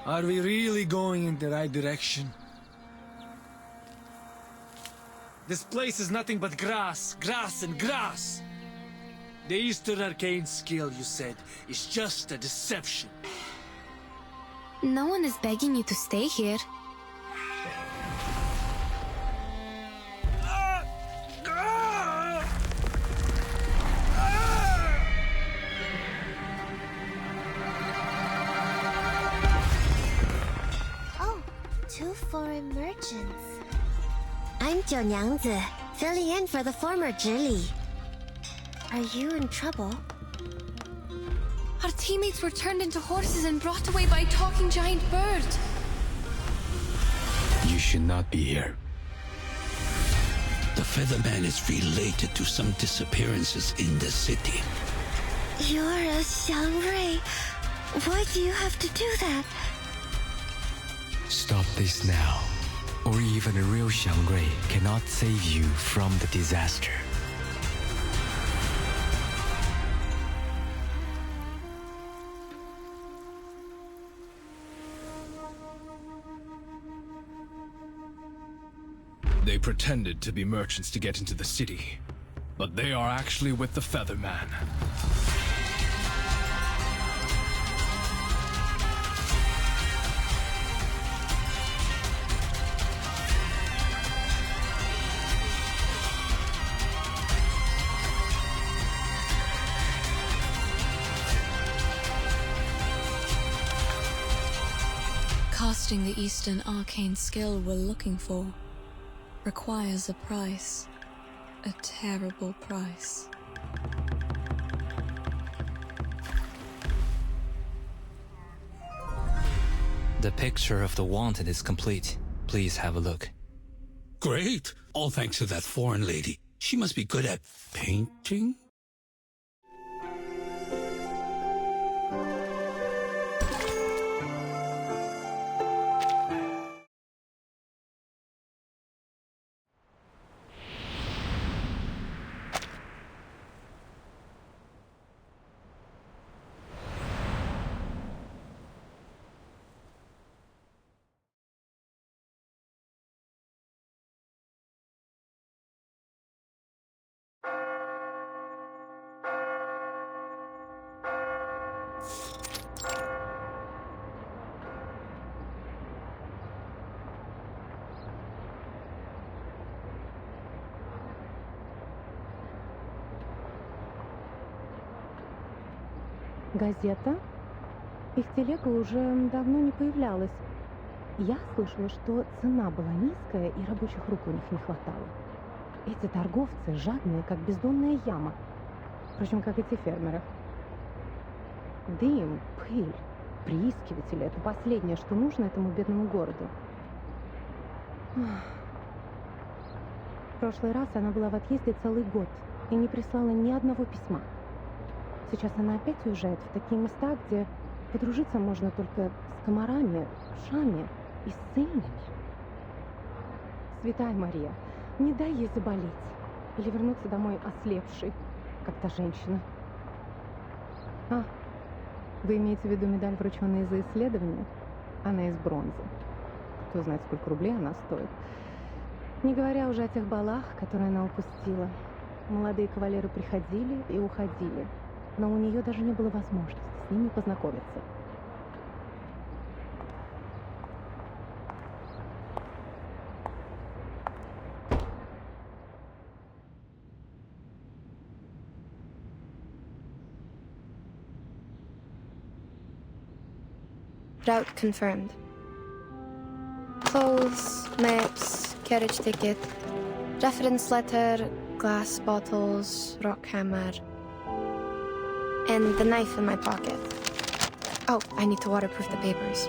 Are we really going in the right direction? This place is nothing but grass, grass and grass! The Eastern Arcane skill, you said, is just a deception. No one is begging you to stay here. Oh, two foreign merchants. I'm Jiu Nyangzi, filling in for the former Zhili. Are you in trouble? Our teammates were turned into horses and brought away by a talking giant bird. You should not be here. The Featherman is related to some disappearances in the city. You're a Xiangrui. Why do you have to do that? Stop this now, or even a real Xiangrui cannot save you from the disaster. They pretended to be merchants to get into the city, but they are actually with the Featherman. Casting the Eastern Arcane skill we're looking for requires a price. A terrible price. The picture of the wanted is complete. Please have a look. Great! All thanks to that foreign lady. She must be good at painting? Газета? Их телега уже давно не появлялась. Я слышала, что цена была низкая и рабочих рук у них не хватало. Эти торговцы жадные, как бездонная яма. Впрочем, как эти фермеры. Дым, пыль, приискиватели — это последнее, что нужно этому бедному городу. В прошлый раз она была в отъезде целый год и не прислала ни одного письма. Сейчас она опять уезжает в такие места, где подружиться можно только с комарами, шами и ссыльными. Святая Мария, не дай ей заболеть или вернуться домой ослепшей, как та женщина. А, вы имеете в виду медаль, врученная за исследование? Она из бронзы. Кто знает, сколько рублей она стоит. Не говоря уже о тех балах, которые она упустила. Молодые кавалеры приходили и уходили, но у нее даже не было возможности с ними познакомиться. Route confirmed. Clothes, maps, carriage ticket, reference letter, glass bottles, rock hammer, and the knife in my pocket. Oh, I need to waterproof the papers.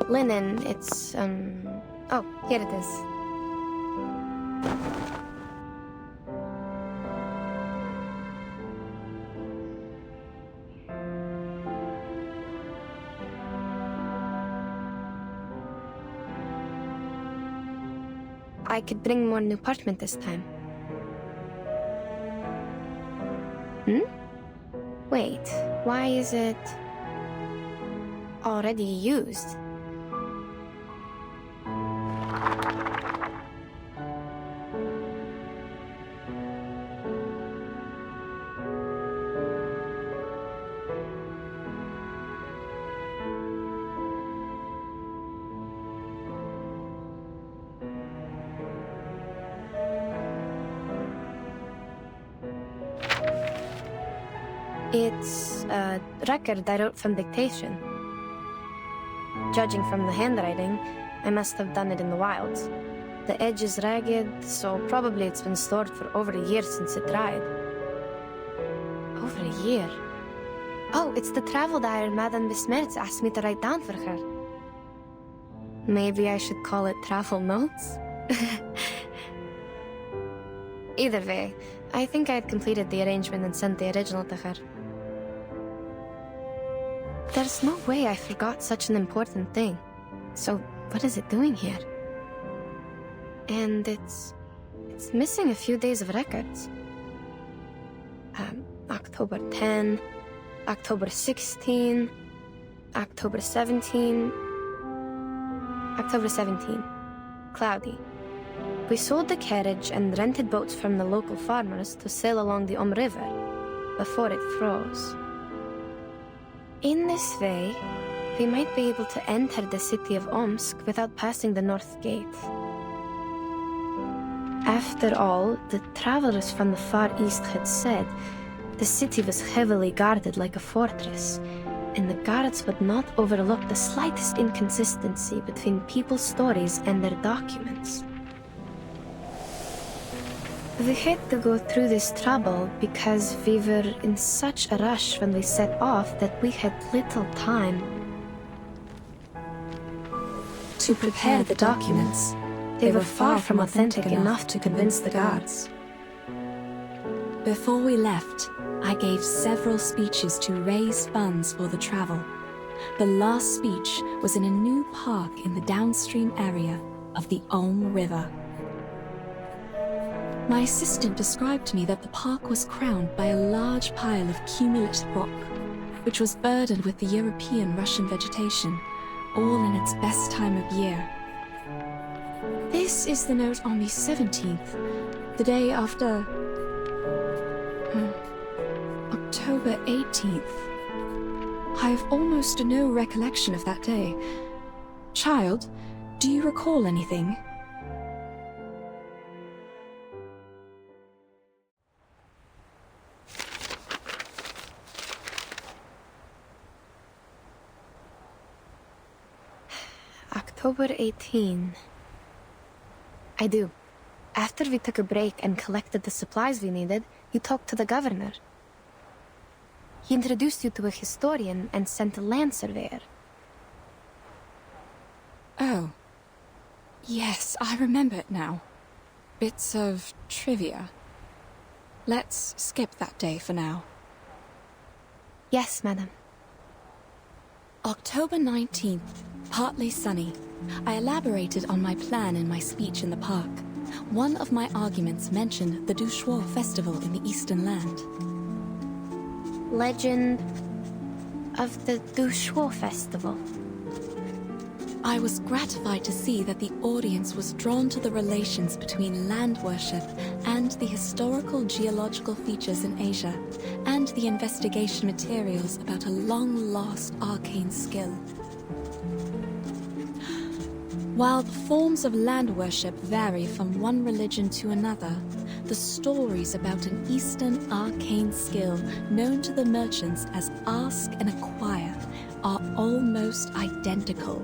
Linen, it's, oh, here it is. I could bring more new parchment this time. Wait, why is it... already used. It's a record I wrote from dictation. Judging from the handwriting, I must have done it in the wilds. The edge is ragged, so probably it's been stored for over a year since it dried. Over a year? Oh, it's the travel diary Madame Besmertz asked me to write down for her. Maybe I should call it travel notes? Either way, I think I had completed the arrangement and sent the original to her. There's no way I forgot such an important thing. So, what is it doing here? And it's missing a few days of records. October 10, October 16, October 17, October 17. Cloudy. We sold the carriage and rented boats from the local farmers to sail along the River before it froze. In this way, we might be able to enter the city of Omsk without passing the North Gate. After all, the travelers from the Far East had said the city was heavily guarded like a fortress, and the guards would not overlook the slightest inconsistency between people's stories and their documents. We had to go through this trouble because we were in such a rush when we set off that we had little time to prepare the documents. They were far from authentic enough to convince the guards. Before we left, I gave several speeches to raise funds for the travel. The last speech was in a new park in the downstream area of the River. My assistant described to me that the park was crowned by a large pile of cumulative rock, which was burdened with the European Russian vegetation, all in its best time of year. This is the note on the 17th, the day after October 18th. I have almost no recollection of that day. Child, do you recall anything? October 18. I do. After we took a break and collected the supplies we needed, you talked to the governor. He introduced you to a historian and sent a land surveyor. Oh. Yes, I remember it now. Bits of trivia. Let's skip that day for now. Yes, madam. October 19th, partly sunny. I elaborated on my plan in my speech in the park. One of my arguments mentioned the Shuori festival in the Eastern Land. Legend of the Shuori festival. I was gratified to see that the audience was drawn to the relations between land worship and the historical geological features in Asia, and the investigation materials about a long-lost arcane skill. While the forms of land worship vary from one religion to another, the stories about an Eastern arcane skill known to the merchants as Ask and Acquire are almost identical.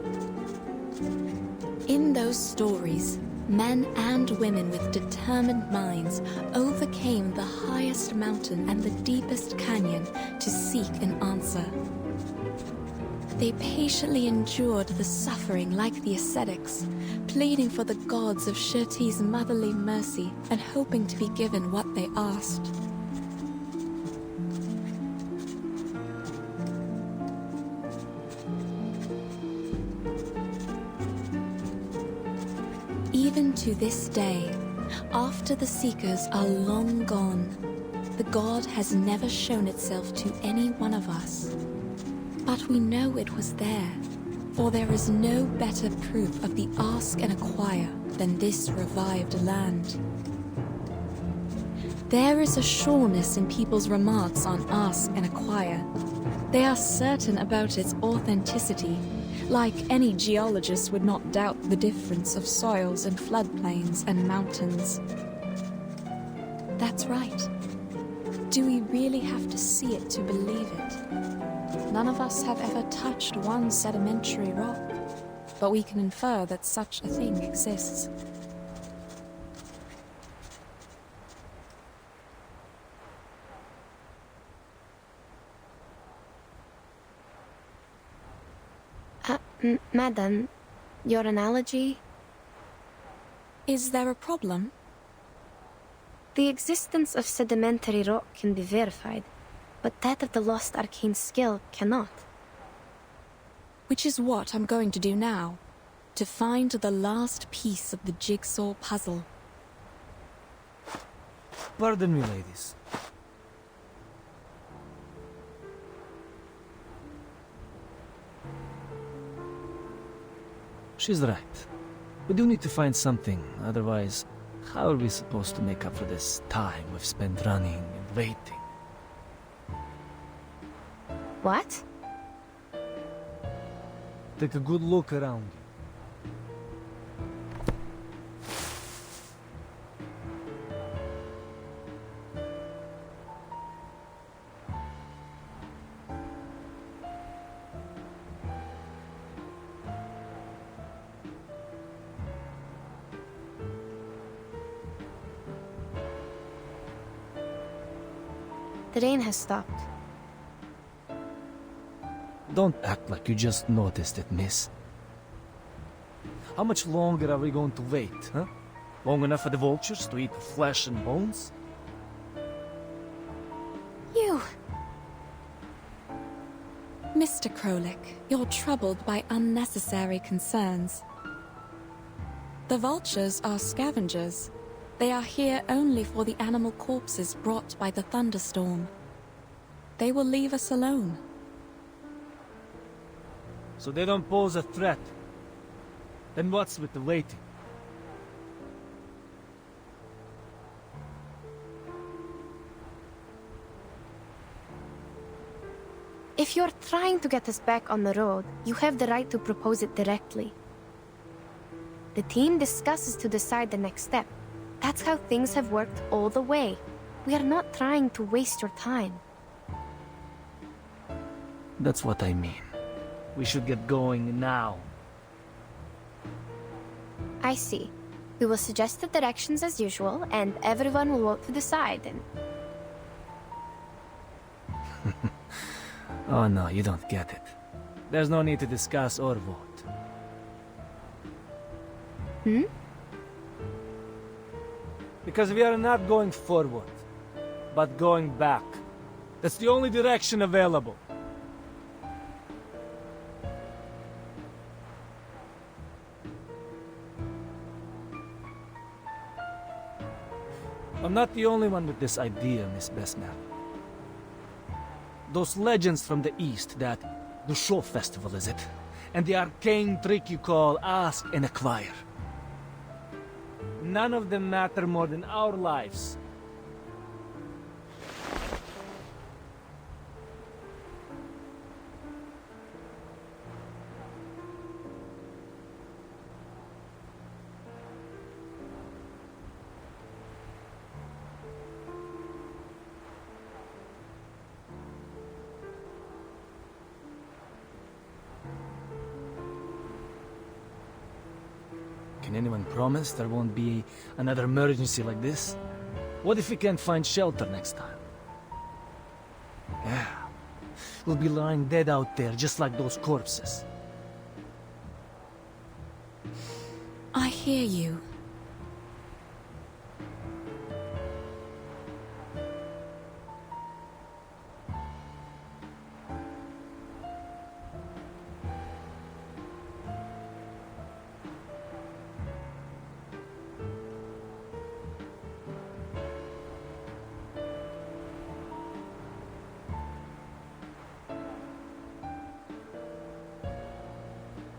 In those stories, men and women with determined minds overcame the highest mountain and the deepest canyon to seek an answer. They patiently endured the suffering like the ascetics, pleading for the gods of Shuori's motherly mercy and hoping to be given what they asked. Even to this day, after the Seekers are long gone, the god has never shown itself to any one of us. But we know it was there, for there is no better proof of the ask and acquire than this revived land. There is a sureness in people's remarks on ask and acquire. They are certain about its authenticity, like any geologist would not doubt the difference of soils and floodplains and mountains. That's right. Do we really have to see it to believe it? None of us have ever touched one sedimentary rock, but we can infer that such a thing exists. Madam, your analogy? Is there a problem? The existence of sedimentary rock can be verified, but that of the lost arcane skill cannot. Which is what I'm going to do now, to find the last piece of the jigsaw puzzle. Pardon me, ladies. She's right. We do need to find something, otherwise, how are we supposed to make up for this time we've spent running and waiting? What? Take a good look around you. The rain has stopped. Don't act like you just noticed it, miss. How much longer are we going to wait, huh? Long enough for the vultures to eat flesh and bones? You! Mr. Krolik, you're troubled by unnecessary concerns. The vultures are scavengers. They are here only for the animal corpses brought by the thunderstorm. They will leave us alone. So they don't pose a threat. Then what's with the waiting? If you're trying to get us back on the road, you have the right to propose it directly. The team discusses to decide the next step. That's how things have worked all the way. We are not trying to waste your time. That's what I mean. We should get going now. I see. We will suggest the directions as usual, and everyone will vote to decide, and... Oh no, you don't get it. There's no need to discuss or vote. Hmm? Because we are not going forward, but going back. That's the only direction available. I'm not the only one with this idea, Miss Besnell. Those legends from the East, that the show festival, is it? And the arcane trick you call ask and acquire. None of them matter more than our lives. Can anyone promise there won't be another emergency like this? What if we can't find shelter next time? Yeah. We'll be lying dead out there just like those corpses. I hear you.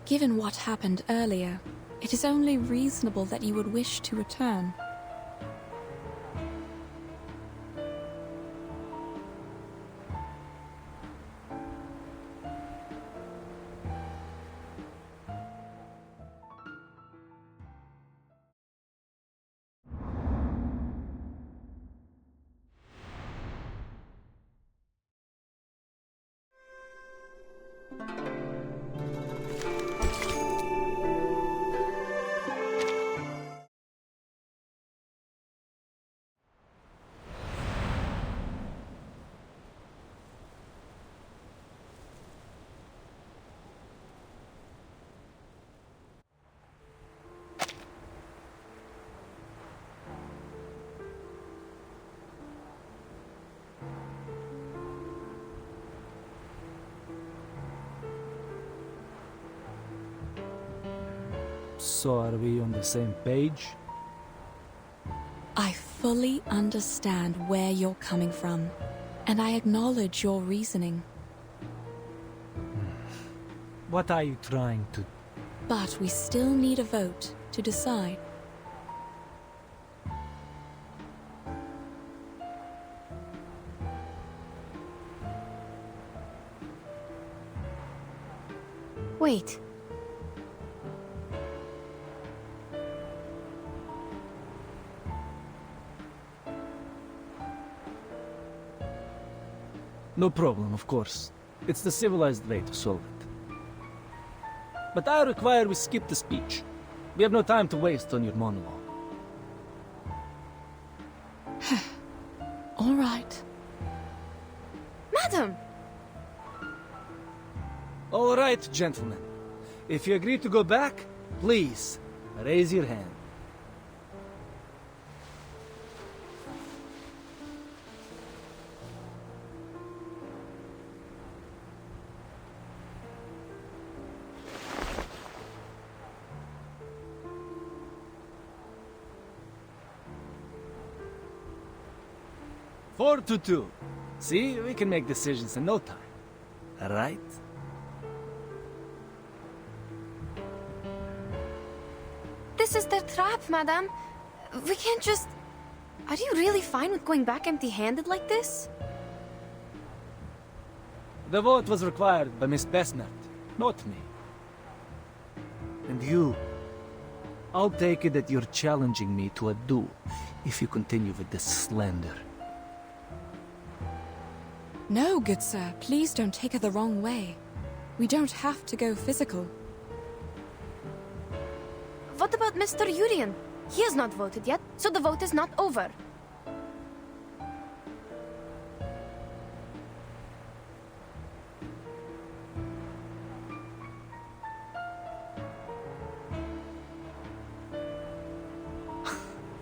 Given what happened earlier, it is only reasonable that you would wish to return. So are we on the same page? I fully understand where you're coming from, and I acknowledge your reasoning. What are you trying to... But we still need a vote to decide. Wait. No problem, of course. It's the civilized way to solve it. But I require we skip the speech. We have no time to waste on your monologue. All right. Madam! All right, gentlemen. If you agree to go back, please, raise your hand. Four to two. See, we can make decisions in no time. Right? This is their trap, madam. We can't just... Are you really fine with going back empty-handed like this? The vote was required by Miss Besnert, not me. And you... I'll take it that you're challenging me to a duel if you continue with this slander. No, good sir, please don't take her the wrong way. We don't have to go physical. What about Mr. Urian? He has not voted yet, so the vote is not over.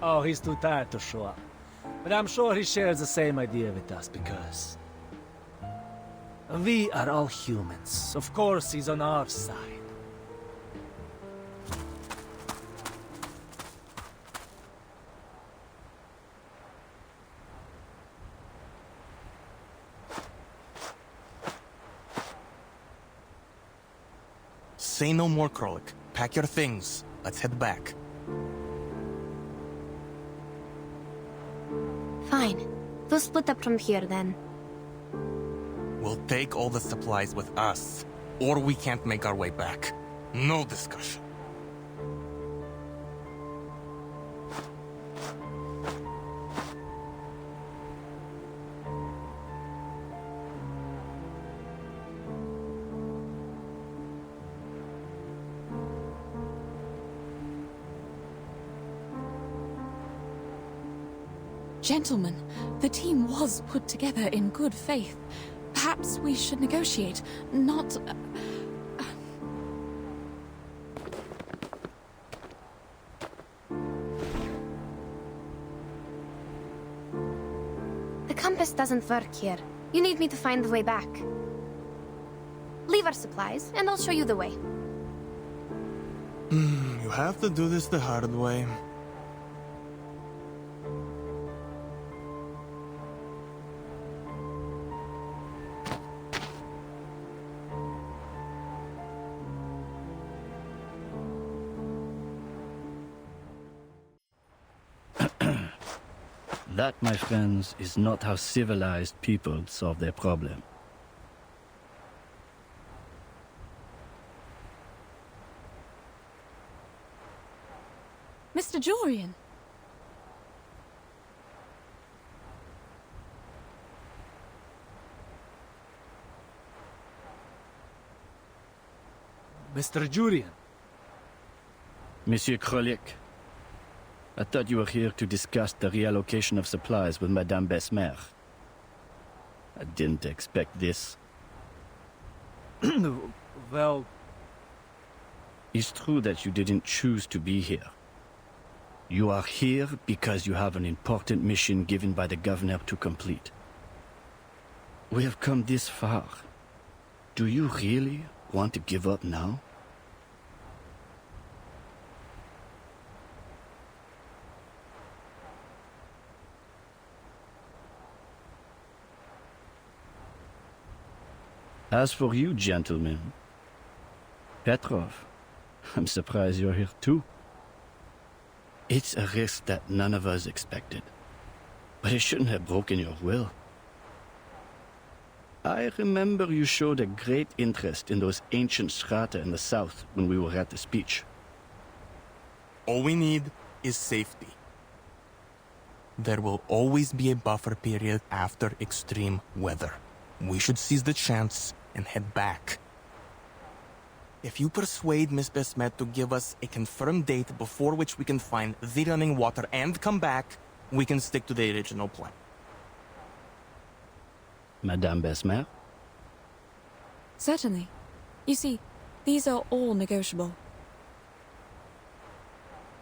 Oh, he's too tired to show up. But I'm sure he shares the same idea with us because... we are all humans. Of course, he's on our side. Say no more, Krolik. Pack your things. Let's head back. Fine. We'll split up from here then. We'll take all the supplies with us, or we can't make our way back. No discussion. Gentlemen, the team was put together in good faith. Perhaps we should negotiate, not... The compass doesn't work here. You need me to find the way back. Leave our supplies, and I'll show you the way. You have to do this the hard way. That, my friends, is not how civilized people solve their problem. Mr. Jorian! Mr. Jurian. Monsieur Krolik, I thought you were here to discuss the reallocation of supplies with Madame Besmer. I didn't expect this. Well... It's true that you didn't choose to be here. You are here because you have an important mission given by the governor to complete. We have come this far. Do you really want to give up now? As for you, gentlemen, Petrov, I'm surprised you're here too. It's a risk that none of us expected, but it shouldn't have broken your will. I remember you showed a great interest in those ancient strata in the south when we were at the speech. All we need is safety. There will always be a buffer period after extreme weather. We should seize the chance and head back. If you persuade Miss Besmet to give us a confirmed date before which we can find the running water and come back, we can stick to the original plan. Madame Besmer? Certainly. You see, these are all negotiable.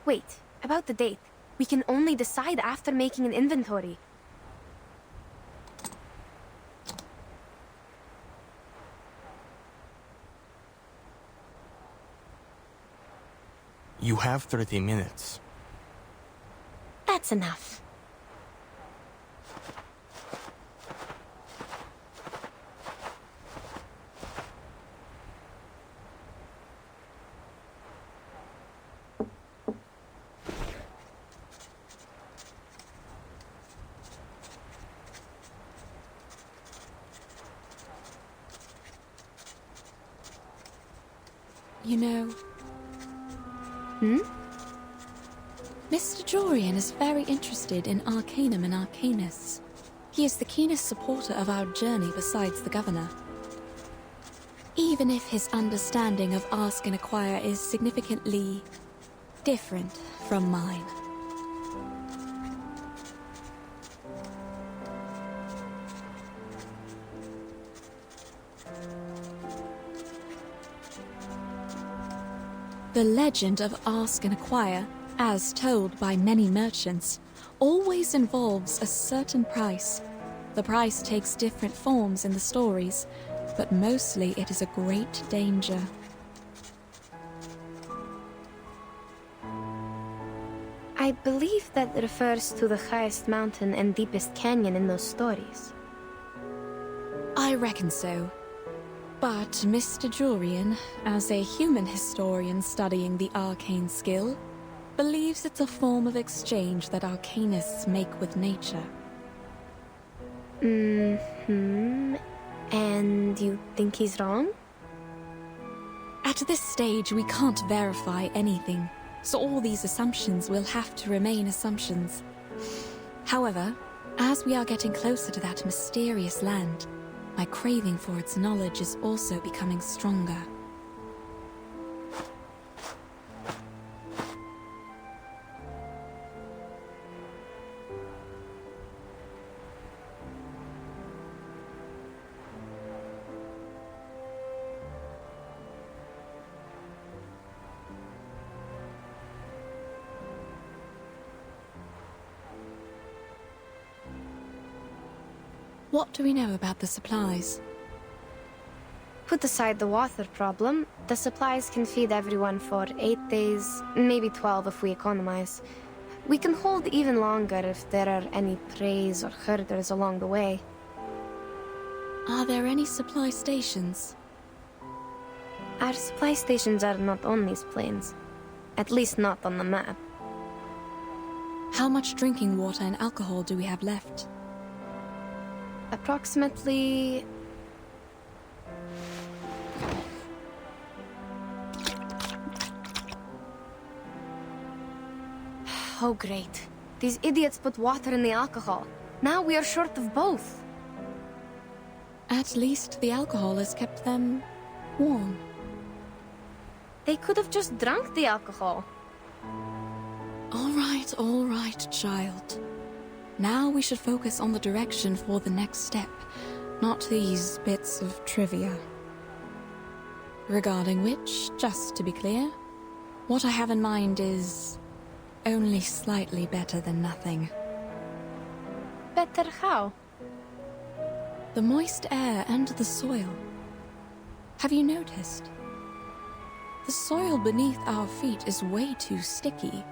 Wait, about the date. We can only decide after making an inventory. You have 30 minutes. That's enough. You know... Mr. Jorian is very interested in Arcanum and Arcanists. He is the keenest supporter of our journey besides the governor. Even if his understanding of Ask and Acquire is significantly different from mine. The legend of Ask and Acquire, as told by many merchants, always involves a certain price. The price takes different forms in the stories, but mostly it is a great danger. I believe that refers to the highest mountain and deepest canyon in those stories. I reckon so. But Mr. Jorian, as a human historian studying the arcane skill, believes it's a form of exchange that arcanists make with nature. And you think he's wrong? At this stage, we can't verify anything, so all these assumptions will have to remain assumptions. However, as we are getting closer to that mysterious land, my craving for its knowledge is also becoming stronger. What do we know about the supplies? Put aside the water problem, the supplies can feed everyone for 8 days, maybe 12 if we economize. We can hold even longer if there are any preys or herders along the way. Are there any supply stations? Our supply stations are not on these plains. At least not on the map. How much drinking water and alcohol do we have left? Approximately... Oh, great. These idiots put water in the alcohol. Now we are short of both. At least the alcohol has kept them warm. They could have just drunk the alcohol. All right, child. Now we should focus on the direction for the next step, not these bits of trivia. Regarding which, just to be clear, what I have in mind is only slightly better than nothing. Better how? The moist air and the soil. Have you noticed? The soil beneath our feet is way too sticky,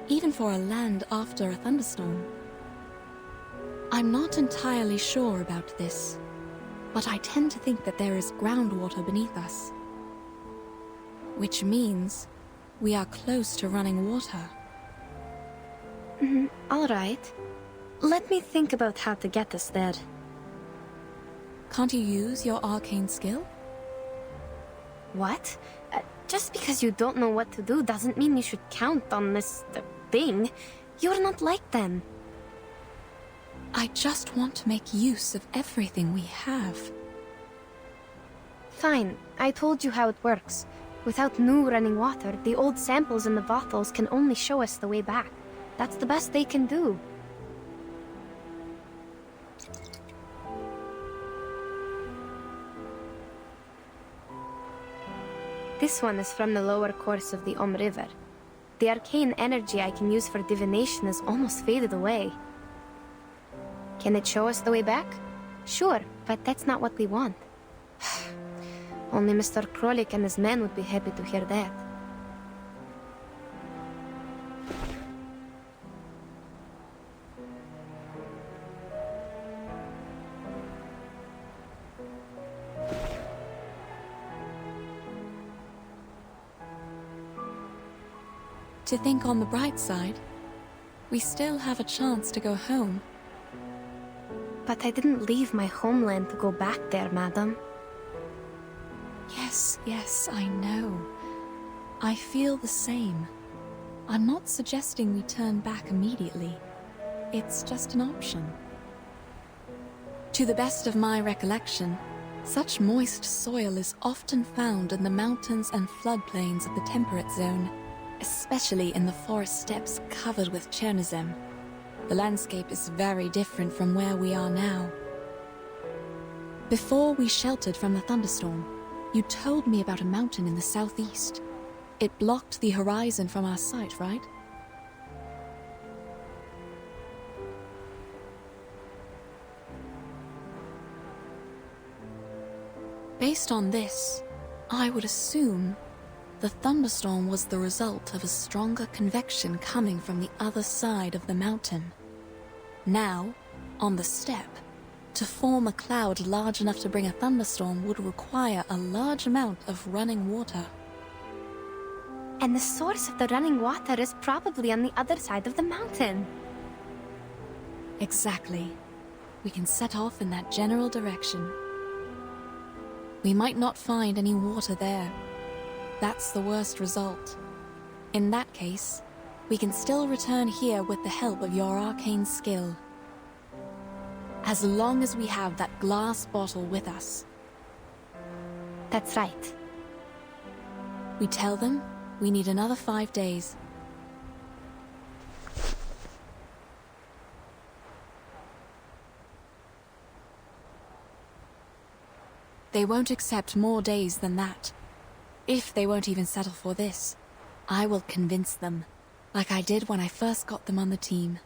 even for a land after a thunderstorm. I'm not entirely sure about this, but I tend to think that there is groundwater beneath us. Which means we are close to running water. All right. Let me think about how to get us there. Can't you use your arcane skill? What? Just because you don't know what to do doesn't mean you should count on this thing. You're not like them. I just want to make use of everything we have. Fine, I told you how it works. Without new running water, the old samples in the bottles can only show us the way back. That's the best they can do. This one is from the lower course of the River. The arcane energy I can use for divination is almost faded away. Can it show us the way back? Sure, but that's not what we want. Only Mr. Krolik and his men would be happy to hear that. To think on the bright side, we still have a chance to go home. But I didn't leave my homeland to go back there, madam. Yes, I know. I feel the same. I'm not suggesting we turn back immediately. It's just an option. To the best of my recollection, such moist soil is often found in the mountains and floodplains of the temperate zone, especially in the forest steppes covered with Chernozem. The landscape is very different from where we are now. Before we sheltered from the thunderstorm, you told me about a mountain in the southeast. It blocked the horizon from our sight, right? Based on this, I would assume the thunderstorm was the result of a stronger convection coming from the other side of the mountain. Now, on the steppe, to form a cloud large enough to bring a thunderstorm would require a large amount of running water. And the source of the running water is probably on the other side of the mountain. Exactly. We can set off in that general direction. We might not find any water there. That's the worst result. In that case, we can still return here with the help of your arcane skill. As long as we have that glass bottle with us. That's right. We tell them we need another 5 days. They won't accept more days than that. If they won't even settle for this, I will convince them, like I did when I first got them on the team.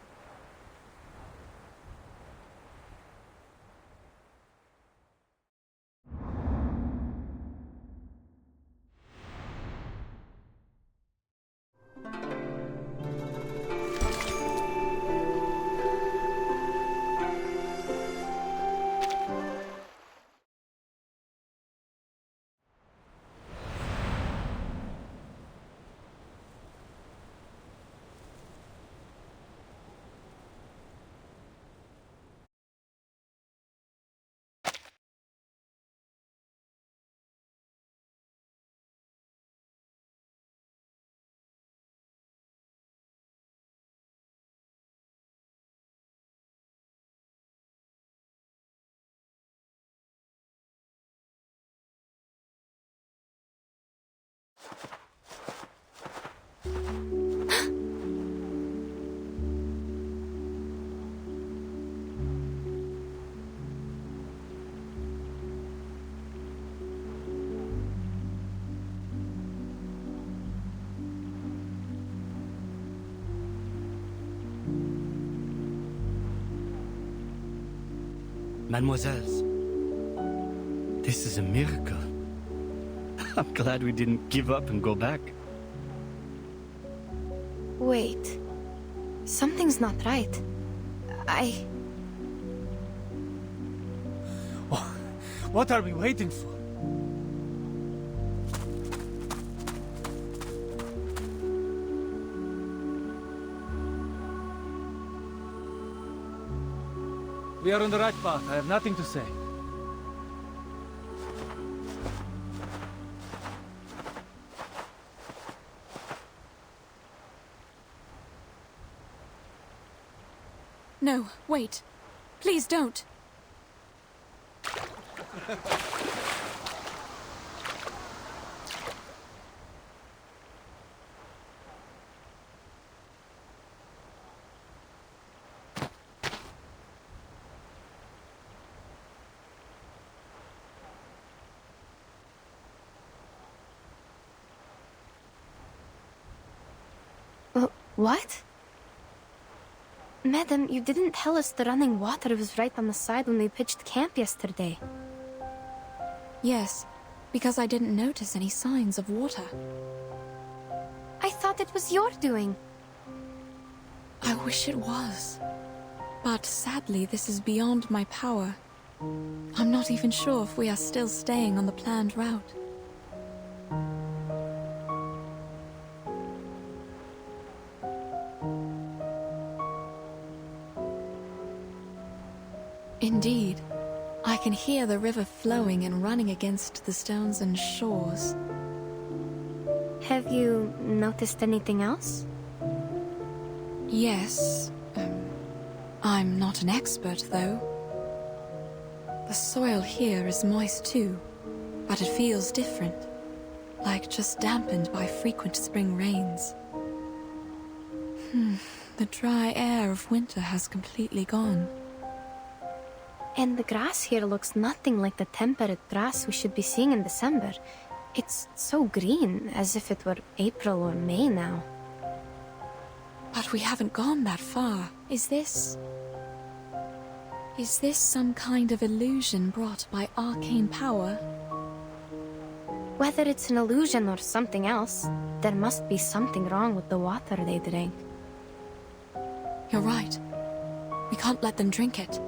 Mademoiselles, this is a miracle. I'm glad we didn't give up and go back. Wait. Something's not right. What are we waiting for? We are on the right path. I have nothing to say. No, wait. Please don't. What? Madam, you didn't tell us the running water was right on the side when we pitched camp yesterday. Yes, because I didn't notice any signs of water. I thought it was your doing. I wish it was. But sadly, this is beyond my power. I'm not even sure if we are still staying on the planned route. Indeed. I can hear the river flowing and running against the stones and shores. Have you noticed anything else? Yes. I'm not an expert, though. The soil here is moist too, but it feels different. Like just dampened by frequent spring rains. The dry air of winter has completely gone. And the grass here looks nothing like the temperate grass we should be seeing in December. It's so green, as if it were April or May now. But we haven't gone that far. Is this some kind of illusion brought by arcane power? Whether it's an illusion or something else, there must be something wrong with the water they drank. You're right. We can't let them drink it.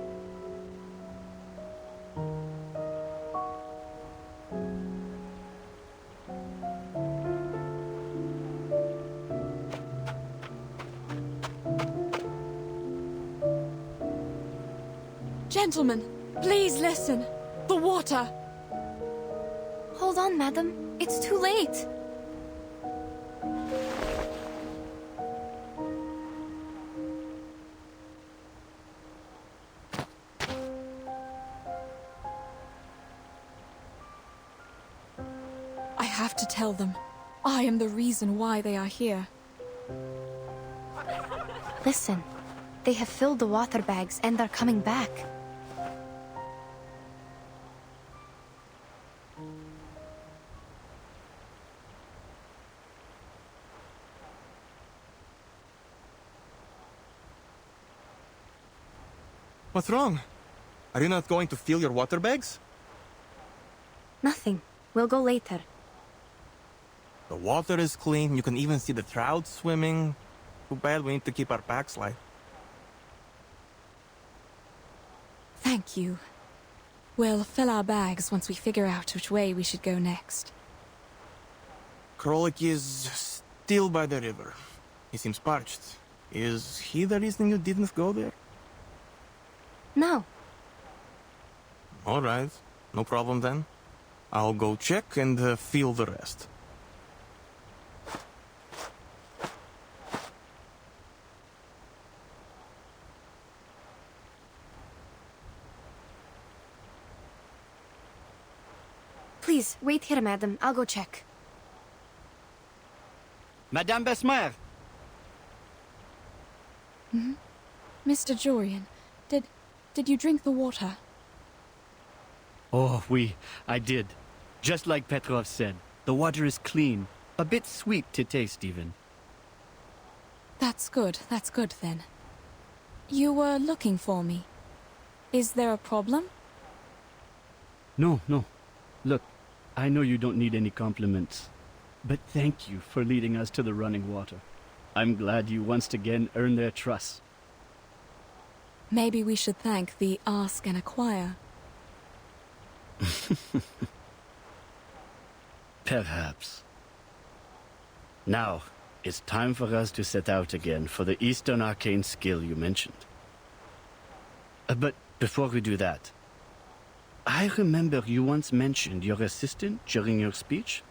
Gentlemen, please listen. The water! Hold on, madam. It's too late. I have to tell them. I am the reason why they are here. Listen. They have filled the water bags and are coming back. What's wrong? Are you not going to fill your water bags? Nothing. We'll go later. The water is clean. You can even see the trout swimming. Too bad we need to keep our packs light. Thank you. We'll fill our bags once we figure out which way we should go next. Krolik is still by the river. He seems parched. Is he the reason you didn't go there? No. All right. No problem then. I'll go check and feel the rest. Please, wait here, madam. I'll go check. Madame Besmer! Mr. Jorian, did you drink the water? Oh, I did. Just like Petrov said, the water is clean. A bit sweet to taste, even. That's good then. You were looking for me. Is there a problem? No. Look, I know you don't need any compliments. But thank you for leading us to the running water. I'm glad you once again earned their trust. Maybe we should thank the Ask and Acquire. Perhaps. Now, it's time for us to set out again for the Eastern Arcane skill you mentioned. But before we do that, I remember you once mentioned your assistant during your speech,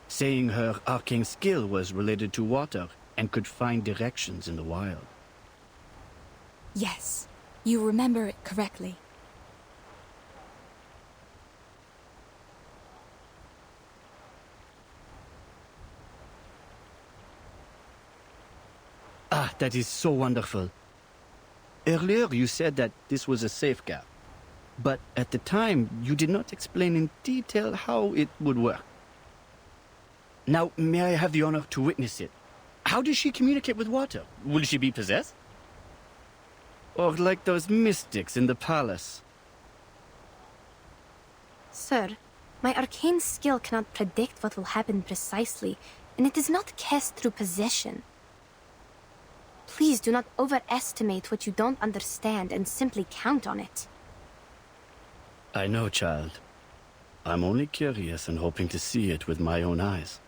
saying her arcane skill was related to water and could find directions in the wild. Yes, you remember it correctly. Ah, that is so wonderful. Earlier you said that this was a safe gap, but at the time you did not explain in detail how it would work. Now, may I have the honor to witness it? How does she communicate with water? Will she be possessed? Or like those mystics in the palace? Sir, my arcane skill cannot predict what will happen precisely, and it is not cast through possession. Please do not overestimate what you don't understand and simply count on it. I know, child. I'm only curious and hoping to see it with my own eyes.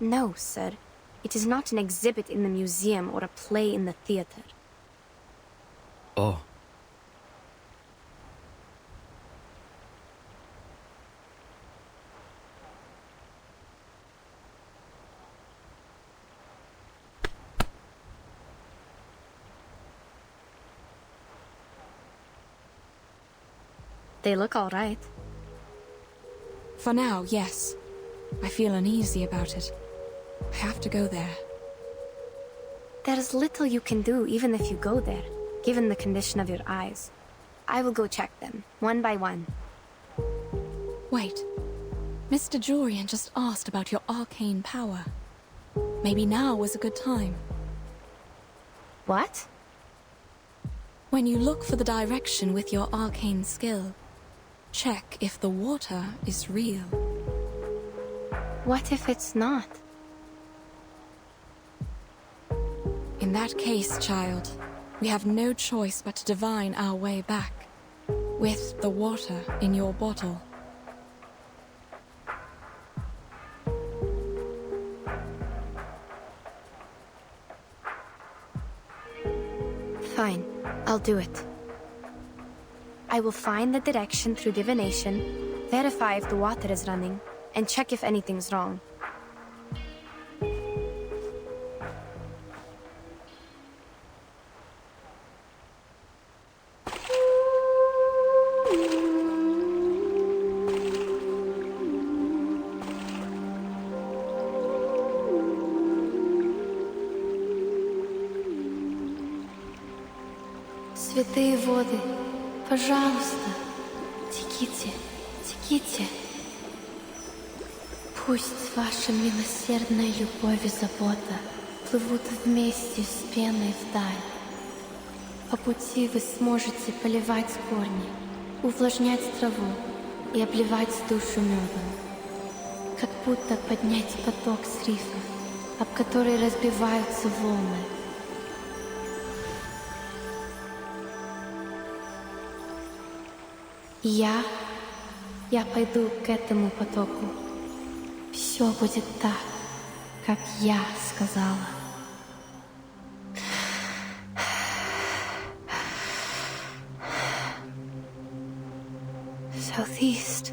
No, sir. It is not an exhibit in the museum or a play in the theater. Oh. They look all right. For now, yes. I feel uneasy about it. I have to go there. There's little you can do even if you go there, given the condition of your eyes. I will go check them, one by one. Wait. Mr. Jorian just asked about your arcane power. Maybe now was a good time. What? When you look for the direction with your arcane skill, check if the water is real. What if it's not? In that case, child, we have no choice but to divine our way back, with the water in your bottle. Fine, I'll do it. I will find the direction through divination, verify if the water is running, and check if anything's wrong. Святые воды, пожалуйста, теките, теките. Пусть ваша милосердная любовь и забота плывут вместе с пеной вдаль. По пути вы сможете поливать корни, увлажнять траву и обливать душу медом. Как будто поднять поток с рифа, об который разбиваются волны. Я пойду к этому потоку. Все будет так, как я сказала. Southeast.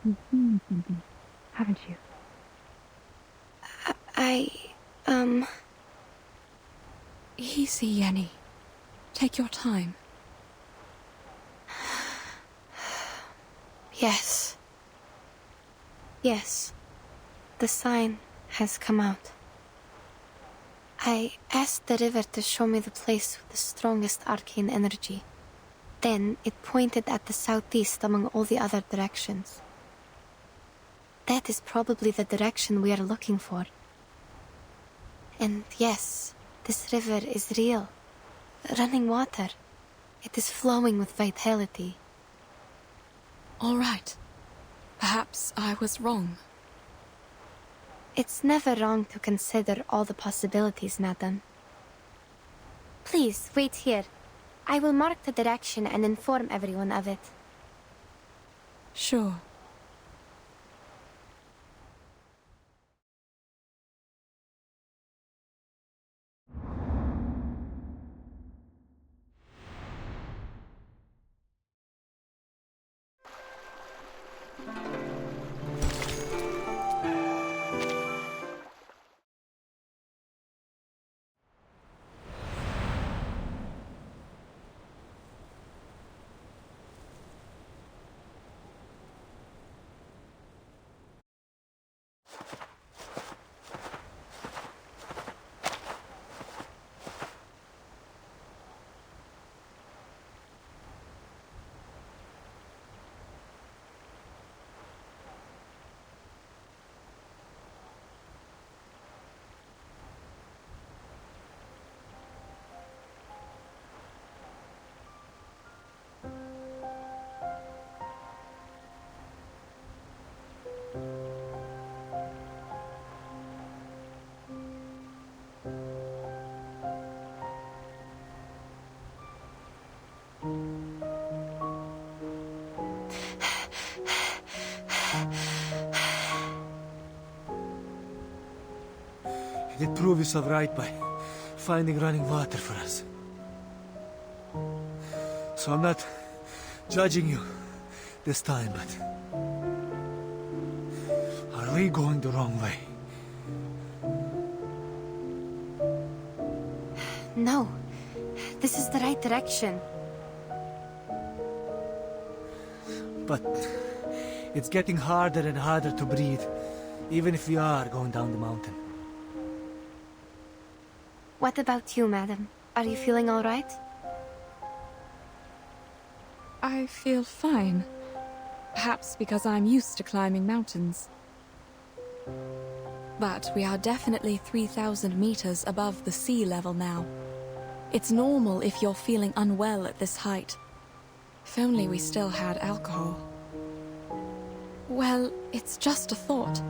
You've seen something, haven't you? Easy, Yenny. Take your time. Yes. Yes. The sign has come out. I asked the river to show me the place with the strongest arcane energy. Then it pointed at the southeast among all the other directions. That is probably the direction we are looking for. And yes, this river is real. Running water. It is flowing with vitality. All right. Perhaps I was wrong. It's never wrong to consider all the possibilities, madam. Please, wait here. I will mark the direction and inform everyone of it. Sure. You did prove yourself right by finding running water for us. So I'm not judging you this time, but are we going the wrong way? No, this is the right direction. But it's getting harder and harder to breathe, even if we are going down the mountain. What about you, madam? Are you feeling all right? I feel fine. Perhaps because I'm used to climbing mountains. But we are definitely 3,000 meters above the sea level now. It's normal if you're feeling unwell at this height. If only we still had alcohol. Well, it's just a thought.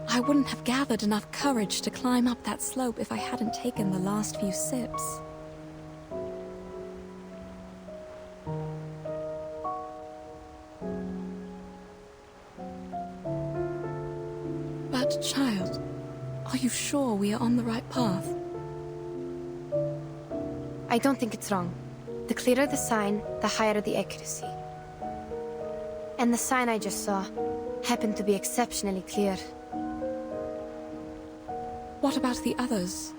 I wouldn't have gathered enough courage to climb up that slope if I hadn't taken the last few sips. But, child, are you sure we are on the right path? I don't think it's wrong. The clearer the sign, the higher the accuracy. And the sign I just saw happened to be exceptionally clear. What about the others?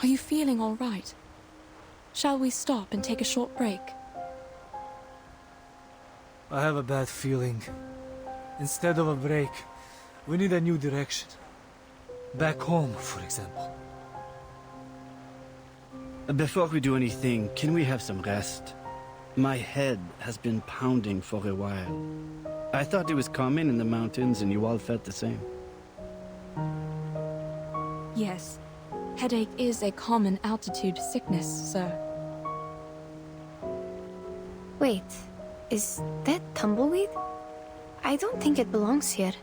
Are you feeling all right? Shall we stop and take a short break? I have a bad feeling. Instead of a break, we need a new direction. Back home, for example. Before we do anything, can we have some rest? My head has been pounding for a while. I thought it was common in the mountains and you all felt the same. Yes. Headache is a common altitude sickness, sir. Wait, is that tumbleweed? I don't think it belongs here.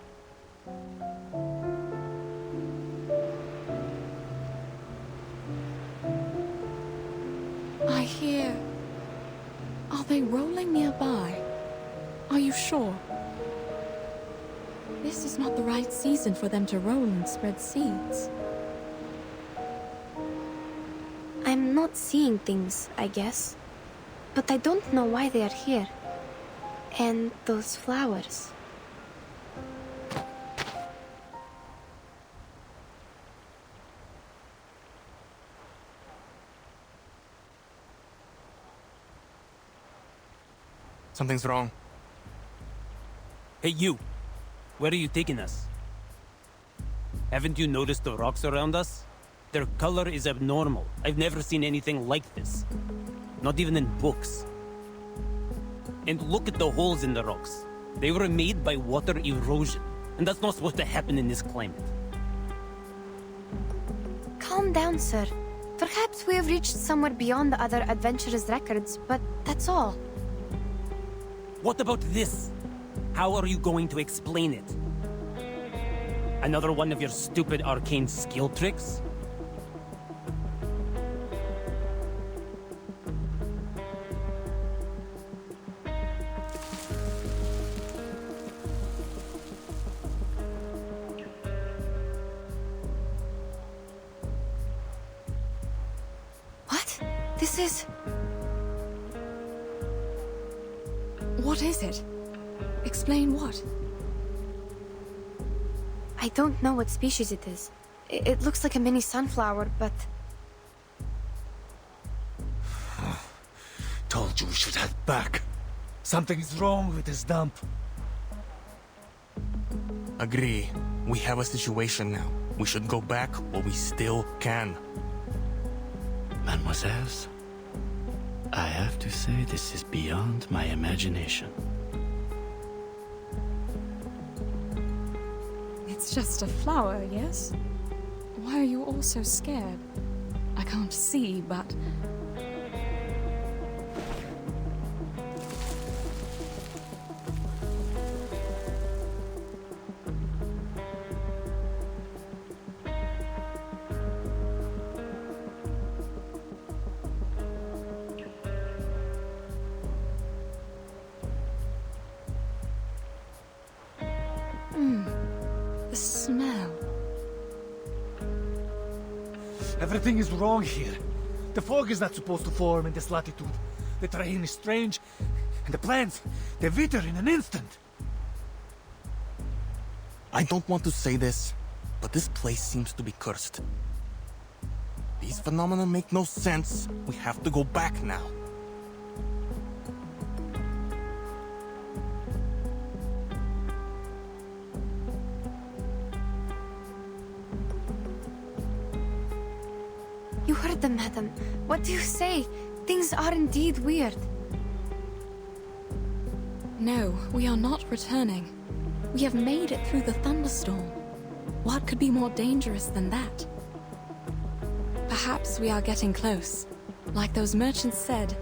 hear... Are they rolling nearby? Are you sure? This is not the right season for them to roll and spread seeds. I'm not seeing things, I guess. But I don't know why they are here. And those flowers. Something's wrong. Hey, you! Where are you taking us? Haven't you noticed the rocks around us? Their color is abnormal. I've never seen anything like this. Not even in books. And look at the holes in the rocks. They were made by water erosion. And that's not supposed to happen in this climate. Calm down, sir. Perhaps we have reached somewhere beyond the other adventurers' records, but that's all. What about this? How are you going to explain it? Another one of your stupid arcane skill tricks? What? This is... What is it? Explain what? I don't know what species it is. It looks like a mini sunflower, but... Told you we should head back. Something is wrong with this dump. Agree. We have a situation now. We should go back while we still can. Mademoiselles, I have to say this is beyond my imagination. It's just a flower, yes? Why are you all so scared? I can't see, but... The smell. Everything is wrong here. The fog is not supposed to form in this latitude. The terrain is strange, and the plants, they wither in an instant. I don't want to say this, but this place seems to be cursed. These phenomena make no sense. We have to go back now. You heard them, madam. What do you say? Things are indeed weird. No, we are not returning. We have made it through the thunderstorm. What could be more dangerous than that? Perhaps we are getting close. Like those merchants said,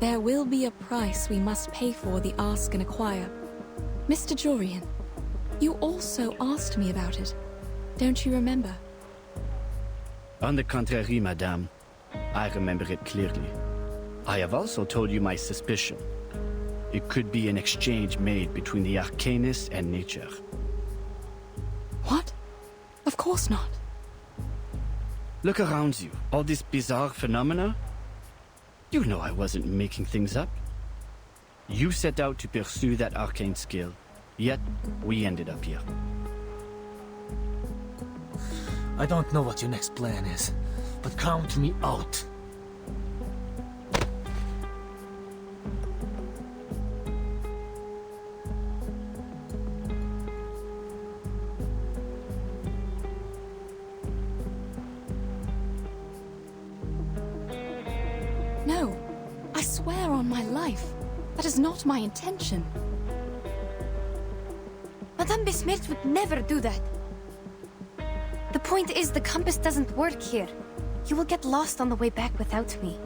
there will be a price we must pay for the ask and acquire. Mr. Jorian, you also asked me about it. Don't you remember? On the contrary, madame, I remember it clearly. I have also told you my suspicion. It could be an exchange made between the arcanist and nature. What? Of course not. Look around you. All this bizarre phenomena. You know I wasn't making things up. You set out to pursue that arcane skill, yet we ended up here. I don't know what your next plan is, but count me out. No, I swear on my life. That is not my intention. Madame Besmirch would never do that. The point is, the compass doesn't work here. You will get lost on the way back without me.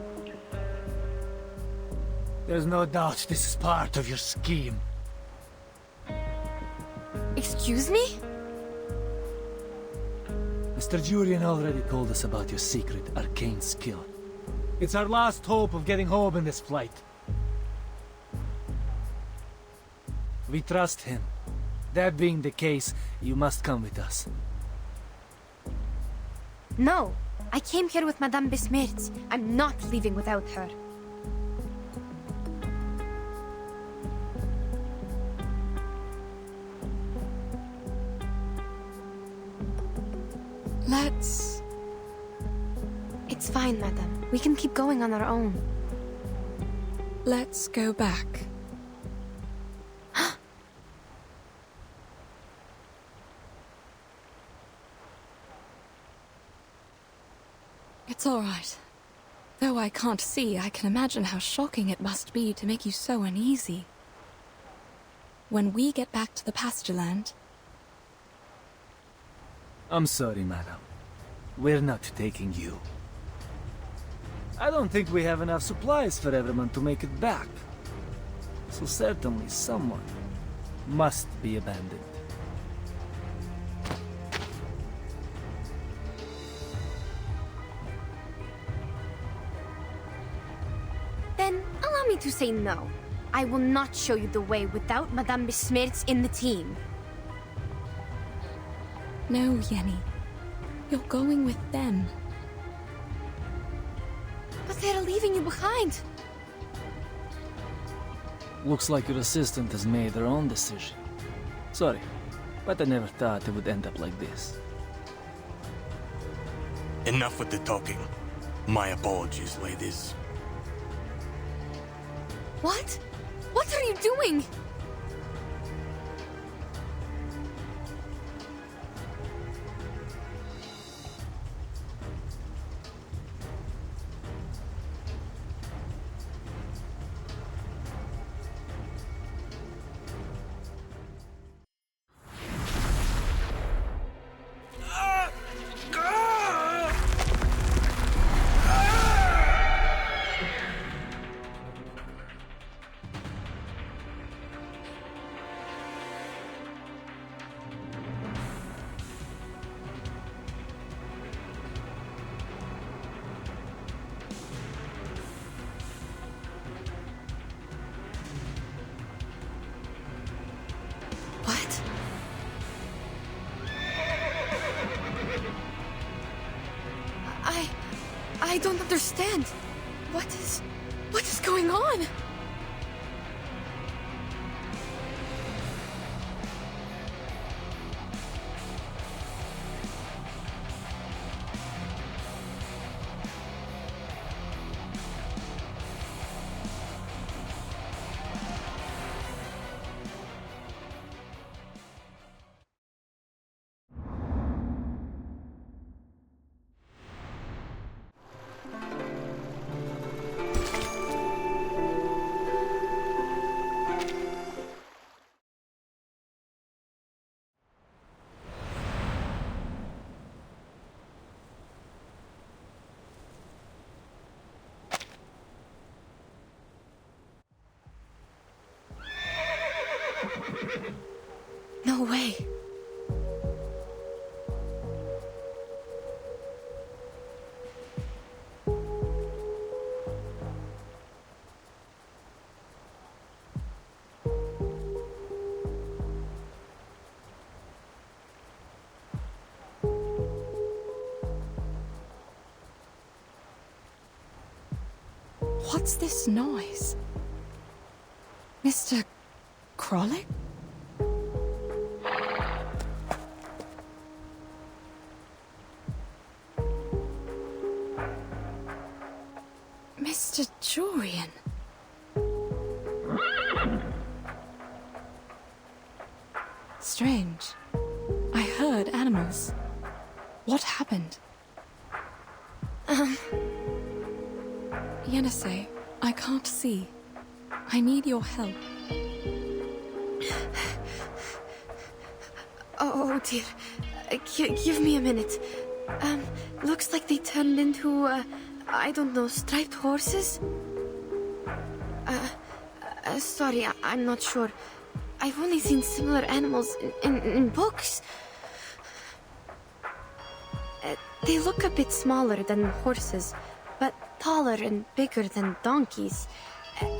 There's no doubt this is part of your scheme. Excuse me? Mr. Jurian already told us about your secret arcane skill. It's our last hope of getting home in this plight. We trust him. That being the case, you must come with us. No, I came here with Madame Besmirts. I'm not leaving without her. Let's... It's fine, Madame. We can keep going on our own. Let's go back. It's all right. Though I can't see, I can imagine how shocking it must be to make you so uneasy. When we get back to the pasture land... I'm sorry, madam. We're not taking you. I don't think we have enough supplies for everyone to make it back. So certainly someone must be abandoned. Then allow me to say no. I will not show you the way without Madame Besmirts in the team. No, Yenny. You're going with them. But they're leaving you behind. Looks like your assistant has made her own decision. Sorry, but I never thought it would end up like this. Enough with the talking. My apologies, ladies. What? What are you doing? I don't understand. What is going on? No way. What's this noise? Mr. Krolek? Mr. Jorian. Strange. I heard animals. What happened? Yenisei, I can't see. I need your help. Oh dear. Give me a minute. Looks like they turned into, I don't know, striped horses? Sorry, I'm not sure. I've only seen similar animals in books. They look a bit smaller than horses, but taller and bigger than donkeys,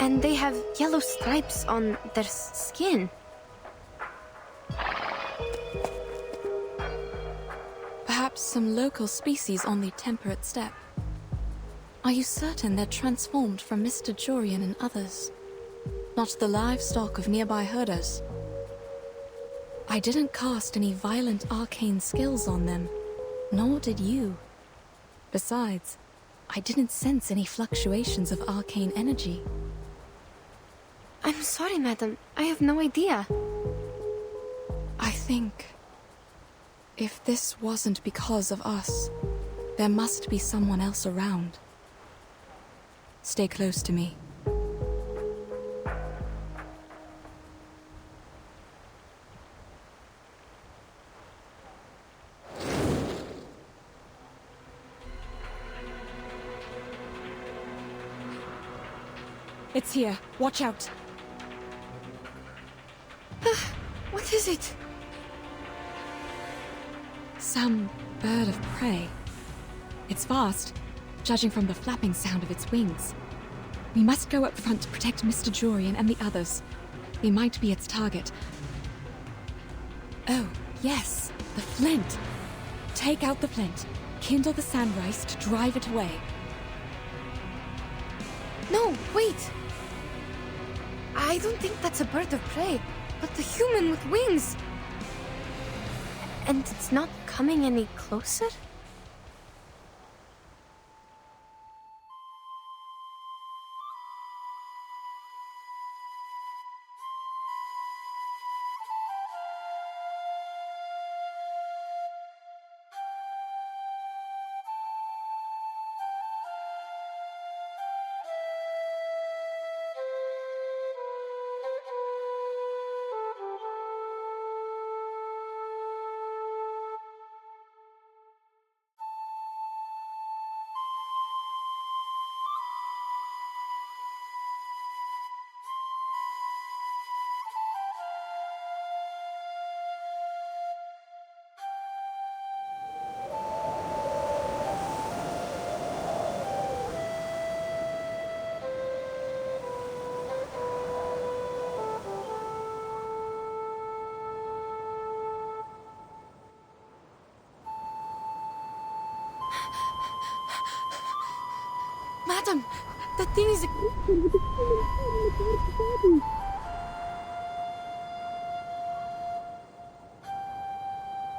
and they have yellow stripes on their skin. Perhaps some local species on the temperate steppe. Are you certain they're transformed from Mr. Jorian and others? Not the livestock of nearby herders? I didn't cast any violent arcane skills on them, nor did you. Besides, I didn't sense any fluctuations of arcane energy. I'm sorry, madam. I have no idea. I think if this wasn't because of us, there must be someone else around. Stay close to me. It's here. Watch out. What is it? Some bird of prey. It's fast, judging from the flapping sound of its wings. We must go up front to protect Mr. Jorian and the others. They might be its target. Oh, yes, the flint. Take out the flint, kindle the sandrice to drive it away. No, wait! I don't think that's a bird of prey, but the human with wings. And it's not coming any closer? Madam, the thing is...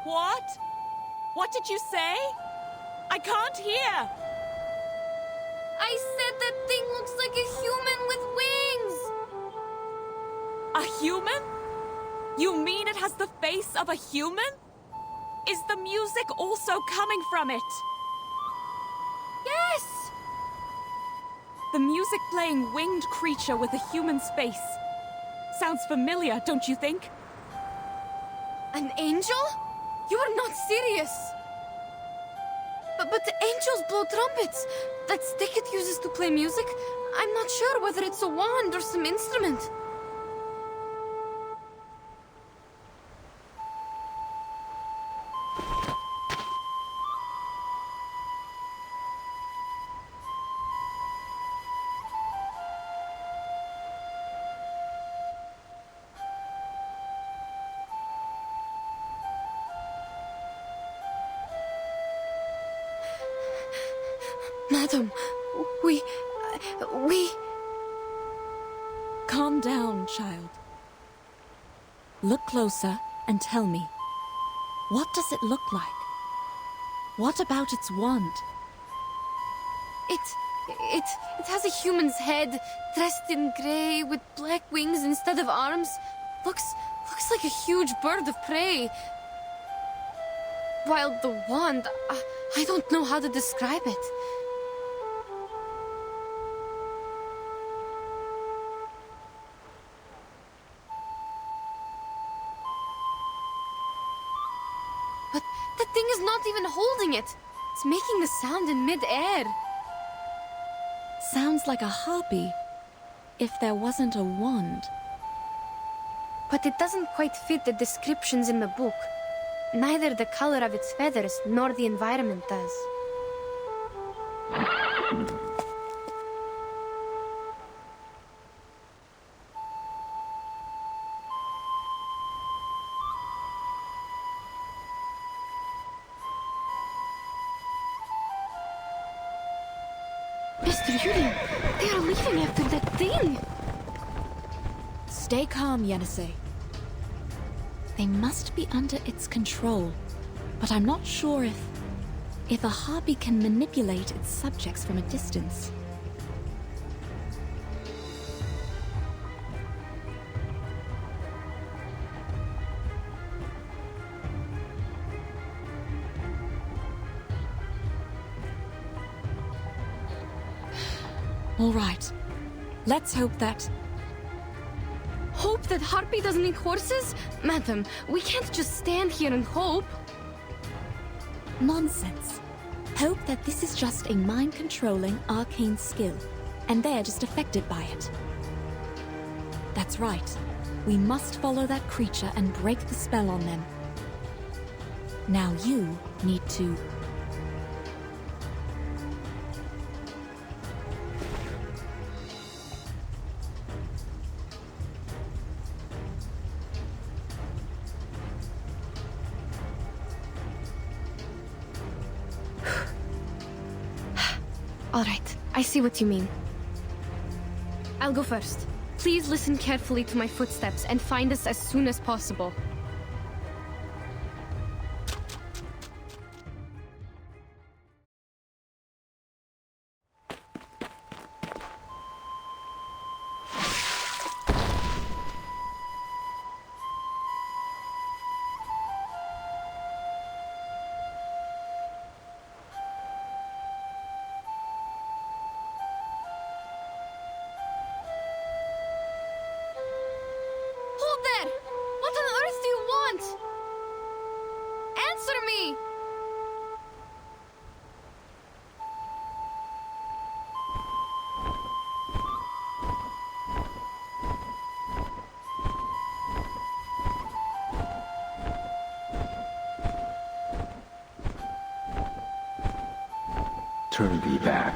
What? What did you say? I can't hear! I said that thing looks like a human with wings! A human? You mean it has the face of a human? Is the music also coming from it? Yes! The music playing winged creature with a human's face. Sounds familiar, don't you think? An angel? You are not serious! But the angels blow trumpets that Stgae uses to play music. I'm not sure whether it's a wand or some instrument. Madam, we... Calm down, child. Look closer and tell me. What does it look like? What about its wand? It has a human's head, dressed in grey, with black wings instead of arms. Looks like a huge bird of prey. While the wand, I don't know how to describe it. But that thing is not even holding it. It's making the sound in mid-air. Sounds like a harpy, if there wasn't a wand. But it doesn't quite fit the descriptions in the book. Neither the color of its feathers nor the environment does. Mr. Julian, they are leaving after that thing! Stay calm, Yenisei. They must be under its control, but I'm not sure if a harpy can manipulate its subjects from a distance. All right. Let's hope that... Hope that Harpy doesn't eat horses? Madam, we can't just stand here and hope. Nonsense. Hope that this is just a mind-controlling arcane skill, and they're just affected by it. That's right. We must follow that creature and break the spell on them. Now you need to... All right, I see what you mean. I'll go first. Please listen carefully to my footsteps and find us as soon as possible. Hold there! What on earth do you want? Answer me! Turn thee back.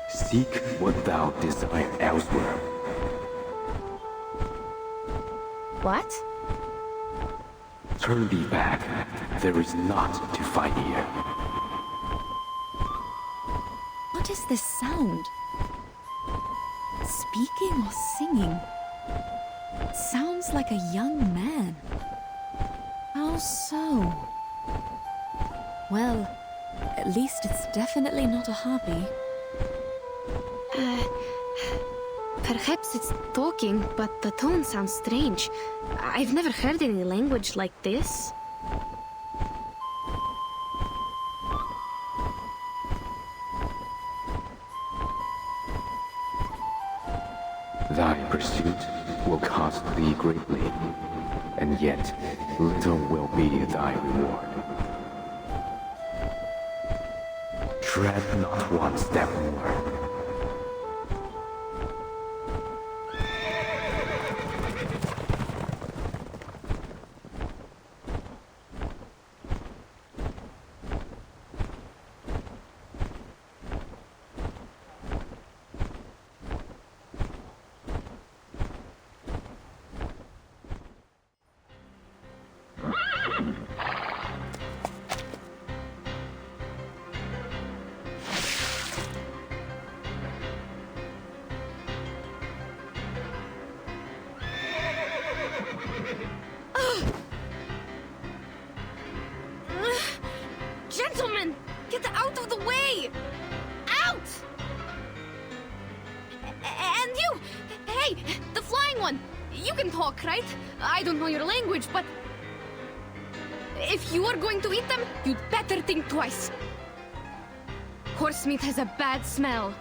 Seek what thou desire elsewhere. What? Turn thee back. There is naught to fight here. What is this sound? Speaking or singing? Sounds like a young man. How so? Well, at least it's definitely not a harpy. Perhaps it's talking, but the tone sounds strange. I've never heard any language like this. Thy pursuit will cost thee greatly, and yet little will be thy reward. Tread not one step more. Gentlemen, get out of the way! Out! And you! Hey, the flying one! You can talk, right? I don't know your language, but... if you are going to eat them, you'd better think twice. Horse meat has a bad smell.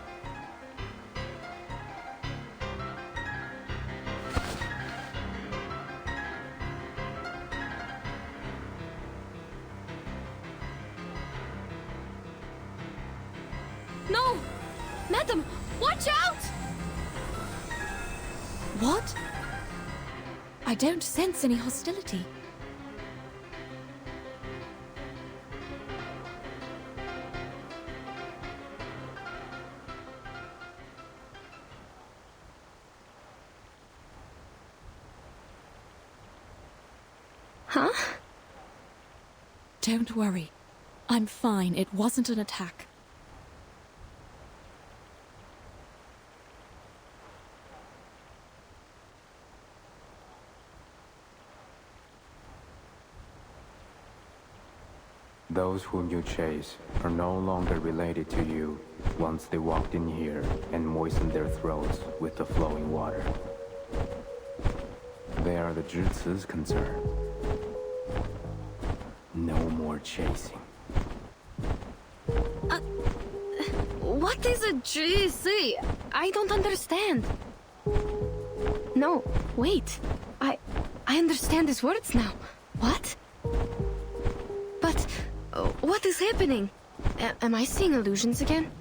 No! Madam, watch out! What? I don't sense any hostility. Huh? Don't worry. I'm fine. It wasn't an attack. Those whom you chase are no longer related to you once they walked in here and moistened their throats with the flowing water. They are the Jutsu's concern. No more chasing. What is a GC? I don't understand. No, wait. I understand his words now. What? But what is happening? Am I seeing illusions again?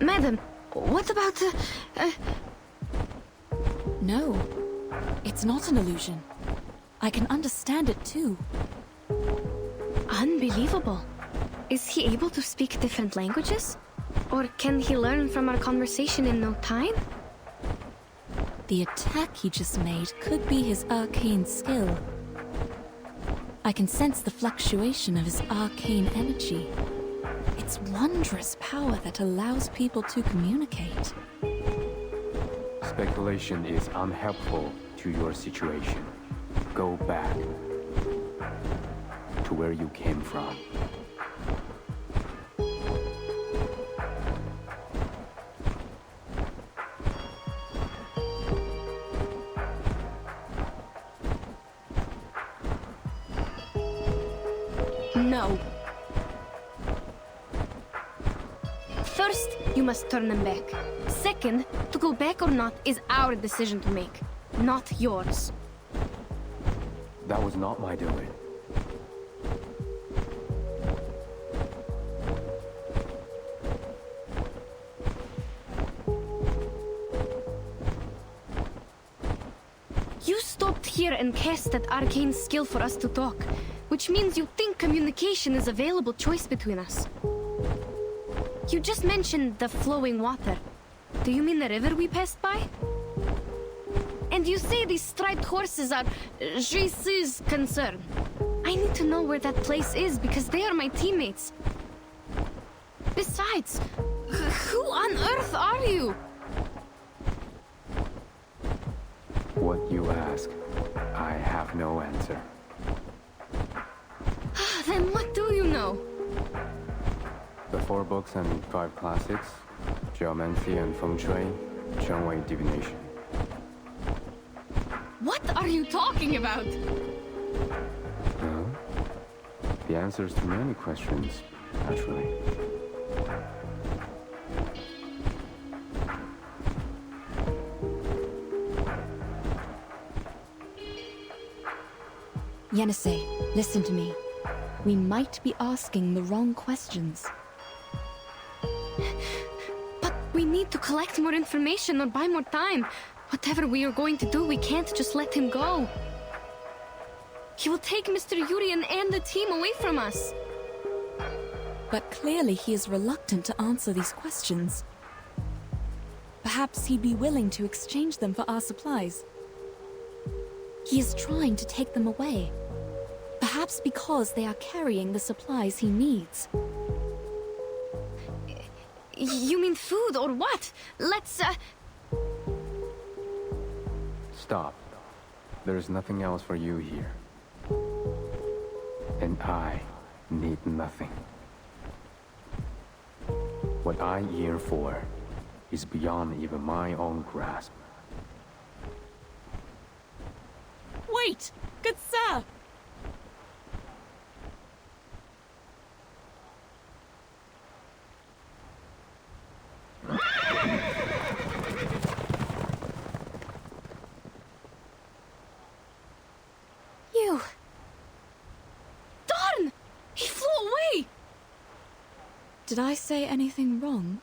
Madam, what about No, it's not an illusion. I can understand it too. Unbelievable. Is he able to speak different languages? Or can he learn from our conversation in no time? The attack he just made could be his arcane skill. I can sense the fluctuation of his arcane energy. It's wondrous power that allows people to communicate. Speculation is unhelpful to your situation. Go back to where you came from. No. First, you must turn them back. Second, to go back or not is our decision to make, not yours. That was not my doing. You stopped here and cast that arcane skill for us to talk, which means you think communication is a available choice between us. You just mentioned the flowing water. Do you mean the river we passed by? And you say these striped horses are Jisu's concern. I need to know where that place is because they are my teammates. Besides, who on earth are you? What you ask, I have no answer. Then what do you know? The 4 books and 5 classics, geomancy and feng shui, Chengwei divination. What are you talking about? Well, the answers to many questions, naturally. Yenisei, listen to me. We might be asking the wrong questions. But we need to collect more information or buy more time. Whatever we are going to do, we can't just let him go. He will take Mr. Yurien and the team away from us. But clearly he is reluctant to answer these questions. Perhaps he'd be willing to exchange them for our supplies. He is trying to take them away. Perhaps because they are carrying the supplies he needs. You mean food or what? Let's, Stop. There's nothing else for you here. And I need nothing. What I yearn for is beyond even my own grasp. Wait! Good sir! You... Darn! He flew away! Did I say anything wrong?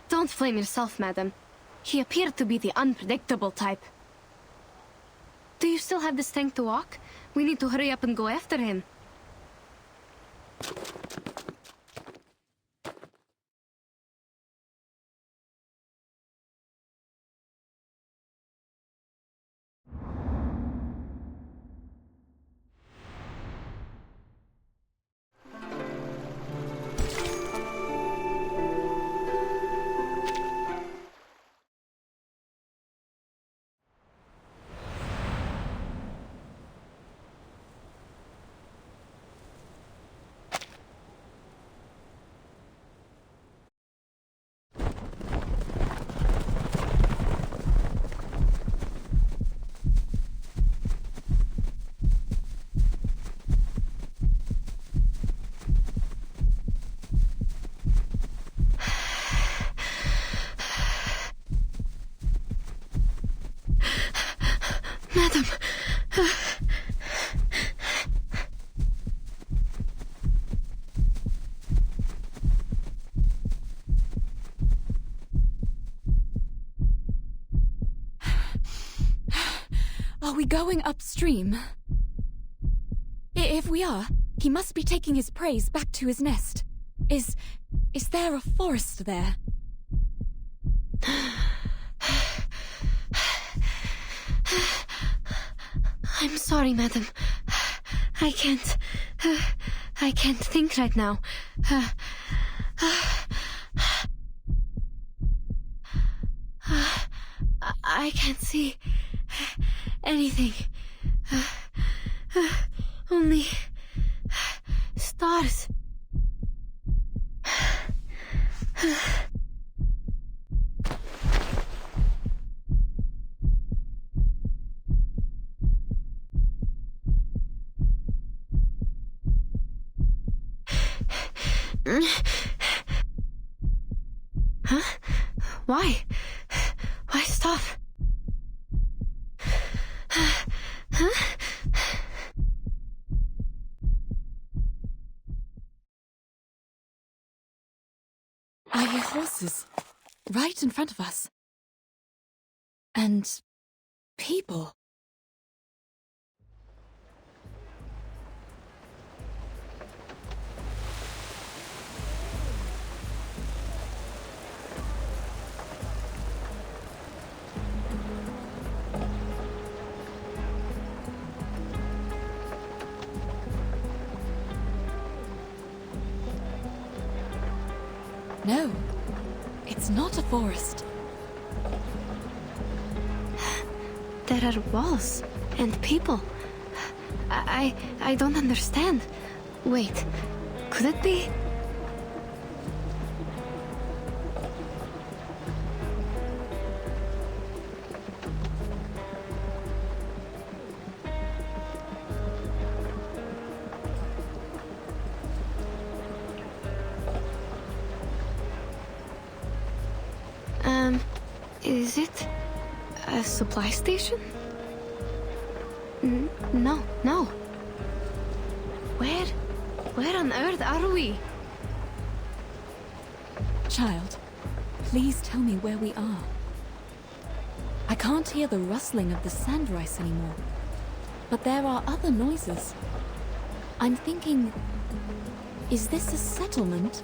Don't blame yourself, madam. He appeared to be the unpredictable type. Do you still have the strength to walk? We need to hurry up and go after him. Madam. Are we going upstream? If we are, he must be taking his prey back to his nest. Is there a forest there? I'm sorry, madam. I can't think right now. I can't see anything. Only stars. Huh? Why? Why stop? Huh? I hear horses right in front of us. And people. No, it's not a forest. There are walls and people. I don't understand. Wait, could it be? Is it a supply station? No. Where on earth are we? Child, please tell me where we are. I can't hear the rustling of the sand rice anymore, but there are other noises. I'm thinking, is this a settlement?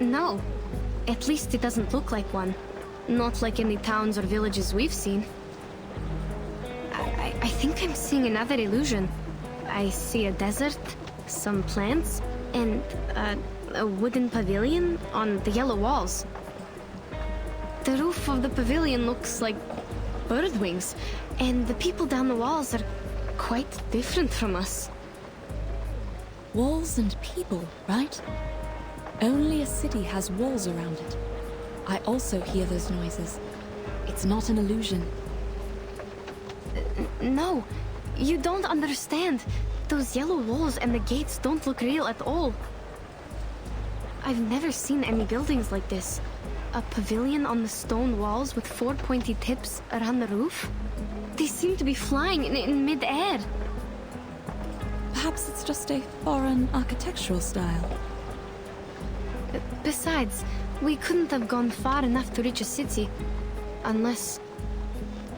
No. At least it doesn't look like one. Not like any towns or villages we've seen. I think I'm seeing another illusion. I see a desert, some plants, and a wooden pavilion on the yellow walls. The roof of the pavilion looks like bird wings, and the people down the walls are quite different from us. Walls and people, right? Only a city has walls around it. I also hear those noises. It's not an illusion. No, you don't understand. Those yellow walls and the gates don't look real at all. I've never seen any buildings like this. A pavilion on the stone walls with 4 pointy tips around the roof? They seem to be flying in mid-air. Perhaps it's just a foreign architectural style. Besides, we couldn't have gone far enough to reach a city. Unless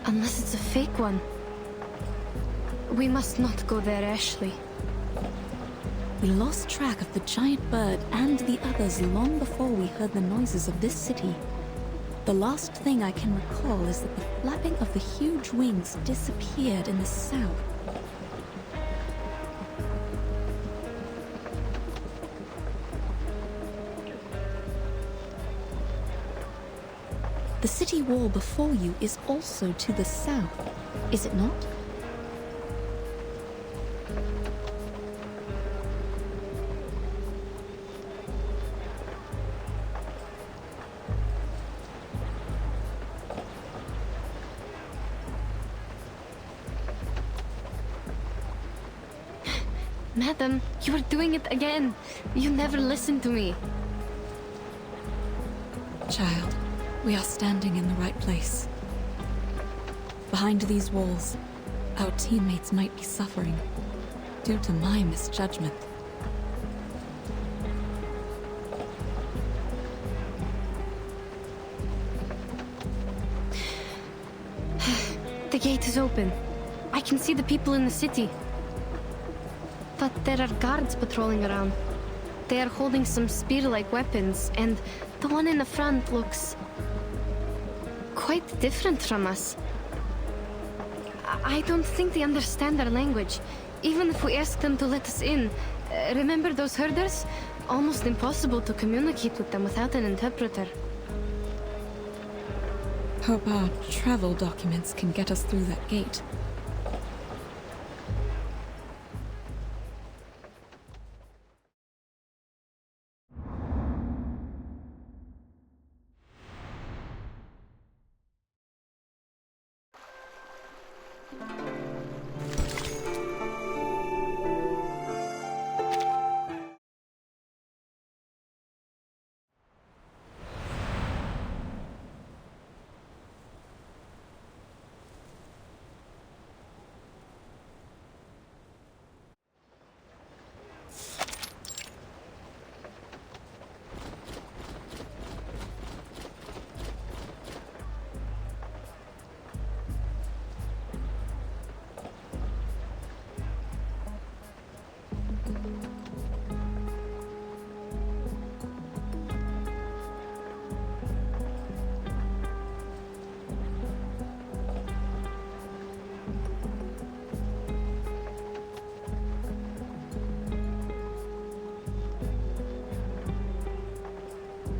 it's a fake one. We must not go there, Ashley. We lost track of the giant bird and the others long before we heard the noises of this city. The last thing I can recall is that the flapping of the huge wings disappeared in the south. The city wall before you is also to the south, is it not? Madam, you are doing it again. You never listen to me. Child, we are standing in the right place. Behind these walls, our teammates might be suffering due to my misjudgment. The gate is open. I can see the people in the city. But there are guards patrolling around. They are holding some spear-like weapons, and the one in the front looks quite different from us. I don't think they understand our language, even if we ask them to let us in. Remember those herders? Almost impossible to communicate with them without an interpreter. Hope our travel documents can get us through that gate.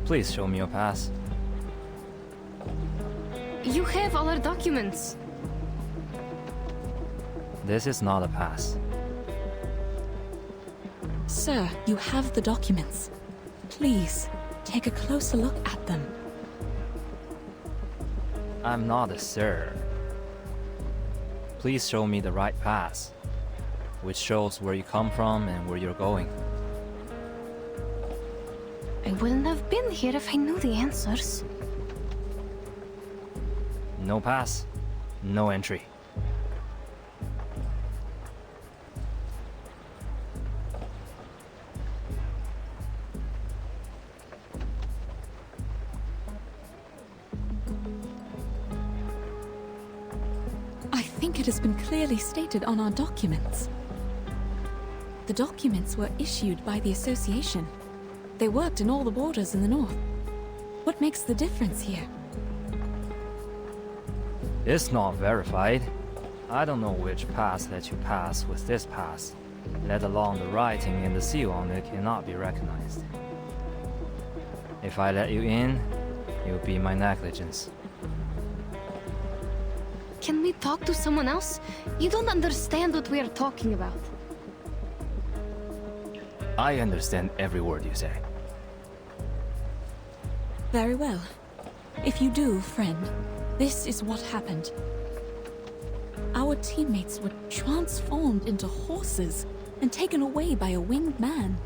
Please show me your pass. You have all our documents. This is not a pass. Sir, you have the documents. Please, take a closer look at them. I'm not a sir. Please show me the right pass, which shows where you come from and where you're going. I wouldn't have been here if I knew the answers. No pass, no entry. I think it has been clearly stated on our documents. The documents were issued by the association. They worked in all the borders in the north. What makes the difference here? It's not verified. I don't know which pass let you pass with this pass, let alone the writing and the seal on it cannot be recognized. If I let you in, it would be my negligence. Can we talk to someone else? You don't understand what we are talking about. I understand every word you say. Very well. If you do, friend, this is what happened. Our teammates were transformed into horses and taken away by a winged man.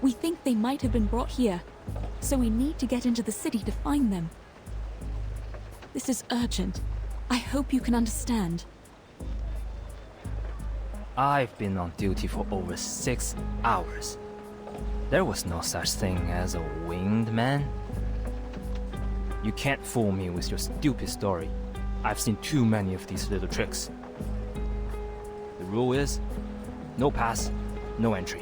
We think they might have been brought here, so we need to get into the city to find them. This is urgent. I hope you can understand. I've been on duty for over 6 hours. There was no such thing as a winged man. You can't fool me with your stupid story. I've seen too many of these little tricks. The rule is, no pass, no entry.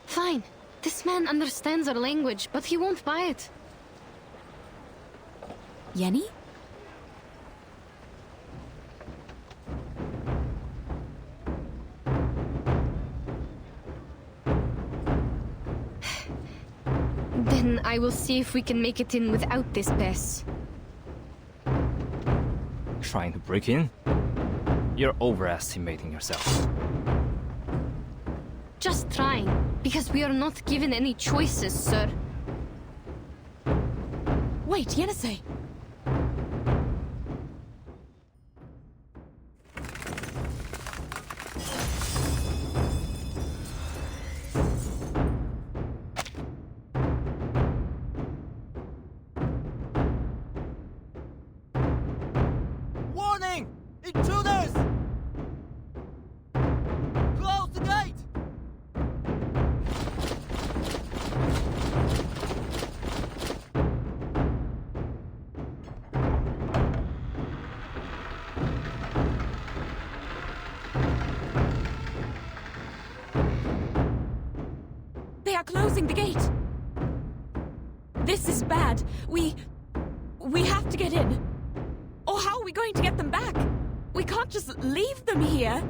Fine. This man understands our language, but he won't buy it. Yenny? Then I will see if we can make it in without this pass. Trying to break in? You're overestimating yourself. Just trying, because we are not given any choices, sir. Wait, Yenisei! Warning! Intruders! Close the gate! They are closing the gate! This is bad. We have to get in. Or how are we going to get them back? We can't just leave them here.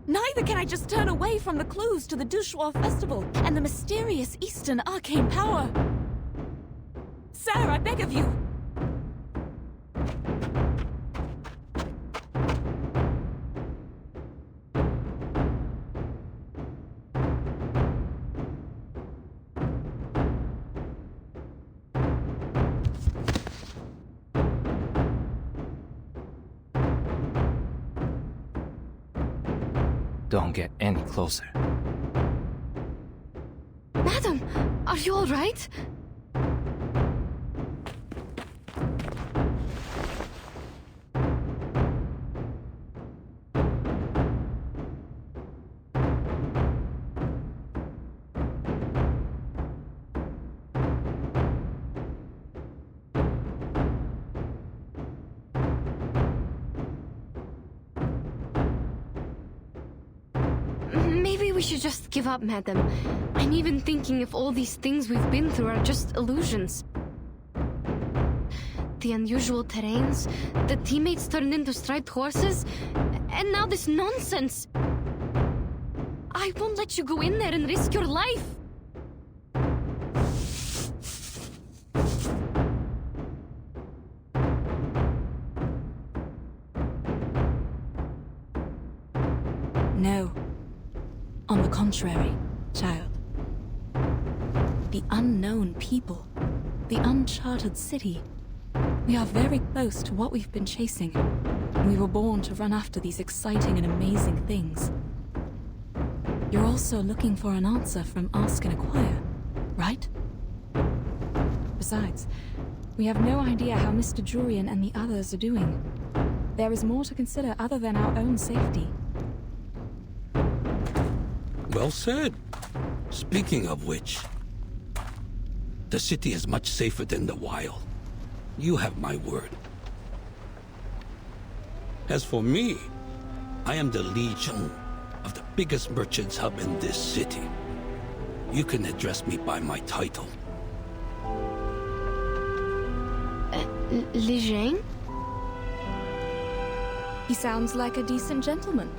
Neither can I just turn away from the clues to the Shuori festival and the mysterious Eastern arcane power. Sir, I beg of you. Don't get any closer. Madam, are you all right? Maybe we should just give up, madam. I'm even thinking if all these things we've been through are just illusions. The unusual terrains, the teammates turned into striped horses, and now this nonsense. I won't let you go in there and risk your life. No. On the contrary, child. The unknown people. The uncharted city. We are very close to what we've been chasing. We were born to run after these exciting and amazing things. You're also looking for an answer from Ask and Acquire, right? Besides, we have no idea how Mr. Jurian and the others are doing. There is more to consider other than our own safety. Well said. Speaking of which, the city is much safer than the wild. You have my word. As for me, I am the Gesheng of the biggest merchants hub in this city. You can address me by my title. Gesheng? He sounds like a decent gentleman.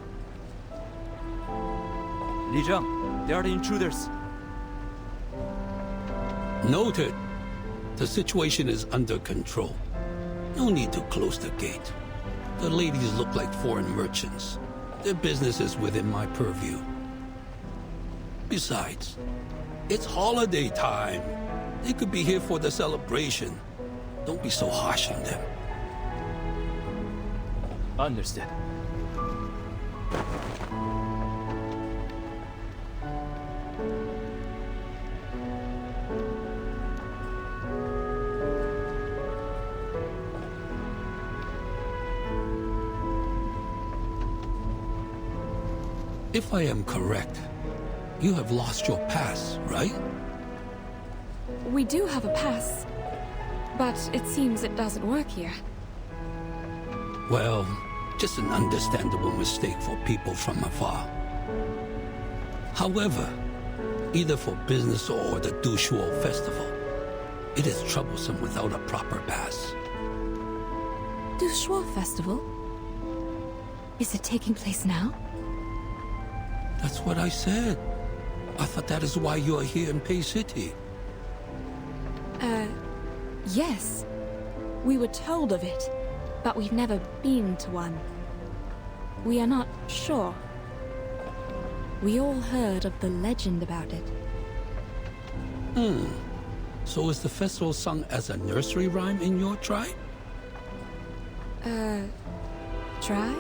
Gesheng, they are the intruders. Noted. The situation is under control. No need to close the gate. The ladies look like foreign merchants. Their business is within my purview. Besides, it's holiday time. They could be here for the celebration. Don't be so harsh on them. Understood. If I am correct, you have lost your pass, right? We do have a pass, but it seems it doesn't work here. Well, just an understandable mistake for people from Afar. However, either for business or the Shuori festival, it is troublesome without a proper pass. Shuori festival? Is it taking place now? That's what I said. I thought that is why you are here in Pei City. Yes. We were told of it, but we've never been to one. We are not sure. We all heard of the legend about it. So is the festival sung as a nursery rhyme in your tribe? Tribe?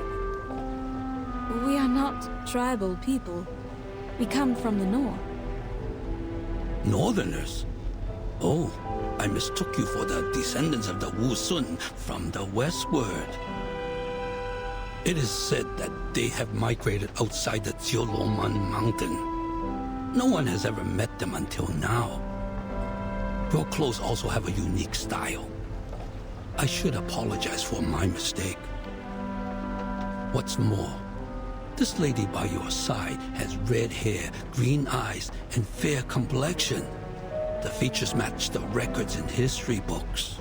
We are not tribal people. We come from the north. Northerners? Oh, I mistook you for the descendants of the Wu Sun from the westward. It is said that they have migrated outside the Jioloman mountain. No one has ever met them until now. Your clothes also have a unique style. I should apologize for my mistake. What's more, this lady by your side has red hair, green eyes, and fair complexion. The features match the records in history books.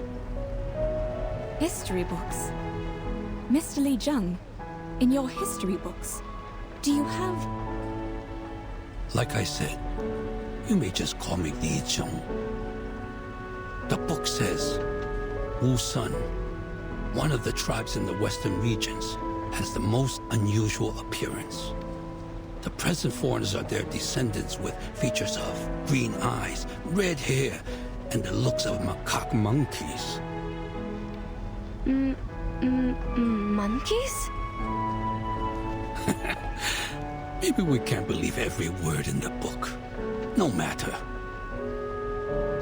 History books? Mr. Li Zheng, in your history books, do you have... Like I said, you may just call me Li Zheng. The book says, Wu Sun, one of the tribes in the western regions, has the most unusual appearance. The present foreigners are their descendants with features of green eyes, red hair, and the looks of macaque monkeys. Monkeys? Maybe we can't believe every word in the book. No matter.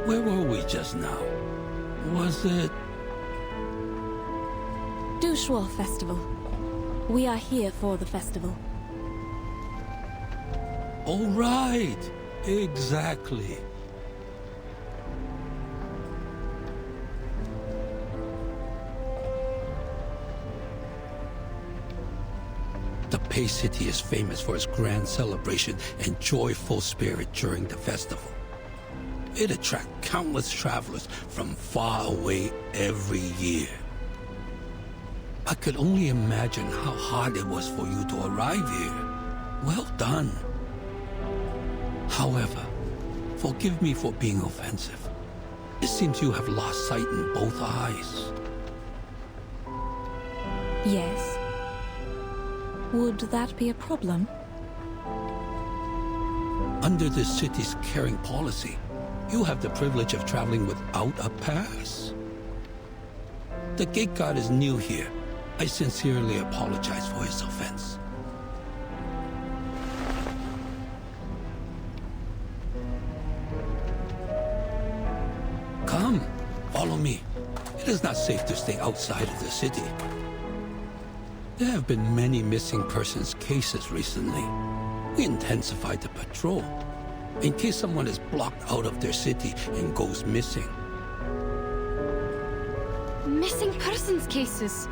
Where were we just now? Was it... Dushuo Festival. We are here for the festival. Oh, right. Exactly. The Pei City is famous for its grand celebration and joyful spirit during the festival. It attracts countless travelers from far away every year. I could only imagine how hard it was for you to arrive here. Well done. However, forgive me for being offensive. It seems you have lost sight in both eyes. Yes. Would that be a problem? Under this city's caring policy, you have the privilege of traveling without a pass. The gate guard is new here. I sincerely apologize for his offense. Come, follow me. It is not safe to stay outside of the city. There have been many missing persons cases recently. We intensified the patrol, in case someone is blocked out of their city and goes missing. Missing persons cases?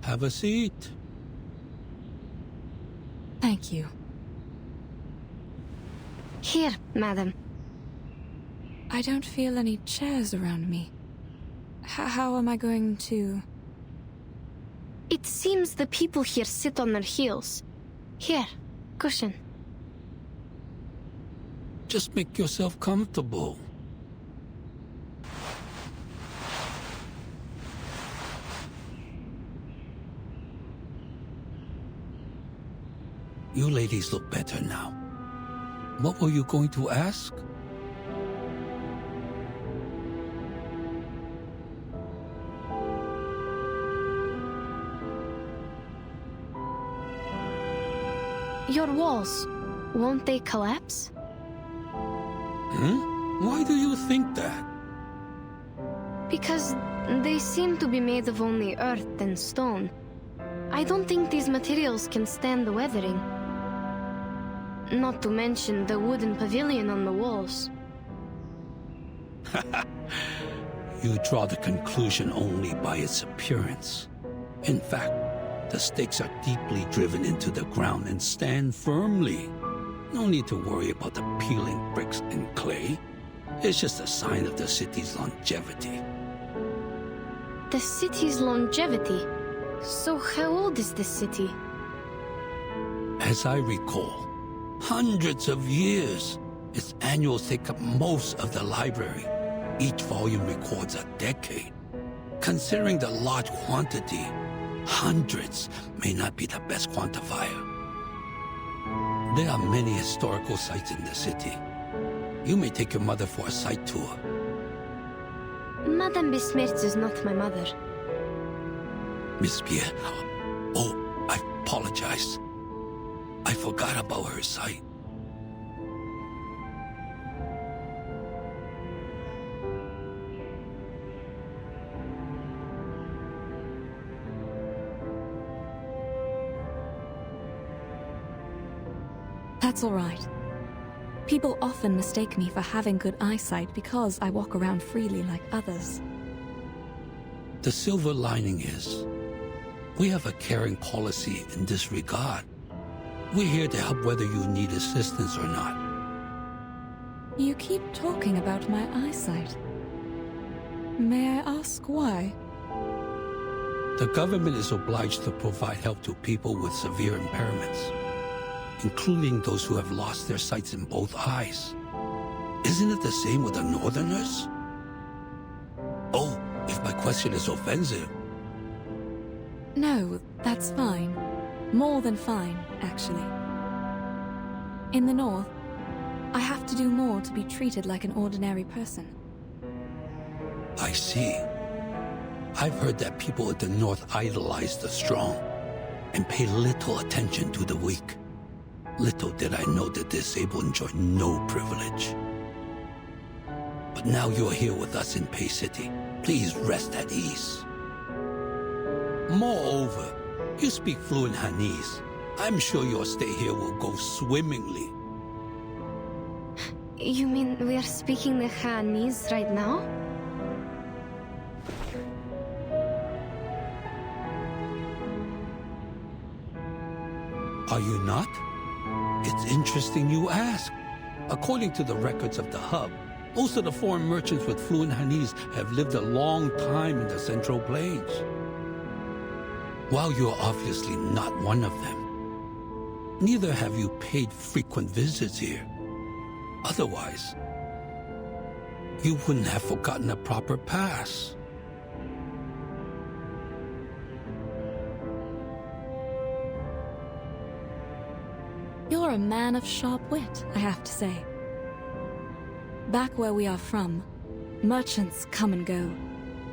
Have a seat. Thank you. Here, madam. I don't feel any chairs around me. How am I going to... It seems the people here sit on their heels. Here, cushion. Just make yourself comfortable. You ladies look better now. What were you going to ask? Your walls, won't they collapse? Why do you think that? Because they seem to be made of only earth and stone. I don't think these materials can stand the weathering. Not to mention the wooden pavilion on the walls. You draw the conclusion only by its appearance. In fact, the stakes are deeply driven into the ground and stand firmly. No need to worry about the peeling bricks and clay. It's just a sign of the city's longevity. The city's longevity? So how old is this city? As I recall, hundreds of years. Its annuals take up most of the library. Each volume records a decade. Considering the large quantity, hundreds may not be the best quantifier. There are many historical sites in the city. You may take your mother for a site tour. Madame Besmirtz is not my mother. Miss Pierre, oh, I apologize. I forgot about her sight. That's all right. People often mistake me for having good eyesight because I walk around freely like others. The silver lining is, we have a caring policy in this regard. We're here to help whether you need assistance or not. You keep talking about my eyesight. May I ask why? The government is obliged to provide help to people with severe impairments, including those who have lost their sights in both eyes. Isn't it the same with the Northerners? Oh, if my question is offensive. No, that's fine. More than fine, actually. In the North, I have to do more to be treated like an ordinary person. I see. I've heard that people at the North idolize the strong and pay little attention to the weak. Little did I know the disabled enjoy no privilege. But now you're here with us in Pei City. Please rest at ease. Moreover, you speak fluent Hanese. I'm sure your stay here will go swimmingly. You mean we are speaking the Hanese right now? Are you not? It's interesting you ask. According to the records of the hub, most of the foreign merchants with fluent Hanese have lived a long time in the Central Plains. While you're obviously not one of them, neither have you paid frequent visits here. Otherwise, you wouldn't have forgotten a proper pass. You're a man of sharp wit, I have to say. Back where we are from, merchants come and go,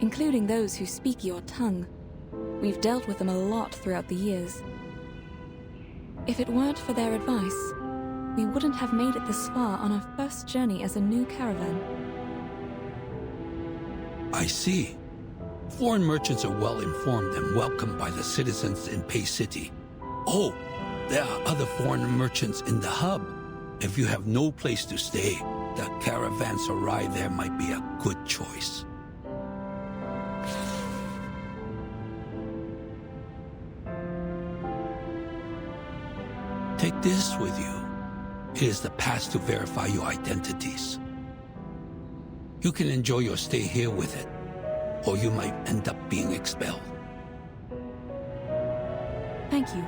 including those who speak your tongue. We've dealt with them a lot throughout the years. If it weren't for their advice, we wouldn't have made it this far on our first journey as a new caravan. I see. Foreign merchants are well informed and welcomed by the citizens in Pei City. Oh, there are other foreign merchants in the hub. If you have no place to stay, the caravanserai there might be a good choice. Take this with you. It is the pass to verify your identities. You can enjoy your stay here with it, or you might end up being expelled. Thank you.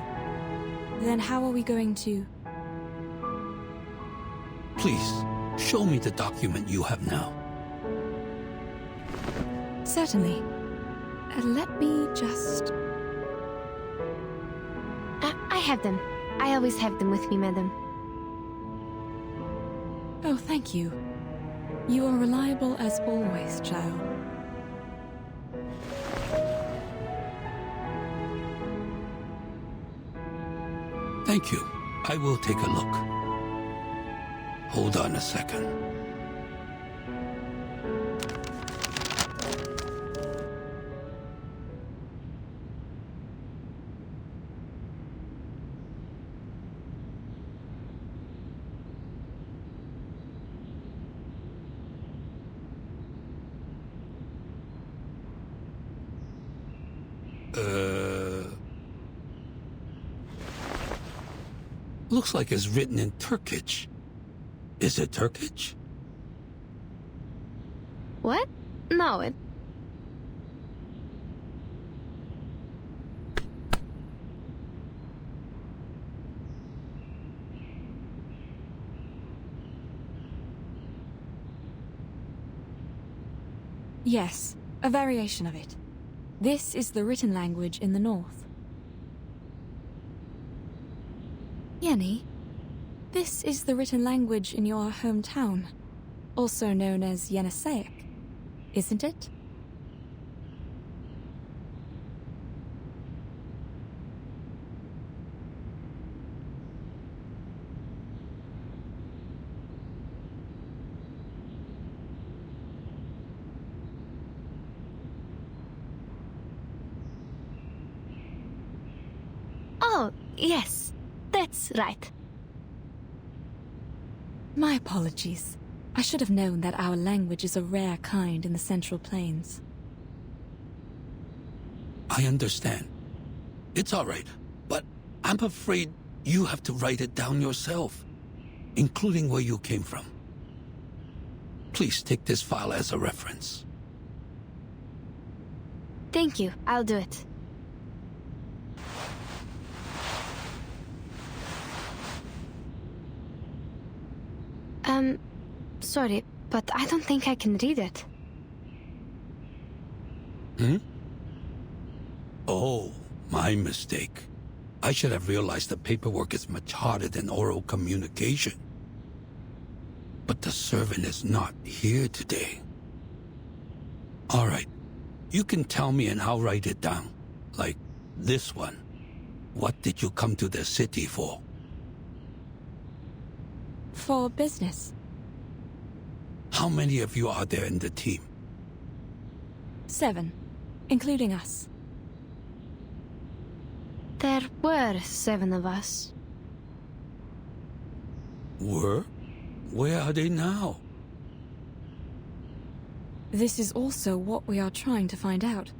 Then how are we going to... Please, show me the document you have now. Certainly. Let me just... I have them. I always have them with me, madam. Oh, thank you. You are reliable as always, child. Thank you. I will take a look. Hold on a second. Looks like it's written in Turkish. Is it Turkish? What? No, it... Yes, a variation of it. This is the written language in the north. Yenny, this is the written language in your hometown, also known as Yeniseic, isn't it? Oh, yes, that's right. My apologies. I should have known that our language is a rare kind in the Central Plains. I understand. It's all right, but I'm afraid you have to write it down yourself, including where you came from. Please take this file as a reference. Thank you, I'll do it. Sorry, but I don't think I can read it. Hmm? Oh, my mistake. I should have realized the paperwork is much harder than oral communication. But the servant is not here today. All right, you can tell me and I'll write it down. Like this one. What did you come to the city for? For business. How many of you are there in the team? 7, including us. There were 7 of us. Were? Where are they now? This is also what we are trying to find out.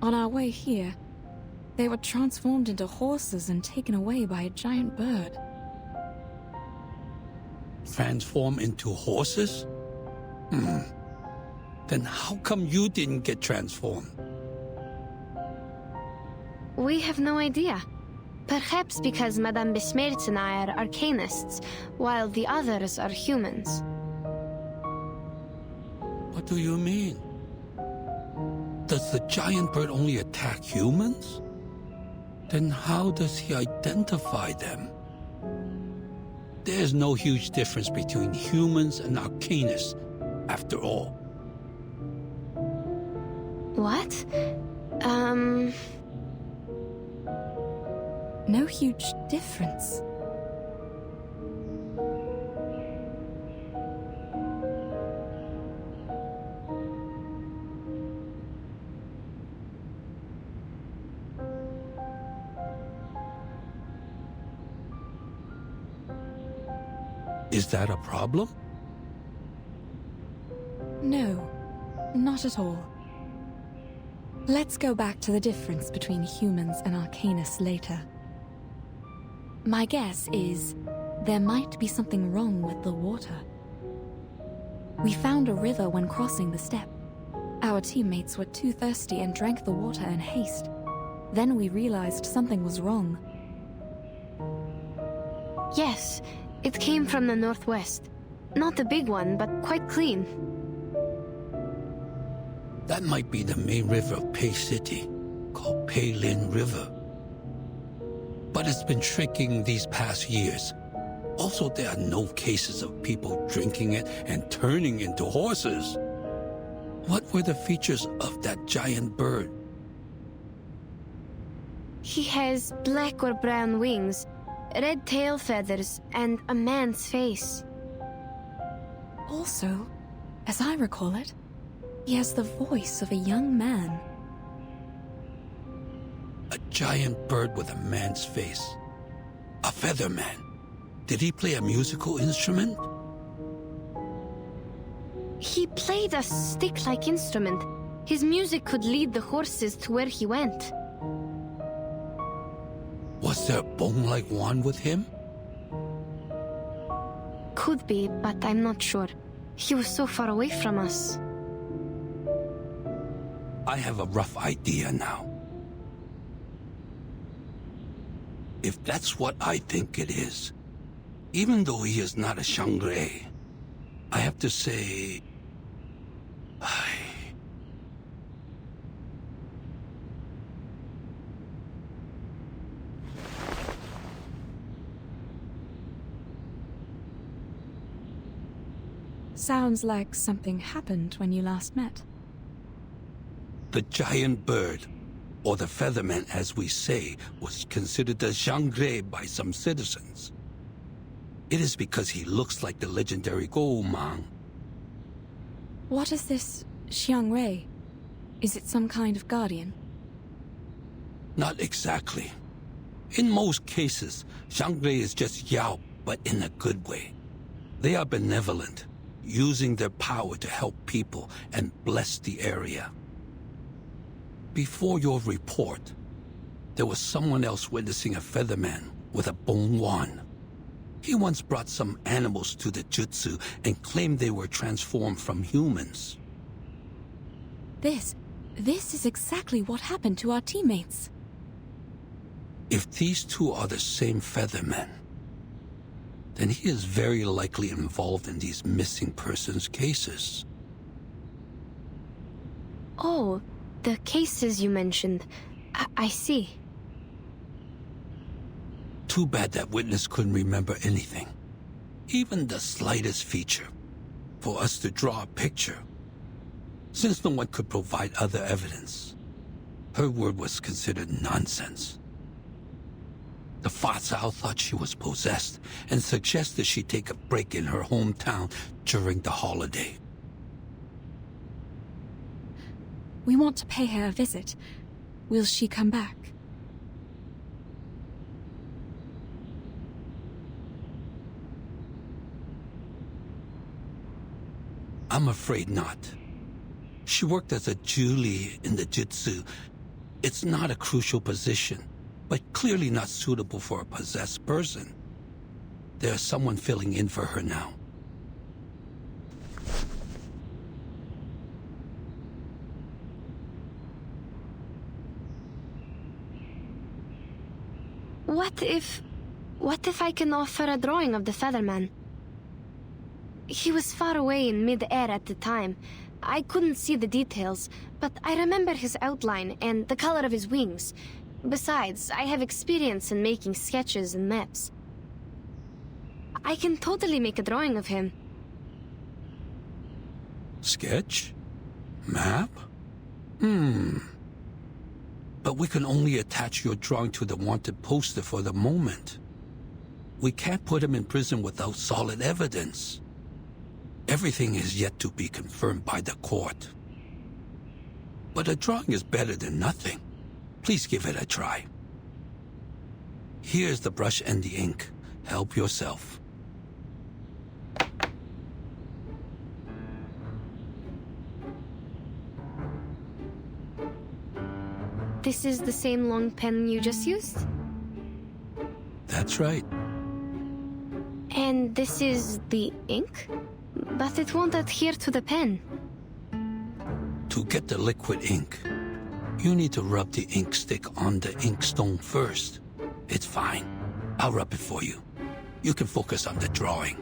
On our way here, they were transformed into horses and taken away by a giant bird. Transform into horses? Then how come you didn't get transformed? We have no idea. Perhaps because Madame Besmertz and I are arcanists, while the others are humans. What do you mean? Does the giant bird only attack humans? Then how does he identify them? There's no huge difference between humans and arcanists, after all. What? No huge difference. Is that a problem? No, not at all. Let's go back to the difference between humans and arcanists later. My guess is there might be something wrong with the water. We found a river when crossing the steppe. Our teammates were too thirsty and drank the water in haste. Then we realized something was wrong. Yes, it came from the northwest. Not a big one, but quite clean. That might be the main river of Pei City, called Fairyland River. But it's been shrinking these past years. Also, there are no cases of people drinking it and turning into horses. What were the features of that giant bird? He has black or brown wings, red tail feathers, and a man's face. Also, as I recall it, he has the voice of a young man. A giant bird with a man's face. A feather man. Did he play a musical instrument? He played a stick-like instrument. His music could lead the horses to where he went. Was there a bone-like wand with him? Could be, but I'm not sure. He was so far away from us. I have a rough idea now. If that's what I think it is, even though he is not a Stgae, I have to say... Sounds like something happened when you last met. The giant bird, or the featherman as we say, was considered a Stgae by some citizens. It is because he looks like the legendary Go-mang. What is this Stgae? Is it some kind of guardian? Not exactly. In most cases, Stgae is just Yao, but in a good way. They are benevolent, using their power to help people and bless the area. Before your report, there was someone else witnessing a featherman with a bone wand. He once brought some animals to the jutsu and claimed they were transformed from humans. This is exactly what happened to our teammates. If these two are the same feathermen, then he is very likely involved in these missing persons cases. Oh, the cases you mentioned. I see. Too bad that witness couldn't remember anything, even the slightest feature, for us to draw a picture. Since no one could provide other evidence, her word was considered nonsense. The Fatsao thought she was possessed and suggested she take a break in her hometown during the holiday. We want to pay her a visit. Will she come back? I'm afraid not. She worked as a Julie in the Jutsu. It's not a crucial position, but clearly not suitable for a possessed person. There's someone filling in for her now. What if I can offer a drawing of the Featherman? He was far away in mid-air at the time. I couldn't see the details, but I remember his outline and the color of his wings. Besides, I have experience in making sketches and maps. I can totally make a drawing of him. Sketch? Map? But we can only attach your drawing to the wanted poster for the moment. We can't put him in prison without solid evidence. Everything is yet to be confirmed by the court. But a drawing is better than nothing. Please give it a try. Here's the brush and the ink. Help yourself. This is the same long pen you just used? That's right. And this is the ink? But it won't adhere to the pen. To get the liquid ink, you need to rub the ink stick on the inkstone first. It's fine. I'll rub it for you. You can focus on the drawing.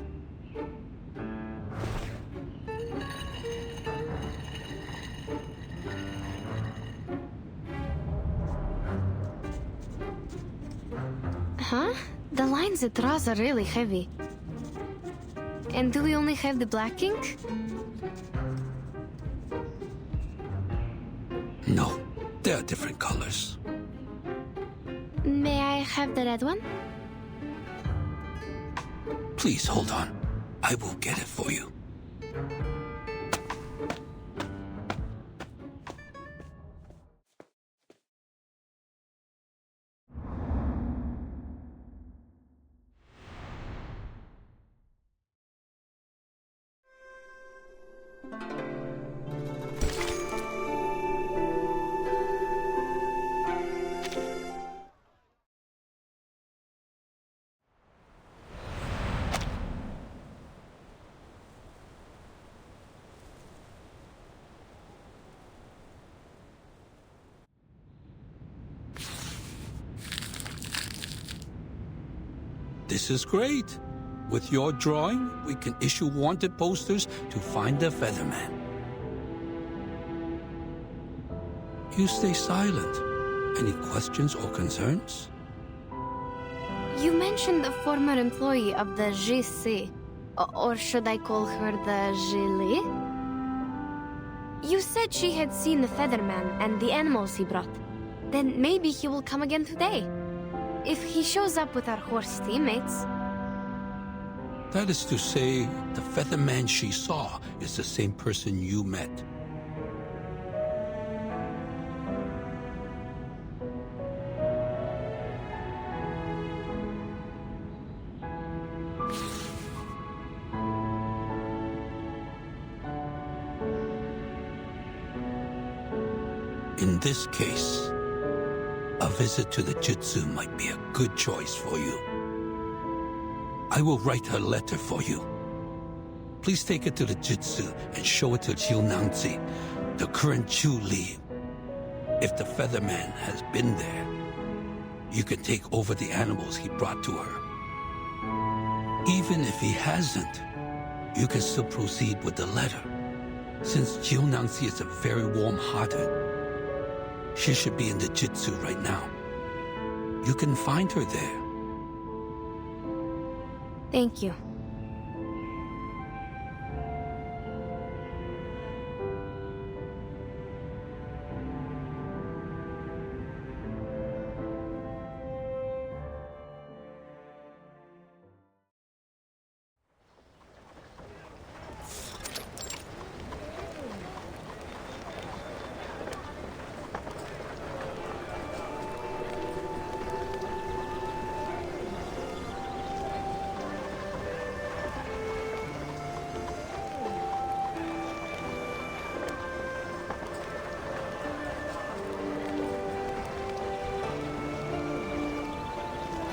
Huh? The lines it draws are really heavy. And do we only have the black ink? No, there are different colors. May I have the red one? Please hold on. I will get it for you. This is great. With your drawing, we can issue wanted posters to find the Featherman. You stay silent. Any questions or concerns? You mentioned a former employee of the Gesheng, or should I call her the Gili? You said she had seen the Featherman and the animals he brought. Then maybe he will come again today. If he shows up with our horse teammates. That is to say, the Featherman she saw is the same person you met. In this case, a visit to the Jitsu might be a good choice for you. I will write her letter for you. Please take it to the Jitsu and show it to Jiunangzi, the current Chu Li. If the Featherman has been there, you can take over the animals he brought to her. Even if he hasn't, you can still proceed with the letter. Since Jiunangzi is very warm-hearted, she should be in the Jitsu right now. You can find her there. Thank you.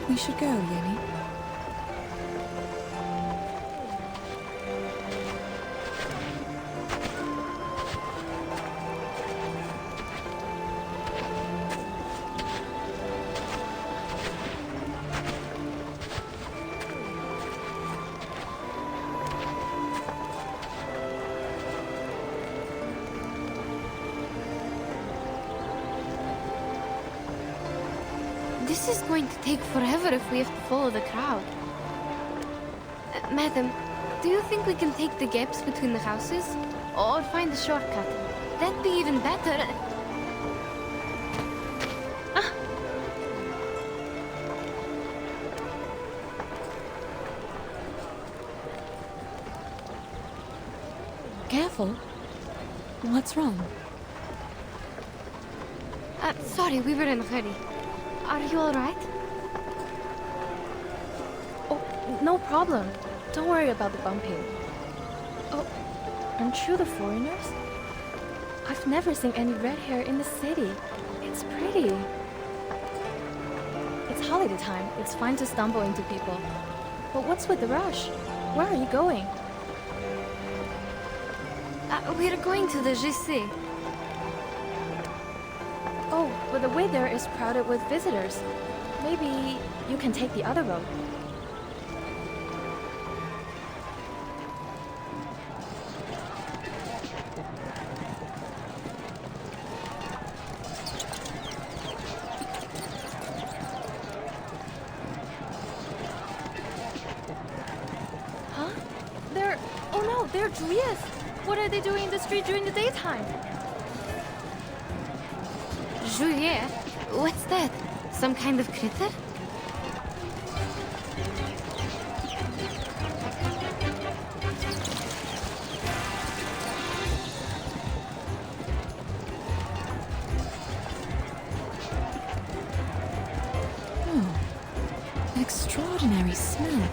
We should go, Yeni. This is going to take forever if we have to follow the crowd. Madam, do you think we can take the gaps between the houses? Or find a shortcut? That'd be even better. Careful. What's wrong? Sorry, we were in a hurry. Are you alright? Oh, no problem. Don't worry about the bumping. Oh, aren't you the foreigners? I've never seen any red hair in the city. It's pretty. It's holiday time. It's fine to stumble into people. But what's with the rush? Where are you going? We're going to the Gesheng. Oh, but the way there is crowded with visitors. Maybe you can take the other road. Huh? Oh no, they're Julius! What are they doing in the street during the daytime? Juliet? What's that? Some kind of critter? extraordinary smell.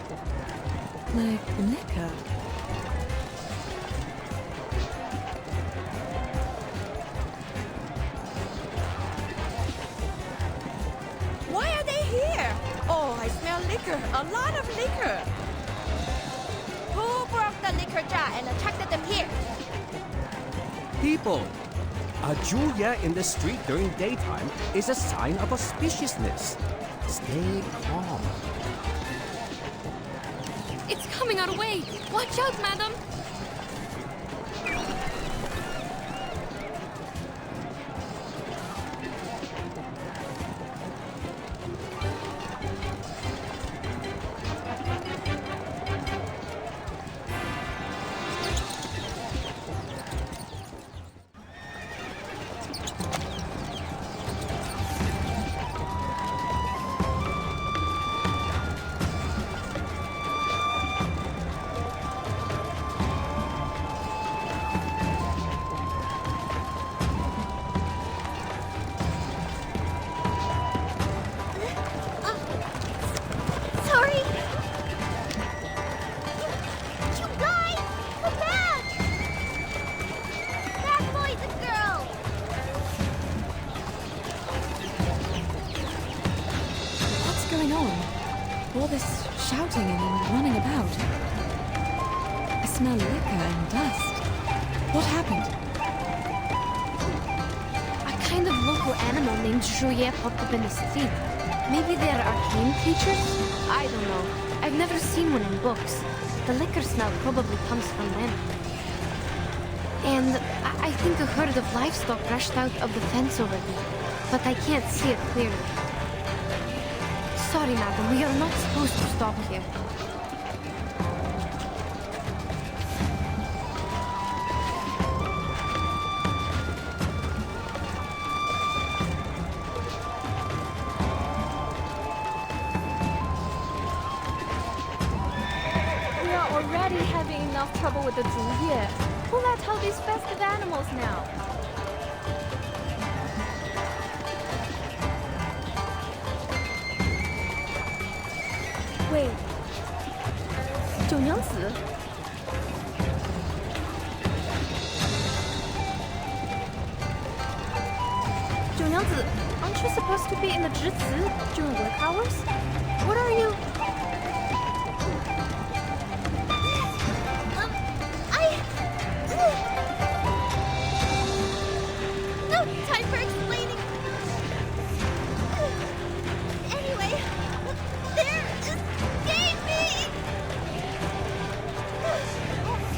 Like liquor. Why are they here? Oh, I smell liquor. A lot of liquor. Who broke the liquor jar and attracted them here? People! A Julia in the street during daytime is a sign of auspiciousness. Stay calm. It's coming our way! Watch out, madam! All this shouting and running about. I smell liquor and dust. What happened? A kind of local animal named Shuori popped up in the street. Maybe they're arcane creatures? I don't know. I've never seen one in books. The liquor smell probably comes from them. And I think a herd of livestock rushed out of the fence over there. But I can't see it clearly. Sorry, madam, we are not supposed to stop here. We are already having enough trouble with the Zhuye. Who let out these festive animals now? Wait. 九娘子? Aren't you supposed to be in the Zhici during work hours? What are you... No time for explaining. Anyway, they're escaping me!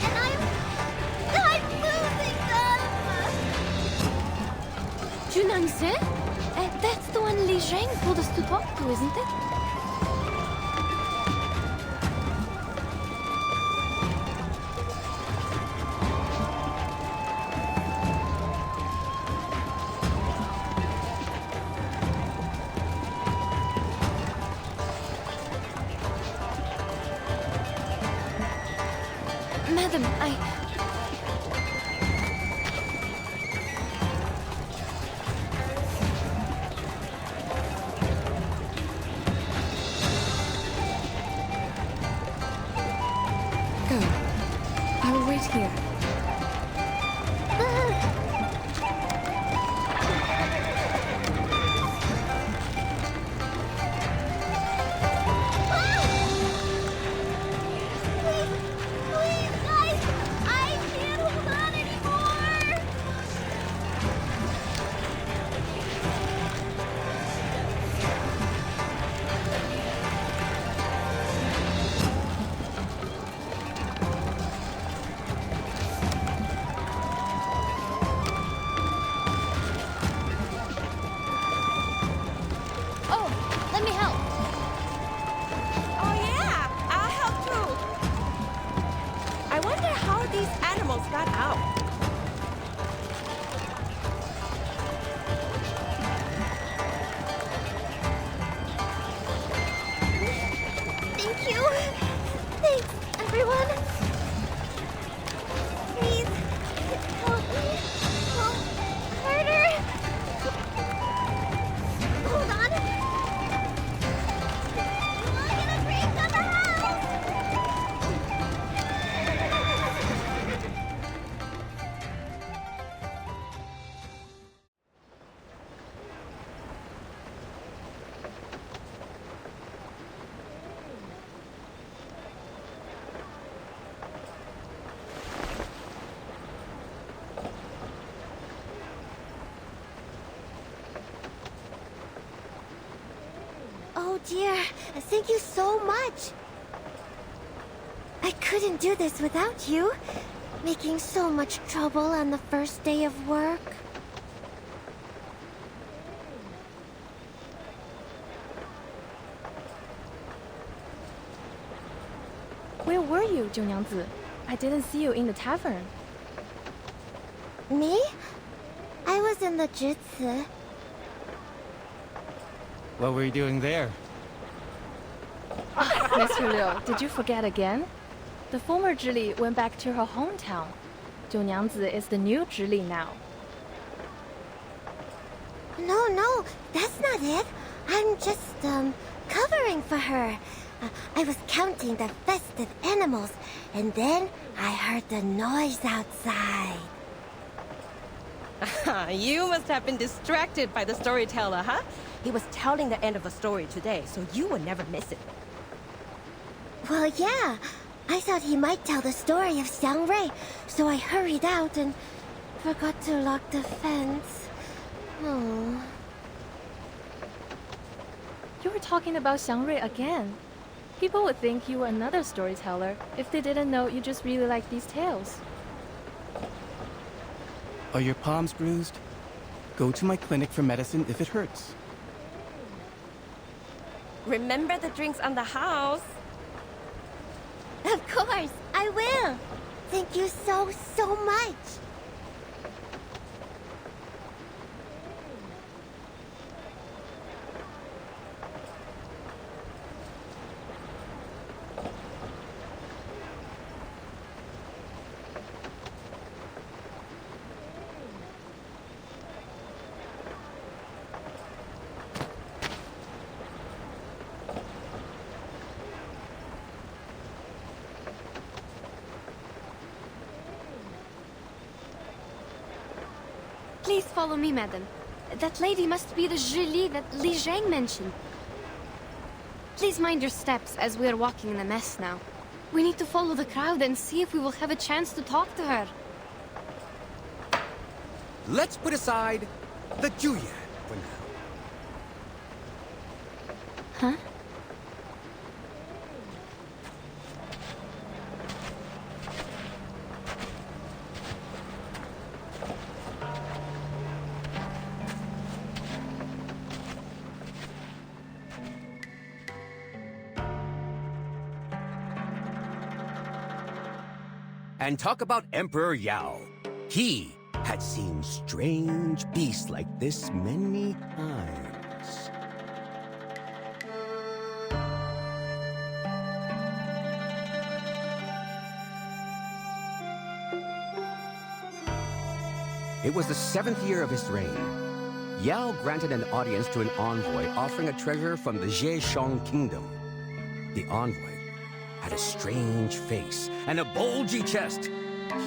And I'm losing them! Junangse? That's the one Gesheng told us to talk to, isn't it? Madam, Go. I will wait here. Please, guys! I can't hold on anymore! dear. Thank you so much. I couldn't do this without you. Making so much trouble on the first day of work. Where were you, 九娘子? I didn't see you in the tavern. Me? I was in the Jutsu. What were you doing there? Mr. Liu, did you forget again? The former Zhili went back to her hometown. 九娘子 is the new Zhili now. No, that's not it. I'm just, covering for her. I was counting the festive animals, and then I heard the noise outside. You must have been distracted by the storyteller, huh? He was telling the end of a story today, so you would never miss it. Well, yeah. I thought he might tell the story of Xiangrui, so I hurried out and forgot to lock the fence. Oh. You were talking about Xiangrui again. People would think you were another storyteller if they didn't know you just really like these tales. Are your palms bruised? Go to my clinic for medicine if it hurts. Remember the drinks on the house? Of course, I will. Thank you so much. Please follow me, madam. That lady must be the Zhili that Li Zhang mentioned. Please mind your steps as we are walking in the mess now. We need to follow the crowd and see if we will have a chance to talk to her. Let's put aside the Juya for now. Huh? And talk about Emperor Yao. He had seen strange beasts like this many times. It was the 7th year of his reign. Yao granted an audience to an envoy offering a treasure from the Gesheng kingdom. The envoy had a strange face and a bulgy chest.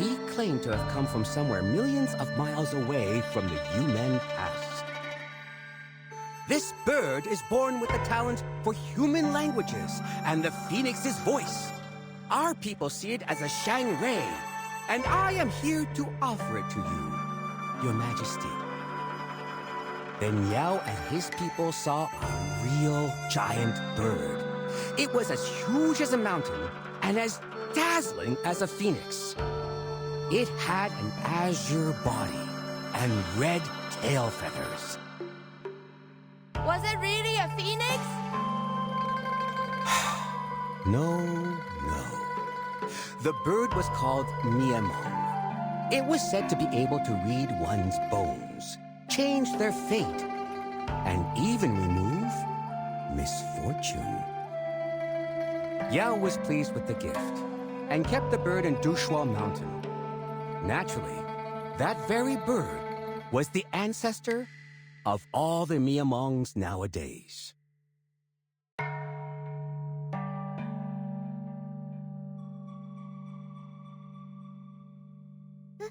He claimed to have come from somewhere millions of miles away from the Yumen Pass. This bird is born with the talent for human languages and the phoenix's voice. Our people see it as a Shangri, and I am here to offer it to you, Your Majesty. Then Yao and his people saw a real giant bird. It was as huge as a mountain and as dazzling as a phoenix. It had an azure body and red tail feathers. Was it really a phoenix? No. The bird was called Miamong. It was said to be able to read one's bones, change their fate, and even remove misfortune. Yao was pleased with the gift and kept the bird in Dushua Mountain. Naturally, that very bird was the ancestor of all the Miamongs nowadays.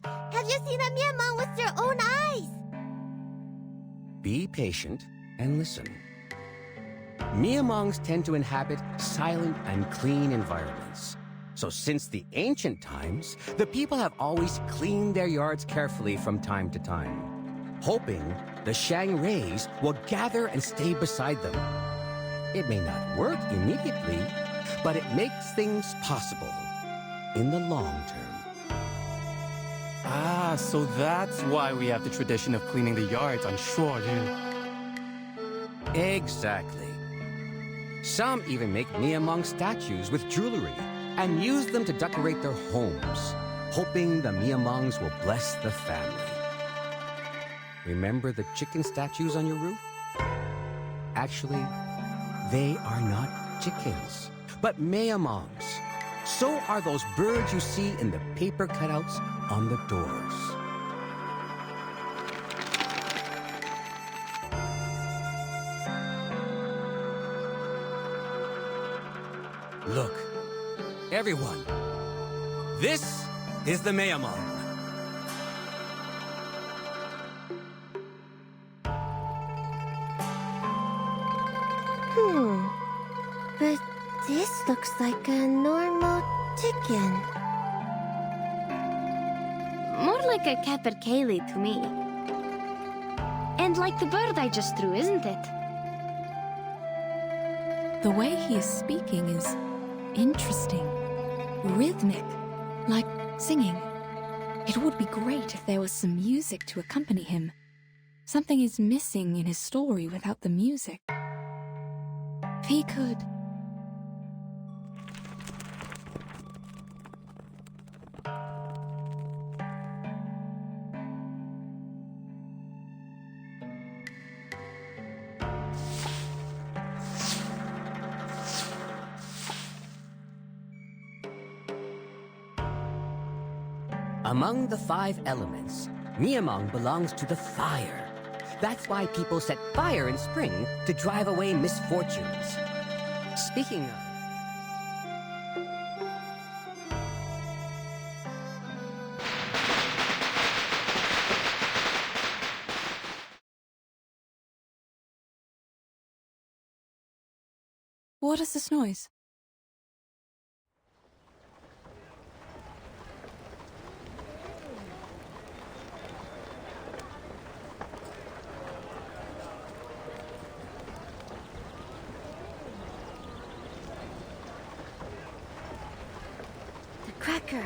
Have you seen a Miamong with your own eyes? Be patient and listen. Miamongs tend to inhabit silent and clean environments. So since the ancient times, the people have always cleaned their yards carefully from time to time, hoping the Shangris will gather and stay beside them. It may not work immediately, but it makes things possible in the long term. Ah, so that's why we have the tradition of cleaning the yards on Shuori. Exactly. Some even make Miamong statues with jewelry and use them to decorate their homes, hoping the Miamongs will bless the family. Remember the chicken statues on your roof? Actually, they are not chickens, but Miamongs. So are those birds you see in the paper cutouts on the doors. Look, everyone, this is the Miamong. But this looks like a normal chicken. More like a capercaillie to me. And like the bird I just threw, isn't it? The way he is speaking is interesting, rhythmic, like singing. It would be great if there was some music to accompany him. Something is missing in his story without the music. If he could... Among the 5 elements, Miamong belongs to the fire. That's why people set fire in spring to drive away misfortunes. Speaking of... What is this noise? Cracker.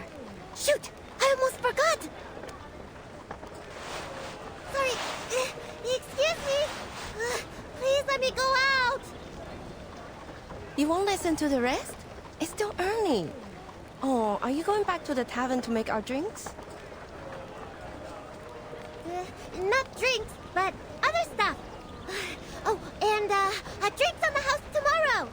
Shoot! I almost forgot! Sorry. Excuse me. Please let me go out. You won't listen to the rest? It's still early. Oh, are you going back to the tavern to make our drinks? Not drinks, but other stuff. Oh, and drinks on the house tomorrow.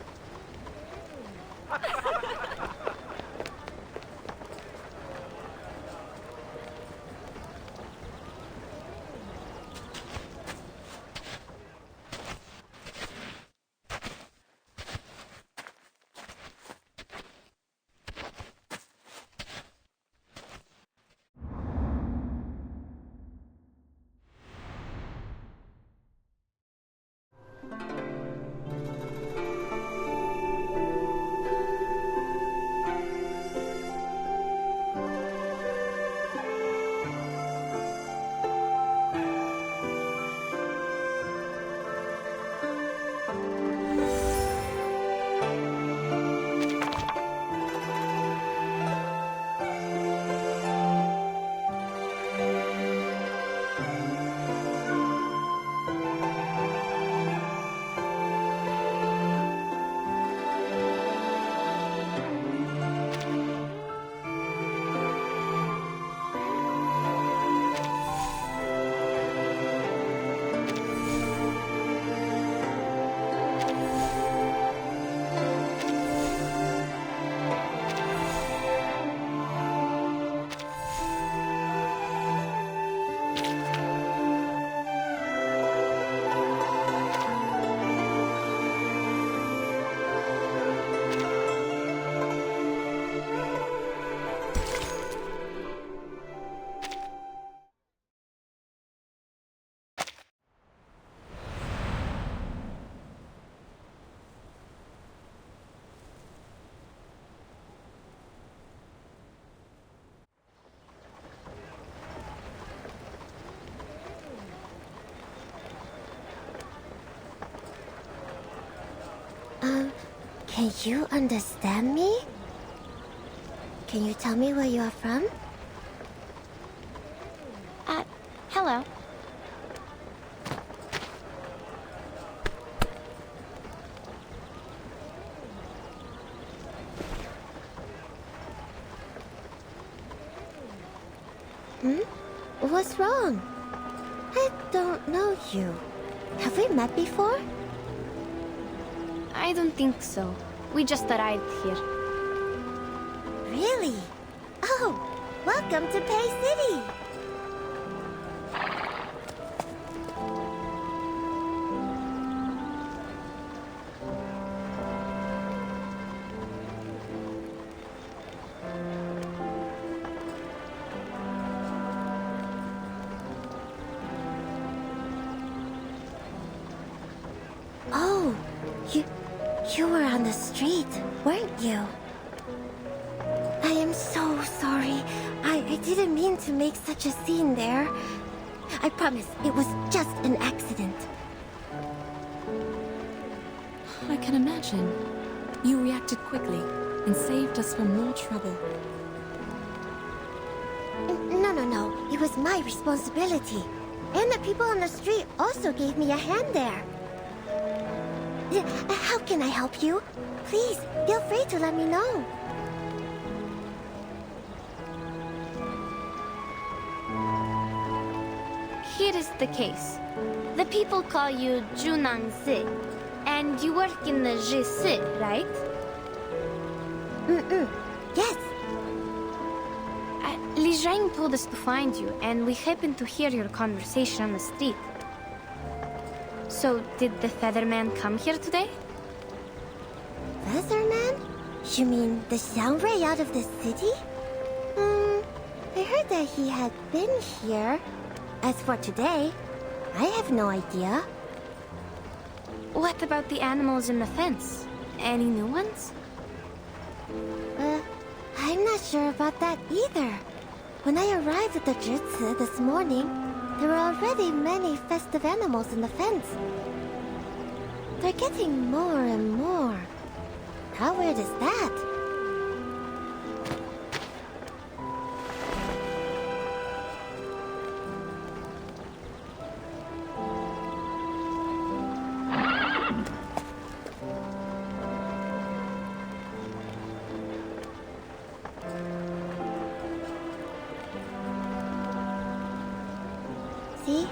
Can you understand me? Can you tell me where you are from? Hello. What's wrong? I don't know you. Have we met before? I don't think so. We just arrived here. Really? Oh, welcome to Pay City! Oh, you were on the street, weren't you? I am so sorry. I didn't mean to make such a scene there. I promise it was just an accident. I can imagine. You reacted quickly and saved us from more trouble. No. It was my responsibility. And the people on the street also gave me a hand there. How can I help you? Please, feel free to let me know. Here is the case. The people call you Junangzi, and you work in the Jisi, right? Yes. Li Zhang told us to find you, and we happened to hear your conversation on the street. So, did the Featherman come here today? Featherman? You mean the Xiangrui out of the city? I heard that he had been here. As for today, I have no idea. What about the animals in the fence? Any new ones? I'm not sure about that either. When I arrived at the Jutsu this morning, there were already many festive animals in the fence. They're getting more and more. How weird is that? See?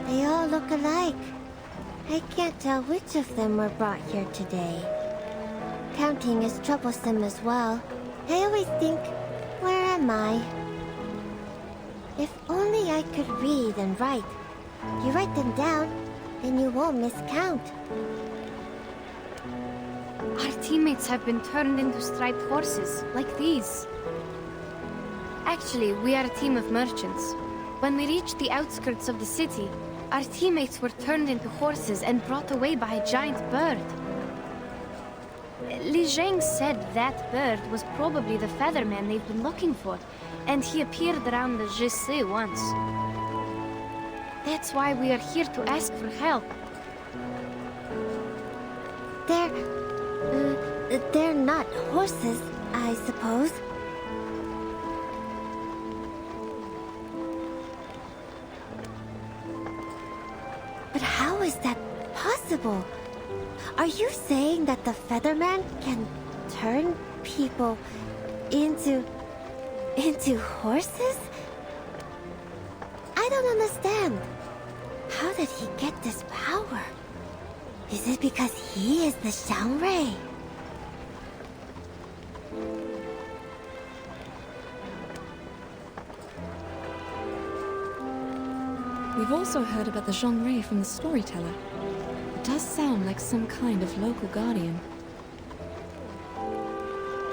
They all look alike. I can't tell which of them were brought here today. Counting is troublesome as well. I always think, where am I? If only I could read and write. You write them down, then you won't miscount. Our teammates have been turned into striped horses, like these. Actually, we are a team of merchants. When we reached the outskirts of the city, our teammates were turned into horses and brought away by a giant bird. Li Zhang said that bird was probably the Featherman they've been looking for, and he appeared around the Jisi once. That's why we are here to ask for help. They're not horses, I suppose. But how is that possible? Are you saying that the Featherman can turn people into horses? I don't understand. How did he get this power? Is it because he is the Xiangrui? We've also heard about the Zhongrui from the storyteller. It does sound like some kind of local guardian.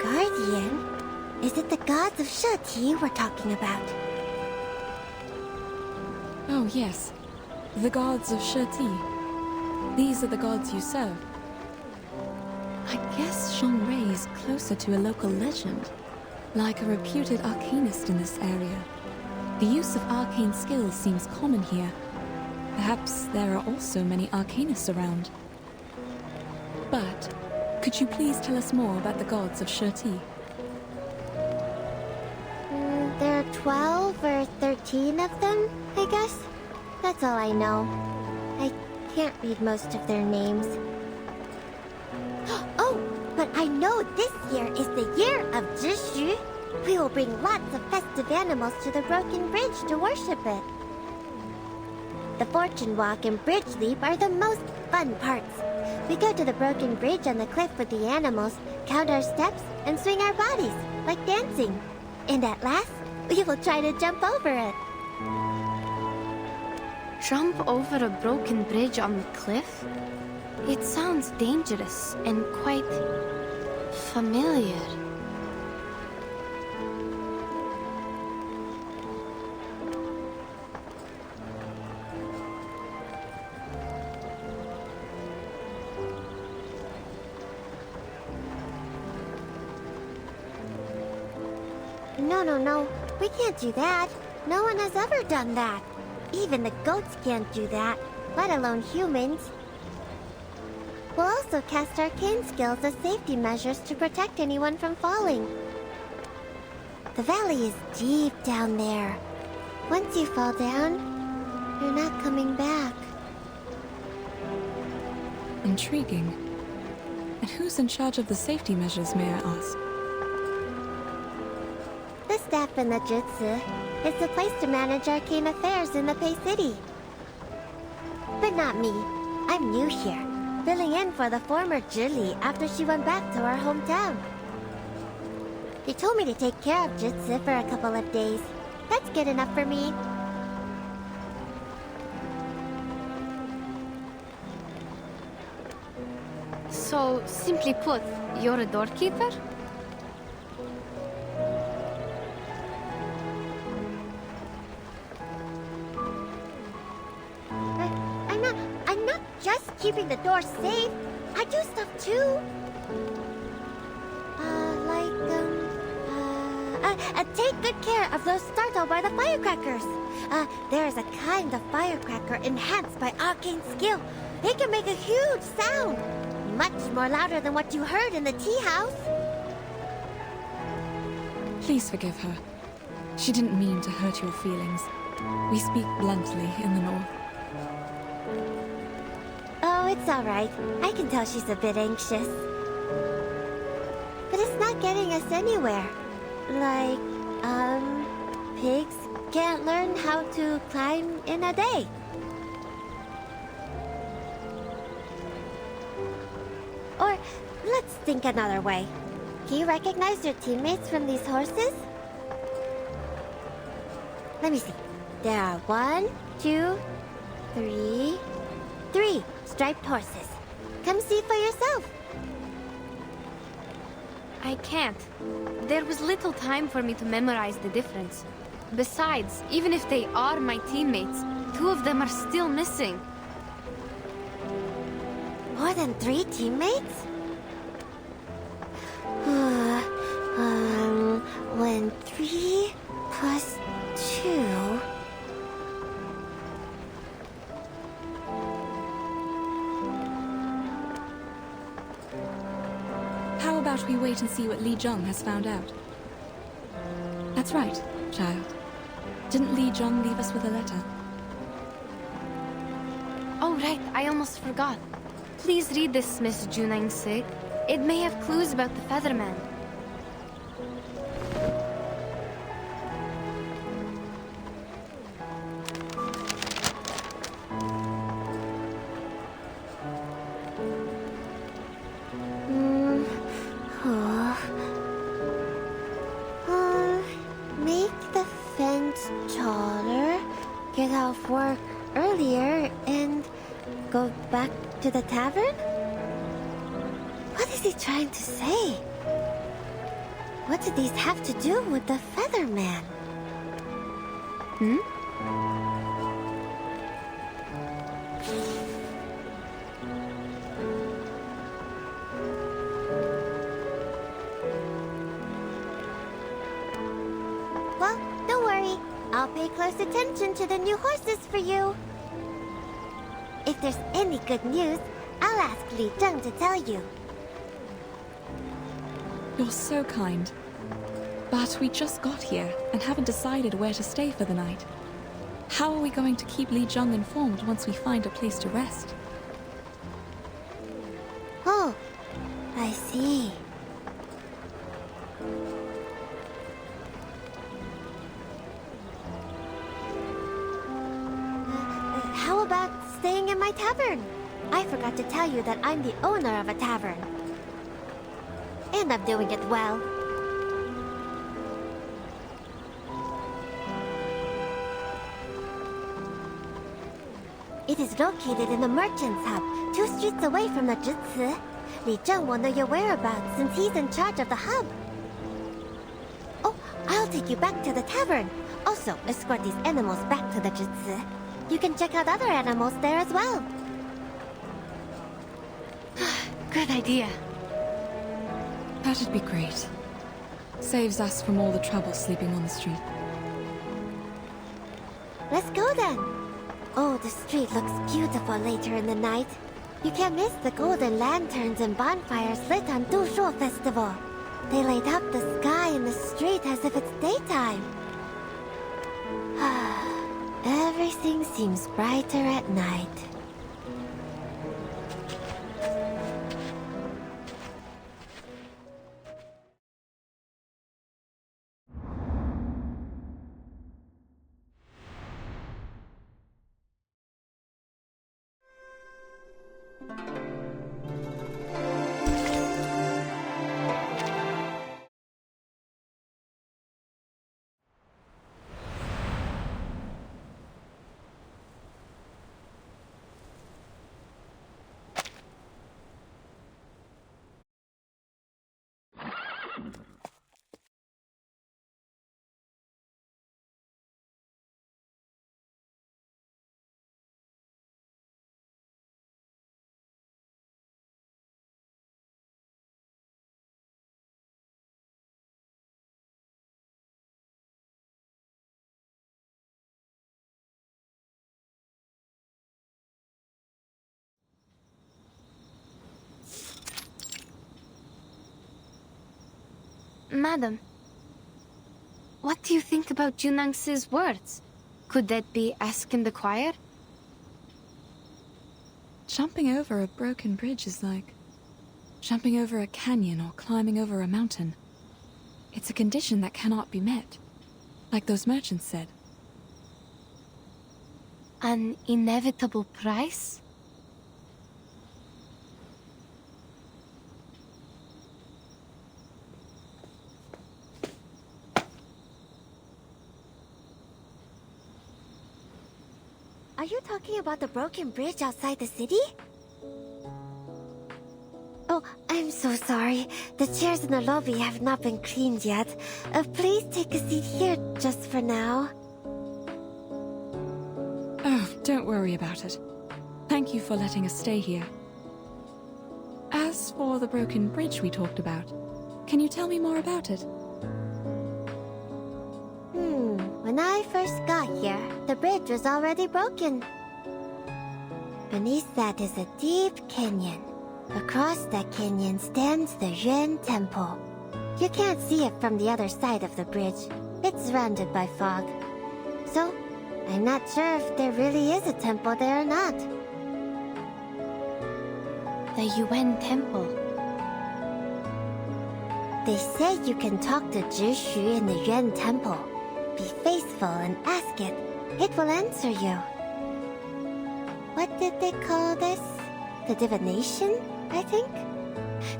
Guardian? Is it the gods of Sheti we're talking about? Oh, yes. The gods of Sheti. These are the gods you serve. I guess Zhongrui is closer to a local legend, like a reputed arcanist in this area. The use of arcane skills seems common here. Perhaps there are also many arcanists around. But Could you please tell us more about the gods of Shuori? There are 12 or 13 of them, I guess. That's all I know. I can't read most of their names. Oh, but I know this year is the year of Zhishu. We will bring lots of festive animals to the Broken Bridge to worship it. The Fortune Walk and Bridge Leap are the most fun parts. We go to the Broken Bridge on the cliff with the animals, count our steps, and swing our bodies, like dancing. And at last, we will try to jump over it. Jump over a broken bridge on the cliff? It sounds dangerous and quite familiar. No. We can't do that. No one has ever done that. Even the goats can't do that, let alone humans. We'll also cast arcane skills as safety measures to protect anyone from falling. The valley is deep down there. Once you fall down, you're not coming back. Intriguing. And who's in charge of the safety measures, may I ask? The staff in the Jutsu is the place to manage arcane affairs in the Pei City. But not me. I'm new here, filling in for the former Julie after she went back to our hometown. They told me to take care of Jutsu for a couple of days. That's good enough for me. So, simply put, you're a doorkeeper? I'm not just keeping the door safe. I do stuff too. Take good care of those startled by the firecrackers. There is a kind of firecracker enhanced by arcane skill. They can make a huge sound. Much more louder than what you heard in the tea house. Please forgive her. She didn't mean to hurt your feelings. We speak bluntly in the north. Oh, it's all right. I can tell she's a bit anxious. But it's not getting us anywhere. Like, pigs can't learn how to climb in a day. Or, let's think another way. Can you recognize your teammates from these horses? Let me see. There are 1, 2, 3 striped horses. Come see for yourself. I can't. There was little time for me to memorize the difference. Besides, even if they are my teammates, 2 of them are still missing. More than 3 teammates? When 3 plus 2... How about we wait and see what Li Zhong has found out? That's right, child. Didn't Li Zhong leave us with a letter? Oh, right, I almost forgot. Please read this, Miss Junang Sig. It may have clues about the Featherman. Make the fence taller, get off work earlier, and go back to the tavern? What is he trying to say? What do these have to do with the Featherman? Well, don't worry. I'll pay close attention to the new horses for you. If there's any good news, I'll ask Li Zheng to tell you. You're so kind. But we just got here and haven't decided where to stay for the night. How are we going to keep Li Jung informed once we find a place to rest? Oh, I see. How about staying in my tavern? I forgot to tell you that I'm the owner of a tavern. And I'm doing it well. It is located in the Merchant's Hub, 2 streets away from the Zhici. Li Jung will know your whereabouts since he's in charge of the hub. Oh, I'll take you back to the tavern. Also, escort these animals back to the Zhici. You can check out other animals there as well. Good idea. That'd be great. Saves us from all the trouble sleeping on the street. Let's go then. Oh, the street looks beautiful later in the night. You can't miss the golden lanterns and bonfires lit on Dushuo Festival. They light up the sky and the street as if it's daytime. Everything seems brighter at night. Madam, what do you think about Junang's words? Could that be asking the choir? Jumping over a broken bridge is like jumping over a canyon or climbing over a mountain. It's a condition that cannot be met, like those merchants said. An inevitable price? Are you talking about the broken bridge outside the city? Oh, I'm so sorry. The chairs in the lobby have not been cleaned yet. Please take a seat here just for now. Oh, don't worry about it. Thank you for letting us stay here. As for the broken bridge we talked about, can you tell me more about it? When I first got here, the bridge was already broken. Beneath that is a deep canyon. Across that canyon stands the Yuan Temple. You can't see it from the other side of the bridge. It's surrounded by fog. So, I'm not sure if there really is a temple there or not. The Yuan Temple. They say you can talk to Zhishu in the Yuan Temple. Be faithful and ask it. It will answer you. What did they call this? The divination, I think?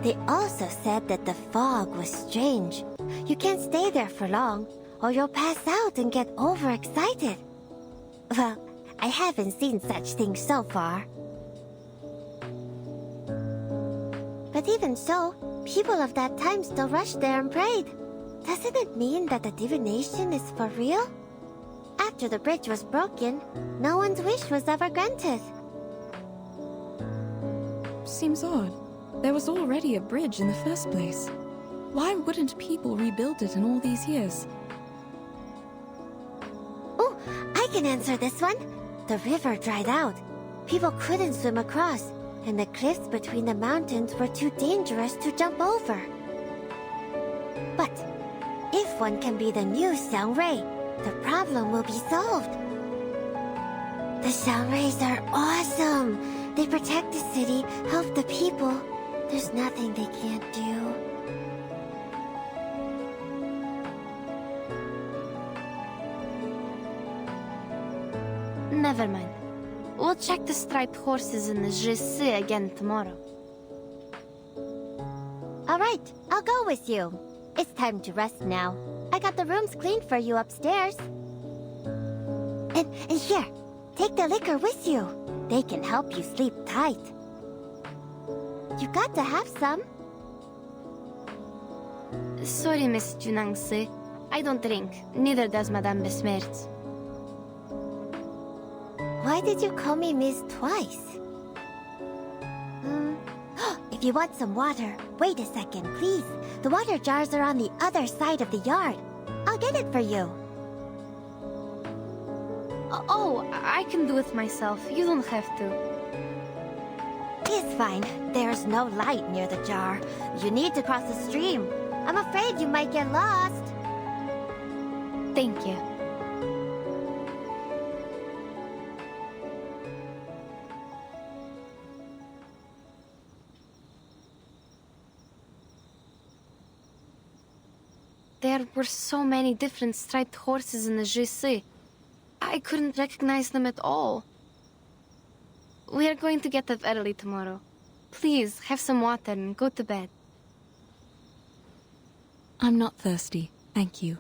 They also said that the fog was strange. You can't stay there for long, or you'll pass out and get overexcited. Well, I haven't seen such things so far. But even so, people of that time still rushed there and prayed. Doesn't it mean that the divination is for real? After the bridge was broken, no one's wish was ever granted. Seems odd. There was already a bridge in the first place. Why wouldn't people rebuild it in all these years? Oh, I can answer this one. The river dried out. People couldn't swim across, and the cliffs between the mountains were too dangerous to jump over. But if one can be the new Xiangrui, the problem will be solved. The Xiangruis are awesome. They protect the city, help the people. There's nothing they can't do. Never mind. We'll check the striped horses in the Gesheng again tomorrow. All right, I'll go with you. It's time to rest now. I got the rooms cleaned for you upstairs. And here, take the liquor with you. They can help you sleep tight. You got to have some. Sorry, Miss Junangse. I don't drink. Neither does Madame Besmertz. Why did you call me Miss twice? If you want some water, wait a second, please. The water jars are on the other side of the yard. I'll get it for you. Oh, I can do it myself. You don't have to. It's fine. There's no light near the jar. You need to cross the stream. I'm afraid you might get lost. Thank you. There were so many different striped horses in the Gesheng. I couldn't recognize them at all. We are going to get up early tomorrow. Please, have some water and go to bed. I'm not thirsty, thank you.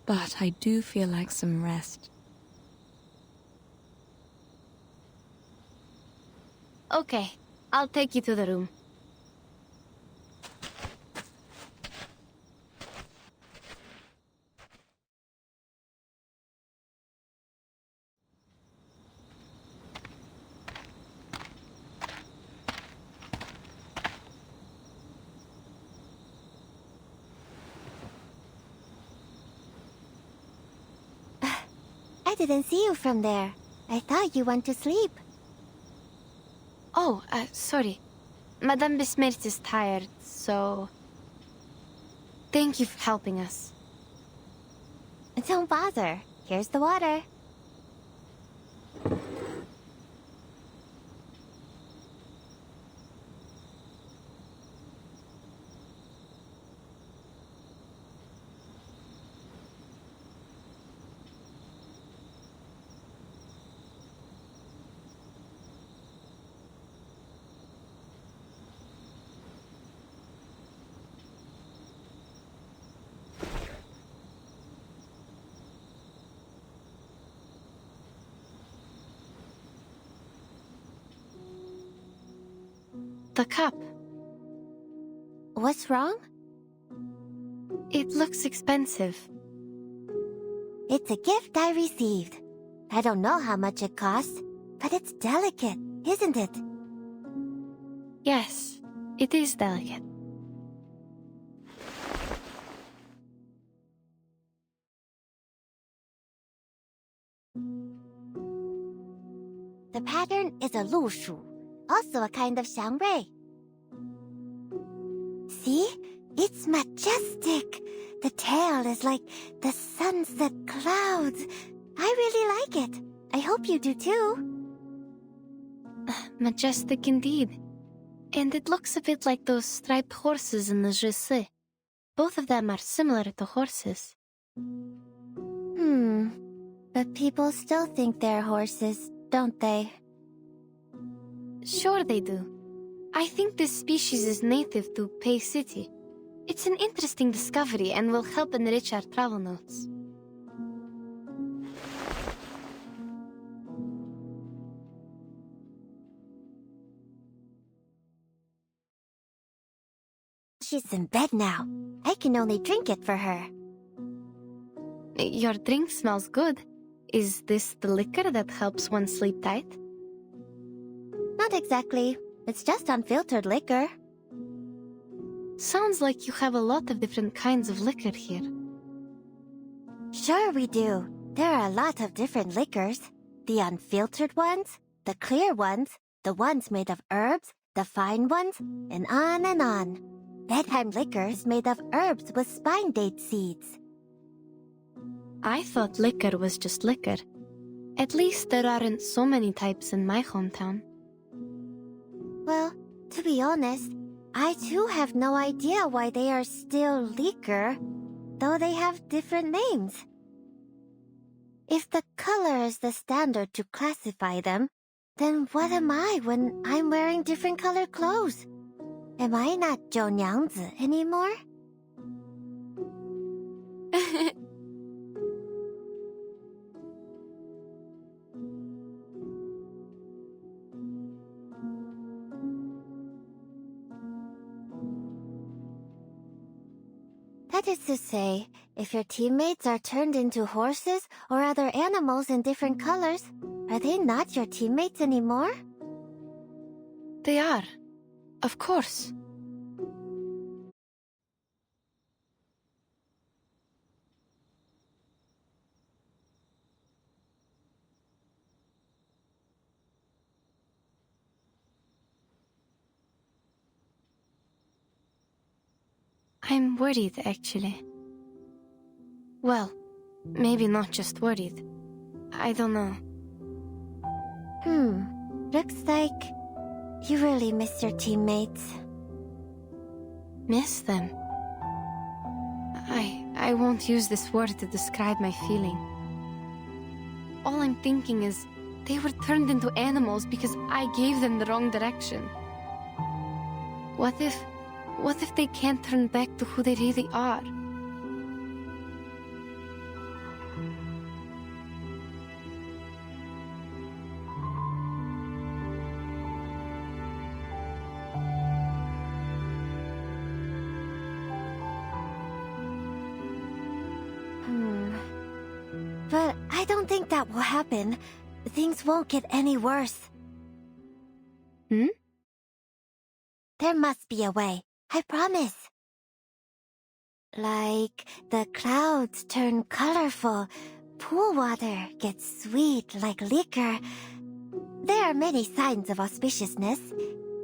But I do feel like some rest. Okay, I'll take you to the room. I didn't see you from there. I thought you went to sleep. Oh, sorry. Madame Besmertz is tired, so... Thank you for helping us. Don't bother. Here's the water. The cup. What's wrong? It looks expensive. It's a gift I received. I don't know how much it costs, but it's delicate, isn't it? Yes, it is delicate. The pattern is a lu shu, also a kind of xiangrui. See? It's majestic. The tail is like the sunset clouds. I really like it. I hope you do too. Majestic indeed. And it looks a bit like those striped horses in the Gesheng. Both of them are similar to horses. But people still think they're horses, don't they? Sure they do. I think this species is native to Pei City. It's an interesting discovery and will help enrich our travel notes. She's in bed now. I can only drink it for her. Your drink smells good. Is this the liquor that helps one sleep tight? Not exactly. It's just unfiltered liquor. Sounds like you have a lot of different kinds of liquor here. Sure we do. There are a lot of different liquors. The unfiltered ones, the clear ones, the ones made of herbs, the fine ones, and on and on. Bedtime liquor is made of herbs with spine date seeds. I thought liquor was just liquor. At least there aren't so many types in my hometown. Well, to be honest, I too have no idea why they are still liquor, though they have different names. If the color is the standard to classify them, then what am I when I'm wearing different colored clothes? Am I not 九娘子 anymore? That is to say, if your teammates are turned into horses or other animals in different colors, are they not your teammates anymore? They are. Of course. I'm worried, actually. Well, maybe not just worried. I don't know. Looks like you really miss your teammates. Miss them? I won't use this word to describe my feeling. All I'm thinking is, they were turned into animals because I gave them the wrong direction. What if they can't turn back to who they really are? But I don't think that will happen. Things won't get any worse. There must be a way. I promise. Like the clouds turn colorful, pool water gets sweet like liquor. There are many signs of auspiciousness.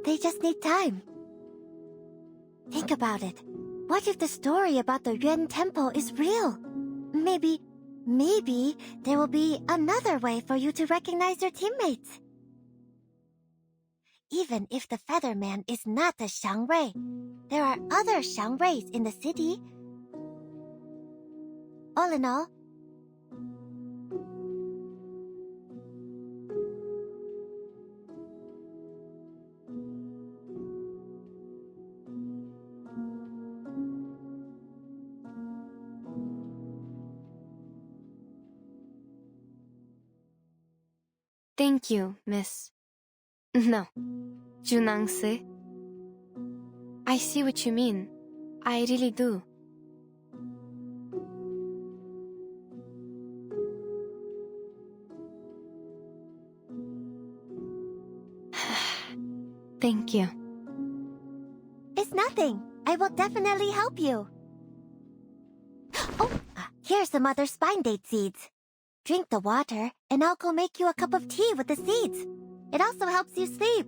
They just need time. Think about it. What if the story about the Yuan Temple is real? Maybe there will be another way for you to recognize your teammates. Even if the Featherman is not a Xiangrui, there are other Xiangruis in the city. All in all, Thank you, Miss... No. Junangse. I see what you mean. I really do. Thank you. it's nothing. I will definitely help you. Oh, here's some other spine date seeds. Drink the water, and I'll go make you a cup of tea with the seeds. It also helps you sleep.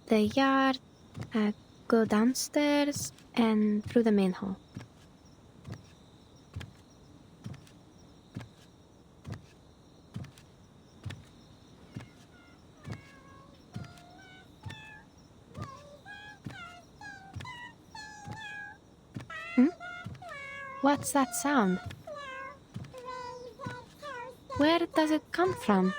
The yard, go downstairs and through the main hall. What's that sound? Where does it come from?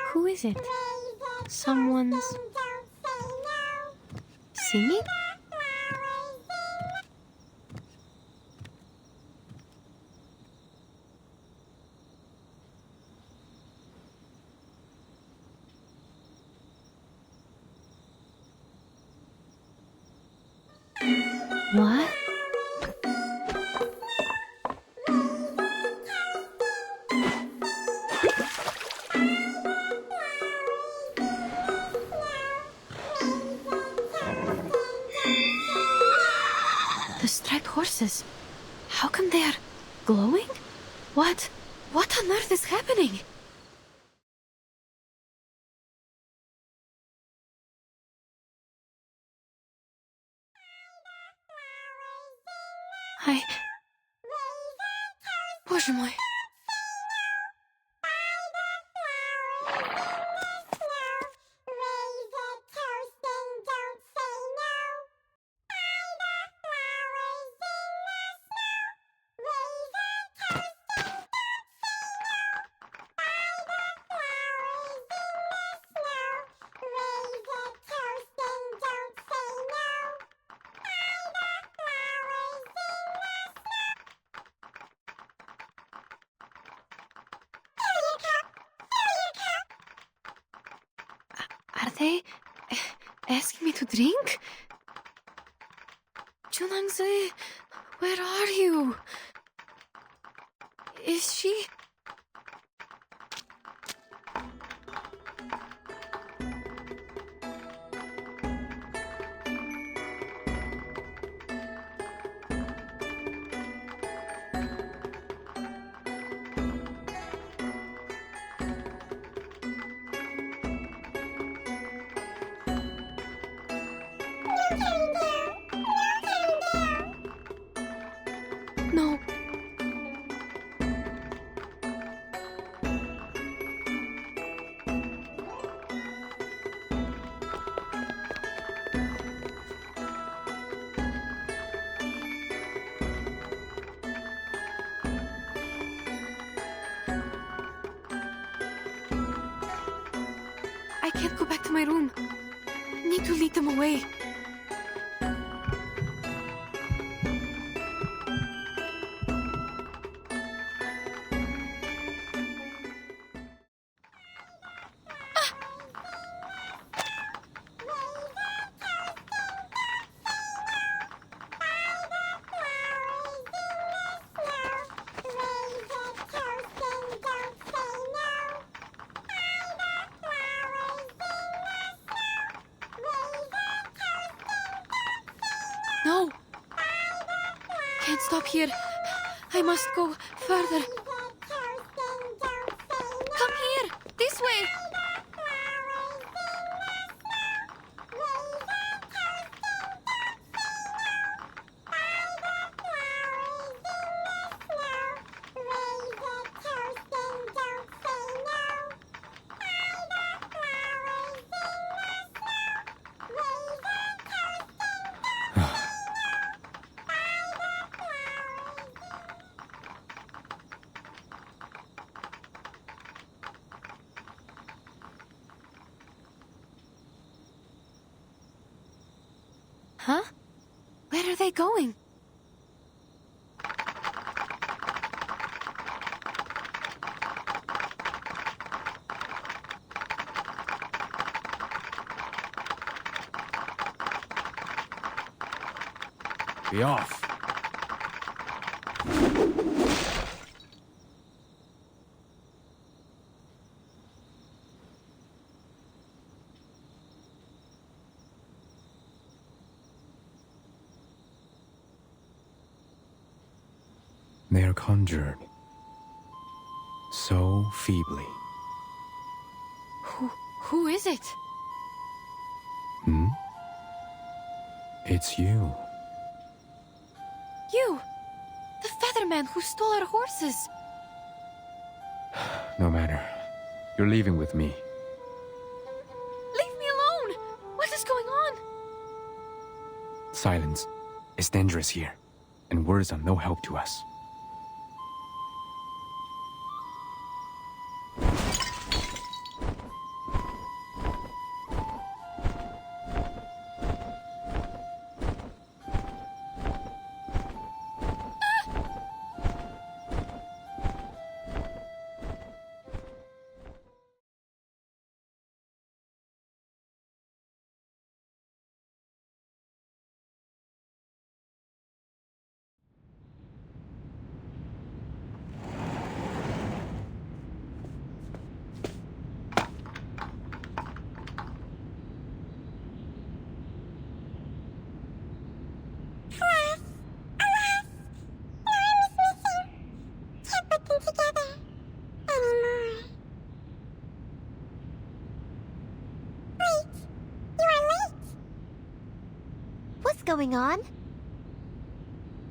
Who is it? Someone's singing? What? The striped horses. How come they are glowing? What on earth is happening? Боже мой. Are they asking me to drink? Junangzi, where are you? Is she... No. I can't go back to my room. Need to lead them away. No! Can't stop here. I must go further. Come here! This way! Huh? Where are they going? Be off. They are conjured so feebly. Who is it? Hmm? It's you. You! The Featherman who stole our horses! No matter. You're leaving with me. Leave me alone! What is going on? Silence. It's dangerous here, and words are no help to us. Going on?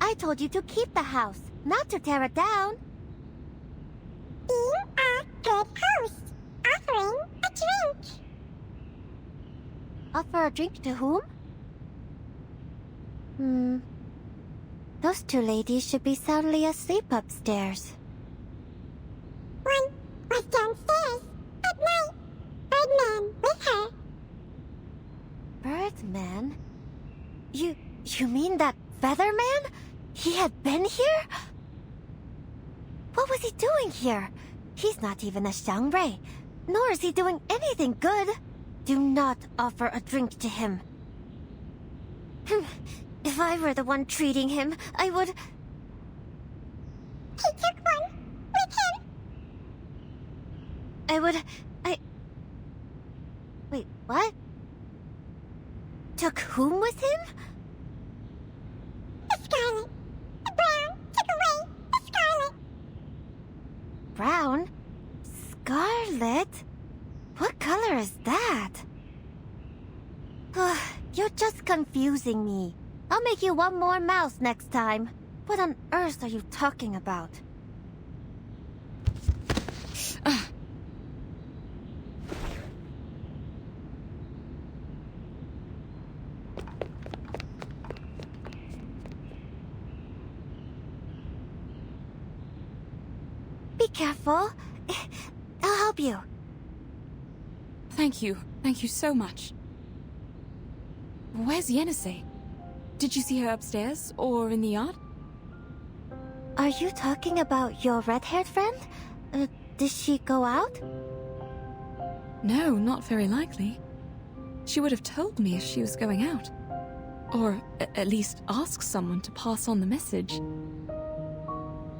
I told you to keep the house, not to tear it down. You are good host, offering a drink. Offer a drink to whom? Those two ladies should be soundly asleep upstairs. One was downstairs at night. Birdman with her. Birdman? You mean that Featherman? He had been here? What was he doing here? He's not even a Xiangrui, nor is he doing anything good. Do not offer a drink to him. If I were the one treating him, I would... He took one with him. Wait, what? Took whom with him? The Scarlet. The Brown took away the Scarlet. Brown? Scarlet? What color is that? You're just confusing me. I'll make you one more mouse next time. What on earth are you talking about? Be careful. I'll help you. Thank you. Thank you so much. Where's Yenisei? Did you see her upstairs or in the yard? Are you talking about your red-haired friend? Did she go out? No, not very likely. She would have told me if she was going out. Or at least ask someone to pass on the message.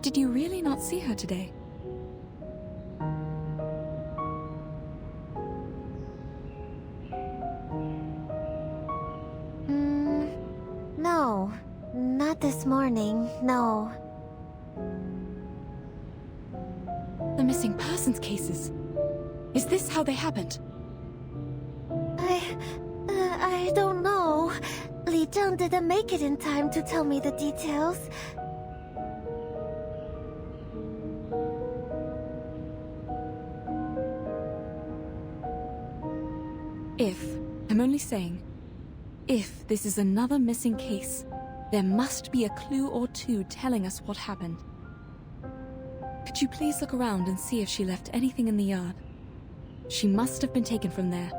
Did you really not see her today? No. Not this morning, no. The missing persons cases. Is this how they happened? I don't know. Li Zheng didn't make it in time to tell me the details. I'm only saying, if this is another missing case, there must be a clue or two telling us what happened. Could you please look around and see if she left anything in the yard? She must have been taken from there,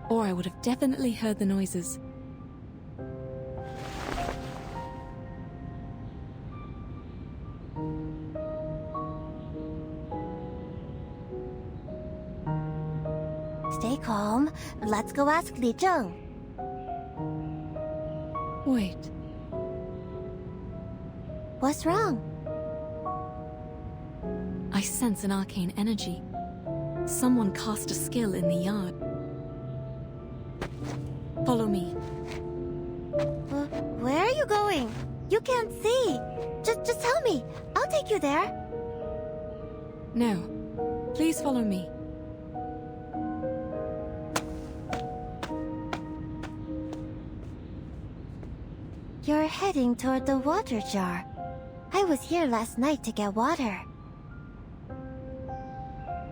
or I would have definitely heard the noises. Stay calm. Let's go ask Li Zheng. Wait. What's wrong? I sense an arcane energy. Someone cast a skill in the yard. Follow me. Where are you going? You can't see. Just tell me. I'll take you there. No. Please follow me. You're heading toward the water jar. I was here last night to get water.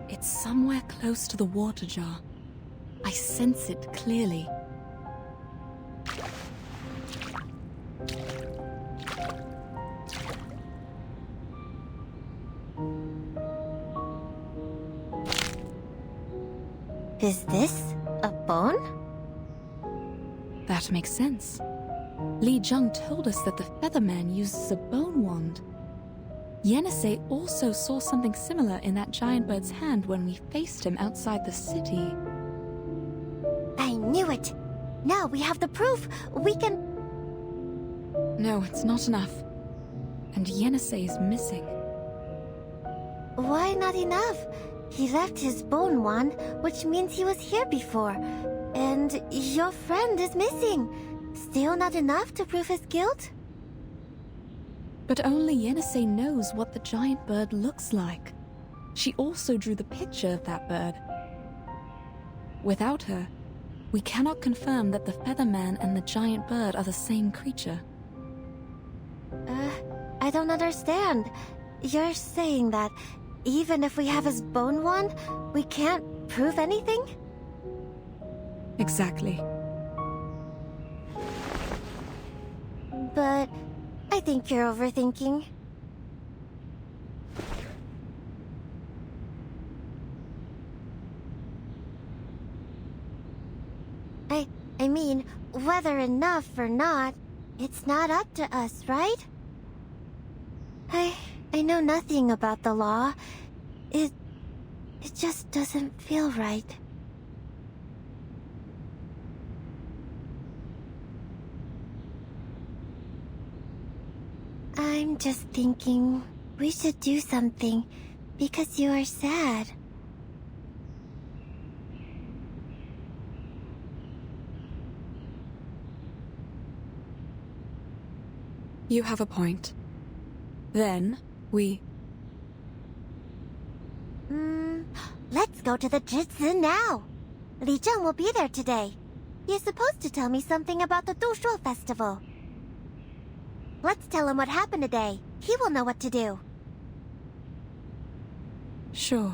It's somewhere close to the water jar. I sense it clearly. Is this a bone? That makes sense. Li Jung told us that the Featherman uses a bone wand. Yenisei also saw something similar in that giant bird's hand when we faced him outside the city. I knew it! Now we have the proof! We can... No, it's not enough. And Yenisei is missing. Why not enough? He left his bone wand, which means he was here before. And your friend is missing. Still not enough to prove his guilt? But only Yenisei knows what the giant bird looks like. She also drew the picture of that bird. Without her, we cannot confirm that the Featherman and the giant bird are the same creature. I don't understand. You're saying that even if we have his bone wand, we can't prove anything? Exactly. But I think you're overthinking. I mean, whether enough or not, it's not up to us, right? I know nothing about the law. It just doesn't feel right. I'm just thinking we should do something because you are sad. You have a point. Then, we... Let's go to the Jitsu now. Li Zheng will be there today. He is supposed to tell me something about the Dushuo festival. Let's tell him what happened today. He will know what to do. Sure.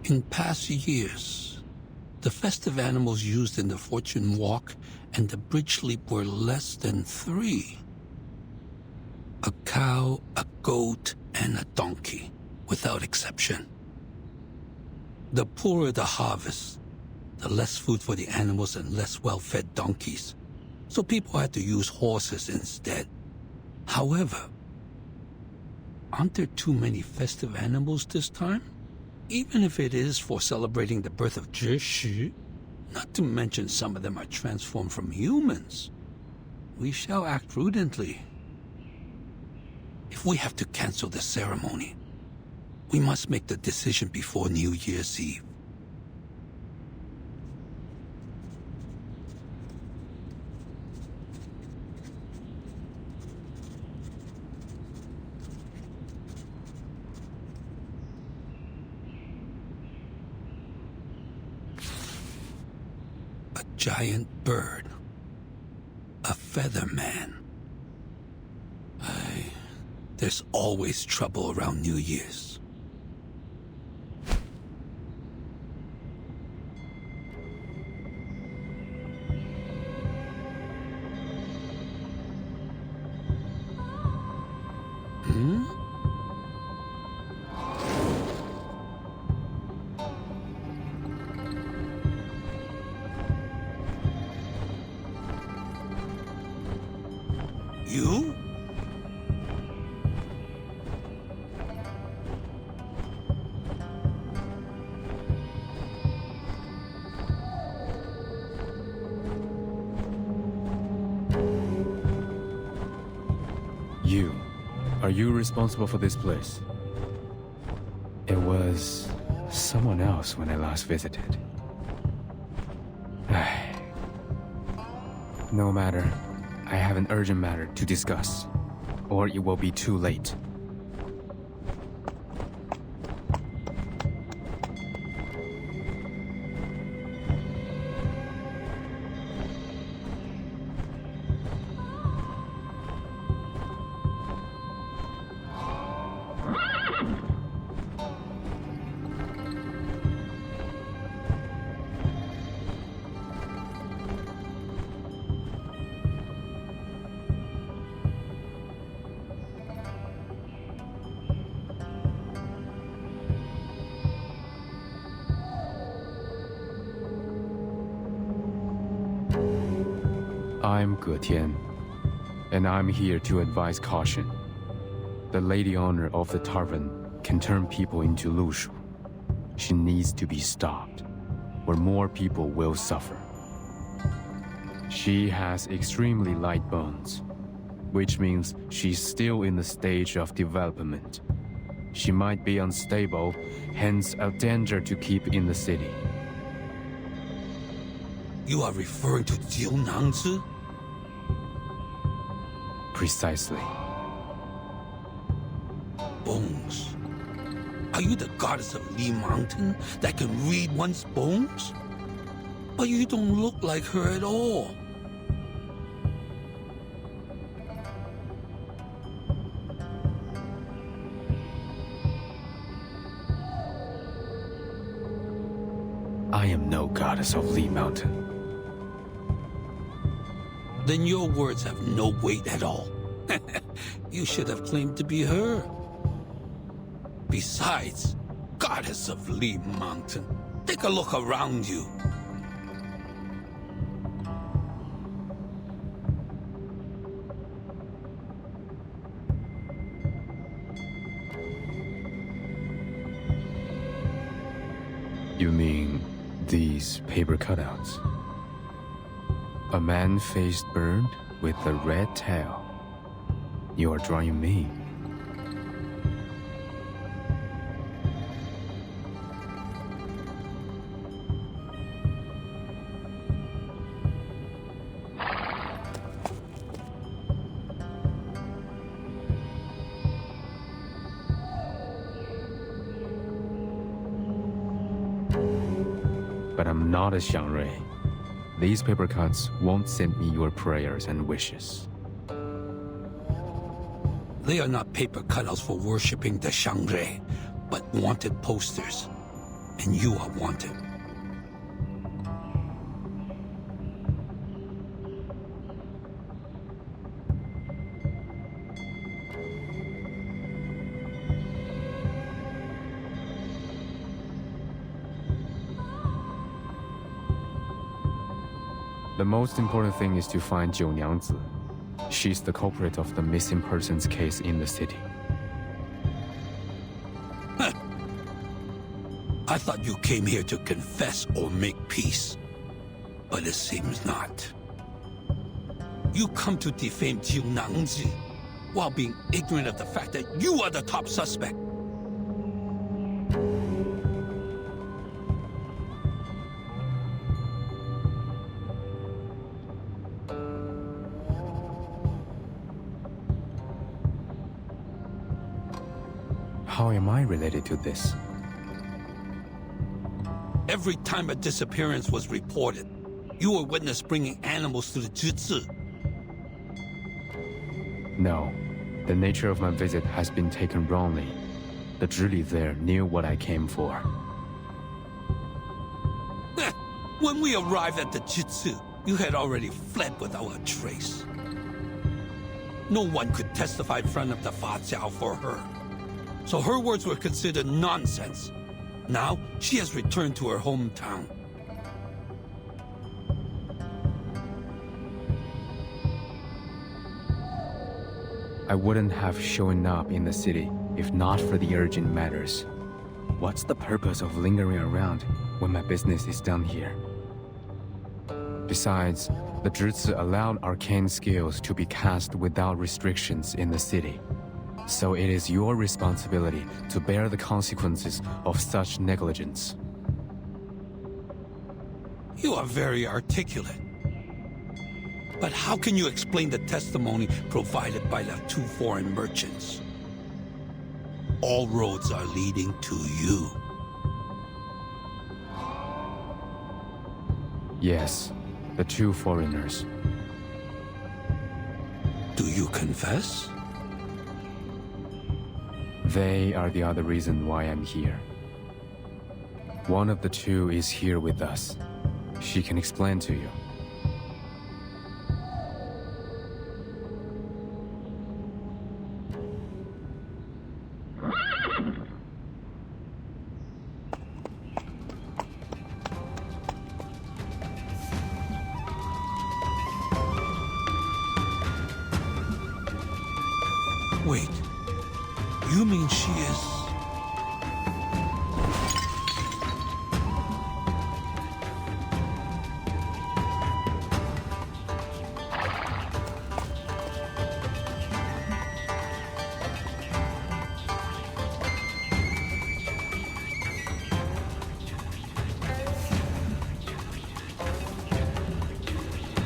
In past years, the festive animals used in the Fortune Walk and the Bridge Leap were less than 3. A cow, a goat, and a donkey, without exception. The poorer the harvest, the less food for the animals and less well-fed donkeys. So people had to use horses instead. However, aren't there too many festive animals this time? Even if it is for celebrating the birth of Zhi, not to mention some of them are transformed from humans. We shall act prudently. If we have to cancel the ceremony, we must make the decision before New Year's Eve. Giant bird, a feather man. There's always trouble around New Year's. Hmm? You? You. Are you responsible for this place? It was someone else when I last visited. No matter. I have an urgent matter to discuss, or it will be too late. I'm Getian, and I'm here to advise caution. The lady owner of the tavern can turn people into Lushu. She needs to be stopped, or more people will suffer. She has extremely light bones, which means she's still in the stage of development. She might be unstable, hence a danger to keep in the city. You are referring to Jiu Nangzi? Precisely. Bones. Are you the goddess of Li Mountain that can read one's bones? But you don't look like her at all. I am no goddess of Li Mountain. Then your words have no weight at all. You should have claimed to be her. Besides, goddess of Li Mountain, take a look around you. You mean these paper cutouts? A man face burned with a red tail. You are drawing me. But I'm not a Xiangrui. These paper cuts won't send me your prayers and wishes. They are not paper cutouts for worshipping the Stgae, but wanted posters. And you are wanted. The most important thing is to find Jiu Niangzi. She's the culprit of the missing persons case in the city. I thought you came here to confess or make peace. But it seems not. You come to defame Jiu Nangzi while being ignorant of the fact that you are the top suspect. How am I related to this? Every time a disappearance was reported, you were witness bringing animals to the Jutsu. No, The nature of my visit has been taken wrongly. The Zhili there knew what I came for. When we arrived at the Jitsu, you had already fled without a trace. No one could testify in front of the Fa Jiao for her. So her words were considered nonsense. Now, she has returned to her hometown. I wouldn't have shown up in the city if not for the urgent matters. What's the purpose of lingering around when my business is done here? Besides, the Zhizi allowed arcane skills to be cast without restrictions in the city. So it is your responsibility to bear the consequences of such negligence. You are very articulate. But how can you explain the testimony provided by the two foreign merchants? All roads are leading to you. Yes, the two foreigners. Do you confess? They are the other reason why I'm here. One of the two is here with us. She can explain to you. Wait, you mean she is...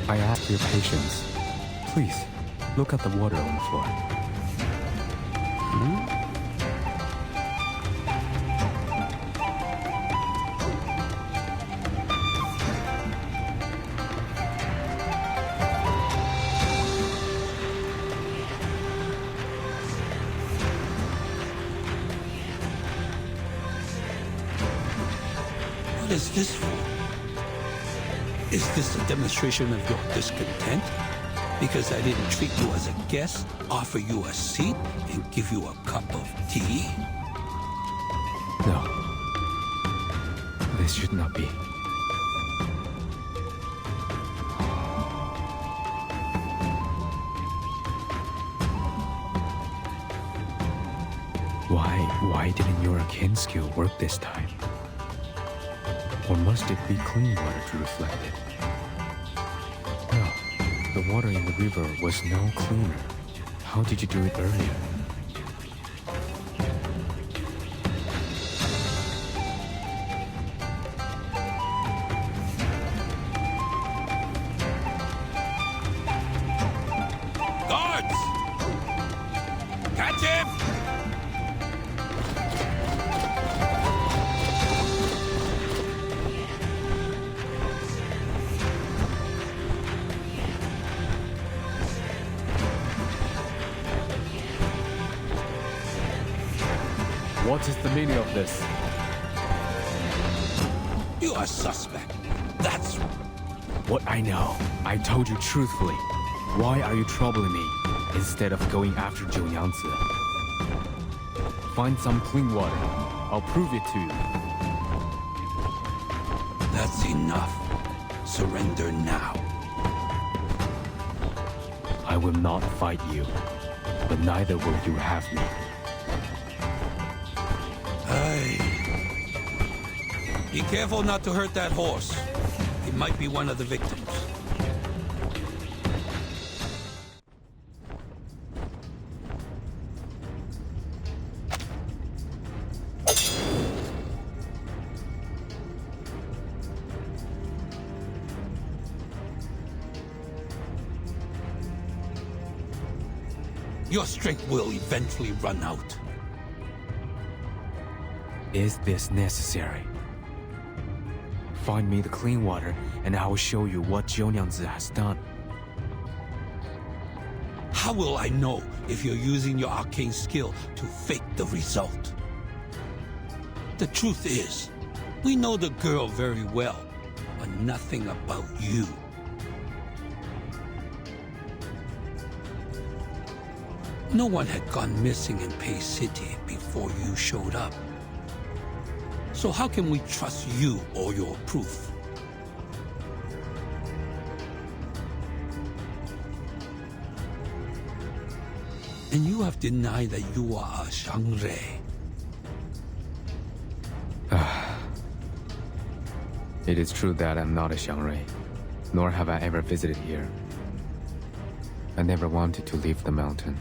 I ask your patience. Please, look at the water on the floor. What is this for? Is this a demonstration of your discontent? Because I didn't treat you as a guest, offer you a seat, and give you a cup of tea? No. This should not be. Why didn't your arcane skill work this time? Or must it be clean water to reflect it? No, the water in the river was no cleaner. How did you do it earlier? Guards! Catch him! What is the meaning of this? You are suspect. That's... What I know. I told you truthfully. Why are you troubling me instead of going after Zhou Nyangzi? Find some clean water. I'll prove it to you. That's enough. Surrender now. I will not fight you, but neither will you have me. Be careful not to hurt that horse. It might be one of the victims. Your strength will eventually run out. Is this necessary? Find me the clean water, and I will show you what Zhou Nyangzi has done. How How will I know if you're using your arcane skill to fake the result? The truth is, we know the girl very well, but nothing about you. No one had gone missing in Pei City before you showed up. So how can we trust you or your proof? And you have denied that you are a Shuori. It is true that I'm not a Shuori, nor have I ever visited here. I never wanted to leave the mountain.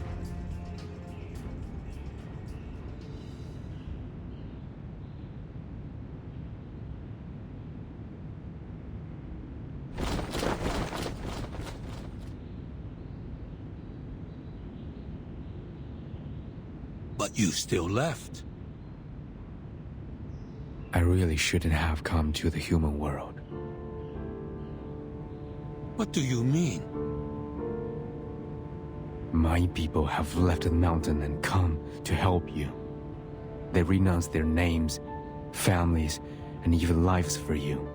But you still left. I really shouldn't have come to the human world. What do you mean? My people have left the mountain and come to help you. They renounced their names, families, and even lives for you.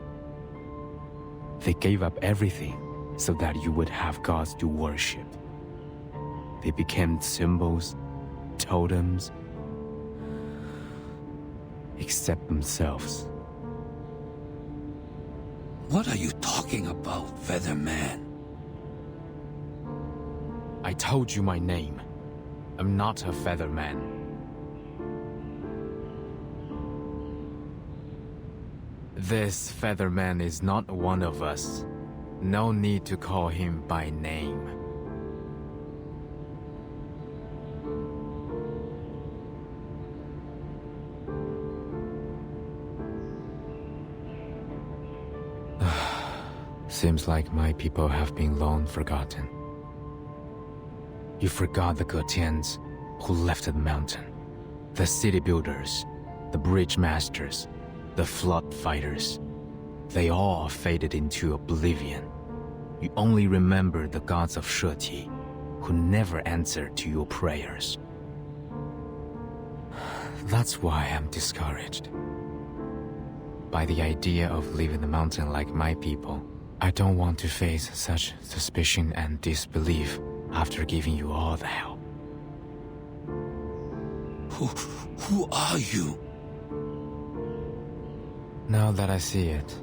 They gave up everything so that you would have gods to worship. They became symbols, totems, except themselves. What are you talking about, Featherman? I told you my name. I'm not a Featherman. This Featherman is not one of us. No need to call him by name. Seems like my people have been long forgotten. You forgot the Getians who left the mountain, the city builders, the bridge masters, the flood fighters. They all faded into oblivion. You only remember the gods of Shuori, who never answered to your prayers. That's why I'm discouraged by the idea of leaving the mountain like my people. I don't want to face such suspicion and disbelief after giving you all the help. Who are you? Now that I see it,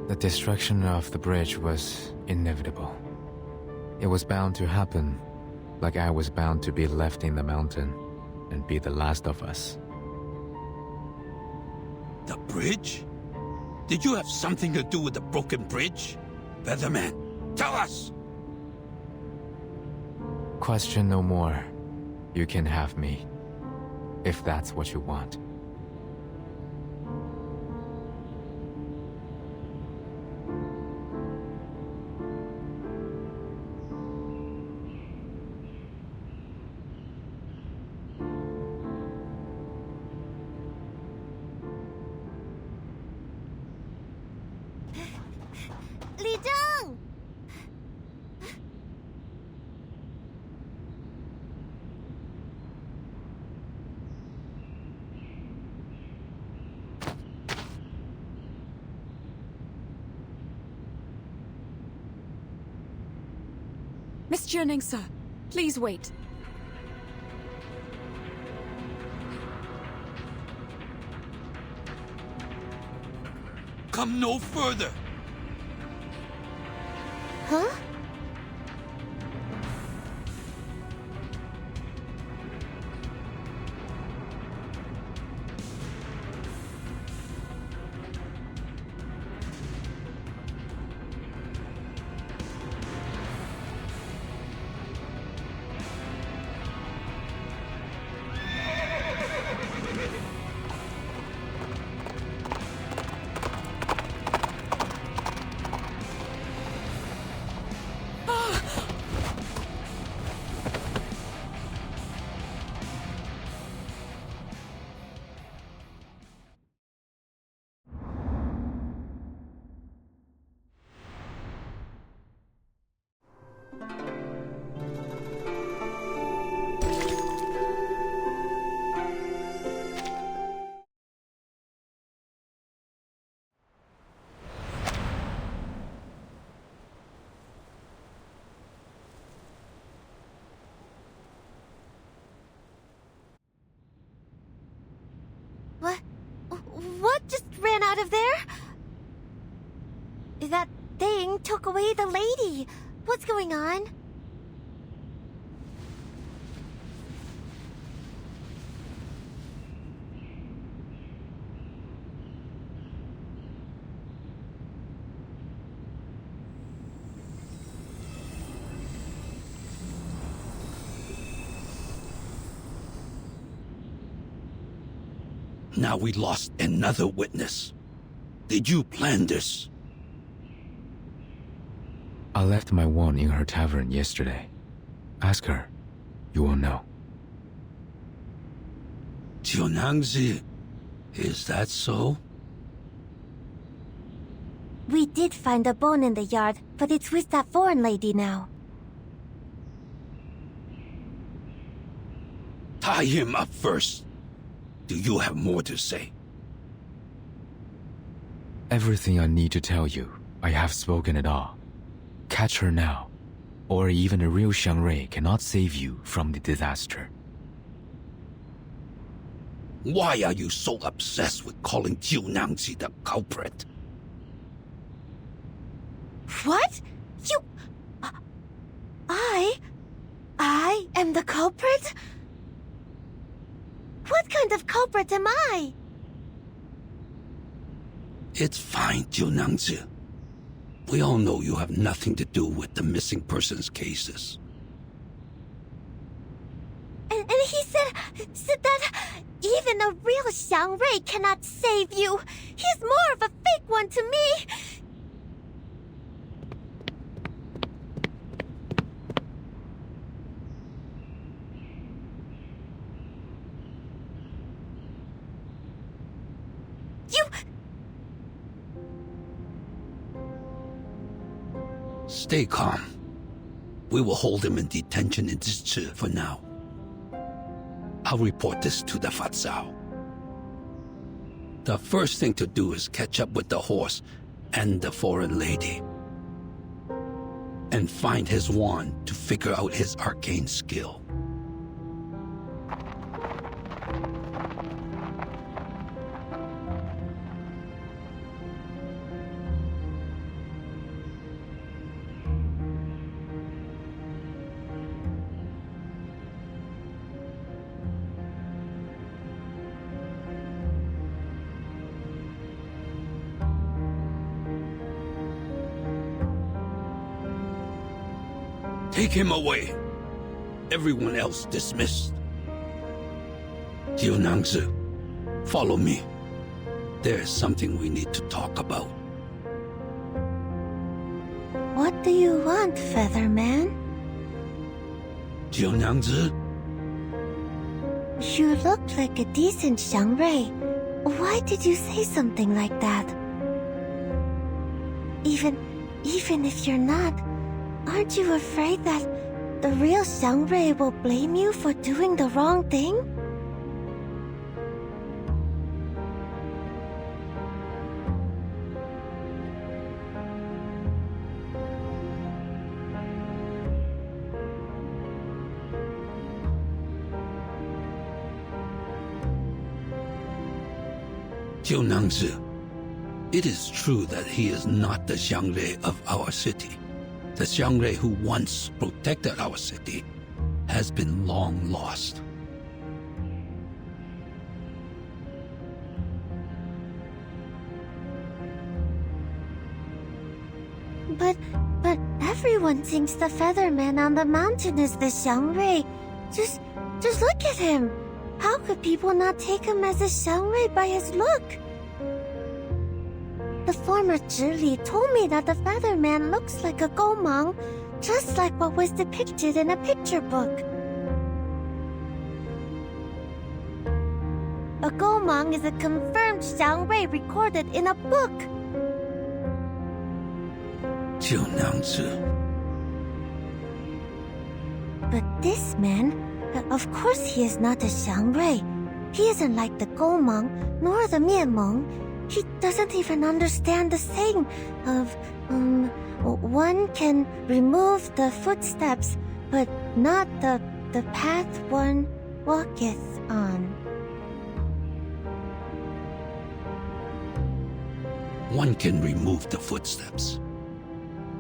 the destruction of the bridge was inevitable. It was bound to happen, like I was bound to be left in the mountain and be the last of us. The bridge? Did you have something to do with the broken bridge? Featherman, tell us! Question no more. You can have me, if that's what you want. Miss Gesheng, sir, please wait. Come no further! Huh? out of there? That thing took away the lady. What's going on? Now we lost another witness. Did you plan this? I left my wand in her tavern yesterday. Ask her. You will know. Jiunangzi, is that so? We did find a bone in the yard, but it's with that foreign lady now. Tie him up first. Do you have more to say? Everything I need to tell you, I have spoken it all. Catch her now, or even a real Shuori cannot save you from the disaster. Why are you so obsessed with calling Jiunangzi the culprit? What? You... I am the culprit? What kind of culprit am I? It's fine, Jiunangzi. We all know you have nothing to do with the missing persons cases. And he said that even a real Shuori cannot save you. He's more of a fake one to me. Stay calm. We will hold him in detention in Stgae for now. I'll report this to the Fatsao. The first thing to do is catch up with the horse and the foreign lady. And find his wand to figure out his arcane skill. Take him away. Everyone else dismissed. Jiunangzi, follow me. There is something we need to talk about. What do you want, Featherman? Jiunangzi? You look like a decent Shuori. Why did you say something like that? Even if you're not, aren't you afraid that the real Shuori will blame you for doing the wrong thing? Jiunangzi, it is true that he is not the Shuori of our city. The Shuori who once protected our city has been long lost. But everyone thinks the Featherman on the mountain is the Shuori. Just look at him. How could people not take him as a Shuori by his look? The former Zhili told me that the Featherman looks like a Gomang, just like what was depicted in a picture book. A Gomang is a confirmed Shuori recorded in a book. Jiunangzi. But this man, of course he is not a Shuori. He isn't like the Gomang, nor the Mianmeng. He doesn't even understand the saying of, one can remove the footsteps, but not the path one walketh on. One can remove the footsteps,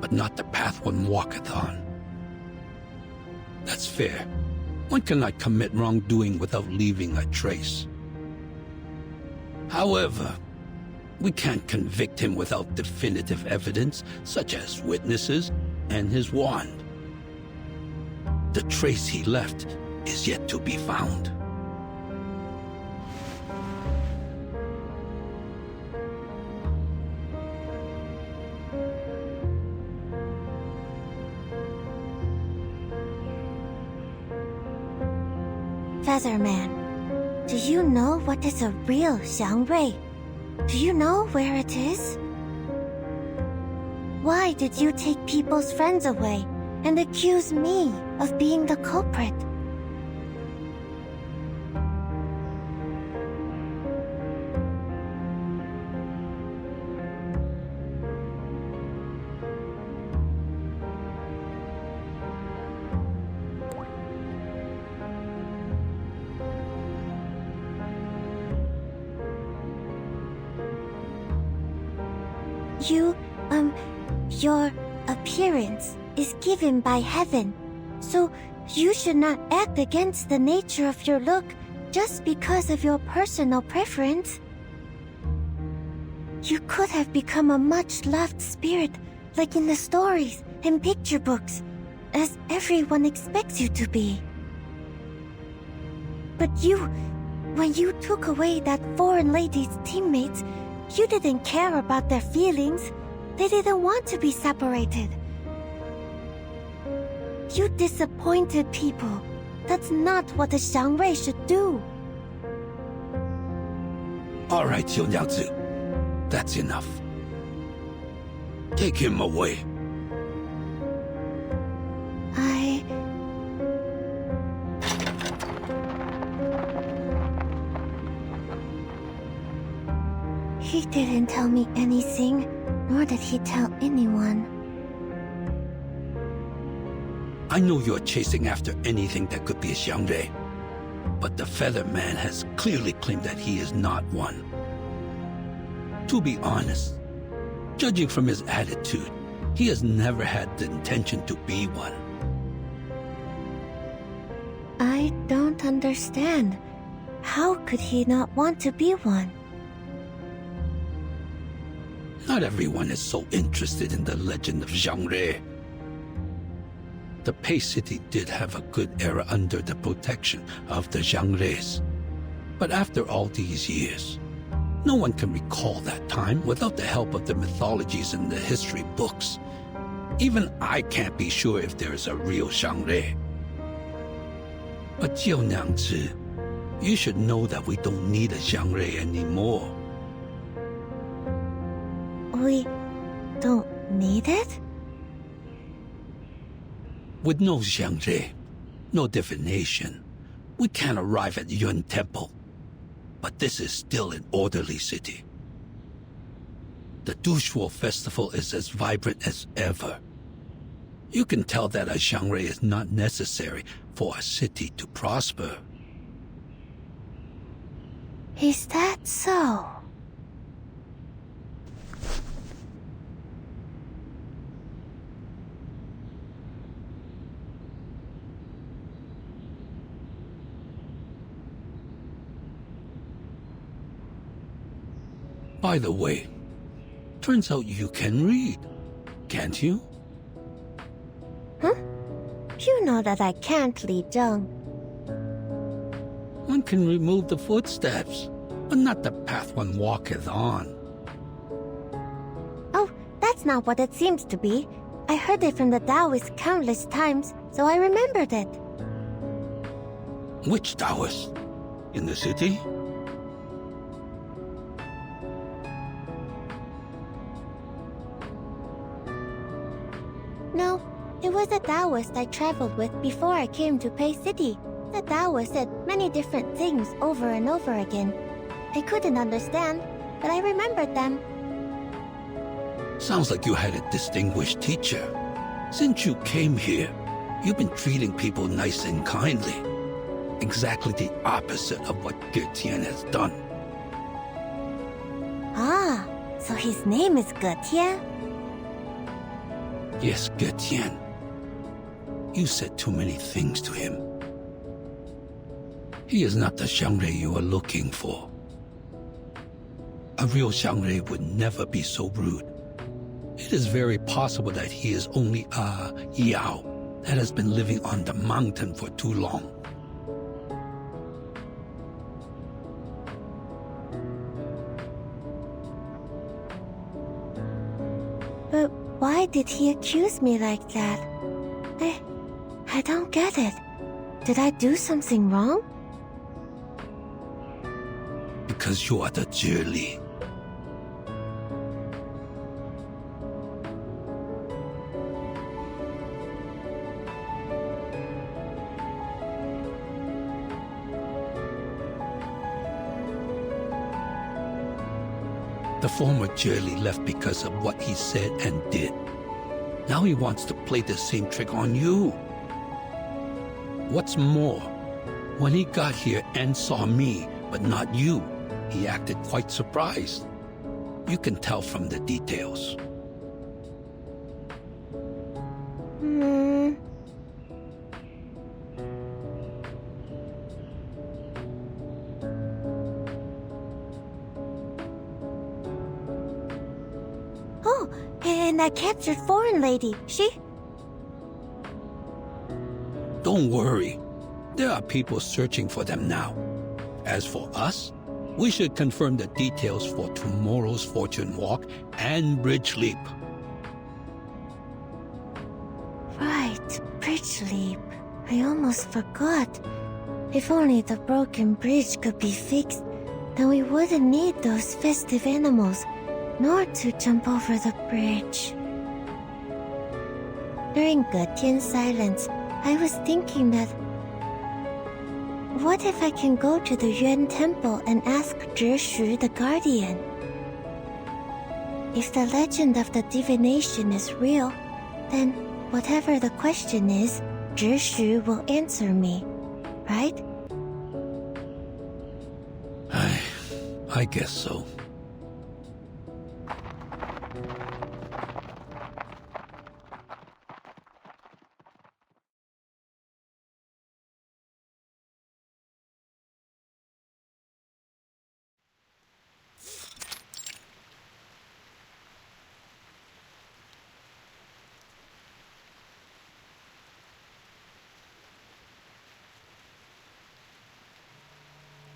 but not the path one walketh on. That's fair. One cannot commit wrongdoing without leaving a trace. However, we can't convict him without definitive evidence, such as witnesses and his wand. The trace he left is yet to be found. Featherman, do you know what is a real Xiangrui? Do you know where it is? Why did you take people's friends away and accuse me of being the culprit? Your appearance is given by heaven, so you should not act against the nature of your look just because of your personal preference. You could have become a much-loved spirit, like in the stories and picture books, as everyone expects you to be. But when you took away that foreign lady's teammates, you didn't care about their feelings. They didn't want to be separated. You disappointed people. That's not what a Xiangrui should do. All right, Xiujiaozi. That's enough. Take him away. He didn't tell me anything, nor did he tell anyone. I know you're chasing after anything that could be a Xiangrui, but the Feather Man has clearly claimed that he is not one. To be honest, judging from his attitude, he has never had the intention to be one. I don't understand. How could he not want to be one? Not everyone is so interested in the legend of Xiangrui. The Pei City did have a good era under the protection of the Xiangruis. But after all these years, no one can recall that time without the help of the mythologies and the history books. Even I can't be sure if there is a real Xiangrui. But Jiunyangzi, you should know that we don't need a Xiangrui anymore. We don't need it? With no Xiangrui, no divination, we can't arrive at Yun Temple. But this is still an orderly city. The Dushuo festival is as vibrant as ever. You can tell that a Xiangrui is not necessary for a city to prosper. Is that so? By the way, turns out you can read, can't you? Huh? You know that I can't, Li Zheng. One can remove the footsteps, but not the path one walketh on. Oh, that's not what it seems to be. I heard it from the Taoist countless times, so I remembered it. Which Taoist? In the city? No, it was a Taoist I traveled with before I came to Pei City. The Taoist said many different things over and over again. I couldn't understand, but I remembered them. Sounds like you had a distinguished teacher. Since you came here, you've been treating people nice and kindly. Exactly the opposite of what Ge Tian has done. Ah, So his name is Getian? Yes, Getian. You said too many things to him. He is not the Xiangrui you are looking for. A real Xiangrui would never be so rude. It is very possible that he is only a Yao that has been living on the mountain for too long. But why did he accuse me like that? I don't get it. Did I do something wrong? Because you are the Zhili. The former Zhili left because of what he said and did. Now he wants to play the same trick on you. What's more, when he got here and saw me, but not you, he acted quite surprised. You can tell from the details. Oh, and I captured foreign lady. She? Don't worry. There are people searching for them now. As for us, we should confirm the details for tomorrow's fortune walk and bridge leap. Right, bridge leap. I almost forgot. If only the broken bridge could be fixed, then we wouldn't need those festive animals, nor to jump over the bridge. During Getian's silence, I was thinking that what if I can go to the Yuan Temple and ask Zhishu the Guardian? If the legend of the divination is real, then whatever the question is, Zhishu will answer me, right? I guess so.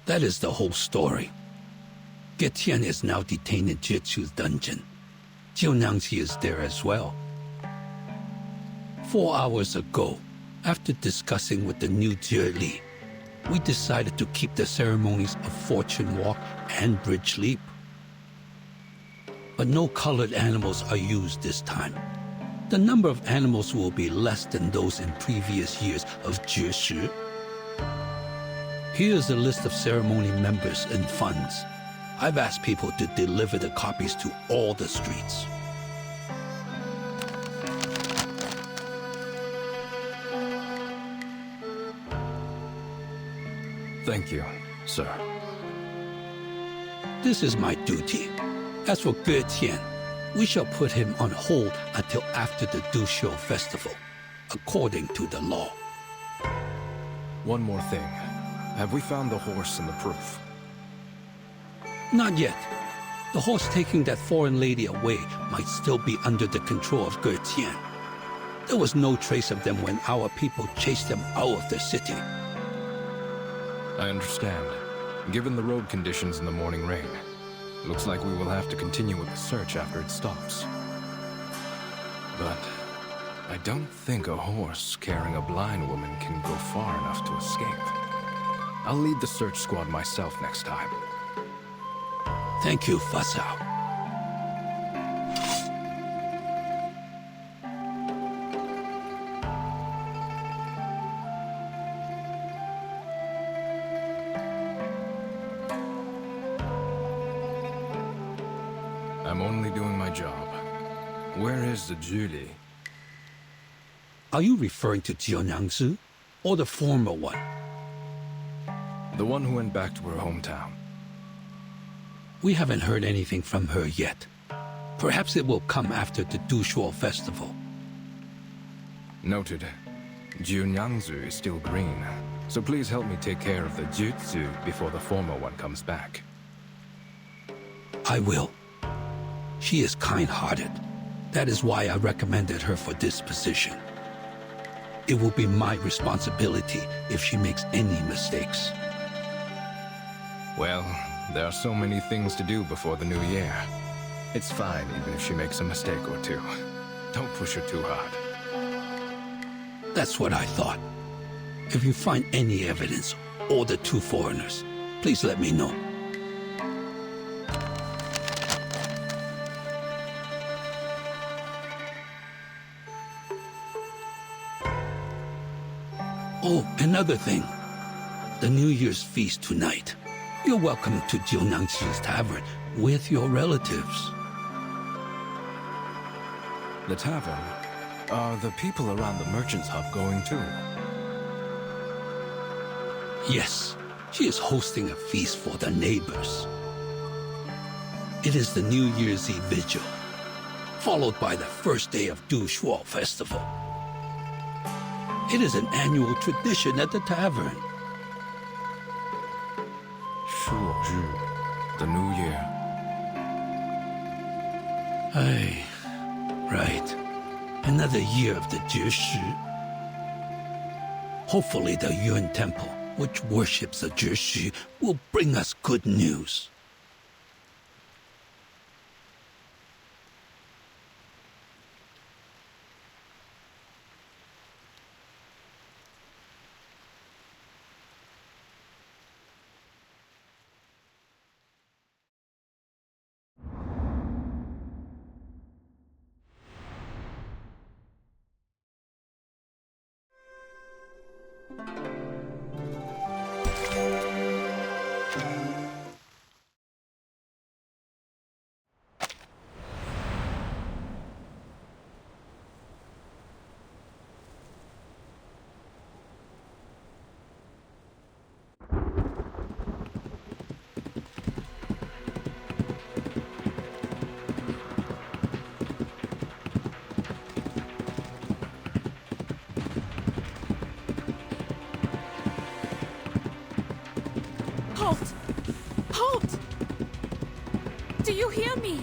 That is the whole story. Getian is now detained in Jitsu's dungeon. Jiunangxi is there as well. 4 hours ago, after discussing with the new Zhili, we decided to keep the ceremonies of Fortune Walk and Bridge Leap. But no colored animals are used this time. The number of animals will be less than those in previous years of Jishu. Here's a list of ceremony members and funds. I've asked people to deliver the copies to all the streets. Thank you, sir. This is my duty. As for Getian, we shall put him on hold until after the Duxiu festival, according to the law. One more thing. Have we found the horse and the proof? Not yet. The horse taking that foreign lady away might still be under the control of Getian. There was no trace of them when our people chased them out of the city. I understand. Given the road conditions in the morning rain, looks like we will have to continue with the search after it stops. But I don't think a horse carrying a blind woman can go far enough to escape. I'll lead the search squad myself next time. Thank you, Fasao. I'm only doing my job. Where is the Zhili? Are you referring to Jiunangzi or the former one? The one who went back to her hometown. We haven't heard anything from her yet. Perhaps it will come after the Dushuo festival. Noted. Jiunyangzu is still green, so please help me take care of the Jutsu before the former one comes back. I will. She is kind-hearted. That is why I recommended her for this position. It will be my responsibility if she makes any mistakes. Well, there are so many things to do before the new year. It's fine even if she makes a mistake or two. Don't push her too hard. That's what I thought. If you find any evidence, or the two foreigners, please let me know. Oh, another thing. The New Year's feast tonight. You're welcome to Jiunyangxi's tavern with your relatives. The tavern? Are the people around the merchant's hub going too? Yes, she is hosting a feast for the neighbors. It is the New Year's Eve vigil, followed by the first day of Dushuo festival. It is an annual tradition at the tavern. Shuori, the new year. Aye, right. Another year of the Gesheng. Hopefully the Yuan Temple, which worships the Gesheng, will bring us good news. Halt! Halt! Do you hear me?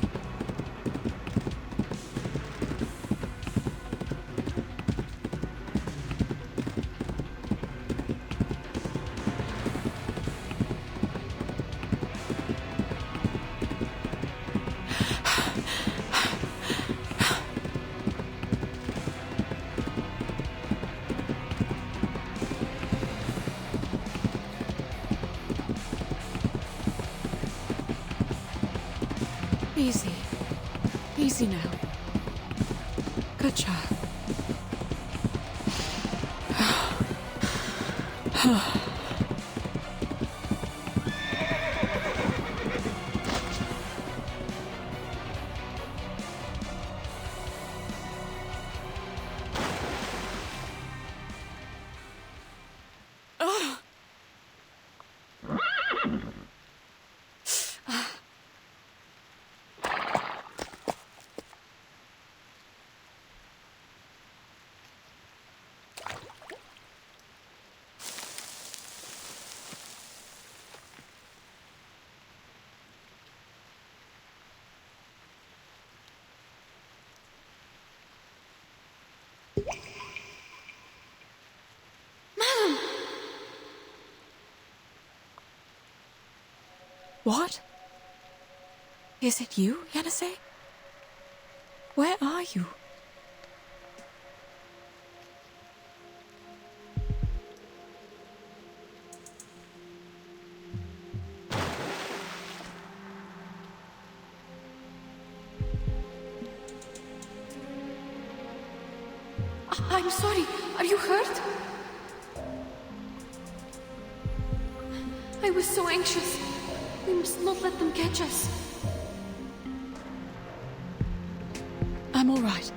Easy. Easy now. Good job. Madam! What? Is it you, Yanase? Where are you? I'm sorry. Are you hurt? I was so anxious. We must not let them catch us. I'm all right.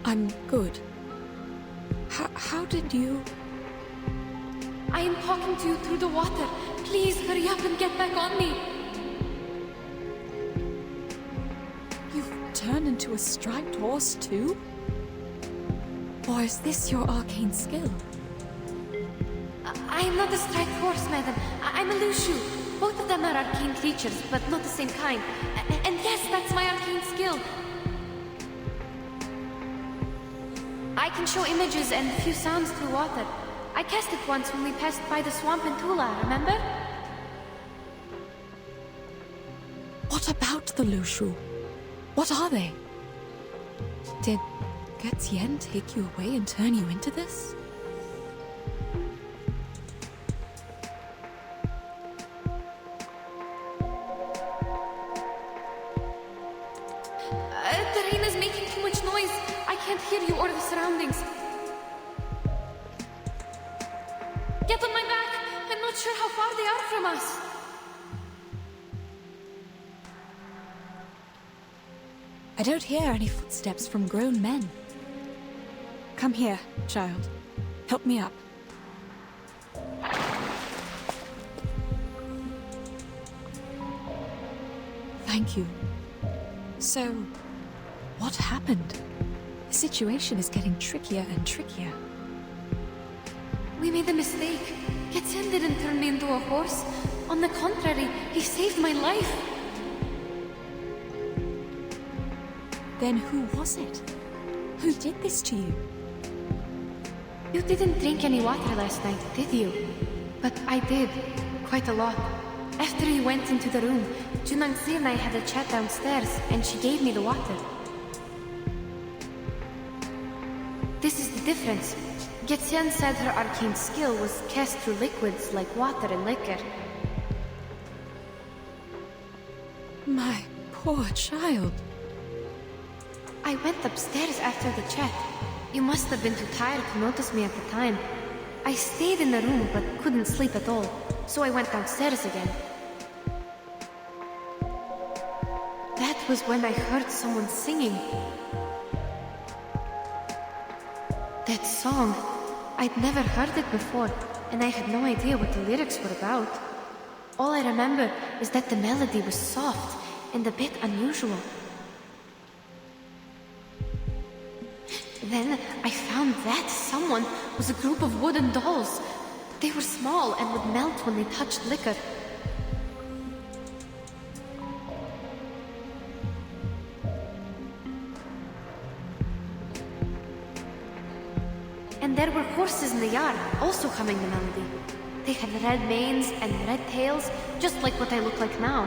I'm good. How did you... I am talking to you through the water. Please hurry up and get back on me. You've turned turn into a striped horse too? Or is this your arcane skill? I am not a striped horse, madam. I'm a Lushu. Both of them are arcane creatures, but not the same kind. And yes, that's my arcane skill. I can show images and a few sounds through water. I cast it once when we passed by the swamp in Tula, remember? What about the Lushu? What are they? Did Gesheng take you away and turn you into this? The rain is making too much noise. I can't hear you or the surroundings. Get on my back. I'm not sure how far they are from us. I don't hear any footsteps from grown men. Come here, child. Help me up. Thank you. So, what happened? The situation is getting trickier and trickier. We made a mistake. Gesheng didn't turn me into a horse. On the contrary, he saved my life. Then who was it? Who did this to you? You didn't drink any water last night, did you? But I did. Quite a lot. After you went into the room, Junangzi and I had a chat downstairs, and she gave me the water. This is the difference. Gesheng said her arcane skill was cast through liquids like water and liquor. My poor child. I went upstairs after the chat. You must have been too tired to notice me at the time. I stayed in the room but couldn't sleep at all, so I went downstairs again. That was when I heard someone singing. That song, I'd never heard it before, and I had no idea what the lyrics were about. All I remember is that the melody was soft and a bit unusual. Then I found that someone was a group of wooden dolls. They were small and would melt when they touched liquor. And there were horses in the yard, also humming the melody. They had red manes and red tails, just like what I look like now.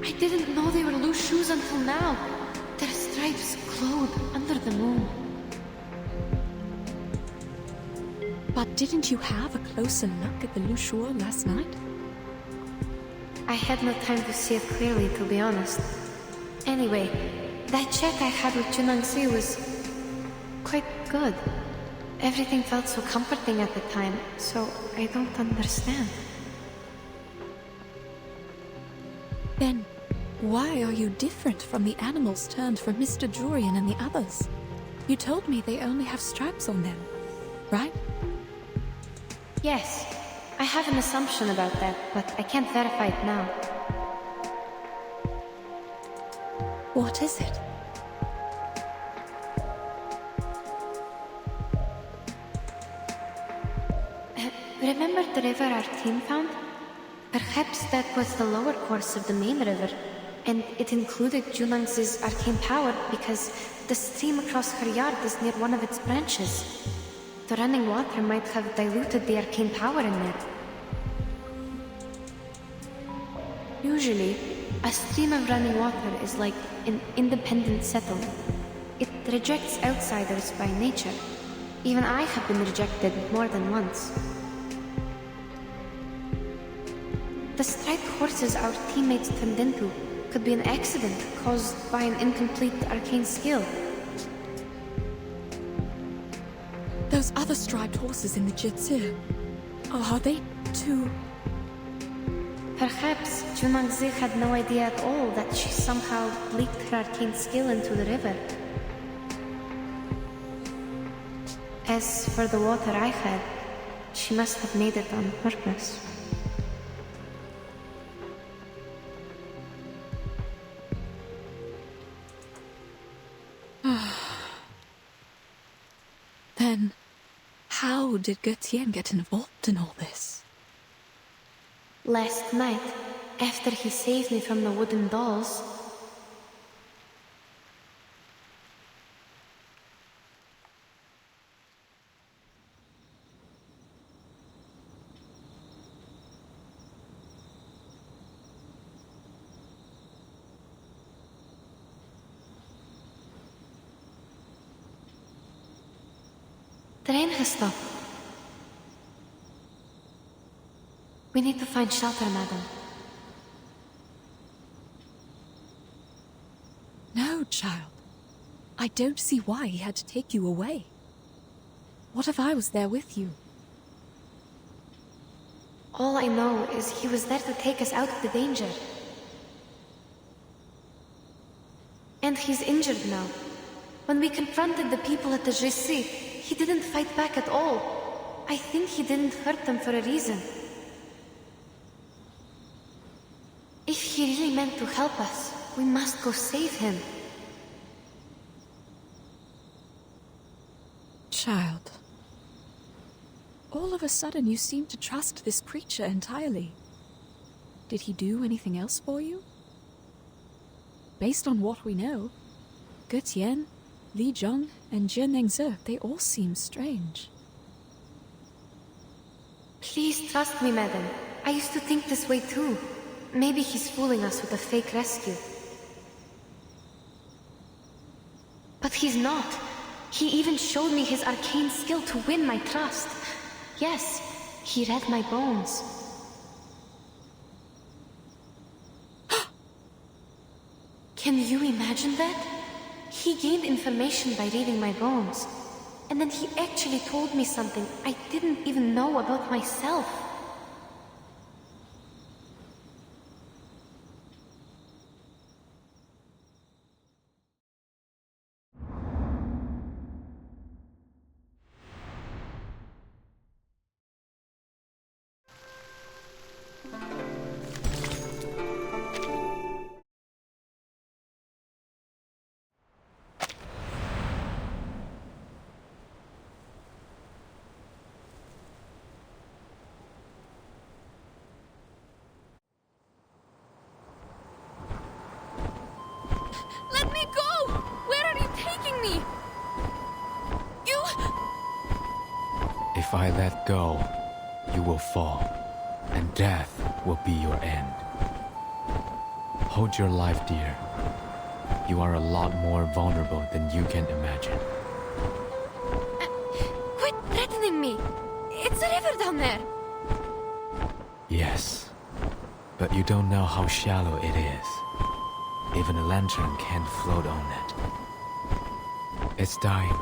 I didn't know they were loose shoes until now. Their stripes glowed under the moon. But didn't you have a closer look at the Lushuo last night? I had no time to see it clearly, to be honest. Anyway, that chat I had with Junangzi was quite good. Everything felt so comforting at the time, so I don't understand. Then, why are you different from the animals turned from Mr. Jurian and the others? You told me they only have stripes on them, right? Yes, I have an assumption about that, but I can't verify it now. What is it? Remember the river our team found? Perhaps that was the lower course of the main river, and it included Junangzi's arcane power because the stream across her yard is near one of its branches. The running water might have diluted the arcane power in there. Usually, a stream of running water is like an independent settlement. It rejects outsiders by nature. Even I have been rejected more than once. The striped horses our teammates turned into could be an accident caused by an incomplete arcane skill. Those other striped horses in the Jitsu, are they too... Perhaps Junangzi had no idea at all that she somehow leaked her arcane skill into the river. As for the water I had, she must have made it on purpose. did Getian get involved in all this? Last night, after he saved me from the wooden dolls, the rain has stopped. We need to find shelter, madam. No, child. I don't see why he had to take you away. What if I was there with you? All I know is he was there to take us out of the danger. And he's injured now. When we confronted the people at the Gesheng, he didn't fight back at all. I think he didn't hurt them for a reason. If he really meant to help us, we must go save him. Child. All of a sudden you seem to trust this creature entirely. Did he do anything else for you? Based on what we know, Getian, Li Zhong, and Jin Nengze, they all seem strange. Please trust me, madam. I used to think this way too. Maybe he's fooling us with a fake rescue. But he's not. He even showed me his arcane skill to win my trust. Yes, he read my bones. Can you imagine that? He gained information by reading my bones. And then he actually told me something I didn't even know about myself. Let me go! Where are you taking me? You... If I let go, you will fall, and death will be your end. Hold your life dear. You are a lot more vulnerable than you can imagine. Quit threatening me! It's a river down there! Yes, but you don't know how shallow it is. Even a lantern can't float on it. It's dying,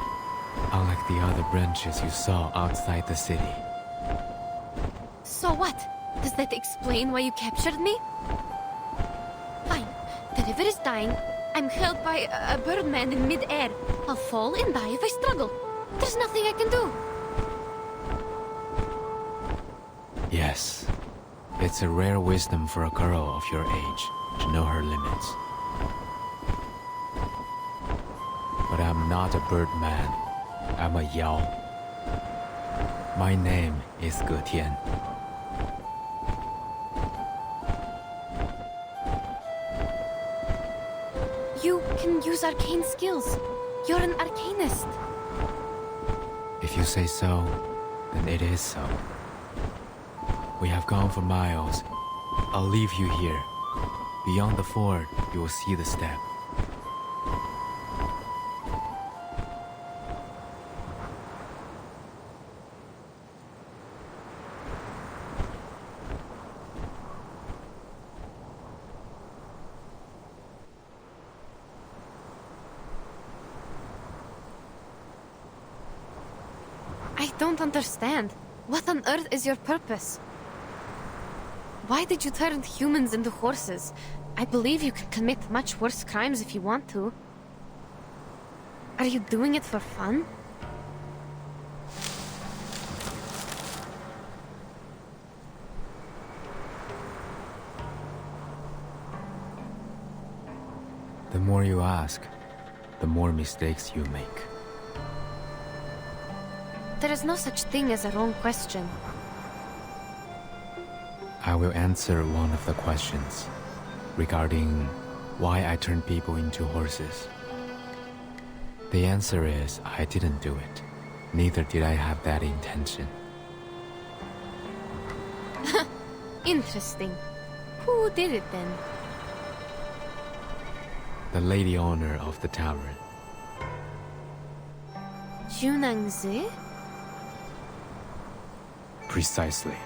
unlike the other branches you saw outside the city. So what? Does that explain why you captured me? Fine. The river is dying. I'm held by a birdman in mid-air. I'll fall and die if I struggle. There's nothing I can do. Yes, it's a rare wisdom for a girl of your age to know her limits. But I'm not a birdman. I'm a Yao. My name is Getian. You can use arcane skills. You're an arcanist. If you say so, then it is so. We have gone for miles. I'll leave you here. Beyond the ford, you will see the step. I don't understand. What on earth is your purpose? Why did you turn humans into horses? I believe you can commit much worse crimes if you want to. Are you doing it for fun? The more you ask, the more mistakes you make. There is no such thing as a wrong question. I will answer one of the questions regarding why I turned people into horses. The answer is I didn't do it. Neither did I have that intention. Interesting. Who did it then? The lady owner of the tavern. Junangzi? Precisely.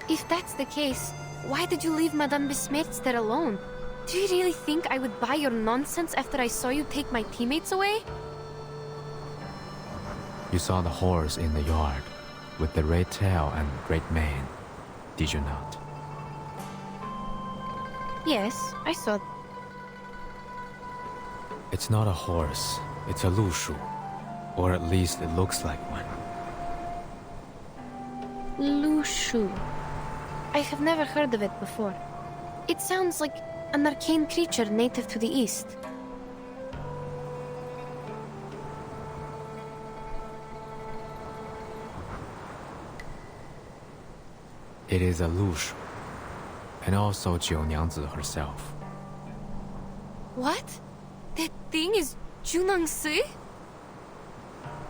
If that's the case, why did you leave Madame Besmirtz there alone? Do you really think I would buy your nonsense after I saw you take my teammates away? You saw the horse in the yard with the red tail and great mane, did you not? Yes, I saw. It's not a horse, it's a lushu. Or at least it looks like one. Lushu. I have never heard of it before. It sounds like an arcane creature native to the east. It is a lushu, and also Jiunyangzi herself. What? That thing is Junangzi?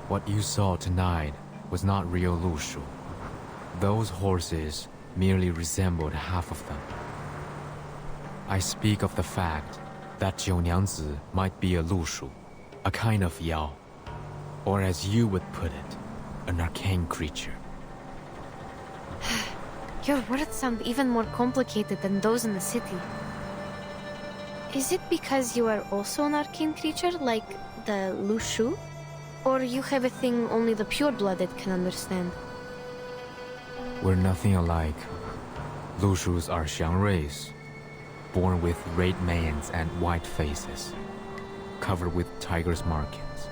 What you saw tonight was not real lushu. Those horses merely resembled half of them. I speak of the fact that Jiunyangzi might be a lushu, a kind of yao, or as you would put it, an arcane creature. Your words sound even more complicated than those in the city. Is it because you are also an arcane creature, like the Lushu? Or you have a thing only the pure-blooded can understand? We're nothing alike. Lushus are xiangruis, born with red manes and white faces, covered with tiger's markings.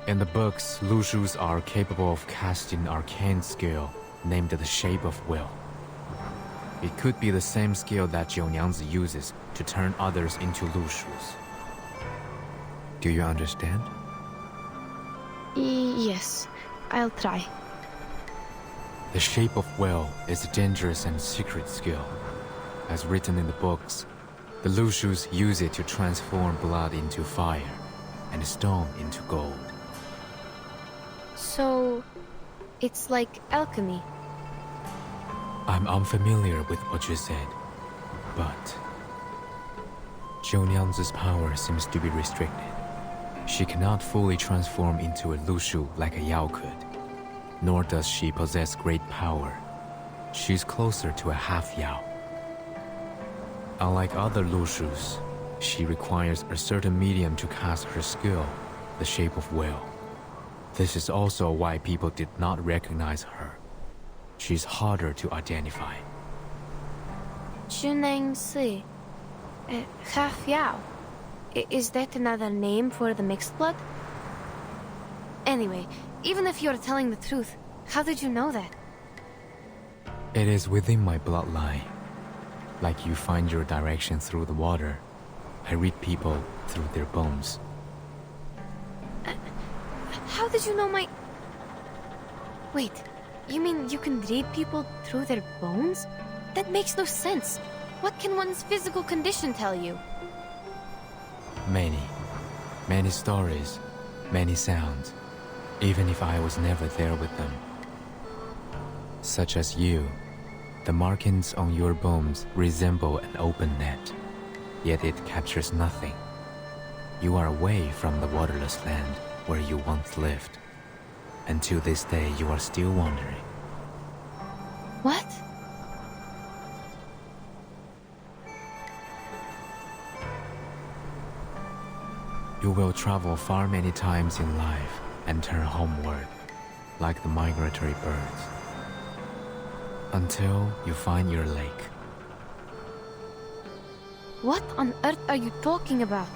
In the books, Lushus are capable of casting arcane skill named the Shape of Will. It could be the same skill that Jiunyangzi uses to turn others into Lushus. Do you understand? Yes, I'll try. The Shape of Will is a dangerous and secret skill. As written in the books, the Lushus use it to transform blood into fire and stone into gold. So, it's like alchemy. I'm unfamiliar with what you said, but Jiunyangzi's power seems to be restricted. She cannot fully transform into a Lushu like a Yao could, nor does she possess great power. She's closer to a half Yao. Unlike other Lushus, she requires a certain medium to cast her skill, the Shape of Will. This is also why people did not recognize her. She's harder to identify. Junangzi. Half Yao. Is that another name for the mixed blood? Anyway, even if you're telling the truth, how did you know that? It is within my bloodline. Like you find your direction through the water, I read people through their bones. How did you know my... Wait, you mean you can read people through their bones? That makes no sense. What can one's physical condition tell you? Many stories, many sounds, even if I was never there with them. Such as you, the markings on your bones resemble an open net, yet it captures nothing. You are away from the waterless land where you once lived, and to this day you are still wandering. What? You will travel far many times in life and turn homeward, like the migratory birds, until you find your lake. What on earth are you talking about?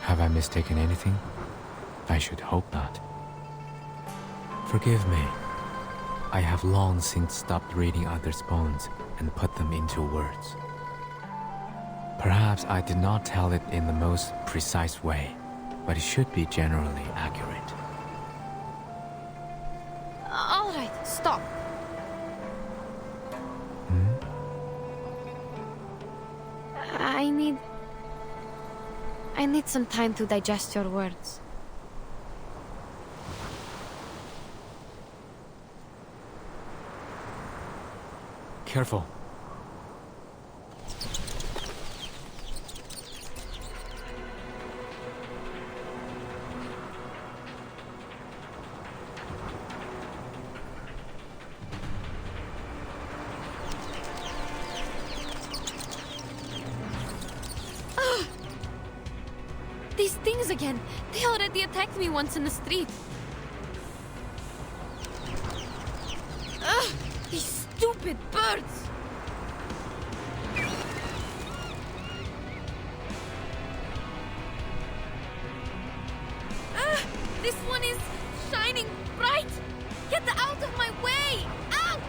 Have I mistaken anything? I should hope not. Forgive me. I have long since stopped reading others' bones and put them into words. Perhaps I did not tell it in the most precise way, but it should be generally accurate. All right, stop. I need some time to digest your words. Careful. These things again. They already attacked me once in the street. Ugh! These stupid birds! This one is shining bright! Get out of my way! Out!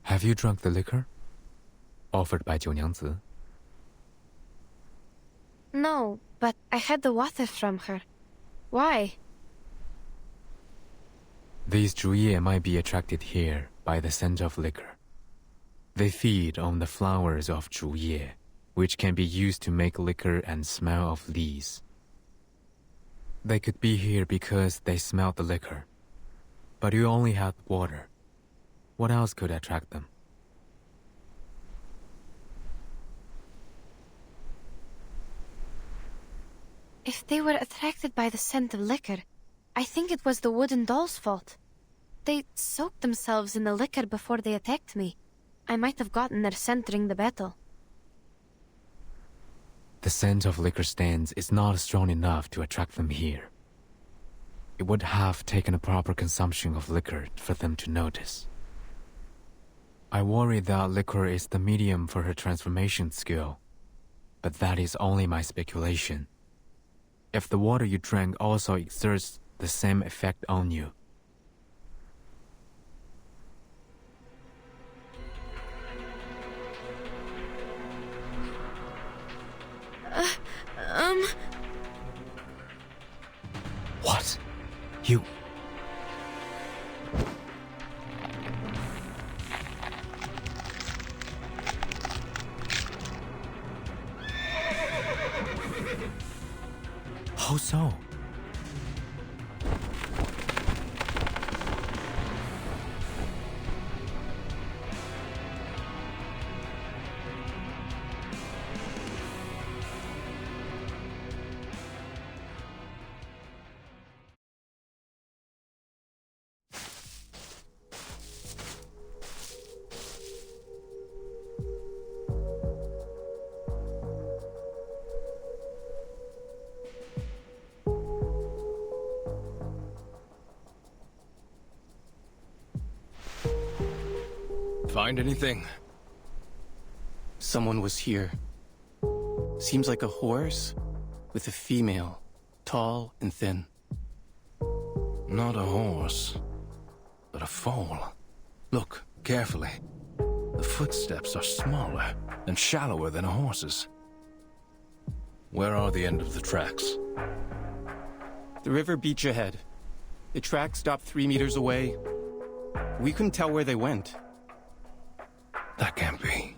Have you drunk the liquor? Offered by 九娘子? No, but I had the water from her. Why? These 竹叶 might be attracted here by the scent of liquor. They feed on the flowers of 竹叶, which can be used to make liquor and smell of leaves. They could be here because they smelled the liquor. But you only had water. What else could attract them? If they were attracted by the scent of liquor, I think it was the wooden doll's fault. They soaked themselves in the liquor before they attacked me. I might have gotten their scent during the battle. The scent of liquor stands is not strong enough to attract them here. It would have taken a proper consumption of liquor for them to notice. I worry that liquor is the medium for her transformation skill, but that is only my speculation. If the water you drank also exerts the same effect on you. What? You... How so? Find anything? Someone was here. Seems like a horse with a female, tall and thin. Not a horse, but a foal. Look carefully. The footsteps are smaller and shallower than a horse's. Where are the end of the tracks? The river beach ahead. The track stopped 3 meters away. We couldn't tell where they went. That can't be.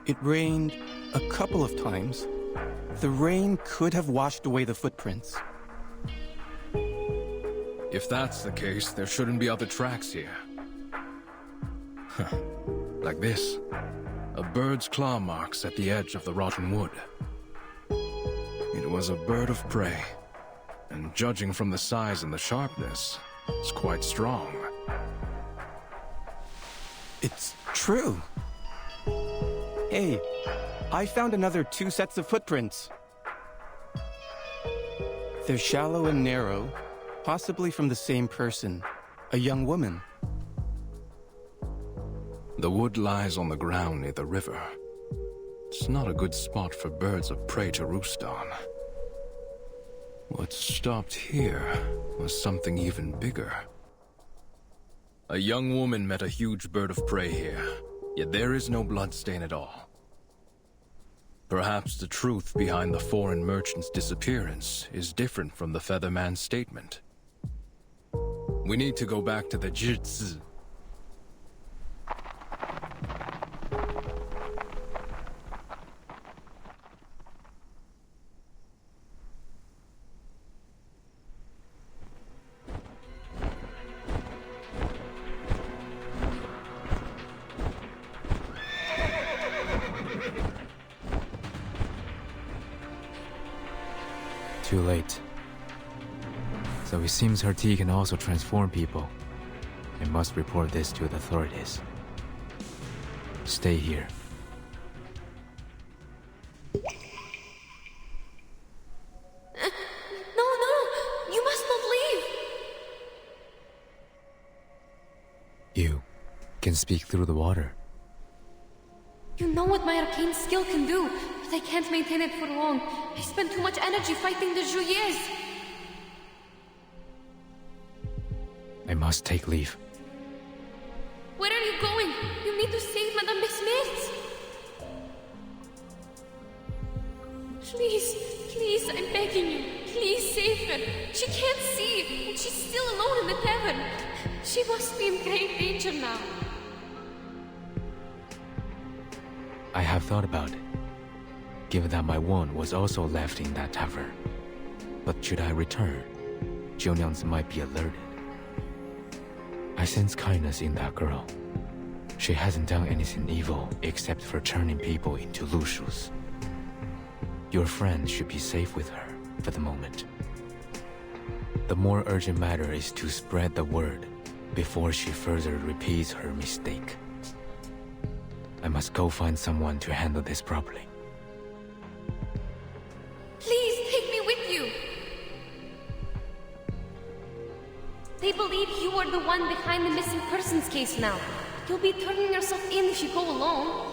It rained a couple of times. The rain could have washed away the footprints. If that's the case, there shouldn't be other tracks here. Like this. A bird's claw marks at the edge of the rotten wood. It was a bird of prey, and judging from the size and the sharpness, it's quite strong. It's true. Hey, I found another 2 sets of footprints. They're shallow and narrow, possibly from the same person, a young woman. The wood lies on the ground near the river. It's not a good spot for birds of prey to roost on. What stopped here was something even bigger. A young woman met a huge bird of prey here, yet there is no bloodstain at all. Perhaps the truth behind the foreign merchant's disappearance is different from the Featherman's statement. We need to go back to the Jitsu. Too late. So it seems her tea can also transform people. I must report this to the authorities. Stay here. No, you must not leave! You can speak through the water. You know what my arcane skill can do, but I can't maintain it for long. I spend too much energy fighting the Juliers. I must take leave. Where are you going? You need to save Madame Besmirtz. Please, I'm begging you. Please save her. She can't see, and she's still alone in the tavern. She must be in great danger now. I have thought about it, given that my wand was also left in that tavern. But should I return, Zhongyang might be alerted. I sense kindness in that girl. She hasn't done anything evil except for turning people into Lushus. Your friend should be safe with her for the moment. The more urgent matter is to spread the word before she further repeats her mistake. I must go find someone to handle this properly. Please take me with you. They believe you are the one behind the missing persons case now. You'll be turning yourself in if you go alone.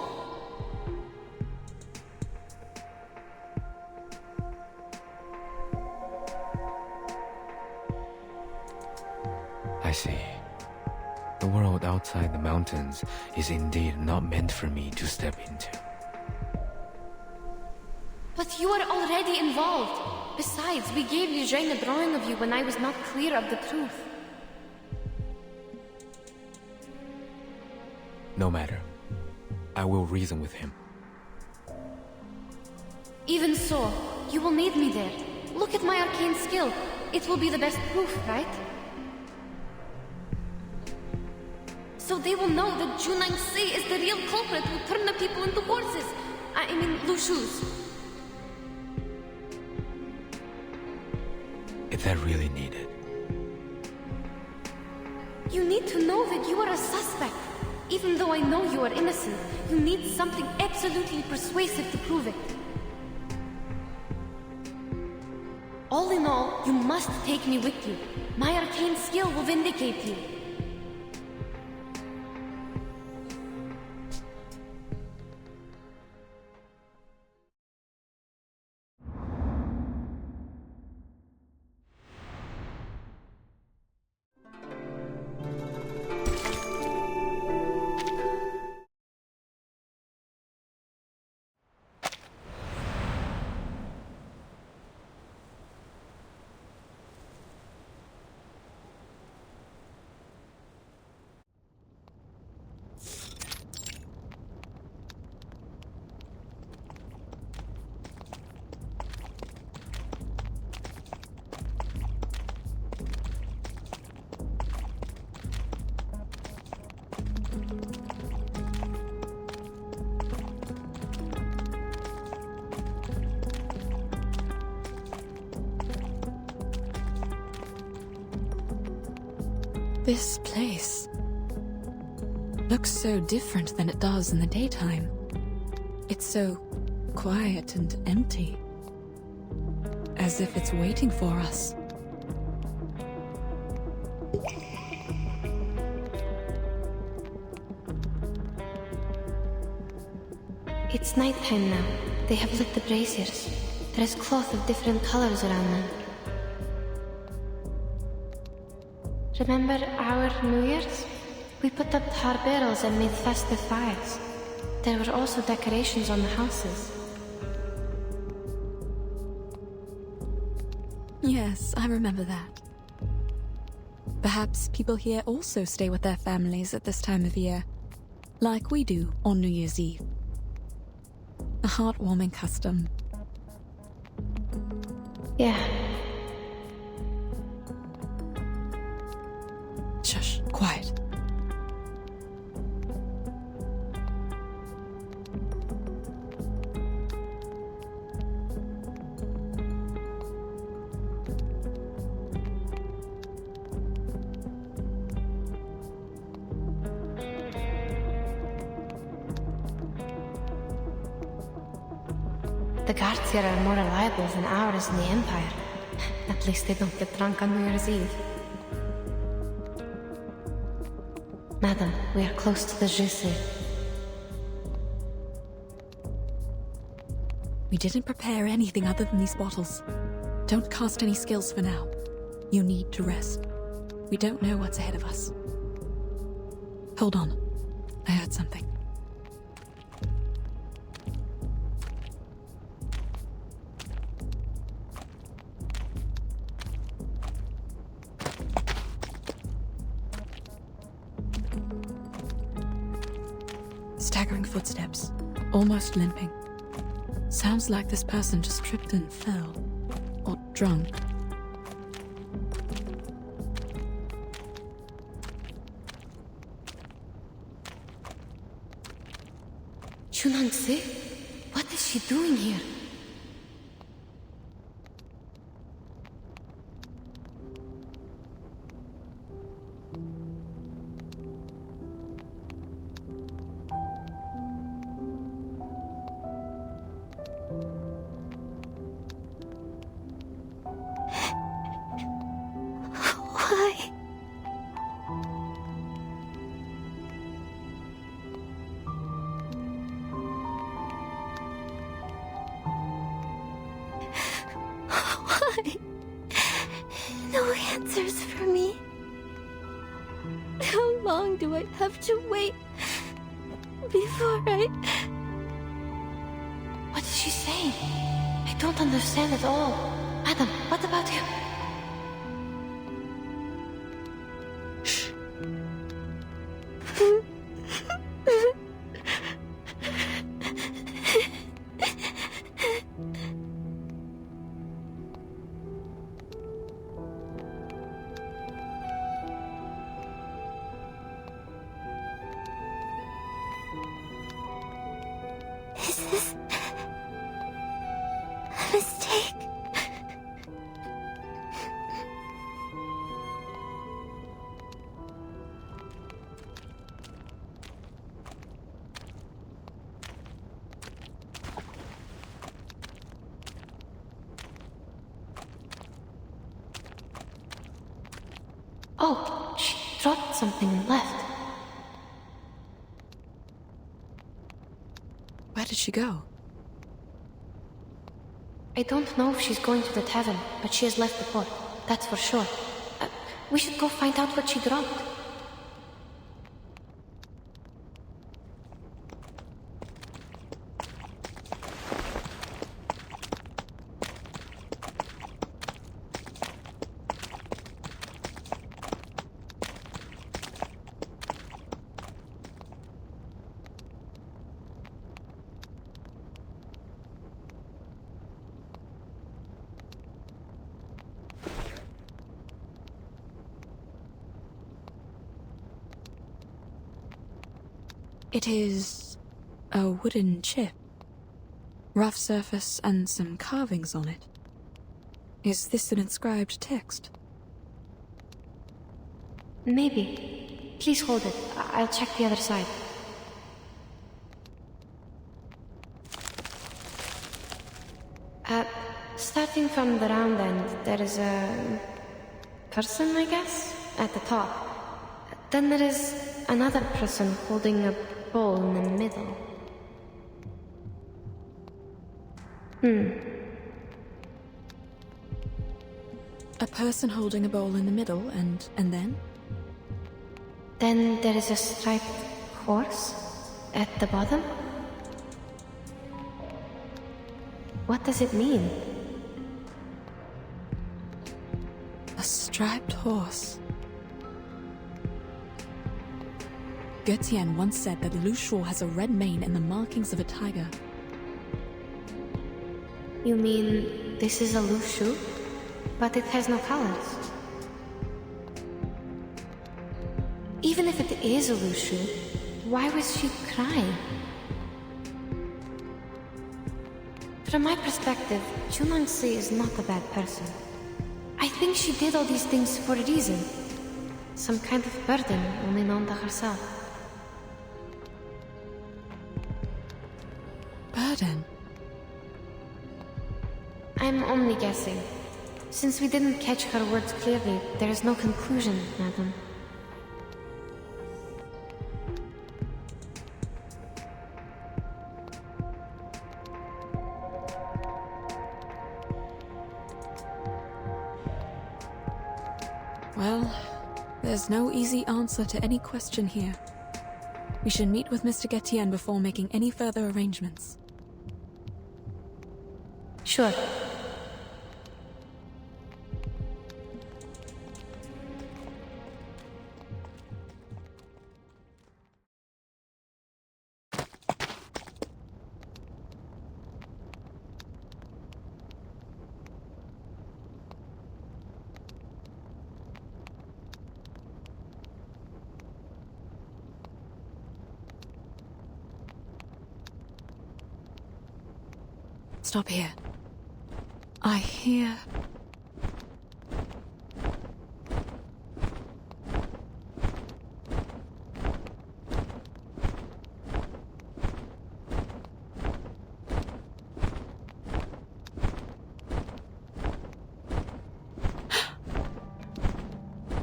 I see. The world outside the mountains is indeed not meant for me to step into. But you are already involved. Besides, we gave Gesheng a drawing of you when I was not clear of the truth. No matter. I will reason with him. Even so, you will need me there. Look at my arcane skill. It will be the best proof, right? So they will know that Junang Si is the real culprit who turned the people into horses. I mean, Lushus. Is that really needed? You need to know that you are a suspect. Even though I know you are innocent, you need something absolutely persuasive to prove it. All in all, you must take me with you. My arcane skill will vindicate you. This place looks so different than it does in the daytime. It's so quiet and empty. as if it's waiting for us. It's nighttime now. They have lit the braziers. There is cloth of different colors around them. Remember our New Year's? We put up tar barrels and made festive fires. There were also decorations on the houses. Yes, I remember that. Perhaps people here also stay with their families at this time of year, like we do on New Year's Eve. A heartwarming custom. Yeah. Shush, quiet. The guards here are more reliable than ours in the Empire. At least they don't get drunk on New Year's Eve. Madam, we are close to the Gesheng. We didn't prepare anything other than these bottles. Don't cast any skills for now. You need to rest. We don't know what's ahead of us. Hold on. I heard something. Staggering footsteps, almost limping. Sounds like this person just tripped and fell. Or drunk. Chunangse? What is she doing here? No answers for me. How long do I have to wait before I... What is she saying? I don't understand at all. Madam, what about him? Is this a mistake? Oh, she dropped something and left. Where did she go? I don't know if she's going to the tavern, but she has left the port. That's for sure. We should go find out what she dropped. It is a wooden chip. Rough surface and some carvings on it. Is this an inscribed text? Maybe. Please hold it. I'll check the other side. Start Starting from the round end, there is a person, I guess, at the top. Then there is another person holding a bowl in the middle. A person holding a bowl in the middle, and then? Then there is a striped horse at the bottom. What does it mean? A striped horse. Getian once said that Lushu has a red mane and the markings of a tiger. You mean this is a Lushu, but it has no colors? Even if it is a Lushu, why was she crying? From my perspective, Junangsi is not a bad person. I think she did all these things for a reason. Some kind of burden only known to herself. Burden? I'm only guessing. Since we didn't catch her words clearly, there is no conclusion, madam. Well, there's no easy answer to any question here. We should meet with Mr. Getian before making any further arrangements. Sure. Stop here. I hear...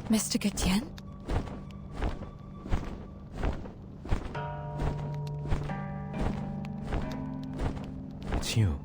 Mr. Getian? It's you.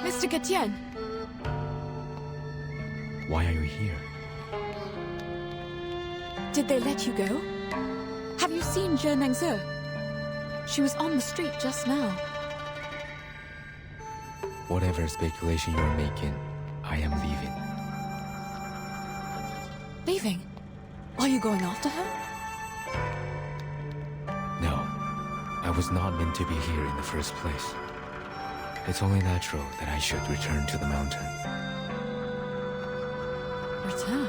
Mr. Getian! Why are you here? Did they let you go? Have you seen Gesheng? She was on the street just now. Whatever speculation you're making, I am leaving. Leaving? Are you going after her? No. I was not meant to be here in the first place. It's only natural that I should return to the mountain. Return?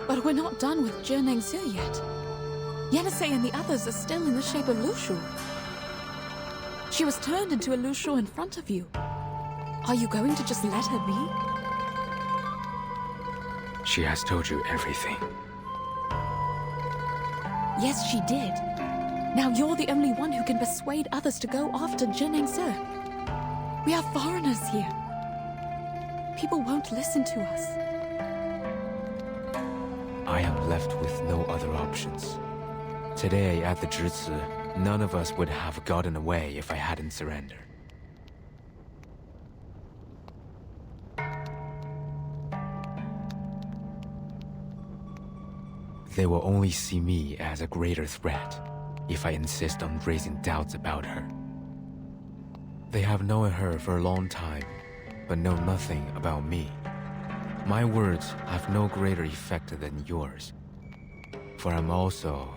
But we're not done with Gesheng yet. Yenisei and the others are still in the shape of Lushu. She was turned into a Lushu in front of you. Are you going to just let her be? She has told you everything. Yes, she did. Now you're the only one who can persuade others to go after Gesheng. We are foreigners here. People won't listen to us. I am left with no other options. Today, at the Zhizi, none of us would have gotten away if I hadn't surrendered. They will only see me as a greater threat if I insist on raising doubts about her. They have known her for a long time, but know nothing about me. My words have no greater effect than yours, for I'm also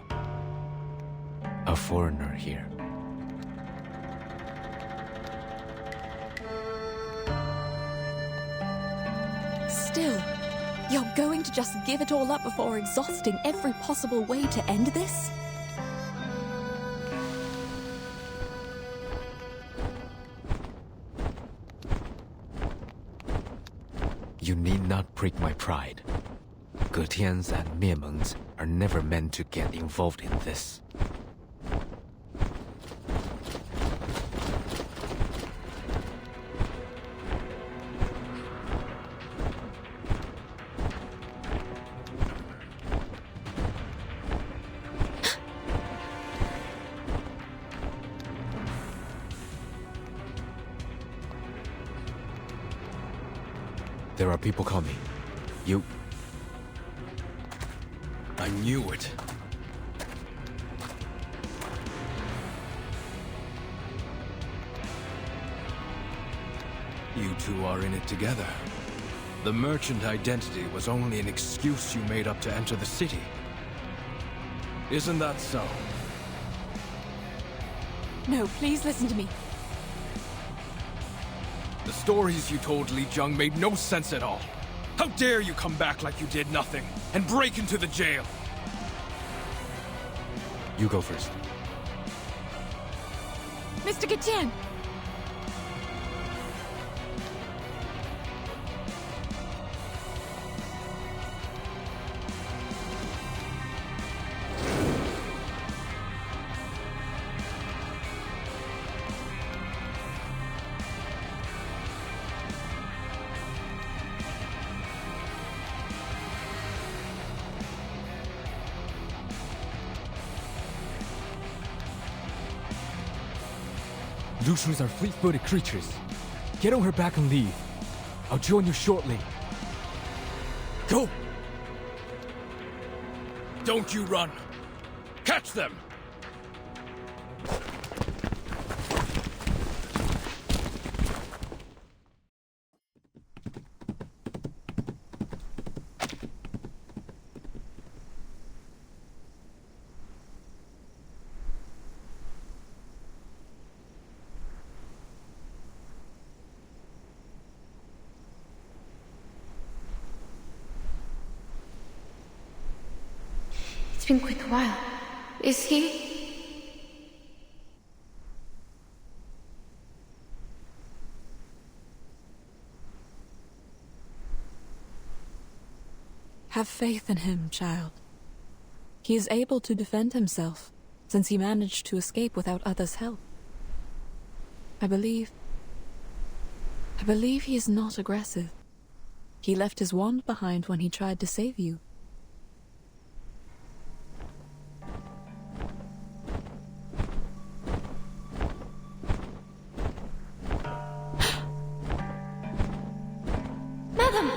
a foreigner here. going to just give it all up before exhausting every possible way to end this? You need not prick my pride. Getians and Miemengs are never meant to get involved in this. There are people coming. You... I knew it. You two are in it together. The merchant identity was only an excuse you made up to enter the city. Isn't that so? No, please listen to me. The stories you told Li Jung made no sense at all. How dare you come back like you did nothing, and break into the jail? You go first. Mr. Getian! Lushus are fleet-footed creatures. Get on her back and leave. I'll join you shortly. Go! Don't you run! Catch them! It's been quite a while. Is he? Have faith in him, child. He is able to defend himself, since he managed to escape without others' help. I believe he is not aggressive. He left his wand behind when he tried to save you. Madam!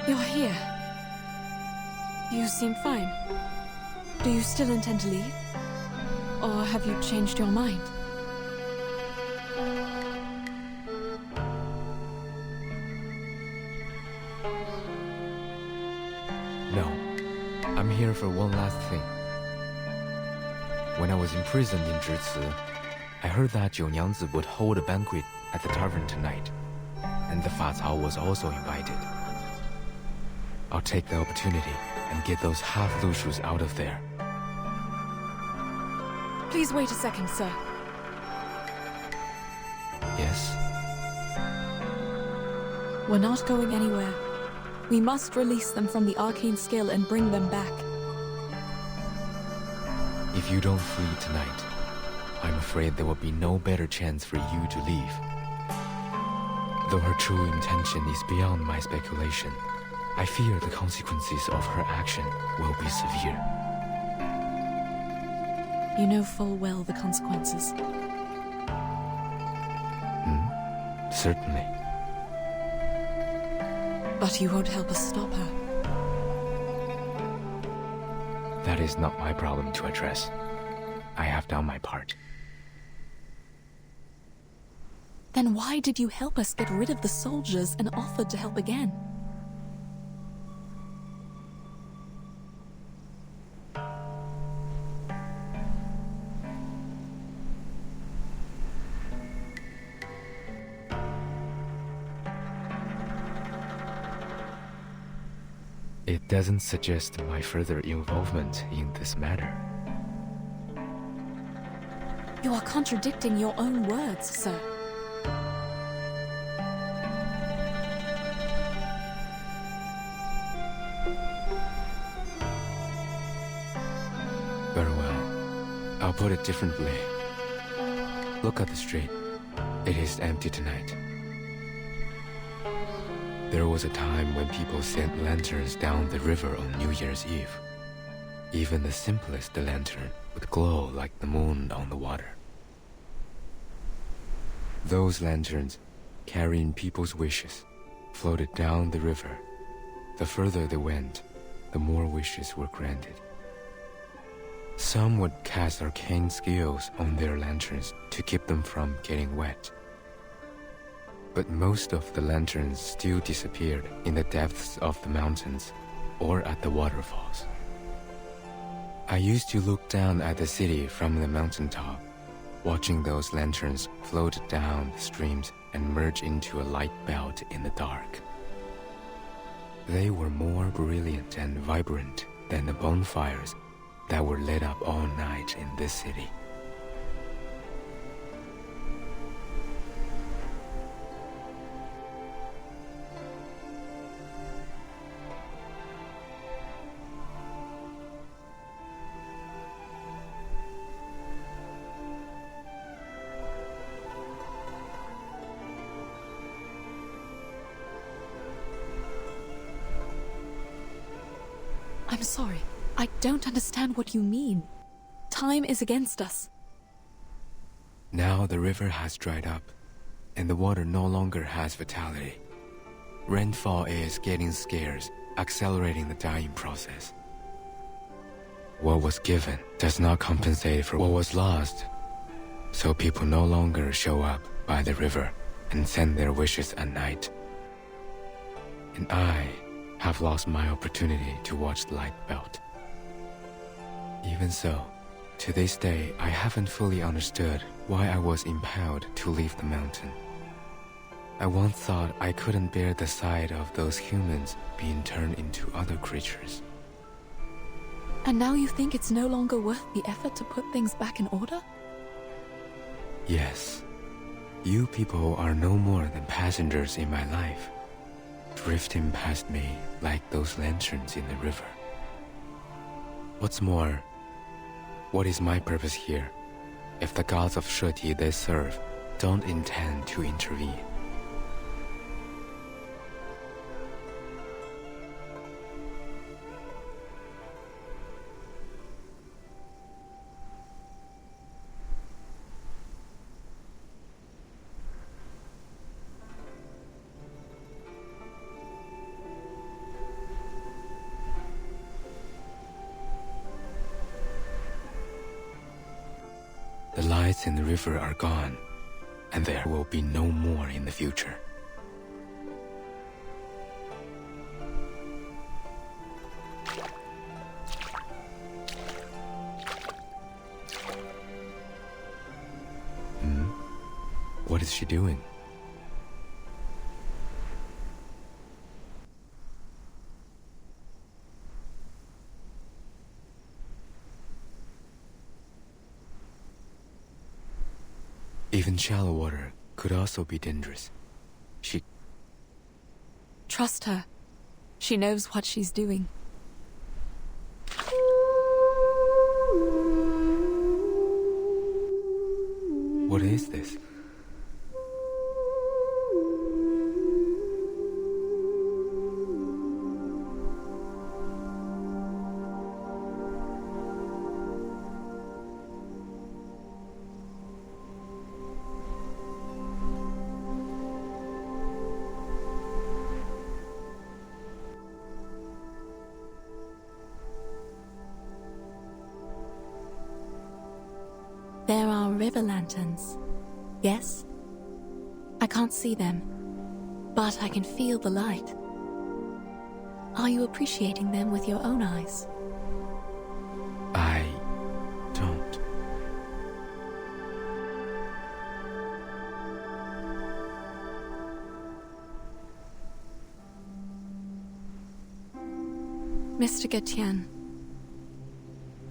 You're here. You seem fine. Do you still intend to leave? Or have you changed your mind? No. I'm here for one last thing. When I was imprisoned in Zhici, I heard that Jiu Niangzi would hold a banquet at the tavern tonight, and the Fa Cao was also invited. I'll take the opportunity and get those half-Lushus out of there. Please wait a second, sir. Yes? We're not going anywhere. We must release them from the arcane skill and bring them back. If you don't flee tonight, I'm afraid there will be no better chance for you to leave. Though her true intention is beyond my speculation, I fear the consequences of her action will be severe. You know full well the consequences. Certainly. But you won't help us stop her. That is not my problem to address. I have done my part. Then why did you help us get rid of the soldiers and offered to help again? It doesn't suggest my further involvement in this matter. You are contradicting your own words, sir. Very well. I'll put it differently. Look at the street. It is empty tonight. There was a time when people sent lanterns down the river on New Year's Eve. Even the simplest lantern would glow like the moon on the water. Those lanterns, carrying people's wishes, floated down the river. The further they went, the more wishes were granted. Some would cast arcane skills on their lanterns to keep them from getting wet. But most of the lanterns still disappeared in the depths of the mountains or at the waterfalls. I used to look down at the city from the mountaintop, watching those lanterns float down the streams and merge into a light belt in the dark. They were more brilliant and vibrant than the bonfires that were lit up all night in this city. I'm sorry. I don't understand what you mean. Time is against us. Now the river has dried up, and the water no longer has vitality. Rainfall is getting scarce, accelerating the dying process. What was given does not compensate for what was lost, so people no longer show up by the river and send their wishes at night. And I have lost my opportunity to watch the light belt. Even so, to this day, I haven't fully understood why I was impelled to leave the mountain. I once thought I couldn't bear the sight of those humans being turned into other creatures. And now you think it's no longer worth the effort to put things back in order? Yes. You people are no more than passengers in my life, drifting past me like those lanterns in the river. What's more, what is my purpose here if the gods of Shuori they serve don't intend to intervene? The lights in the river are gone, and there will be no more in the future. What is she doing? Even shallow water could also be dangerous. Trust her. She knows what she's doing. What is this? There are river lanterns. Yes? I can't see them, but I can feel the light. Are you appreciating them with your own eyes? I don't. Mr. Getian,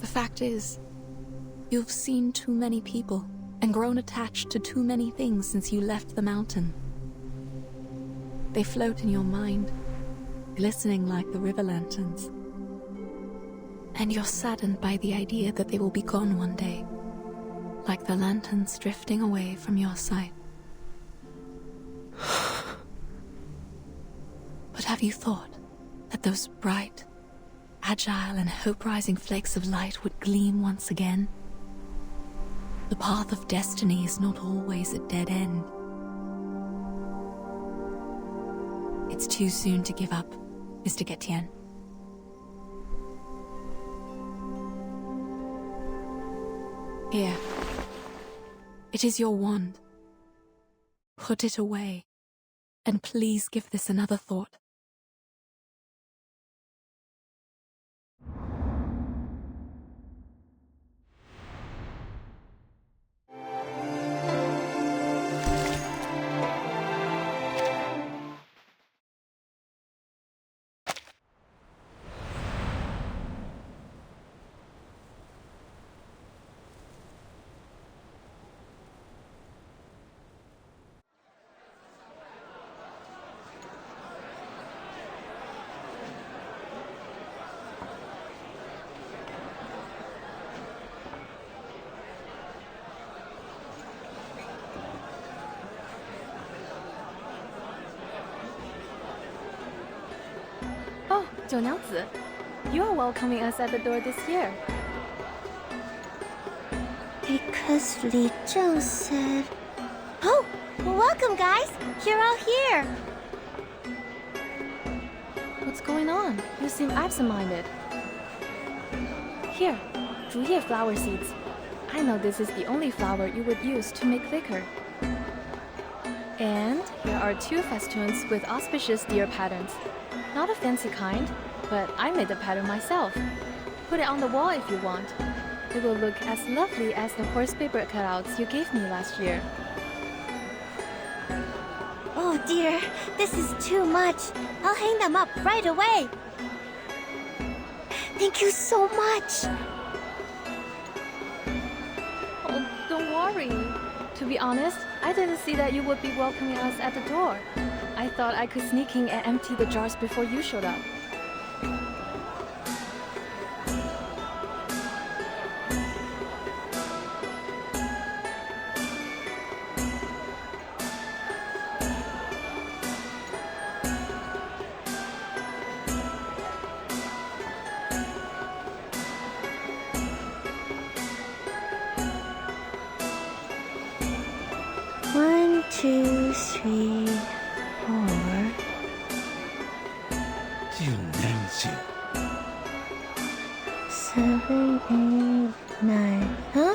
the fact is, you've seen too many people and grown attached to too many things since you left the mountain. They float in your mind, glistening like the river lanterns. And you're saddened by the idea that they will be gone one day, like the lanterns drifting away from your sight. But have you thought that those bright, agile and hope-rising flakes of light would gleam once again? The path of destiny is not always a dead end. It's too soon to give up, Mr. Getian. Here. It is your wand. Put it away, and please give this another thought. Oh, 九娘子, you are welcoming us at the door this year. Because Li Zheng said... Oh, welcome guys! You're all here! What's going on? You seem absent-minded. Here, 竹叶 flower seeds. I know this is the only flower you would use to make liquor. And here are 2 festoons with auspicious deer patterns. Not a fancy kind, but I made the pattern myself. Put it on the wall if you want. It will look as lovely as the horse paper cutouts you gave me last year. Oh dear, this is too much. I'll hang them up right away. Thank you so much. Oh, don't worry. To be honest, I didn't see that you would be welcoming us at the door. I thought I could sneak in and empty the jars before you showed up. One, two, three, 4. 就Nancy. 7, 8, 9. Huh?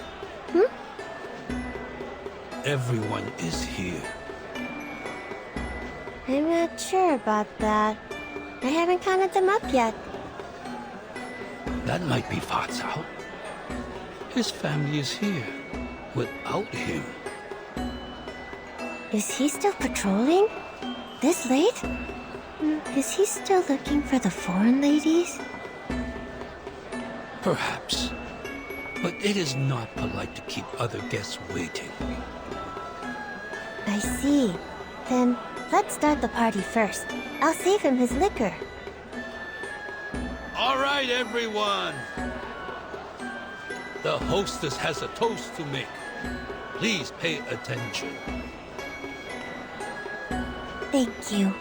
Everyone is here. I'm not sure about that. I haven't counted them up yet. That might be Fat's out. His family is here. Without him. Is he still patrolling? This late? Is he still looking for the foreign ladies? Perhaps. But it is not polite to keep other guests waiting. I see. Then let's start the party first. I'll save him his liquor. All right, everyone. The hostess has a toast to make. Please pay attention. Thank you.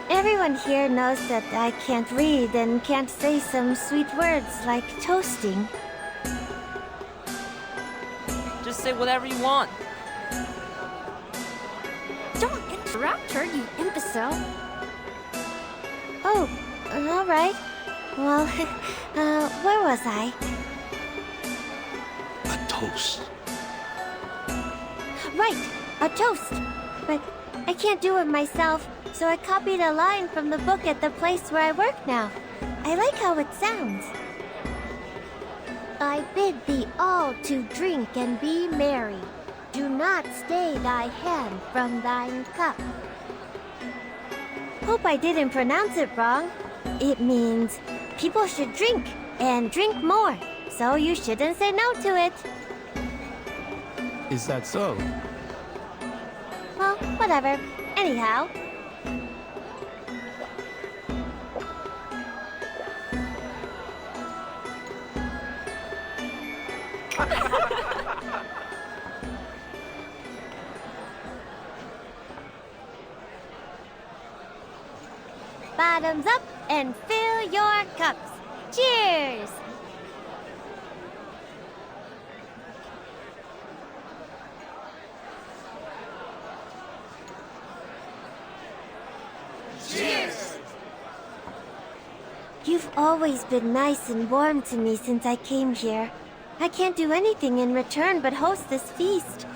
Everyone here knows that I can't read and can't say some sweet words like toasting. Just say whatever you want. Raptor, you imbecile. Oh, all right. Well, where was I? A toast. Right, a toast. But I can't do it myself, so I copied a line from the book at the place where I work now. I like how it sounds. I bid thee all to drink and be merry. Do not stay thy hand from thine cup. Hope I didn't pronounce it wrong. It means people should drink and drink more, so you shouldn't say no to it. Is that so? Well, whatever. Anyhow. Bottoms up and fill your cups. Cheers! Cheers! You've always been nice and warm to me since I came here. I can't do anything in return but host this feast.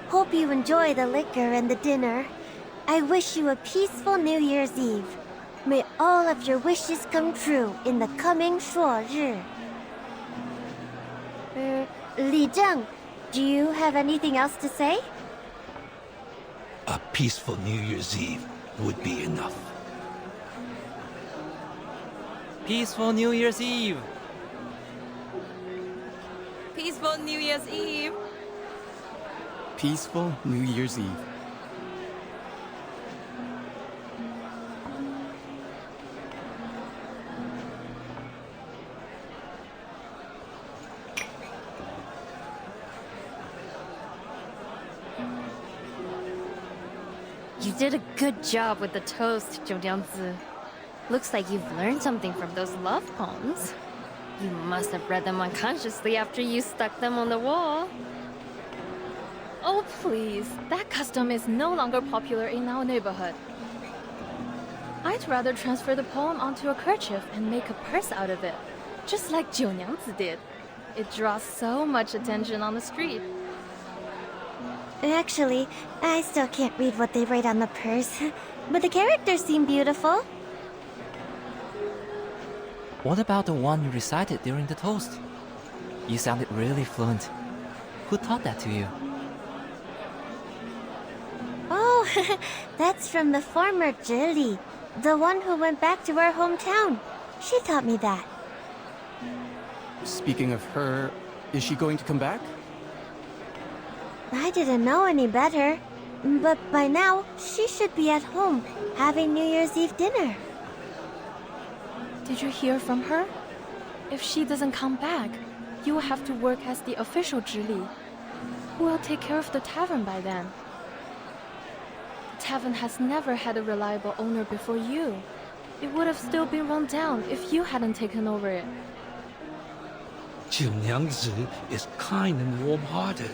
Hope you enjoy the liquor and the dinner. I wish you a peaceful New Year's Eve. May all of your wishes come true in the coming Shuori. Li Zheng, do you have anything else to say? A peaceful New Year's Eve would be enough. Peaceful New Year's Eve! Peaceful New Year's Eve! Peaceful New Year's Eve. You did a good job with the toast, Zhou Liangzi. Looks like you've learned something from those love poems. You must have read them unconsciously after you stuck them on the wall. Oh, please. That custom is no longer popular in our neighborhood. I'd rather transfer the poem onto a kerchief and make a purse out of it, just like Zhou Liangzi did. It draws so much attention on the street. Actually, I still can't read what they write on the purse, but the characters seem beautiful. What about the one you recited during the toast? You sounded really fluent. Who taught that to you? Oh, that's from the former Zhili, the one who went back to our hometown. She taught me that. Speaking of her, is she going to come back? I didn't know any better, but by now, she should be at home, having New Year's Eve dinner. Did you hear from her? If she doesn't come back, you will have to work as the official Zhili. Who will take care of the tavern by then? The tavern has never had a reliable owner before you. It would have still been run down if you hadn't taken over it. Zhou Liangzi is kind and warm-hearted.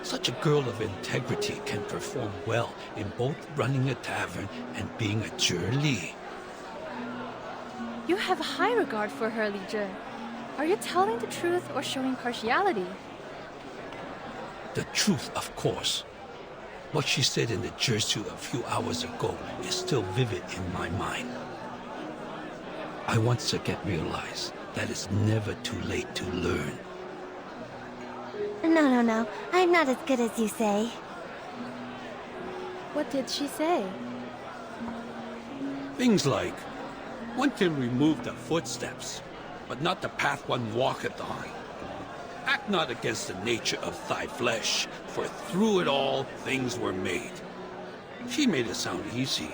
Such a girl of integrity can perform well in both running a tavern and being a Zhili. You have a high regard for her, Li Zhe. Are you telling the truth or showing partiality? The truth, of course. What she said in the Jersu a few hours ago is still vivid in my mind. I once again realized that it's never too late to learn. No. I'm not as good as you say. What did she say? Things like, one can remove the footsteps, but not the path one walketh on. Act not against the nature of thy flesh, for through it all things were made. She made it sound easy.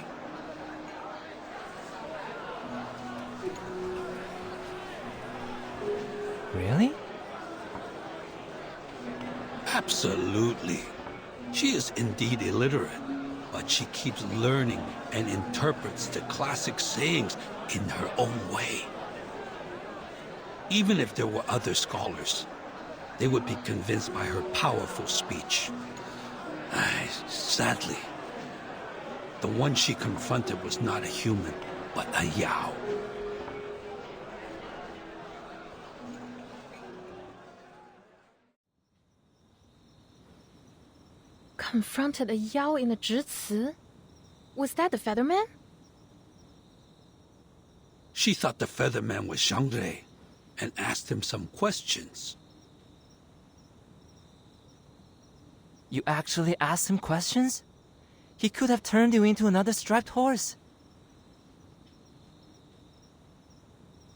Really? Absolutely. She is indeed illiterate, but she keeps learning and interprets the classic sayings in her own way. Even if there were other scholars, they would be convinced by her powerful speech. Sadly, the one she confronted was not a human, but a Yao. Confronted a Yao in a Zhici? Was that the Featherman? She thought the Featherman was Stgae and asked him some questions. You actually asked him questions? He could have turned you into another striped horse.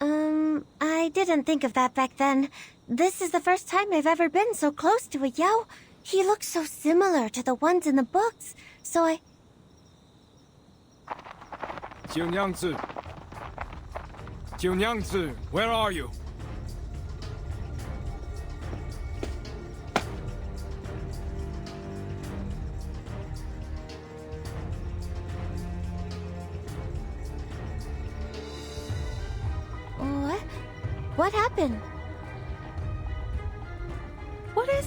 I didn't think of that back then. This is the first time I've ever been so close to a Yao. He looks so similar to the ones in the books, so I... Jiunyangzi! Jiunyangzi, where are you? What? What happened? What is...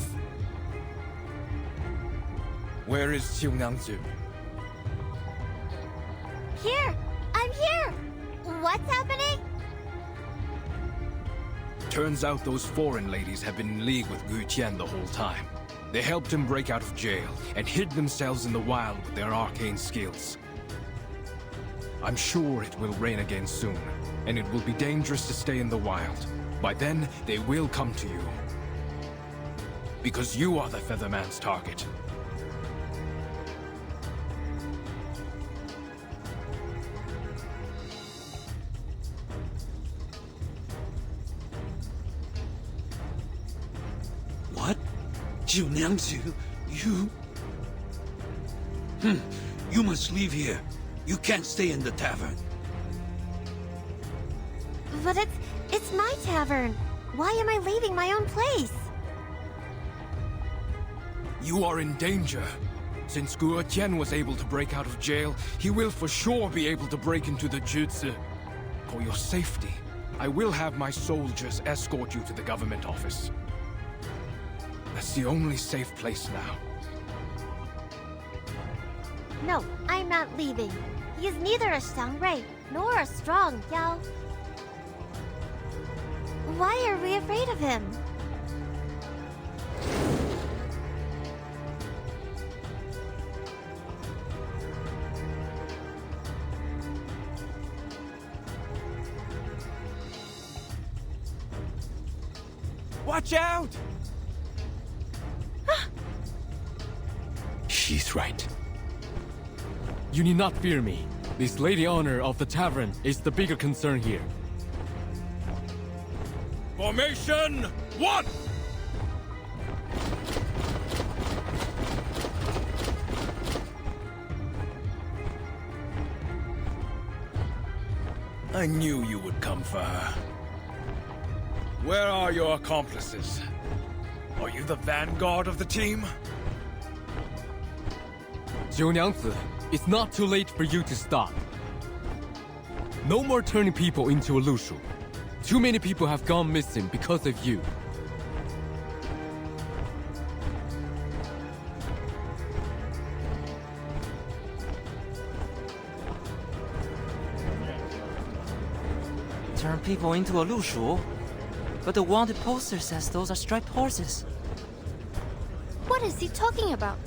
Where is Jiunyangzi? Here! I'm here! What's happening? Turns out those foreign ladies have been in league with Gu Tian the whole time. They helped him break out of jail and hid themselves in the wild with their arcane skills. I'm sure it will rain again soon, and it will be dangerous to stay in the wild. By then, they will come to you. Because you are the Featherman's target. What? Jiunyangzi, you... You must leave here. You can't stay in the tavern. But it's my tavern. Why am I leaving my own place? You are in danger. Since Gu Tian was able to break out of jail, he will for sure be able to break into the Zhici. For your safety, I will have my soldiers escort you to the government office. That's the only safe place now. No, I'm not leaving. He is neither a Stgae nor a strong Yao. Why are we afraid of him? Watch out! She's right. You need not fear me. This lady owner of the tavern is the bigger concern here. Formation 1! I knew you would come for her. Where are your accomplices? Are you the vanguard of the team? Jiunyangzi, it's not too late for you to stop. No more turning people into a Lushu. Too many people have gone missing because of you. Turn people into a Lushu? But the wanted poster says those are striped horses. What is he talking about?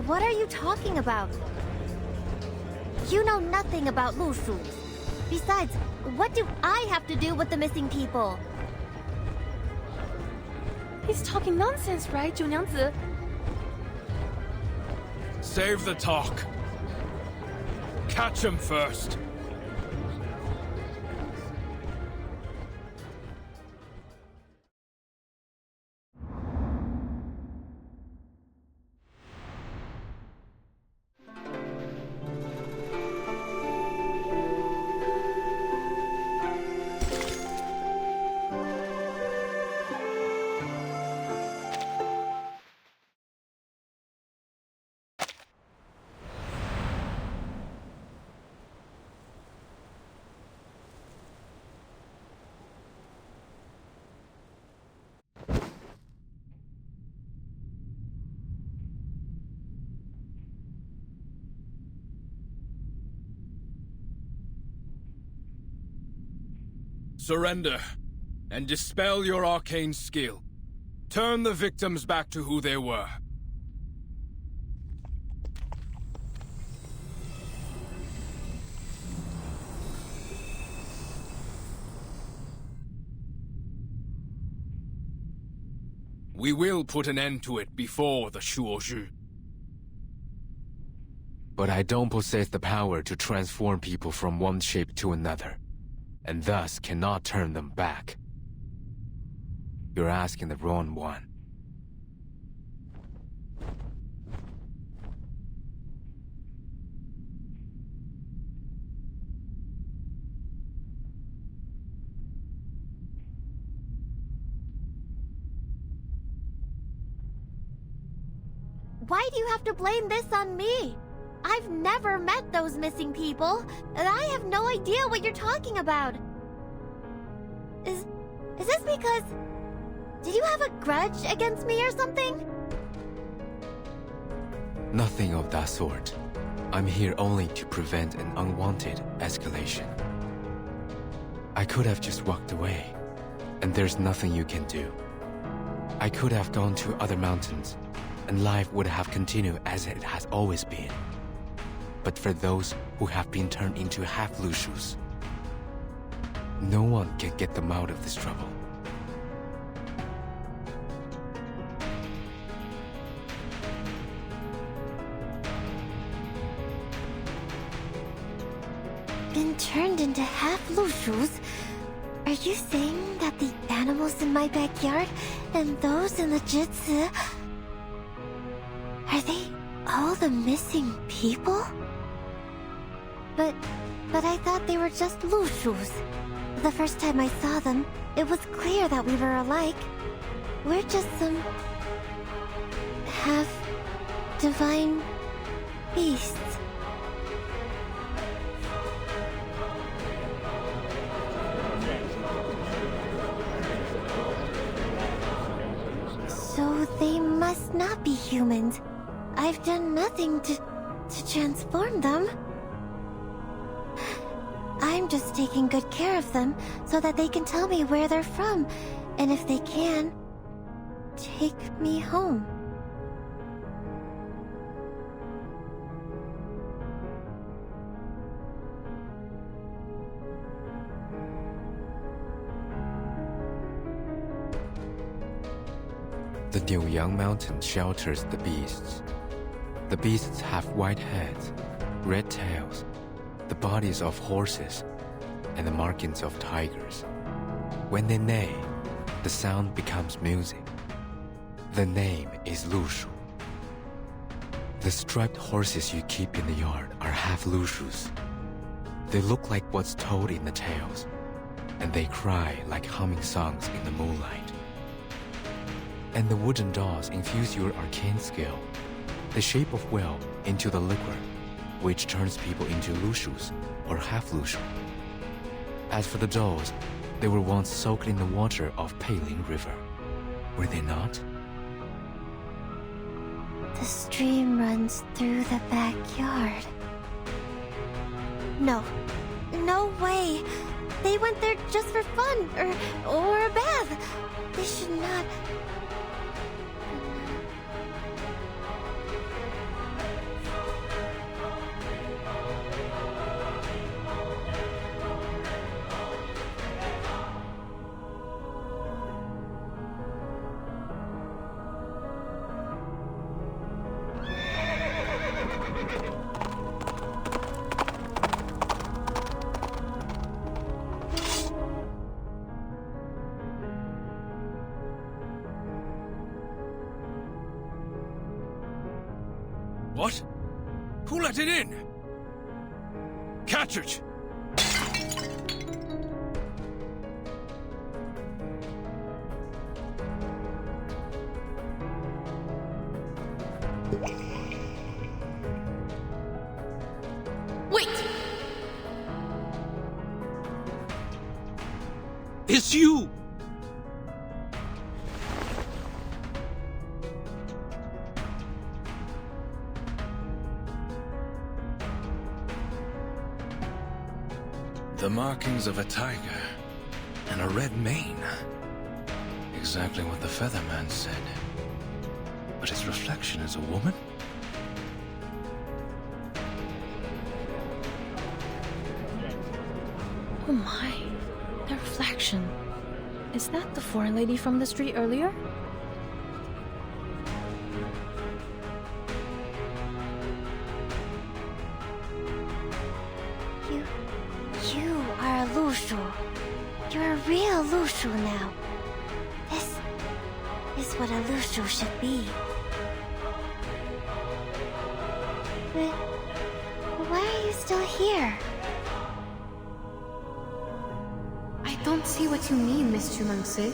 What are you talking about? You know nothing about Lushu. Besides, what do I have to do with the missing people? He's talking nonsense, right, Jiunyangzi? Save the talk. Catch him first. Surrender, and dispel your arcane skill. Turn the victims back to who they were. We will put an end to it before the Shuori. But I don't possess the power to transform people from one shape to another, and thus cannot turn them back. You're asking the wrong one. Why do you have to blame this on me? I've never met those missing people, and I have no idea what you're talking about. Is this because... Did you have a grudge against me or something? Nothing of that sort. I'm here only to prevent an unwanted escalation. I could have just walked away, and there's nothing you can do. I could have gone to other mountains, and life would have continued as it has always been. But for those who have been turned into half-Lushus, no one can get them out of this trouble. Been turned into half-Lushus? Are you saying that the animals in my backyard and those in the Jitsu... Are they all the missing people? But I thought they were just Lushus. The first time I saw them, it was clear that we were alike. We're just some... half-divine beasts. So they must not be humans. I've done nothing to transform them. I'm just taking good care of them so that they can tell me where they're from, and if they can, take me home. The Niuyang Mountain shelters the beasts. The beasts have white heads, red tails, the bodies of horses, and the markings of tigers. When they neigh, the sound becomes music. The name is Lushu. The striped horses you keep in the yard are half-Lushus. They look like what's told in the tales, and they cry like humming songs in the moonlight. And the wooden dolls infuse your arcane skill, the shape of well, into the liquor, which turns people into Lushus or half-Lushu. As for the dolls, they were once soaked in the water of Peiling River, were they not? The stream runs through the backyard. No. No way. They went there just for fun, or a bath. They should not... What? Who let it in? Catch it! Wait! It's you! The markings of a tiger. And a red mane. Exactly what the Featherman said. But his reflection is a woman? Oh my, the reflection. Is that the foreign lady from the street earlier? You are a Lushu. You're a real Lushu now. This is what a Lushu should be. But why are you still here? I don't see what you mean, Miss Chumangse.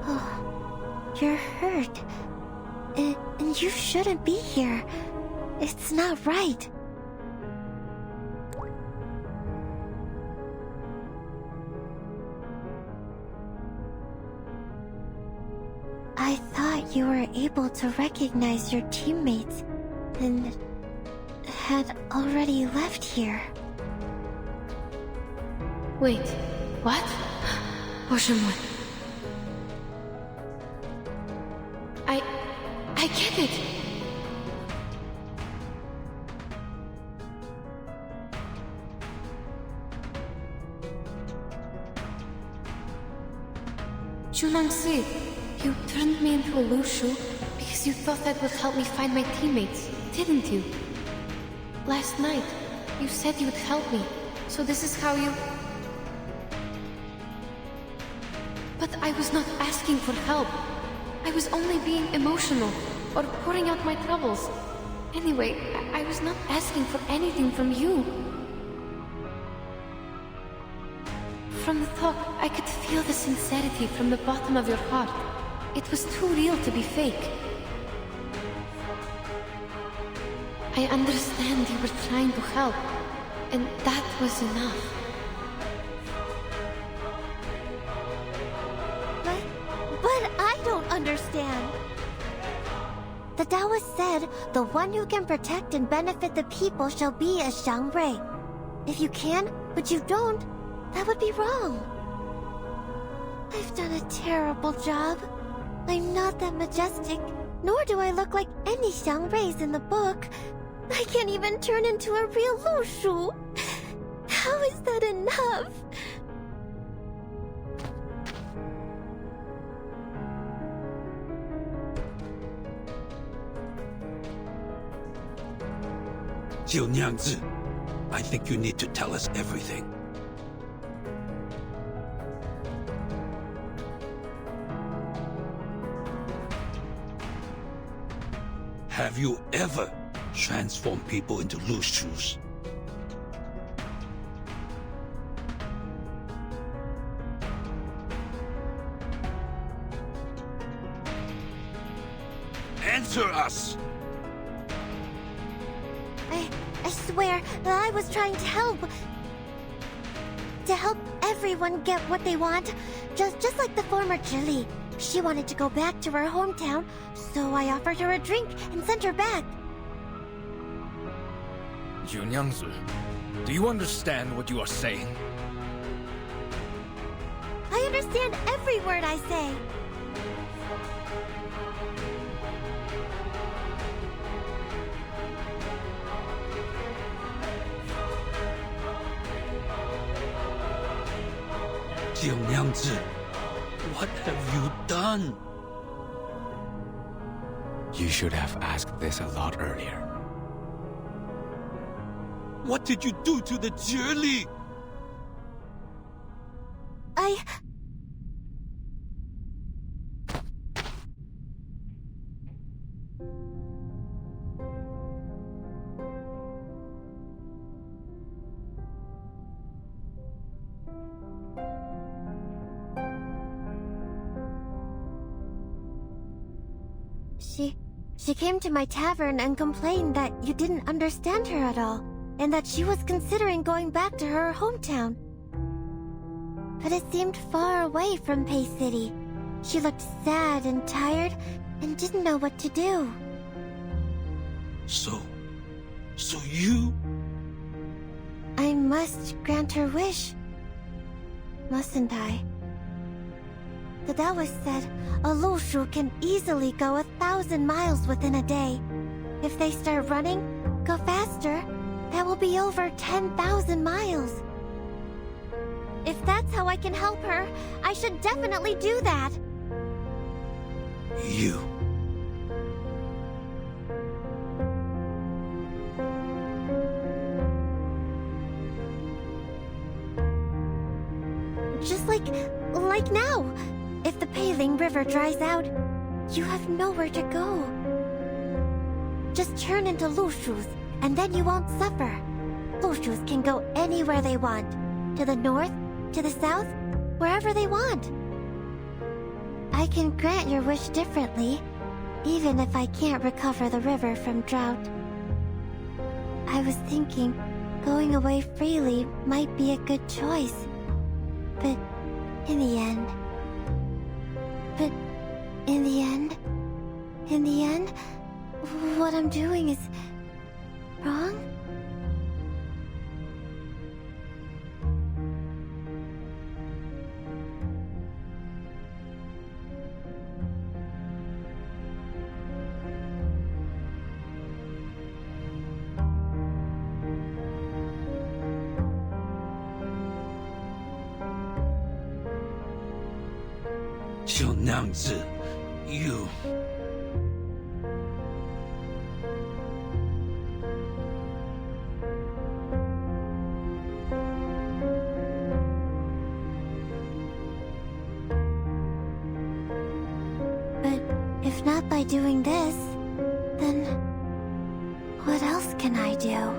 Oh, you're hurt. And you shouldn't be here. It's not right. I thought you were able to recognize your teammates and had already left here. Wait, what? Oshimon. I get it. Chulangse, you turned me into a Lushu because you thought that would help me find my teammates, didn't you? Last night, you said you would help me, so this is how you... But I was not asking for help. I was only being emotional, or pouring out my troubles. Anyway, I was not asking for anything from you. From the talk, I could feel the sincerity from the bottom of your heart. It was too real to be fake. I understand you were trying to help, and that was enough. But I don't understand. The Taoist said, the one who can protect and benefit the people shall be a Xiangrui. If you can, but you don't, that would be wrong. I've done a terrible job. I'm not that majestic, nor do I look like any Xiangruis in the book. I can't even turn into a real Lushu. How is that enough? Jiu Nyangzi, I think you need to tell us everything. Have you ever transformed people into Lushus? Answer us! I swear that I was trying to help. To help everyone get what they want. Just like the former Jili. She wanted to go back to her hometown, so I offered her a drink and sent her back. Junyangzi, do you understand what you are saying? I understand every word I say. Jiu Nyangzi, what have you done? You should have asked this a lot earlier. What did you do to the Jili? She came to my tavern and complained that you didn't understand her at all, and that she was considering going back to her hometown. But it seemed far away from Pei City. She looked sad and tired and didn't know what to do. So you... I must grant her wish, mustn't I? The Taoist said a Lushu can easily go 1,000 miles within a day. If they start running, go faster, that will be over 10,000 miles. If that's how I can help her, I should definitely do that. You. Just like now. If the Peiling River dries out, you have nowhere to go. Just turn into Lushus, and then you won't suffer. Lushus can go anywhere they want. To the north, to the south, wherever they want. I can grant your wish differently, even if I can't recover the river from drought. I was thinking, going away freely might be a good choice. But in the end, what I'm doing is wrong? You. But if not by doing this, then what else can I do?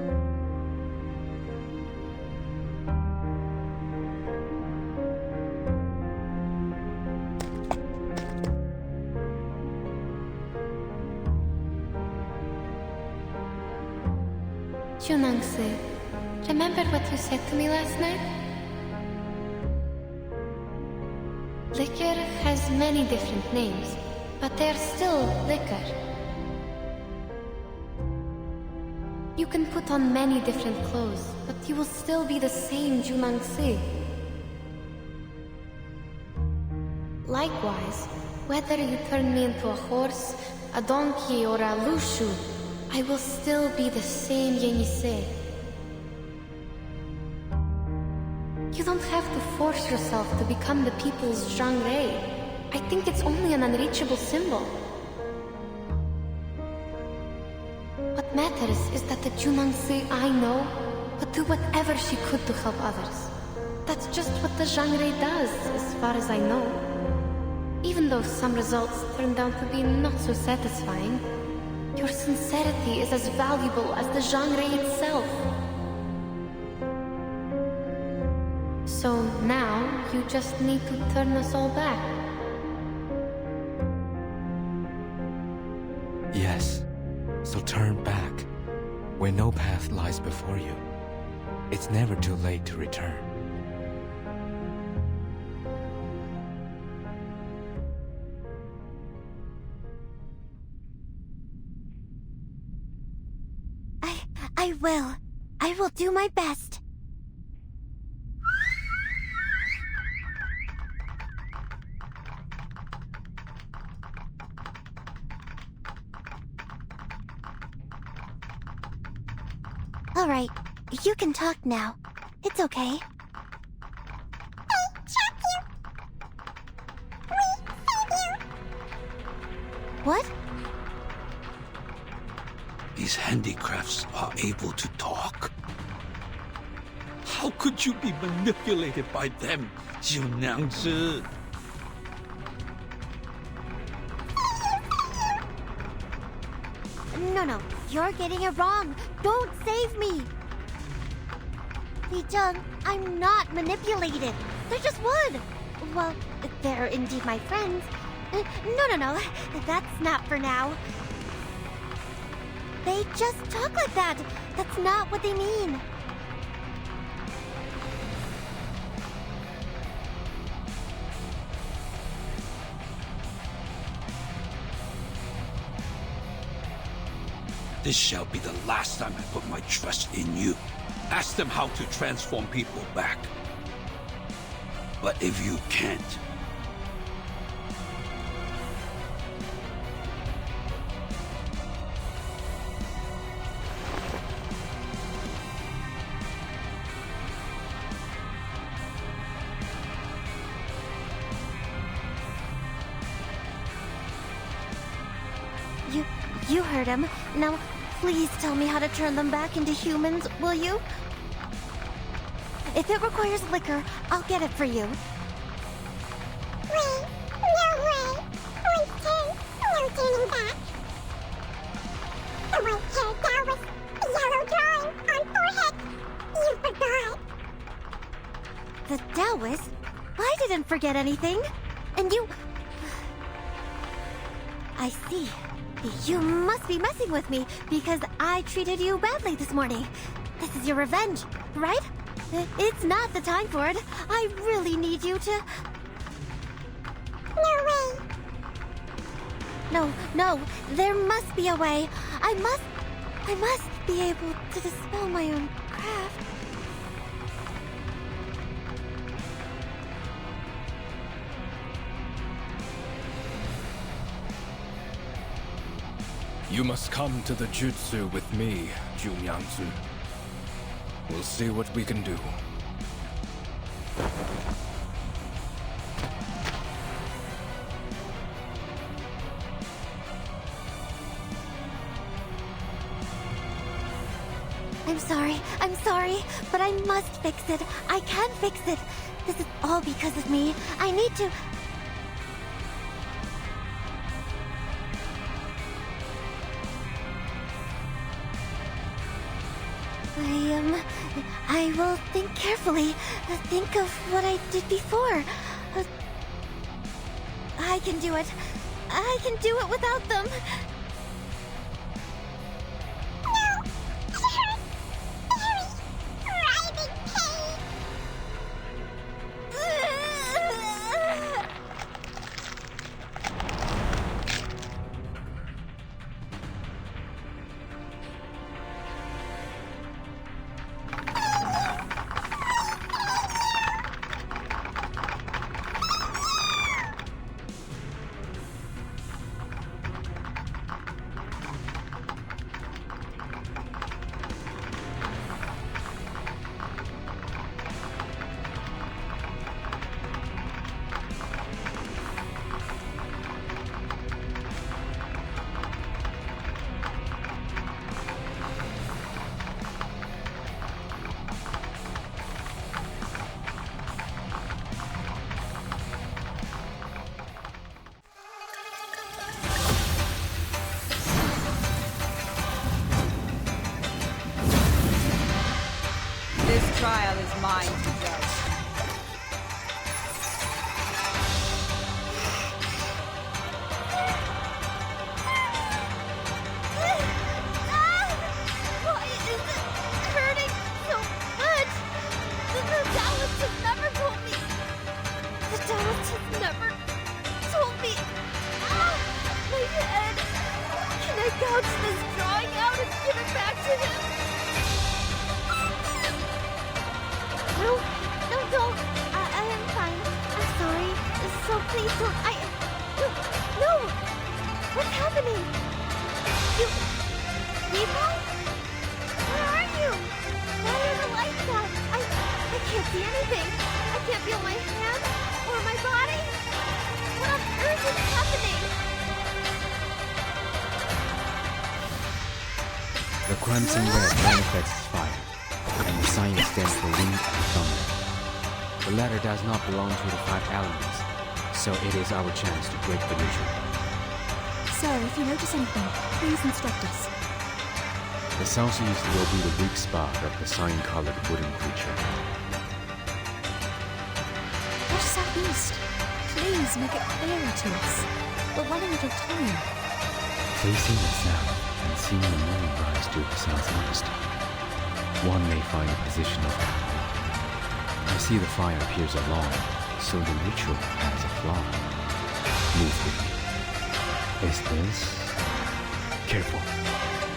Junangse, remember what you said to me last night? Liquor has many different names, but they're still liquor. You can put on many different clothes, but you will still be the same Junangse. Likewise, whether you turn me into a horse, a donkey, or a Lushu, I will still be the same Yenise. You don't have to force yourself to become the people's Zhangre. I think it's only an unreachable symbol. What matters is that the Junangse I know would do whatever she could to help others. That's just what the Zhangre does, as far as I know. Even though some results turned out to be not so satisfying, your sincerity is as valuable as the Zhangre itself. So now, you just need to turn us all back. Yes. So turn back, where no path lies before you. It's never too late to return. I will do my best. All right, you can talk now. It's okay. What? These handicrafts are able to talk? How could you be manipulated by them, Junangzi? No, you're getting it wrong. Don't save me. Li-jung, I'm not manipulated. They're just wood. Well, they're indeed my friends. No, that's not for now. They just talk like that. That's not what they mean. This shall be the last time I put my trust in you. Ask them how to transform people back. But if you can't, You heard him. Now, please tell me how to turn them back into humans, will you? If it requires liquor, I'll get it for you. Wait, no way. Voice turn, no turning back. The white-haired Taoist, the yellow drawing on forehead. You forgot. The Taoist? I didn't forget anything. And you... I see. You must be messing with me because I treated you badly this morning. This is your revenge, right? It's not the time for it. I really need you to... No way. No, there must be a way. I must be able to dispel my own craft. You must come to the jutsu with me, Junyangzu. We'll see what we can do. I'm sorry, but I must fix it. I can fix it. This is all because of me. I need to... I will think carefully. Think of what I did before. I can do it. I can do it without them. This trial is mine to judge. Why is it hurting so much? The Taoist has never told me. The Taoist has never told me. My head. Can I gouge this drawing out and give it back to him? No, don't. I am fine. I'm sorry. So please don't. No. What's happening? People? Where are you? Why are the lights out? I can't see anything. I can't feel my hands or my body. What on earth is happening? The crimson red manifests fire, and the sign stands for wind and thunder. The latter does not belong to the 5 elements, so it is our chance to break the ritual. Sir, if you notice anything, please instruct us. The southeast will be the weak spot of the sign-colored wooden creature. What southeast? Please make it clearer to us. We're running out of time. Facing the south and seeing the moon rise to the southeast, one may find a position of power. I see the fire appears along, so the ritual has a flaw. Move with me. Is this? Careful.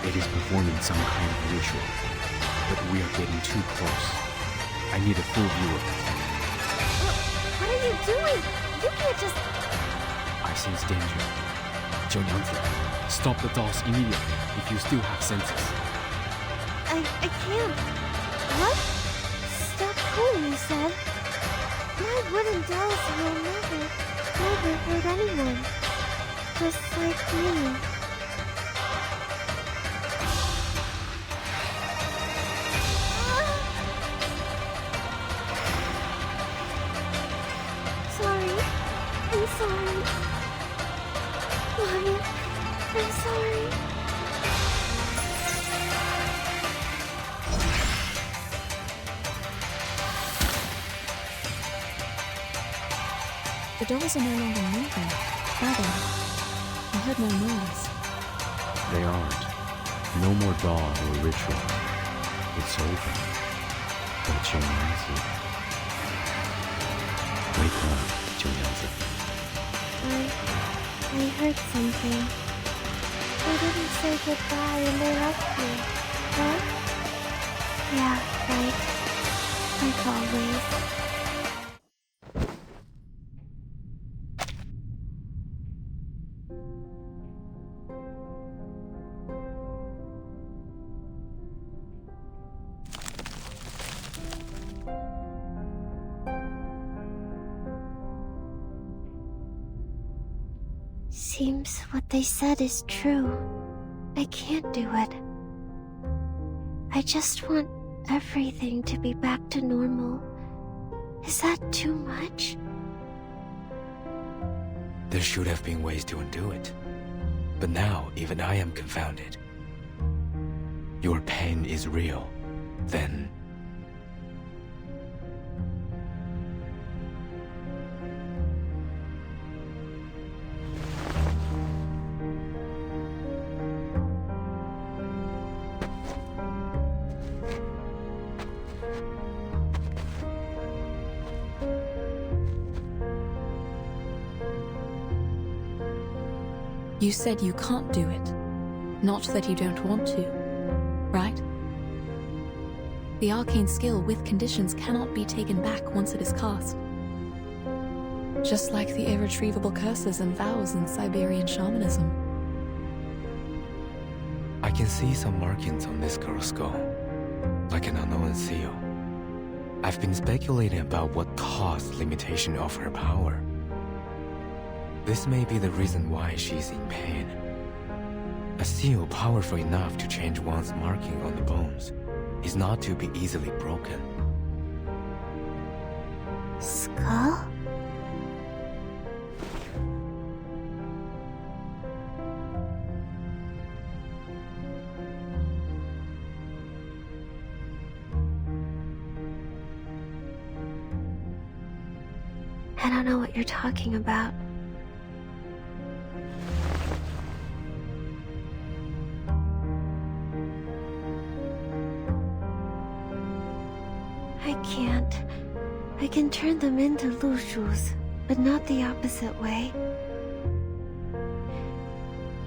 It is performing some kind of ritual. but we are getting too close. I need a full view of the canyon. What are you doing? You can't just... I sense danger. Zhou Yangzi, stop the dolls immediately if you still have senses. I can't. What? Stop pulling, you said. My wooden dolls will never hurt anyone. Just like me. Sorry. I'm sorry. Mommy, I'm sorry. The dolls are no longer moving, are they? I heard no noise. They aren't. No more doll or ritual. It's over. But Zhou Yangzi. Wake up, Zhou Yangzi. I heard something. They didn't say goodbye and they left me, right? Yeah, right. Like always. Seems what they said is true. I can't do it. I just want everything to be back to normal. Is that too much? There should have been ways to undo it. But now, even I am confounded. Your pain is real, then... You said you can't do it. Not that you don't want to, right? The arcane skill with conditions cannot be taken back once it is cast. Just like the irretrievable curses and vows in Siberian shamanism. I can see some markings on this girl's skull, like an unknown seal. I've been speculating about what caused limitation of her power. This may be the reason why she's in pain. A seal powerful enough to change one's marking on the bones is not to be easily broken. Skull? I don't know what you're talking about. I can't. I can turn them into Lushus, but not the opposite way.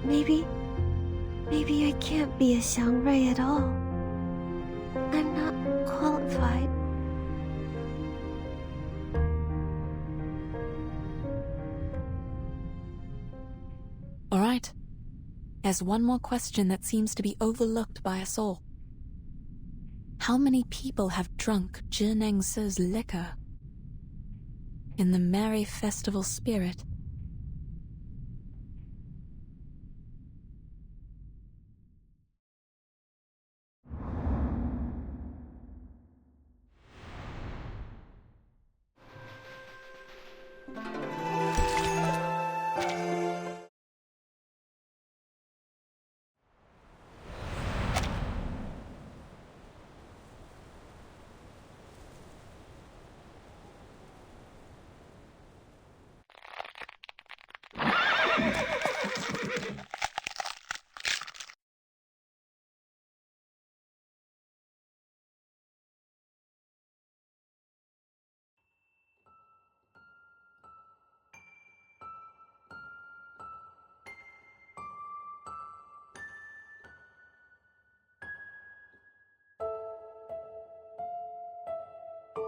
Maybe I can't be a Xiangrui at all. I'm not qualified. All right. There's one more question that seems to be overlooked by us all. How many people have drunk Gesheng's liquor? In the merry festival spirit,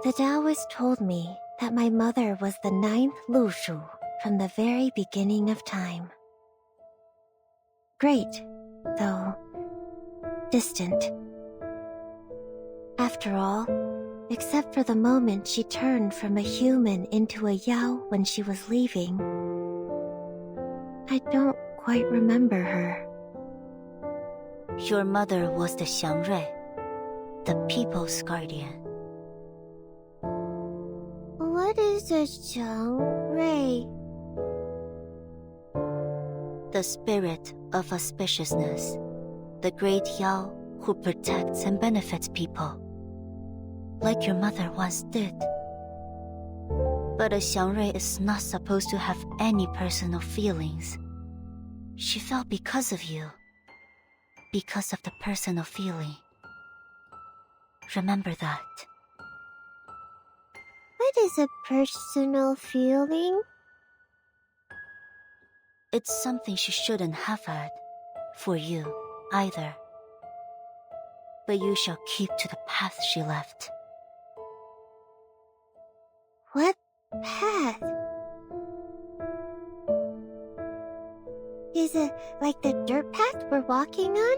The Taoist told me that my mother was the 9th Lushu from the very beginning of time. Great, though distant. After all, except for the moment she turned from a human into a Yao when she was leaving, I don't quite remember her. Your mother was the Xiangrui, the people's guardian. What is a Xiangrui? The spirit of auspiciousness, the great Yao who protects and benefits people, like your mother once did. But a Xiangrui is not supposed to have any personal feelings. She fell because of you, because of the personal feeling. Remember that. What is a personal feeling? It's something she shouldn't have had, for you, either. But you shall keep to the path she left. What path? Is it like the dirt path we're walking on?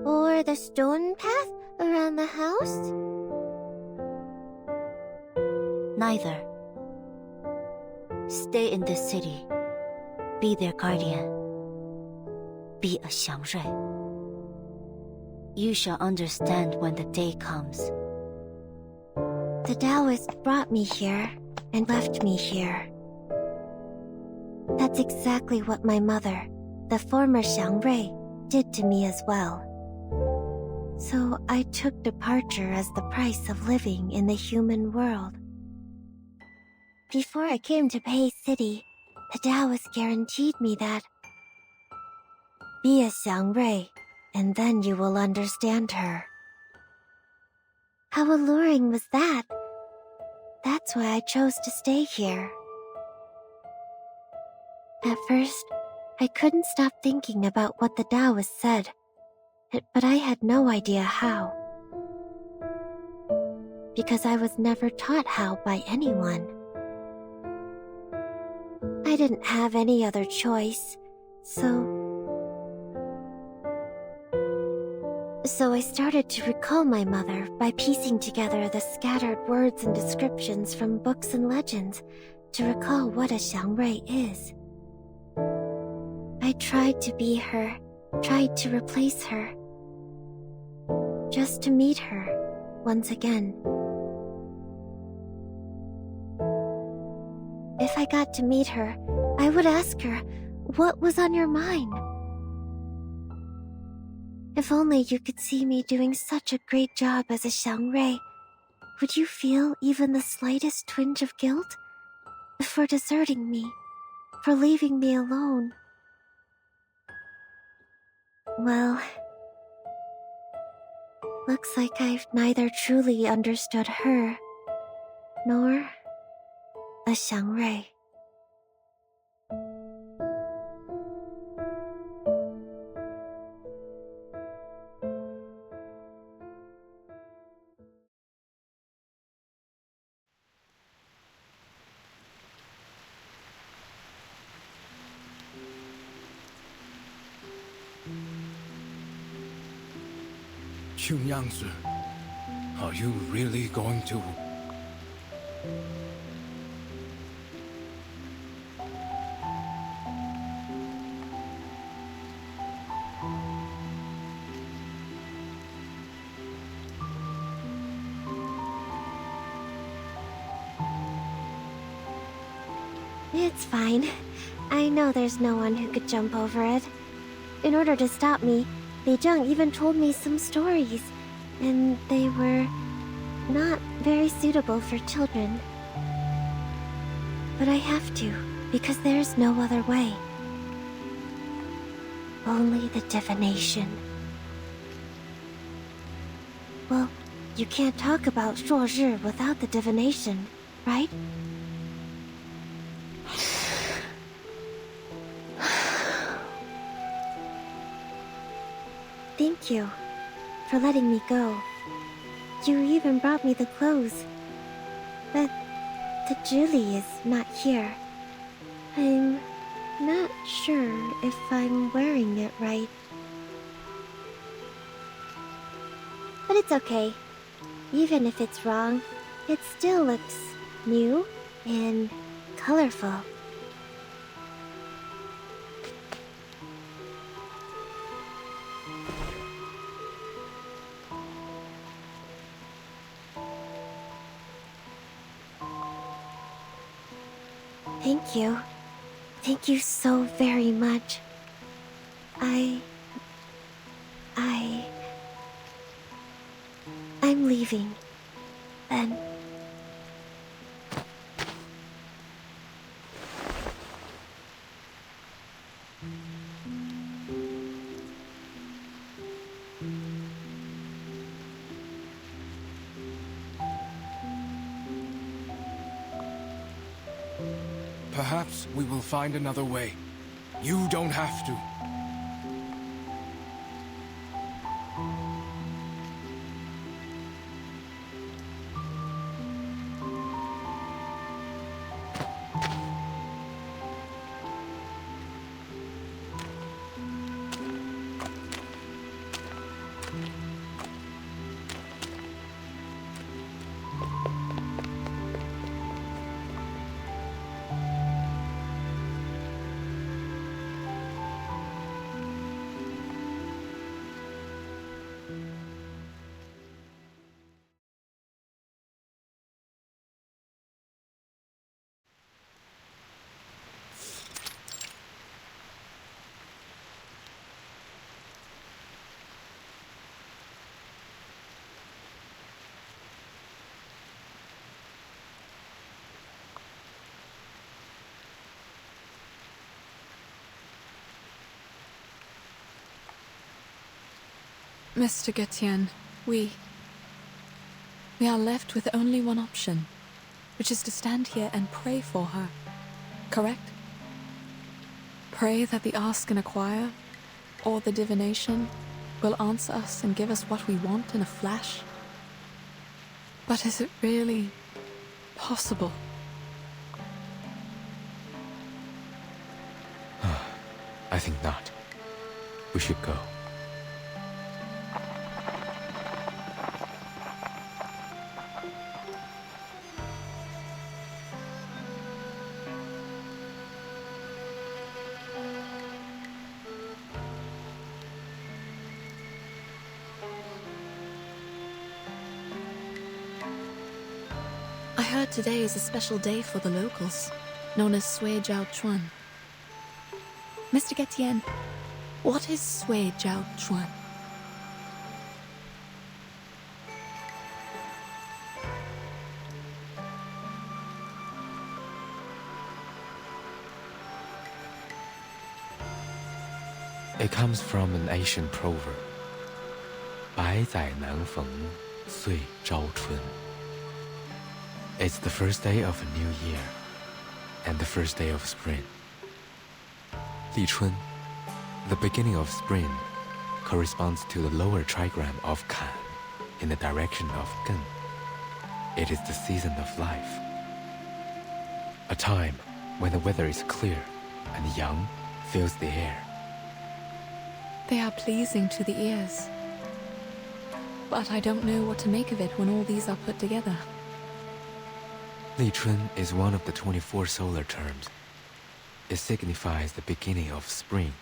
Or the stone path around the house? Neither. Stay in this city. Be their guardian. Be a Xiangrui. You shall understand when the day comes. The Taoist brought me here and left me here. That's exactly what my mother, the former Xiangrui, did to me as well. So I took departure as the price of living in the human world. Before I came to Pei City, the Taoist guaranteed me that be a Xiangrui, and then you will understand her. How alluring was that? That's why I chose to stay here. At first, I couldn't stop thinking about what the Taoist said, but I had no idea how. Because I was never taught how by anyone. I didn't have any other choice, so I started to recall my mother by piecing together the scattered words and descriptions from books and legends to recall what a Xiangrui is. I tried to be her, tried to replace her, just to meet her once again. If I got to meet her, I would ask her, what was on your mind? If only you could see me doing such a great job as a Xiangrui, would you feel even the slightest twinge of guilt? For deserting me, for leaving me alone? Well, looks like I've neither truly understood her, nor a Xiangrui. Yangzi, are you really going to... It's fine. I know there's no one who could jump over it. In order to stop me, Gesheng even told me some stories, and they were not very suitable for children. But I have to, because there's no other way. Only the divination. Well, you can't talk about Shuori without the divination, right? Thank you for letting me go. You even brought me the clothes But the Julie is not here. I'm not sure if I'm wearing it right. But it's okay. Even if it's wrong, it still looks new and colorful. Thank you. Thank you so very much. I'm leaving. Then. Perhaps we will find another way. You don't have to. Mr. Getienne, we are left with only one option, which is to stand here and pray for her, correct? Pray that the Ask and Acquire, or the Divination, will answer us and give us what we want in a flash. But is it really possible? I think not. We should go. I heard today is a special day for the locals, known as Sui Jiao Chuan. Mr. Getienne, what is Sui Jiao Chuan? It comes from an ancient proverb. 百载难逢，岁朝春. It's the first day of a new year, and the first day of spring. Li Chun, the beginning of spring, corresponds to the lower trigram of Kan, in the direction of Gen. It is the season of life. A time when the weather is clear and young fills the air. They are pleasing to the ears. But I don't know what to make of it when all these are put together. Li Chun is one of the 24 solar terms. It signifies the beginning of spring.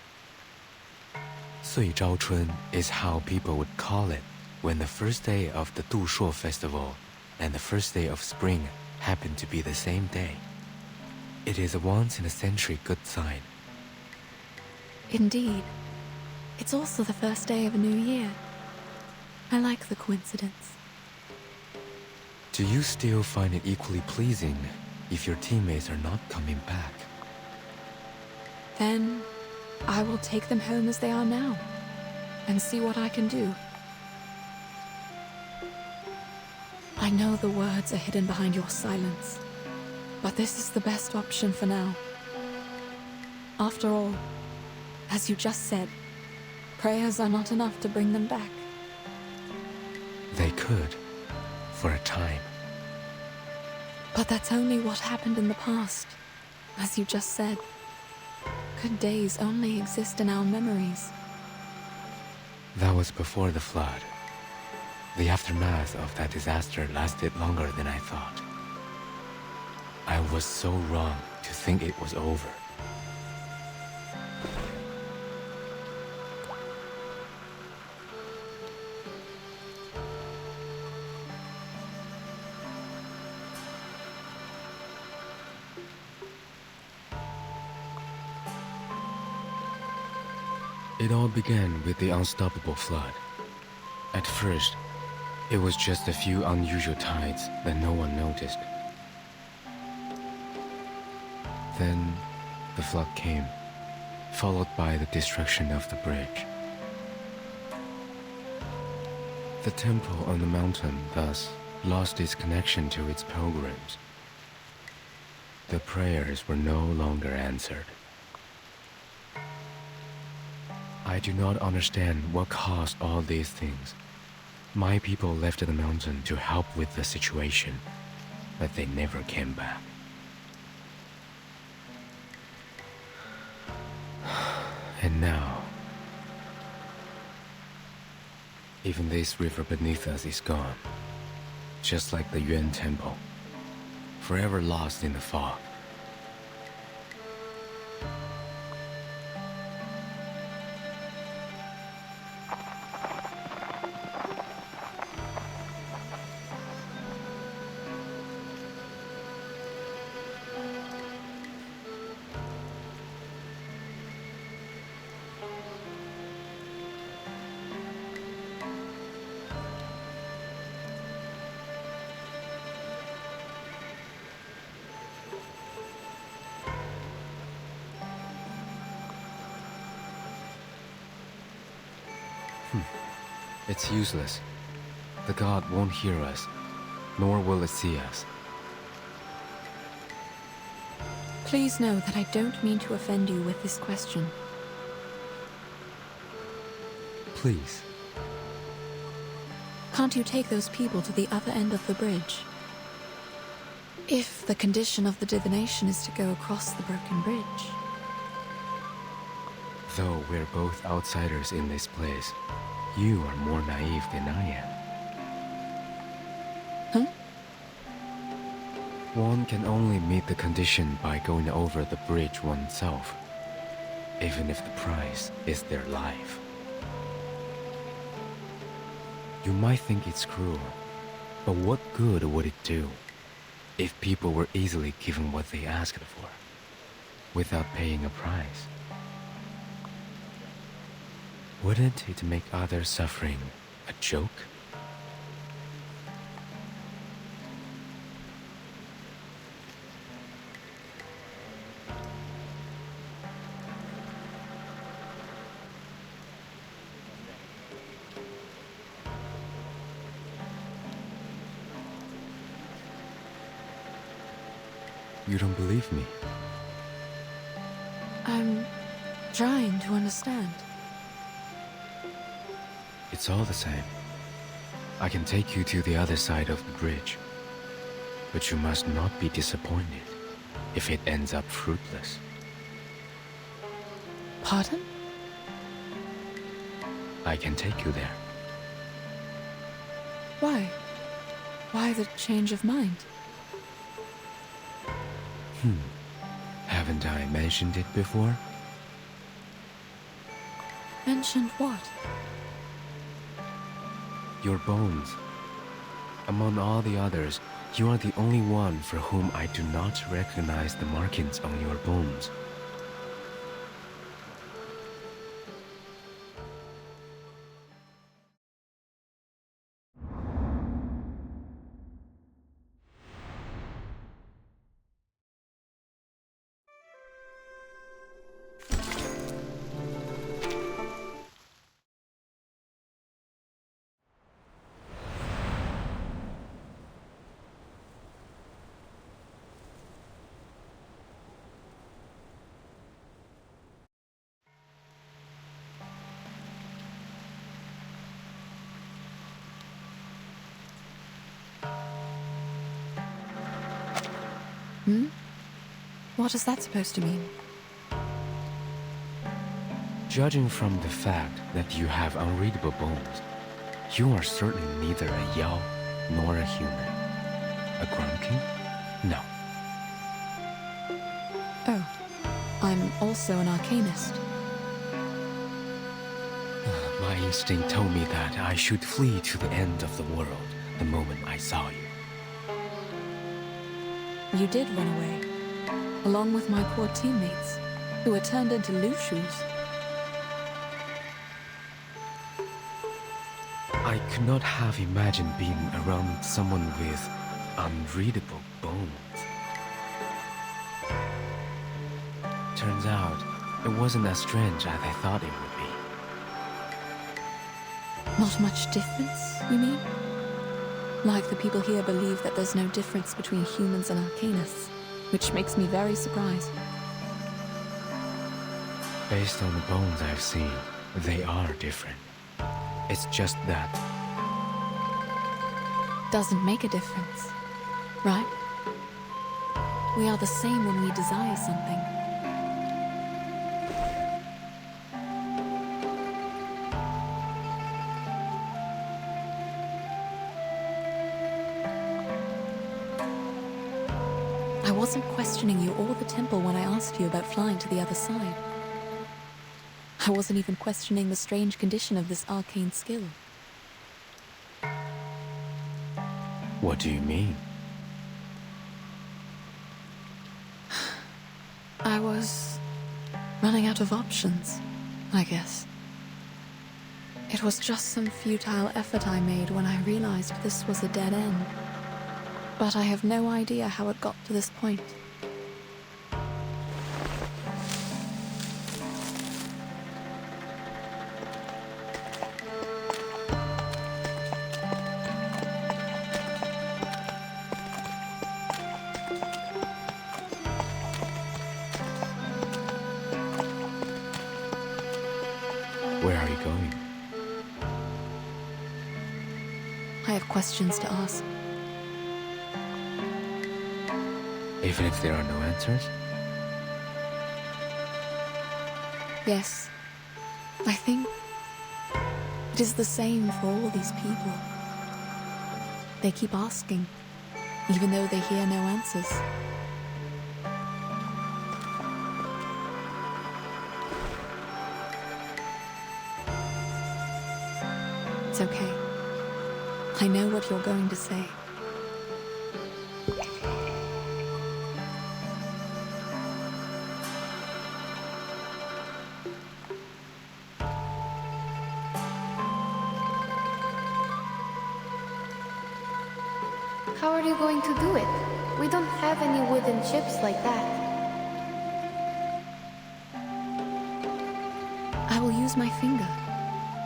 Sui Zhao Chun is how people would call it when the first day of the Du Shuo festival and the first day of spring happen to be the same day. It is a once-in-a-century good sign. Indeed. It's also the first day of a new year. I like the coincidence. Do you still find it equally pleasing if your teammates are not coming back? Then I will take them home as they are now and see what I can do. I know the words are hidden behind your silence, but this is the best option for now. After all, as you just said, prayers are not enough to bring them back. They could, for a time. But that's only what happened in the past. As you just said, good days only exist in our memories. That was before the flood. The aftermath of that disaster lasted longer than I thought. I was so wrong to think it was over. It all began with the unstoppable flood. At first, it was just a few unusual tides that no one noticed. Then, the flood came, followed by the destruction of the bridge. The temple on the mountain thus lost its connection to its pilgrims. The prayers were no longer answered. I do not understand what caused all these things. My people left the mountain to help with the situation, but they never came back. And now, even this river beneath us is gone, just like the Yuan Temple, forever lost in the fog. It's useless. The god won't hear us, nor will it see us. Please know that I don't mean to offend you with this question. Please. Can't you take those people to the other end of the bridge? If the condition of the divination is to go across the broken bridge. Though we're both outsiders in this place, you are more naive than I am. Huh? One can only meet the condition by going over the bridge oneself, even if the price is their life. You might think it's cruel, but what good would it do if people were easily given what they asked for, without paying a price? Wouldn't it make other suffering a joke? You don't believe me? I'm trying to understand. It's all the same. I can take you to the other side of the bridge. But you must not be disappointed if it ends up fruitless. Pardon? I can take you there. Why? Why the change of mind? Haven't I mentioned it before? Mentioned what? Your bones. Among all the others, you are the only one for whom I do not recognize the markings on your bones. Hmm? What is that supposed to mean? Judging from the fact that you have unreadable bones, you are certainly neither a Yao nor a human. A Grumpkin? No. Oh, I'm also an arcanist. My instinct told me that I should flee to the end of the world the moment I saw you. You did run away, along with my poor teammates, who were turned into Lushus. I could not have imagined being around someone with unreadable bones. Turns out, it wasn't as strange as I thought it would be. Not much difference, you mean? Like the people here believe that there's no difference between humans and arcanists, which makes me very surprised. Based on the bones I've seen, they are different. It's just that. Doesn't make a difference, right? We are the same when we desire something. I wasn't questioning you or the temple when I asked you about flying to the other side. I wasn't even questioning the strange condition of this arcane skill. What do you mean? I was running out of options, I guess. It was just some futile effort I made when I realized this was a dead end. But I have no idea how it got to this point. Where are you going? I have questions to ask. Even if there are no answers? Yes. I think it is the same for all these people. They keep asking, even though they hear no answers. It's okay. I know what you're going to say. How are you going to do it? We don't have any wooden ships like that. I will use my finger,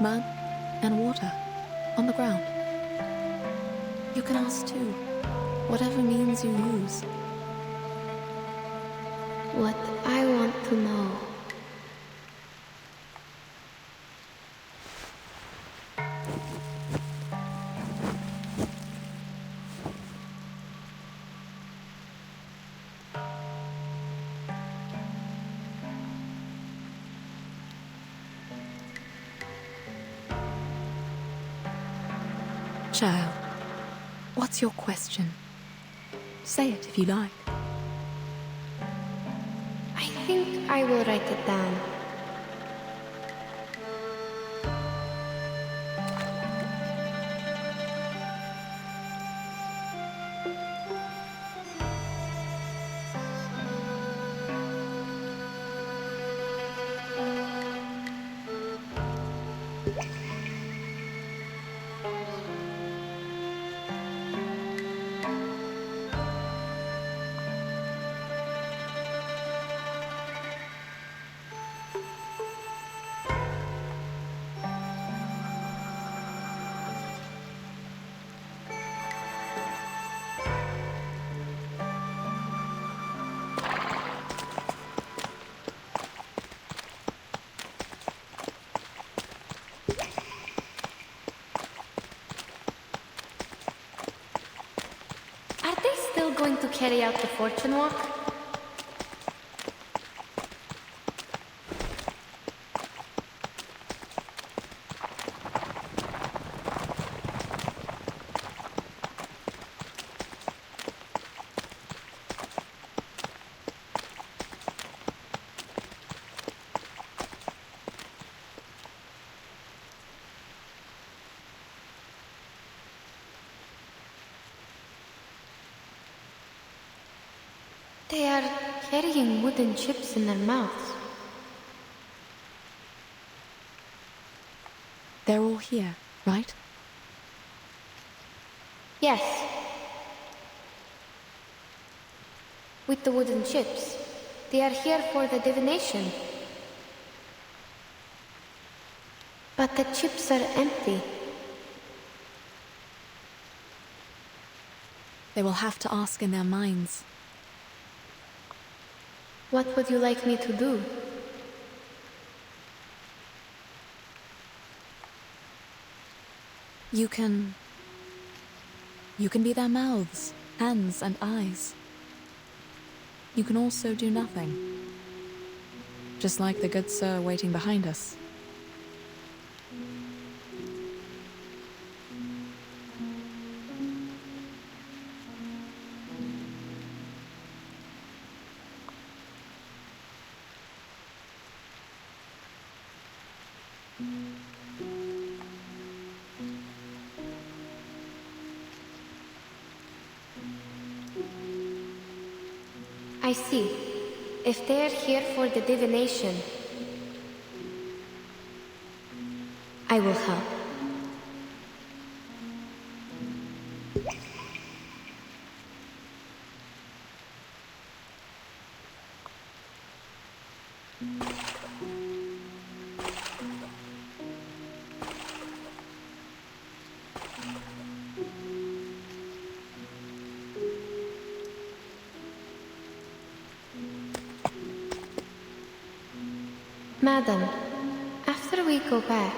mud, and water on the ground. You can ask too, whatever means you use. What I want to know. Child, what's your question? Say it if you like. I think I will write it down. carry out the fortune walk? They are carrying wooden chips in their mouths. They're all here, right? Yes. With the wooden chips. They are here for the divination. But the chips are empty. They will have to ask in their minds. What would you like me to do? You can be their mouths, hands, and eyes. You can also do nothing. Just like the good sir waiting behind us. I see. If they're here for the divination, I will help. Madam, after we go back,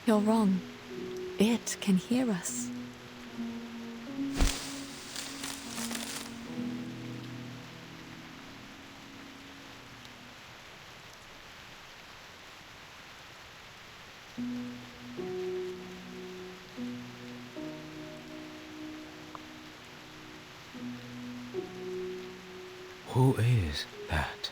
You're wrong. It can hear us. Who is that?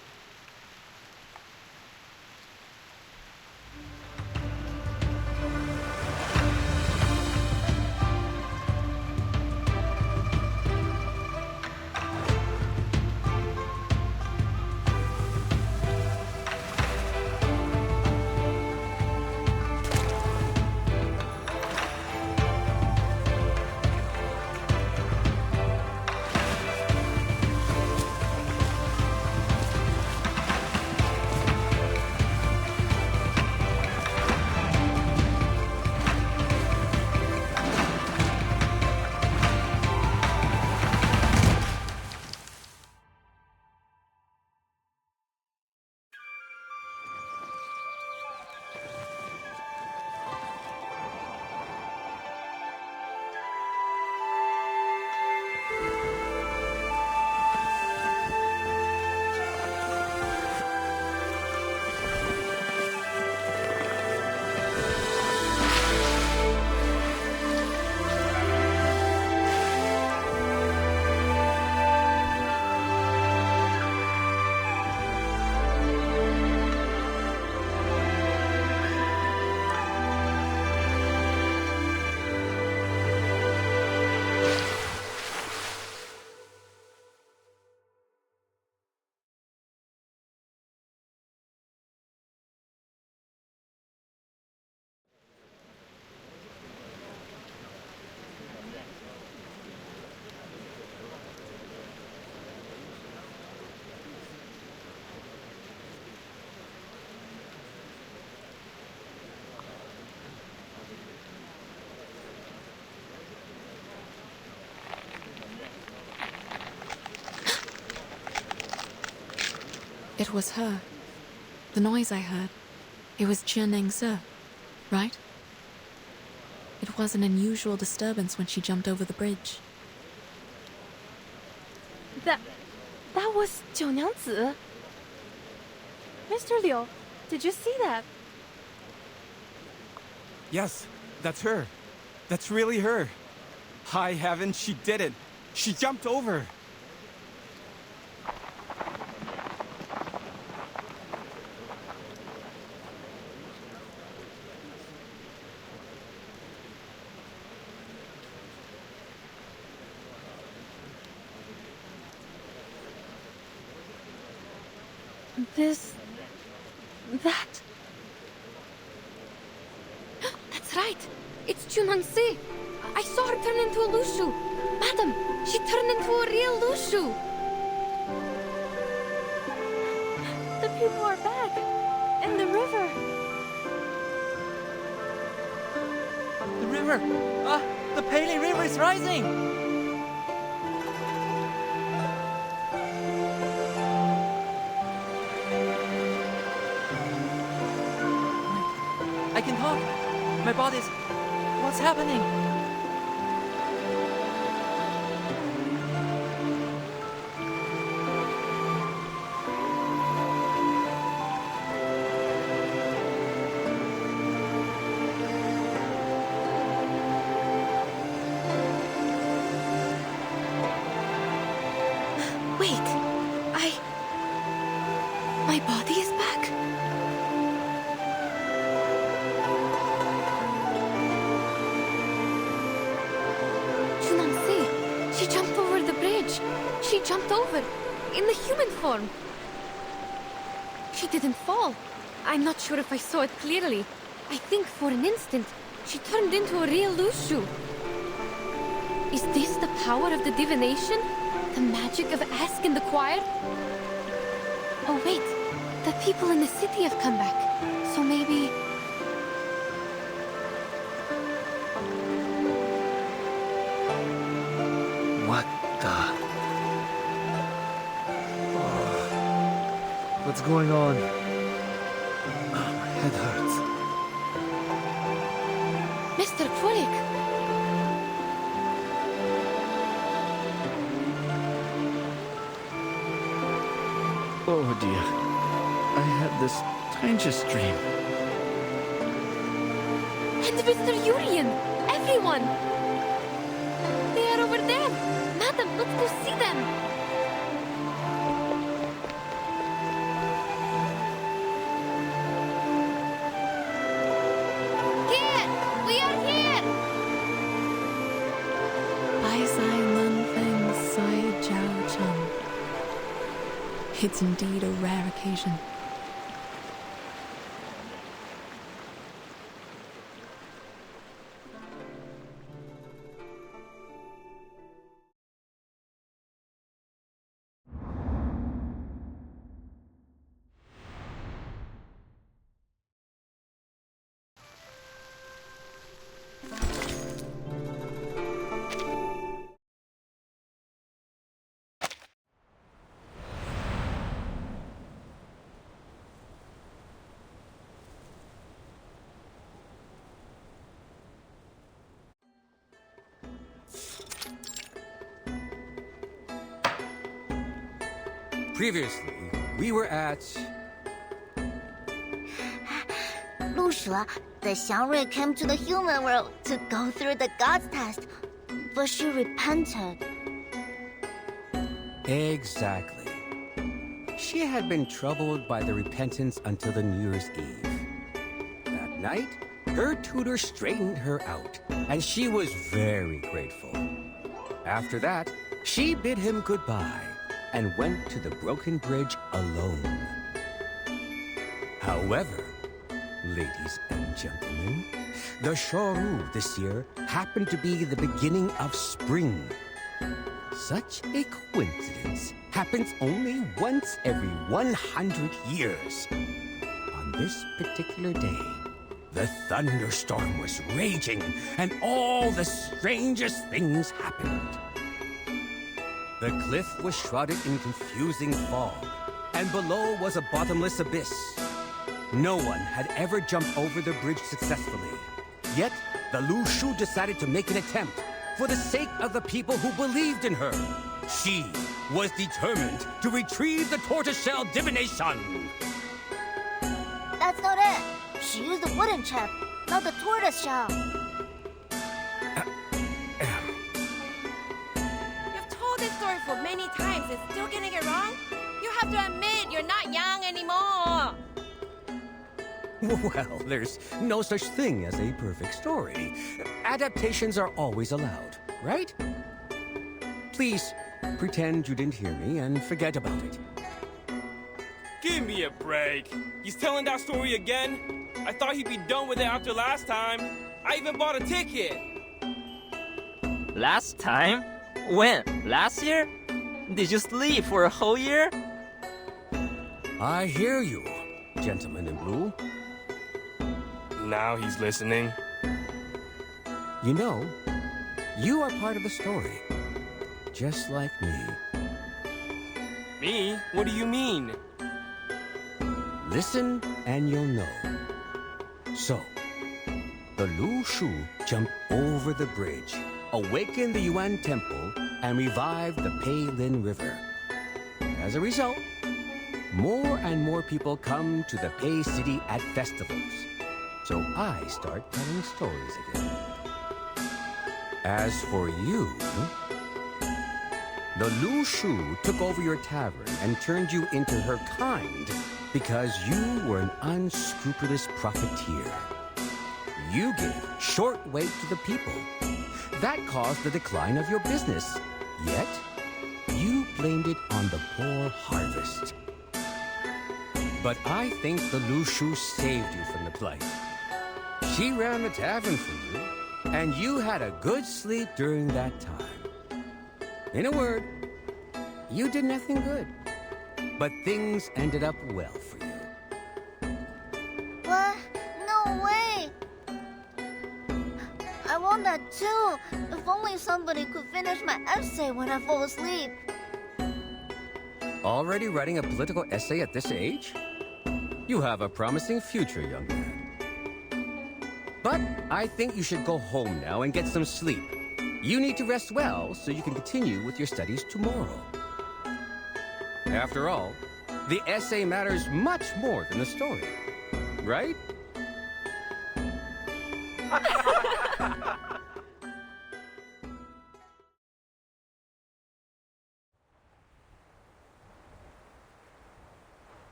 It was her. The noise I heard. It was Gesheng, right? It was an unusual disturbance when she jumped over the bridge. That was 九娘子. Mr. Liu, did you see that? Yes, that's her. That's really her. High heaven, she did it. She jumped over. That... That's right. It's Junansi. I saw her turn into a Lushu. Madam, she turned into a real Lushu. The people are back. In the river. The river! The Pele River is rising! I can talk. My body's... What's happening? Wait, my body is back? Junansi, she jumped over the bridge. She jumped over, in the human form. She didn't fall. I'm not sure if I saw it clearly. I think for an instant, she turned into a real Lushu. Is this the power of the divination? The magic of Ask in the Choir? Oh wait, the people in the city have come back. So maybe... What the... Oh. What's going on? Oh, my head hurts. Mr. Krolik! Oh dear. I had the strangest dream. And Mr. Urian! Everyone! They are over there! Madam, let's go see them! Here! We are here! Bai Sai Lun Feng Sai Jiao Chun. It's indeed a rare occasion. Previously, we were at... 陆蛇, the Xiangrui came to the human world to go through the God's test, but she repented. Exactly. She had been troubled by the repentance until the New Year's Eve. That night, her tutor straightened her out, and she was very grateful. After that, she bid him goodbye and went to the broken bridge alone. However, ladies and gentlemen, the Shuori this year happened to be the beginning of spring. Such a coincidence happens only once every 100 years. On this particular day, the thunderstorm was raging and all the strangest things happened. The cliff was shrouded in confusing fog, and below was a bottomless abyss. No one had ever jumped over the bridge successfully. Yet, the Lu Shu decided to make an attempt for the sake of the people who believed in her. She was determined to retrieve the tortoiseshell divination. That's not it. She used the wooden chip, not the tortoise shell. You've told this story for many times and still getting it wrong? You have to admit you're not young anymore. Well, there's no such thing as a perfect story. Adaptations are always allowed, right? Please, pretend you didn't hear me and forget about it. Give me a break. He's telling that story again? I thought he'd be done with it after last time. I even bought a ticket. Last time? When? Last year? Did you sleep for a whole year? I hear you, gentleman in blue. Now he's listening. You know, you are part of the story, just like me. Me? What do you mean? Listen and you'll know. So, the Lu Shu jumped over the bridge, awakened the Yuan Temple, and revived the Peilin River. As a result, more and more people come to the Pei City at festivals. So I start telling stories again. As for you, the Lu Shu took over your tavern and turned you into her kind because you were an unscrupulous profiteer. You gave short weight to the people. That caused the decline of your business. Yet, you blamed it on the poor harvest. But I think the Lu Shu saved you from the plight. She ran the tavern for you, and you had a good sleep during that time. In a word, you did nothing good. But things ended up well for you. What? No way! I want that too. If only somebody could finish my essay when I fall asleep. Already writing a political essay at this age? You have a promising future, young man. But I think you should go home now and get some sleep. You need to rest well so you can continue with your studies tomorrow. After all, the essay matters much more than the story, right?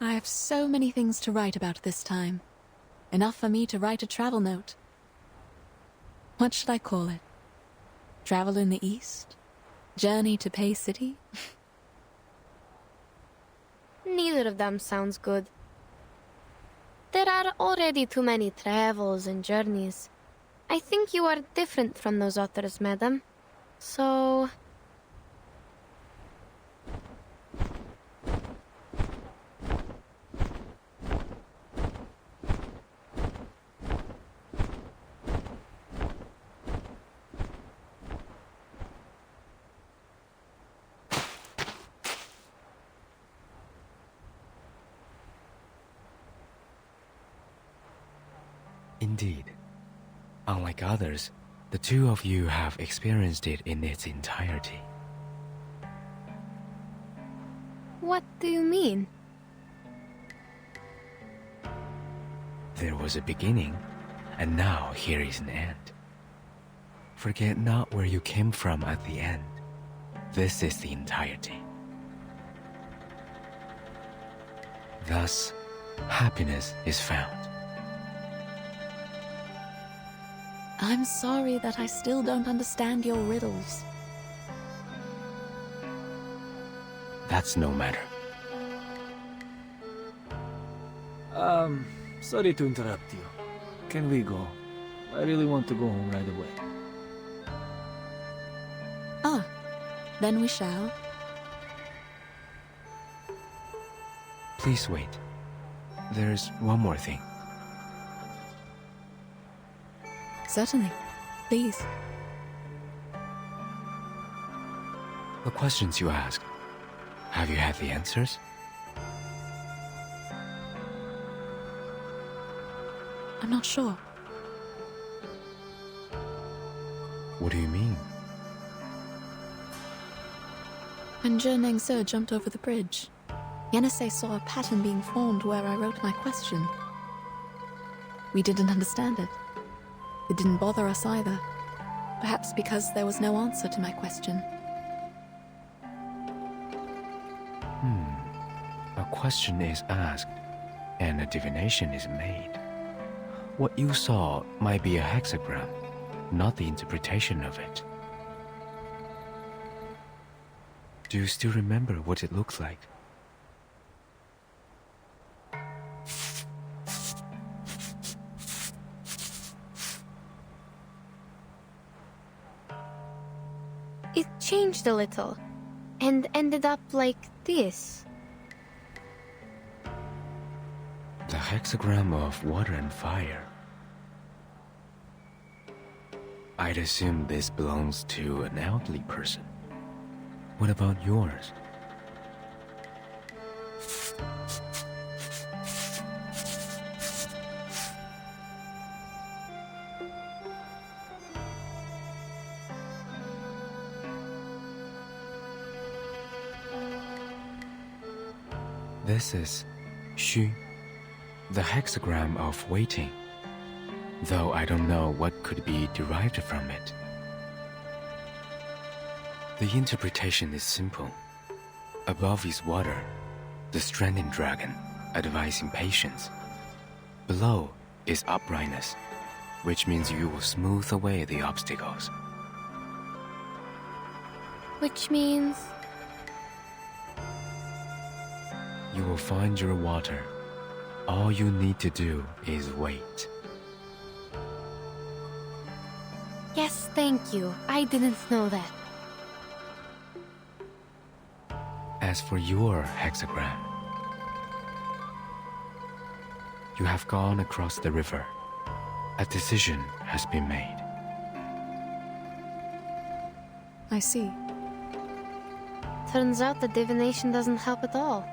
I have so many things to write about this time. Enough for me to write a travel note. What should I call it? Travel in the East? Journey to Pei City? Neither of them sounds good. There are already too many travels and journeys. I think you are different from those others, madam. So... Indeed. Unlike others, the two of you have experienced it in its entirety. What do you mean? There was a beginning, and now here is an end. Forget not where you came from at the end. This is the entirety. Thus, happiness is found. I'm sorry that I still don't understand your riddles. That's no matter. Sorry to interrupt you. Can we go? I really want to go home right away. Ah, then we shall. Please wait. There's one more thing. Certainly. Please. The questions you asked, have you had the answers? I'm not sure. What do you mean? When Gesheng Sir jumped over the bridge, Yenisei saw a pattern being formed where I wrote my question. We didn't understand it. It didn't bother us either. Perhaps because there was no answer to my question. A question is asked, and a divination is made. What you saw might be a hexagram, not the interpretation of it. Do you still remember what it looks like? It changed a little, and ended up like this. The hexagram of water and fire. I'd assume this belongs to an elderly person. What about yours? This is Shu, the hexagram of waiting, though I don't know what could be derived from it. The interpretation is simple. Above is water, the stranding dragon, advising patience. Below is uprightness, which means you will smooth away the obstacles. Which means... You will find your water. All you need to do is wait. Yes, thank you. I didn't know that. As for your hexagram, you have gone across the river. A decision has been made. I see. Turns out the divination doesn't help at all.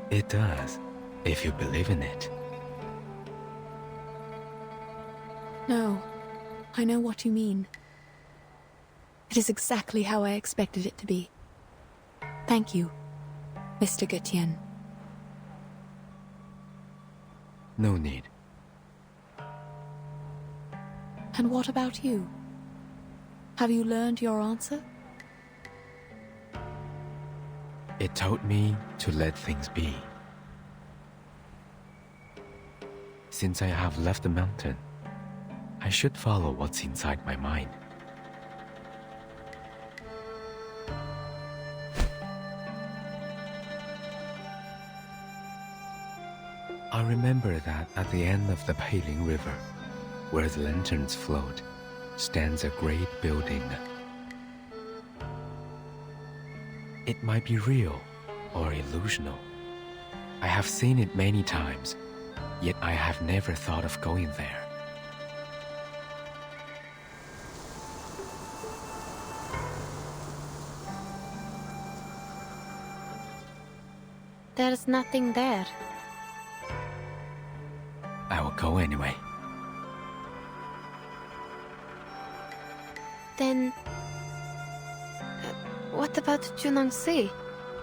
It does, if you believe in it. No, I know what you mean. It is exactly how I expected it to be. Thank you, Mr. Gutian. No need. And what about you? Have you learned your answer? It told me to let things be. Since I have left the mountain, I should follow what's inside my mind. I remember that at the end of the Peiling River, where the lanterns float, stands a great building. It might be real or illusional. I have seen it many times, yet I have never thought of going there. There's nothing there. I will go anyway. Then... what about Junangsi?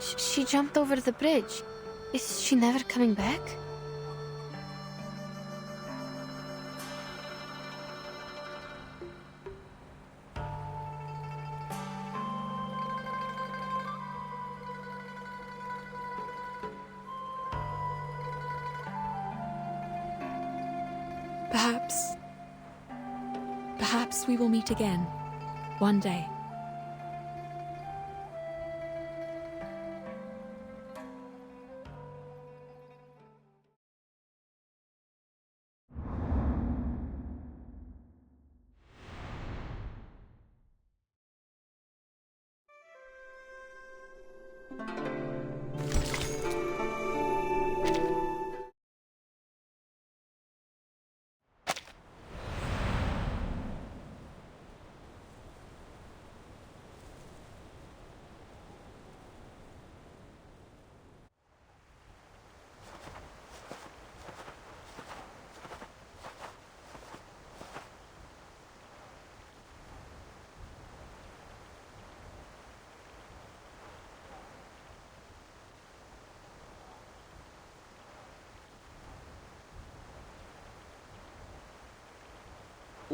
She jumped over the bridge. Is she never coming back? Perhaps we will meet again, one day.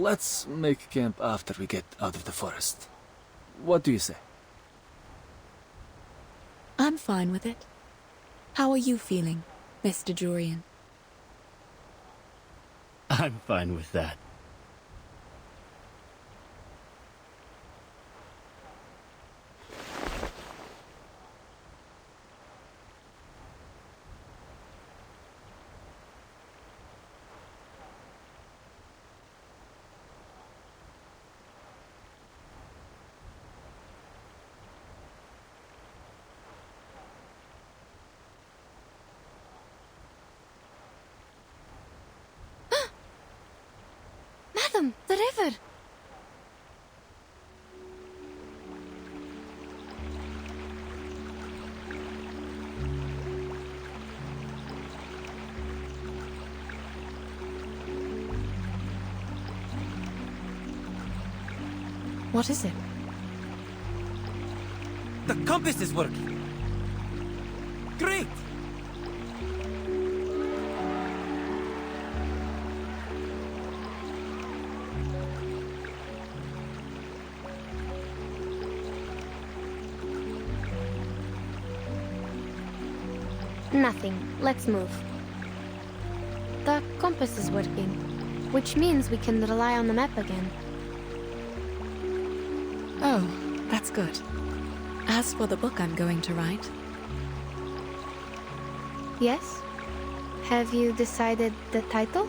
let's make camp after we get out of the forest. What do you say? I'm fine with it. How are you feeling, Mr. Jurian? I'm fine with that. Madam, the river! What is it? The compass is working! Great! Nothing. Let's move. The compass is working, which means we can rely on the map again. Oh, that's good. As for the book I'm going to write... Yes? Have you decided the title?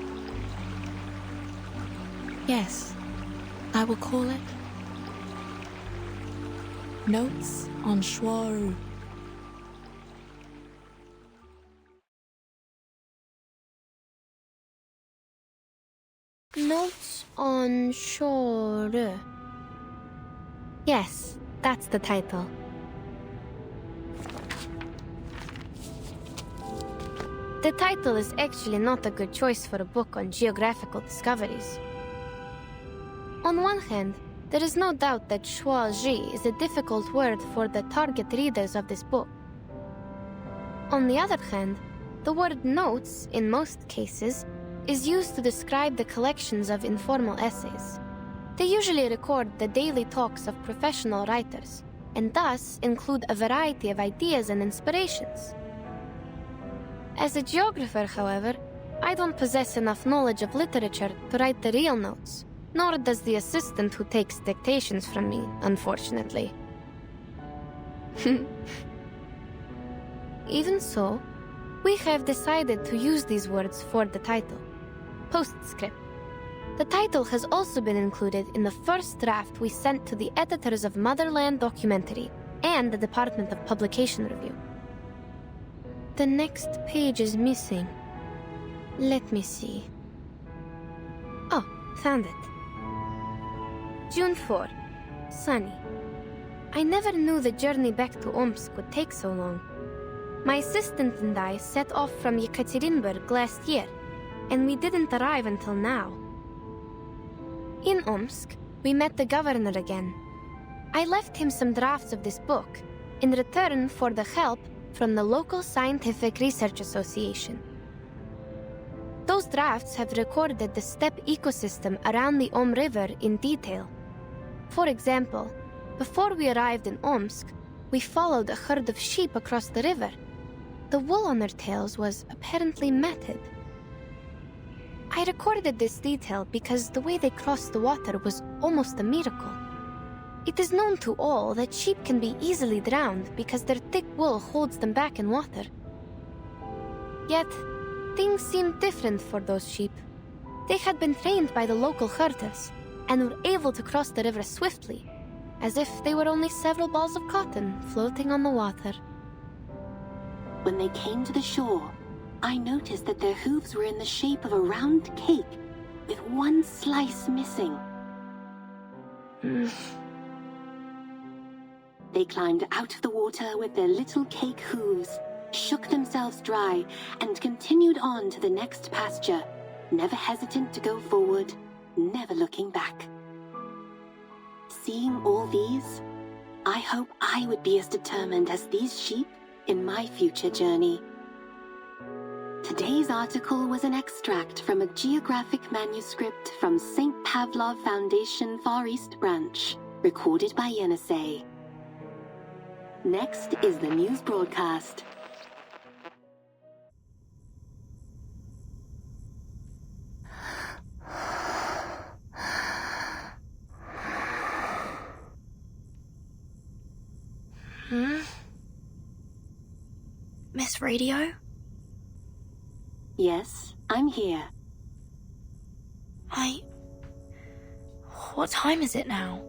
Yes. I will call it... Notes on Shuori. Notes on Shuori. Yes, that's the title. The title is actually not a good choice for a book on geographical discoveries. On one hand, there is no doubt that Shuori is a difficult word for the target readers of this book. On the other hand, the word notes, in most cases, is used to describe the collections of informal essays. They usually record the daily talks of professional writers, and thus include a variety of ideas and inspirations. As a geographer, however, I don't possess enough knowledge of literature to write the real notes, nor does the assistant who takes dictations from me, unfortunately. Even so, we have decided to use these words for the title. Postscript. The title has also been included in the first draft we sent to the editors of Motherland Documentary and the Department of Publication Review. The next page is missing. Let me see. Oh, found it. June 4. Sunny. I never knew the journey back to Omsk would take so long. My assistant and I set off from Yekaterinburg last year, and we didn't arrive until now. In Omsk, we met the governor again. I left him some drafts of this book, in return for the help from the local Scientific Research Association. Those drafts have recorded the steppe ecosystem around the Om River in detail. For example, before we arrived in Omsk, we followed a herd of sheep across the river. The wool on their tails was apparently matted. I recorded this detail because the way they crossed the water was almost a miracle. It is known to all that sheep can be easily drowned because their thick wool holds them back in water. Yet, things seemed different for those sheep. They had been trained by the local herders and were able to cross the river swiftly, as if they were only several balls of cotton floating on the water. When they came to the shore, I noticed that their hooves were in the shape of a round cake, with one slice missing. They climbed out of the water with their little cake hooves, shook themselves dry, and continued on to the next pasture, never hesitant to go forward, never looking back. Seeing all these, I hope I would be as determined as these sheep in my future journey. Today's article was an extract from a geographic manuscript from St. Pavlov Foundation Far East Branch, recorded by Yenisei. Next is the news broadcast. Miss Radio? Yes, I'm here. What time is it now?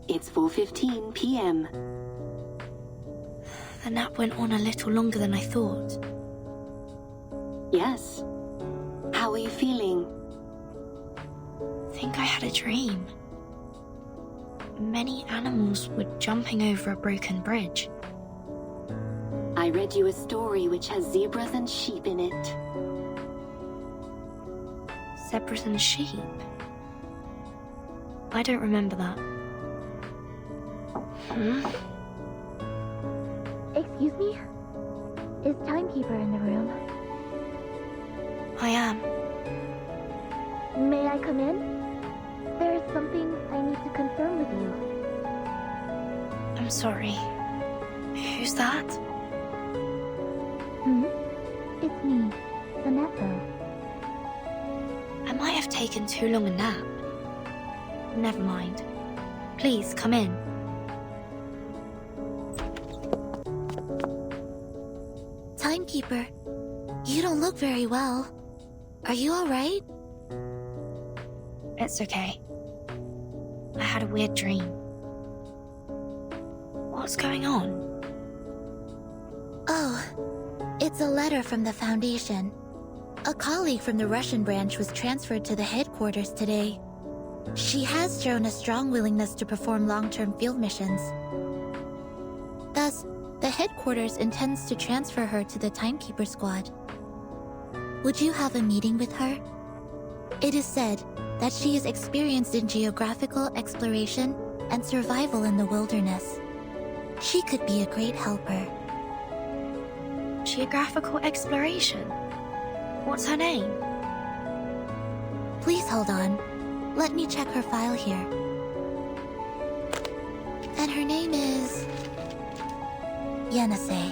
It's 4:15 p.m. The nap went on a little longer than I thought. Yes. How are you feeling? I think I had a dream. Many animals were jumping over a broken bridge. I read you a story which has zebras and sheep in it. Zebras and sheep? I don't remember that. Excuse me? Is Timekeeper in the room? I am. May I come in? There is something I need to confirm with you. I'm sorry. Who's that? It's me, Vanessa. I might have taken too long a nap. Never mind. Please, come in. Timekeeper, you don't look very well. Are you alright? It's okay. I had a weird dream. What's going on? Oh, it's a letter from the Foundation. A colleague from the Russian branch was transferred to the headquarters today. She has shown a strong willingness to perform long-term field missions. Thus, the headquarters intends to transfer her to the Timekeeper Squad. Would you have a meeting with her? It is said that she is experienced in geographical exploration and survival in the wilderness. She could be a great helper. Geographical exploration? What's her name? Please hold on. Let me check her file here. And her name is... Yenisei.